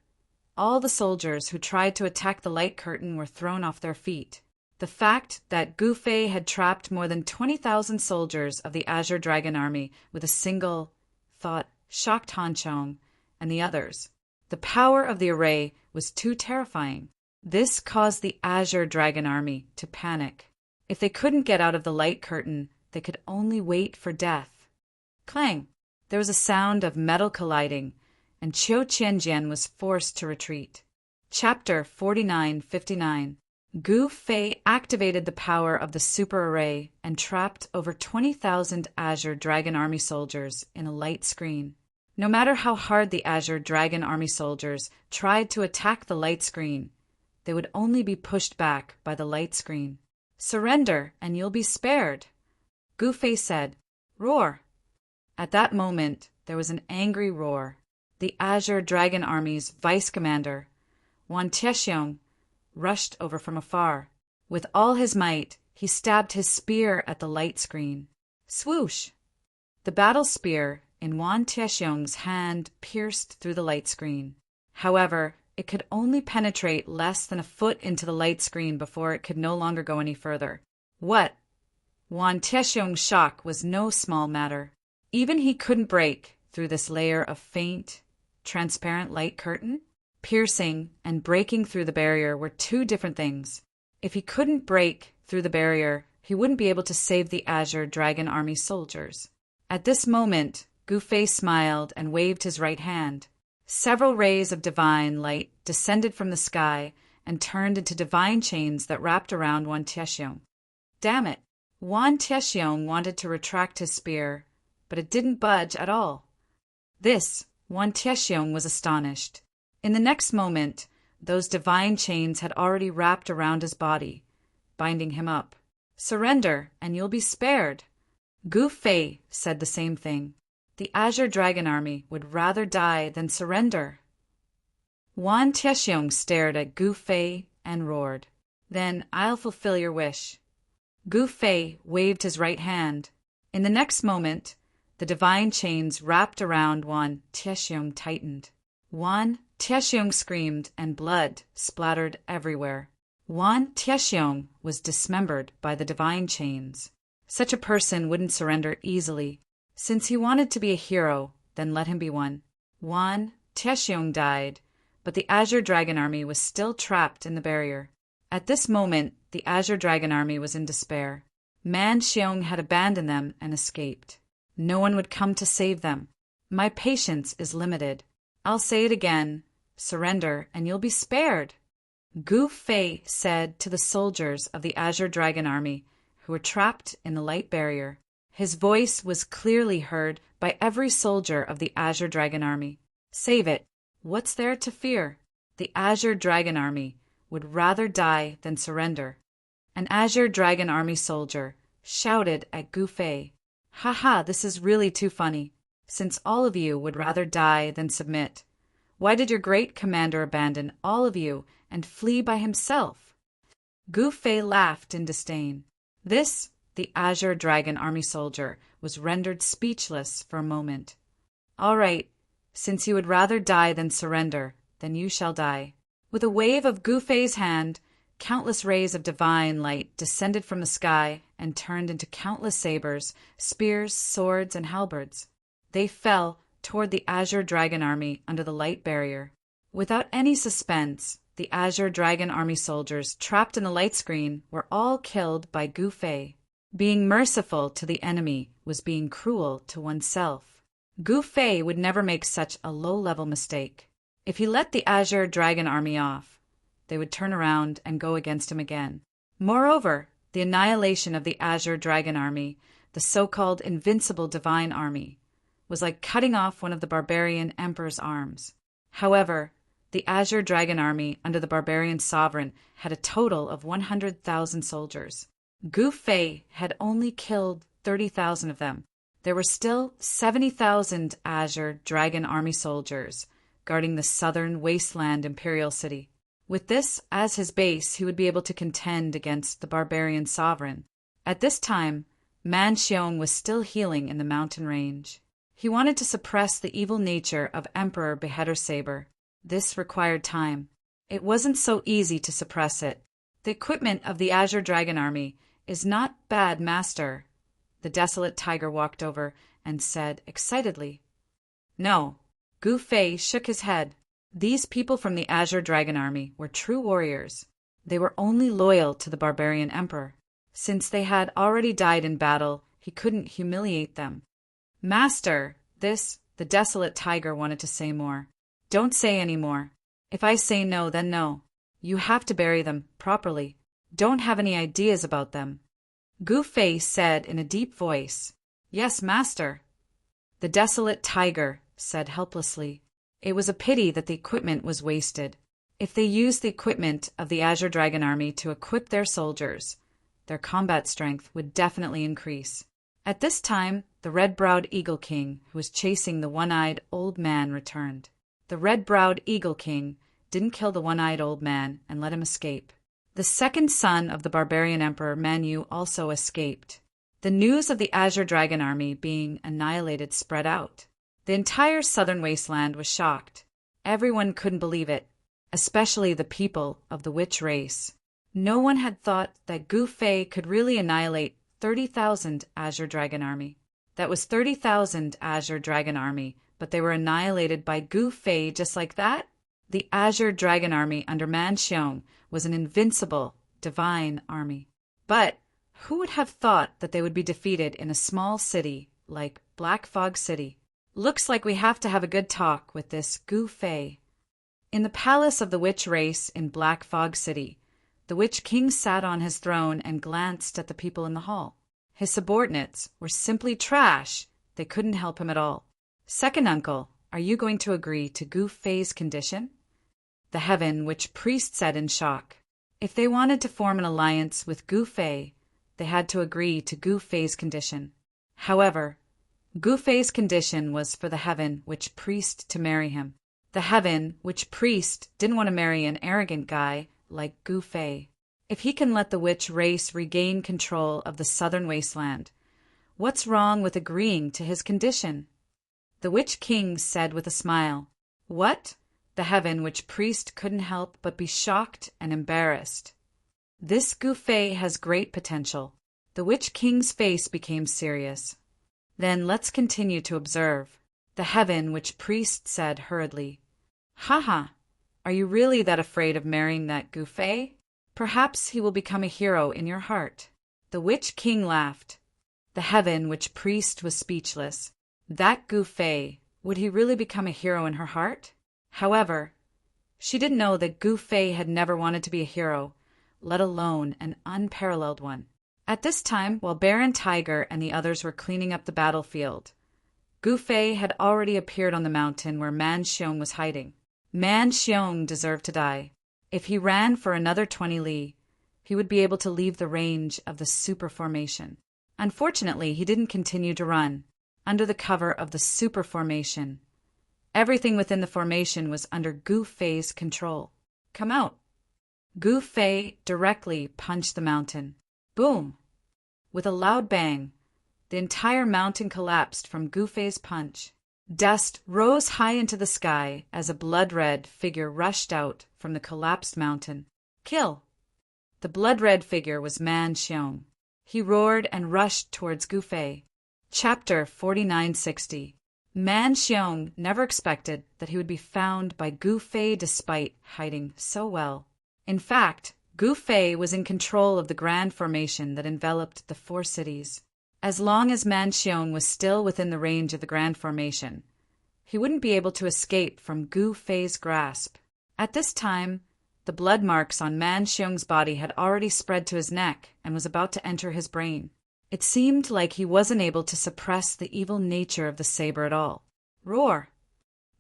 all the soldiers who tried to attack the light curtain were thrown off their feet. The fact that Gu Fei had trapped more than 20,000 soldiers of the Azure Dragon Army with a single thought shocked Han Chong and the others. The power of the array was too terrifying. This caused the Azure Dragon Army to panic. If they couldn't get out of the light curtain, they could only wait for death. Clang! There was a sound of metal colliding, and Qiu Qianjian was forced to retreat. Chapter 49:59. Gu Fei activated the power of the super array and trapped over 20,000 Azure Dragon Army soldiers in a light screen. No matter how hard the Azure Dragon Army soldiers tried to attack the light screen, they would only be pushed back by the light screen. Surrender, and you'll be spared, Gu Fei said. Roar! At that moment, there was an angry roar. The Azure Dragon Army's vice commander, Wan Tiexiong, rushed over from afar. With all his might, he stabbed his spear at the light screen. Swoosh! The battle spear in Wan Tiexiong's hand pierced through the light screen. However, it could only penetrate less than a foot into the light screen before it could no longer go any further. What? Wan Tiexiong's shock was no small matter. Even he couldn't break through this layer of faint, transparent light curtain. Piercing and breaking through the barrier were two different things. If he couldn't break through the barrier, he wouldn't be able to save the Azure Dragon Army soldiers. At this moment, Gu Fei smiled and waved his right hand. Several rays of divine light descended from the sky and turned into divine chains that wrapped around Wan Tiexiong. Damn it! Wan Tiexiong wanted to retract his spear, but it didn't budge at all. Wan Tiexiong was astonished. In the next moment, those divine chains had already wrapped around his body, binding him up. Surrender, and you'll be spared. Gu Fei said the same thing. The Azure Dragon Army would rather die than surrender. Wan Tiexiong stared at Gu Fei and roared. Then I'll fulfill your wish. Gu Fei waved his right hand. In the next moment, the divine chains wrapped around Wan Tiexiong tightened. Wan Tiexiong screamed and blood splattered everywhere. Wan Tiexiong was dismembered by the divine chains. Such a person wouldn't surrender easily. Since he wanted to be a hero, then let him be one. Wan Tiexiong died, but the Azure Dragon Army was still trapped in the barrier. At this moment, the Azure Dragon Army was in despair. Man Xiong had abandoned them and escaped. No one would come to save them. My patience is limited. I'll say it again. Surrender, and you'll be spared. Gu Fei said to the soldiers of the Azure Dragon Army, who were trapped in the light barrier. His voice was clearly heard by every soldier of the Azure Dragon Army. Save it. What's there to fear? The Azure Dragon Army would rather die than surrender. An Azure Dragon Army soldier shouted at Gu Fei, "Ha, this is really too funny. Since all of you would rather die than submit, why did your great commander abandon all of you and flee by himself?" Gu Fei laughed in disdain. The Azure Dragon Army soldier was rendered speechless for a moment. "All right, since you would rather die than surrender, then you shall die." With a wave of Gu Fei's hand, countless rays of divine light descended from the sky and turned into countless sabers, spears, swords, and halberds. They fell toward the Azure Dragon Army under the light barrier. Without any suspense, the Azure Dragon Army soldiers trapped in the light screen were all killed by Gu Fei. Being merciful to the enemy was being cruel to oneself. Gu Fei would never make such a low-level mistake. If he let the Azure Dragon Army off, they would turn around and go against him again. Moreover, the annihilation of the Azure Dragon Army, the so-called invincible divine army, was like cutting off one of the barbarian emperor's arms. However, the Azure Dragon Army under the barbarian sovereign had a total of 100,000 soldiers. Gu Fei had only killed 30,000 of them. There were still 70,000 Azure Dragon Army soldiers guarding the southern wasteland imperial city. With this as his base, he would be able to contend against the barbarian sovereign. At this time, Man Xiong was still healing in the mountain range. He wanted to suppress the evil nature of Emperor Beheader Saber. This required time. It wasn't so easy to suppress it. The equipment of the Azure Dragon Army is not bad, master. The desolate tiger walked over and said excitedly. No. Gu Fei shook his head. These people from the Azure Dragon Army were true warriors. They were only loyal to the barbarian emperor. Since they had already died in battle, he couldn't humiliate them. Master, the desolate tiger wanted to say more. Don't say any more. If I say no, then no. You have to bury them properly. Don't have any ideas about them. Gu Fei said in a deep voice, Yes, master. The desolate tiger said helplessly. It was a pity that the equipment was wasted. If they used the equipment of the Azure Dragon Army to equip their soldiers, their combat strength would definitely increase. At this time, the red-browed Eagle King, who was chasing the one-eyed old man, returned. The red-browed Eagle King didn't kill the one-eyed old man and let him escape. The second son of the barbarian emperor Manu also escaped. The news of the Azure Dragon Army being annihilated spread out. The entire southern wasteland was shocked. Everyone couldn't believe it, especially the people of the witch race. No one had thought that Gu Fei could really annihilate 30,000 Azure Dragon Army. That was 30,000 Azure Dragon Army, but they were annihilated by Gu Fei just like that? The Azure Dragon Army under Man Xiong was an invincible, divine army. But Who would have thought that they would be defeated in a small city like Black Fog City? Looks like we have to have a good talk with this Gu Fei. In the palace of the witch race in Black Fog City, the Witch King sat on his throne and glanced at the people in the hall. His subordinates were simply trash. They couldn't help him at all. Second uncle, are you going to agree to Gu Fei's condition? The Heaven Witch priest said in shock. If they wanted to form an alliance with Gu Fei, they had to agree to Gu Fei's condition. However, Gu Fei's condition was for the Heaven Witch priest to marry him. The Heaven Witch priest didn't want to marry an arrogant guy like Gu Fei. If he can let the witch race regain control of the southern wasteland, what's wrong with agreeing to his condition? The Witch King said with a smile. What? The Heaven Witch priest couldn't help but be shocked and embarrassed. This Gu Fei has great potential. The Witch King's face became serious. Then let's continue to observe. The Heaven Witch priest said hurriedly. Haha, are you really that afraid of marrying that Gu Fei? Perhaps he will become a hero in your heart. The Witch King laughed. The Heaven Witch priest was speechless. That Gu Fei, would he really become a hero in her heart? However, she didn't know that Gu Fei had never wanted to be a hero, let alone an unparalleled one. At this time, while Baron Tiger and the others were cleaning up the battlefield, Gu Fei had already appeared on the mountain where Man Xiong was hiding. Man Xiong deserved to die. If he ran for another 20 li, he would be able to leave the range of the super formation. Unfortunately, he didn't continue to run. Under the cover of the super formation, everything within the formation was under Gu Fei's control. Come out. Gu Fei directly punched the mountain. Boom! With a loud bang, the entire mountain collapsed from Gu Fei's punch. Dust rose high into the sky as a blood-red figure rushed out from the collapsed mountain. Kill! The blood-red figure was Man Xiong. He roared and rushed towards Gu Fei. Chapter 4960. Man Xiong never expected that he would be found by Gu Fei despite hiding so well. In fact, Gu Fei was in control of the grand formation that enveloped the 4 cities. As long as Man Xiong was still within the range of the grand formation, he wouldn't be able to escape from Gu Fei's grasp. At this time, the blood marks on Man Xiong's body had already spread to his neck and was about to enter his brain. It seemed like he wasn't able to suppress the evil nature of the saber at all. Roar!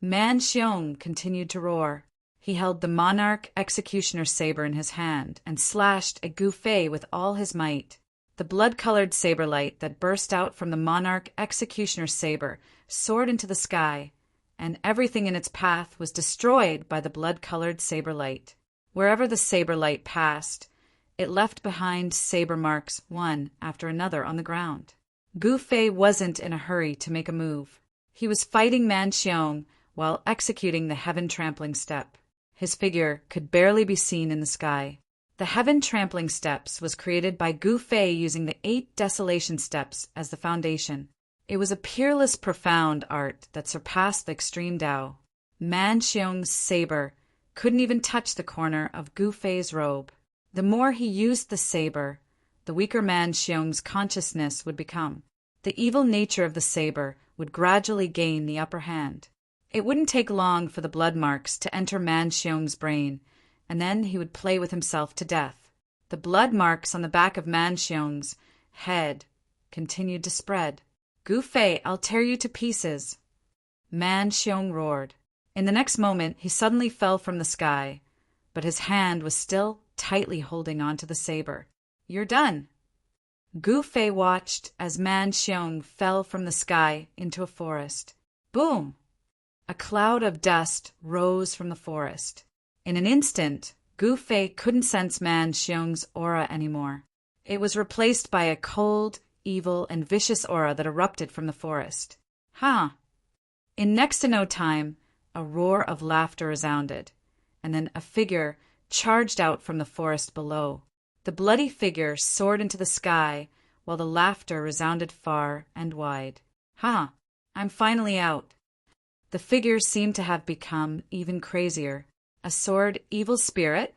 Man Xiong continued to roar. He held the Monarch Executioner saber in his hand and slashed at Gu Fei with all his might. The blood-colored saber light that burst out from the Monarch Executioner saber soared into the sky, and everything in its path was destroyed by the blood-colored saber light. Wherever the saber light passed, it left behind saber marks one after another on the ground. Gu Fei wasn't in a hurry to make a move. He was fighting Man Xiong while executing the Heaven Trampling Step. His figure could barely be seen in the sky. The Heaven Trampling Steps was created by Gu Fei using the 8 Desolation Steps as the foundation. It was a peerless, profound art that surpassed the extreme Tao. Man Xiong's saber couldn't even touch the corner of Gu Fei's robe. The more he used the saber, the weaker Man Xiong's consciousness would become. The evil nature of the saber would gradually gain the upper hand. It wouldn't take long for the blood marks to enter Man Xiong's brain, and then he would play with himself to death. The blood marks on the back of Man Xiong's head continued to spread. Gu Fei, I'll tear you to pieces. Man Xiong roared. In the next moment, he suddenly fell from the sky, but his hand was still tightly holding onto the saber. You're done. Gu Fei watched as Man Xiong fell from the sky into a forest. Boom! A cloud of dust rose from the forest. In an instant, Gu Fei couldn't sense Man Xiong's aura anymore. It was replaced by a cold, evil, and vicious aura that erupted from the forest. In next to no time, a roar of laughter resounded, and then a figure charged out from the forest below. The bloody figure soared into the sky, while the laughter resounded far and wide. I'm finally out. The figure seemed to have become even crazier. A sword evil spirit?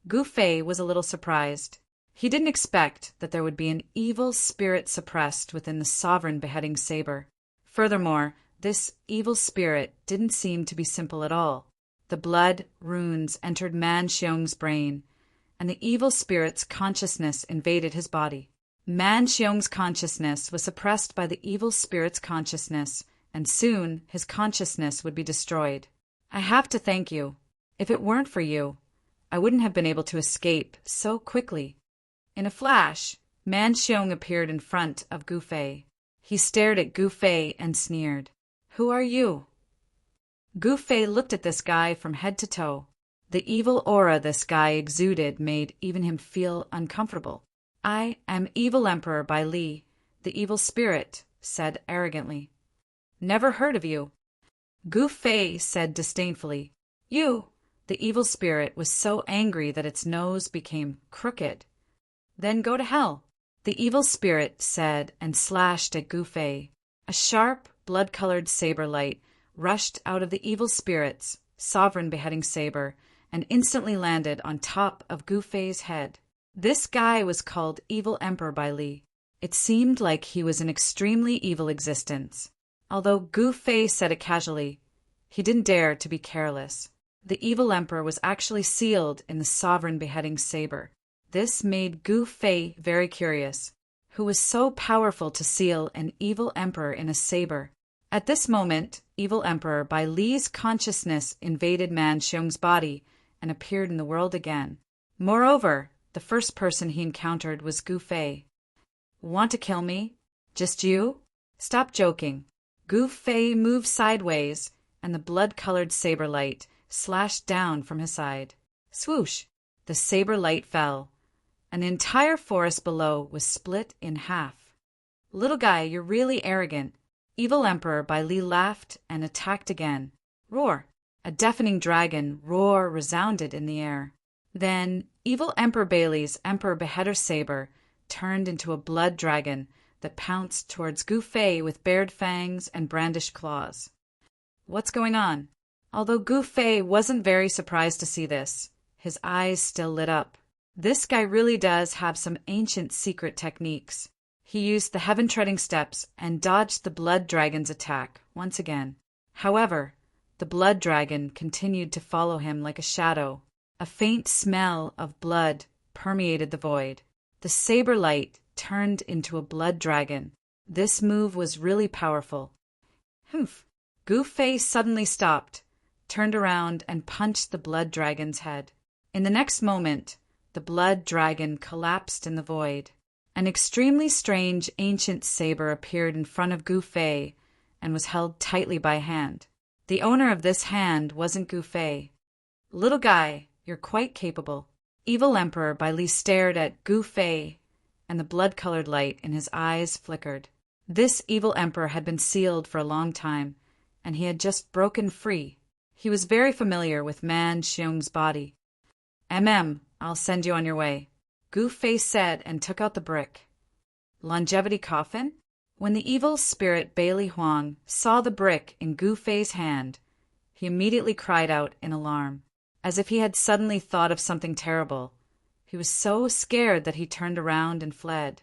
Gu Fei was a little surprised. He didn't expect that there would be an evil spirit suppressed within the sovereign beheading saber. Furthermore, this evil spirit didn't seem to be simple at all. The blood runes entered Man Xiong's brain, and the evil spirit's consciousness invaded his body. Man Xiong's consciousness was suppressed by the evil spirit's consciousness, and soon his consciousness would be destroyed. I have to thank you. If it weren't for you, I wouldn't have been able to escape so quickly. In a flash, Man Xiong appeared in front of Gu Fei. He stared at Gu Fei and sneered. Who are you? Gu Fei looked at this guy from head to toe. The evil aura this guy exuded made even him feel uncomfortable. I am Evil Emperor Bai Li, the evil spirit, said arrogantly. Never heard of you. Gu Fei said disdainfully. You! The evil spirit was so angry that its nose became crooked. Then go to hell, the evil spirit said and slashed at Gu Fei. A sharp, blood-colored saber light rushed out of the evil spirit's sovereign beheading saber and instantly landed on top of Gu Fei's head. This guy was called Evil Emperor Bai Li. It seemed like he was an extremely evil existence. Although Gu Fei said it casually, he didn't dare to be careless. The evil emperor was actually sealed in the sovereign beheading saber. This made Gu Fei very curious. Who was so powerful to seal an evil emperor in a saber? At this moment, Evil Emperor Bai Li's consciousness invaded Man Xiong's body and appeared in the world again. Moreover, the first person he encountered was Gu Fei. Want to kill me? Just you? Stop joking. Gu Fei moved sideways, and the blood-colored saber light slashed down from his side. Swoosh! The saber light fell. An entire forest below was split in half. Little guy, you're really arrogant. Evil Emperor Bai Li laughed and attacked again. Roar! A deafening dragon roar resounded in the air. Then Evil Emperor Bai Li's Emperor Beheader saber turned into a blood dragon that pounced towards Gu Fei with bared fangs and brandished claws. What's going on? Although Gu Fei wasn't very surprised to see this, his eyes still lit up. This guy really does have some ancient secret techniques. He used the heaven-treading steps and dodged the blood dragon's attack once again. However, the blood dragon continued to follow him like a shadow. A faint smell of blood permeated the void. The saber light turned into a blood dragon. This move was really powerful. Humph! Gu Fei suddenly stopped, turned around and punched the blood dragon's head. In the next moment, the blood dragon collapsed in the void. An extremely strange ancient saber appeared in front of Gu Fei and was held tightly by a hand. The owner of this hand wasn't Gu Fei. Little guy, you're quite capable. Evil Emperor Bai Li stared at Gu Fei, and the blood-colored light in his eyes flickered. This evil emperor had been sealed for a long time, and he had just broken free. He was very familiar with Man Xiong's body. I'll send you on your way, Gu Fei said and took out the brick. Longevity coffin? When the evil spirit Bai Li Huang saw the brick in Gu Fei's hand, he immediately cried out in alarm, as if he had suddenly thought of something terrible. He was so scared that he turned around and fled.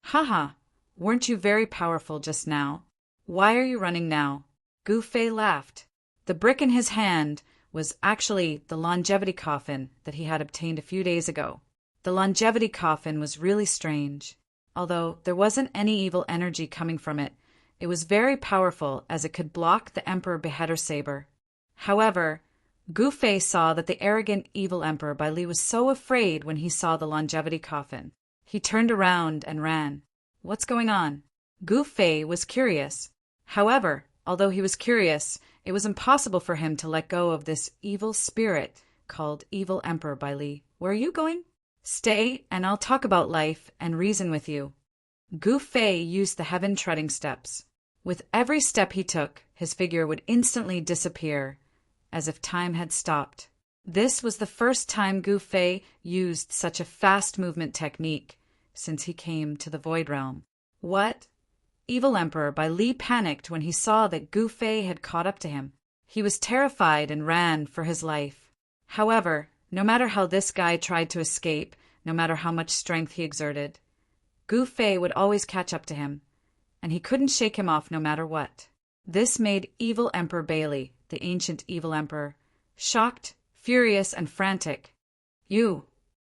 Ha! Weren't you very powerful just now? Why are you running now? Gu Fei laughed. The brick in his hand was actually the longevity coffin that he had obtained a few days ago. The longevity coffin was really strange. Although there wasn't any evil energy coming from it, it was very powerful as it could block the Emperor Beheader saber. However, Gu Fei saw that the arrogant evil Emperor Bai Li was so afraid when he saw the longevity coffin. He turned around and ran. What's going on? Gu Fei was curious. However, although he was curious, it was impossible for him to let go of this evil spirit called Evil Emperor Bai Li. Where are you going? Stay, and I'll talk about life and reason with you. Gu Fei used the heaven-treading steps. With every step he took, his figure would instantly disappear, as if time had stopped. This was the first time Gu Fei used such a fast movement technique since he came to the Void Realm. What? Evil Emperor Bai Li panicked when he saw that Gu Fei had caught up to him. He was terrified and ran for his life. However, no matter how this guy tried to escape, no matter how much strength he exerted. Gu Fei would always catch up to him, and he couldn't shake him off no matter what. This made evil Emperor Bailey, the ancient evil emperor, shocked, furious, and frantic. "You,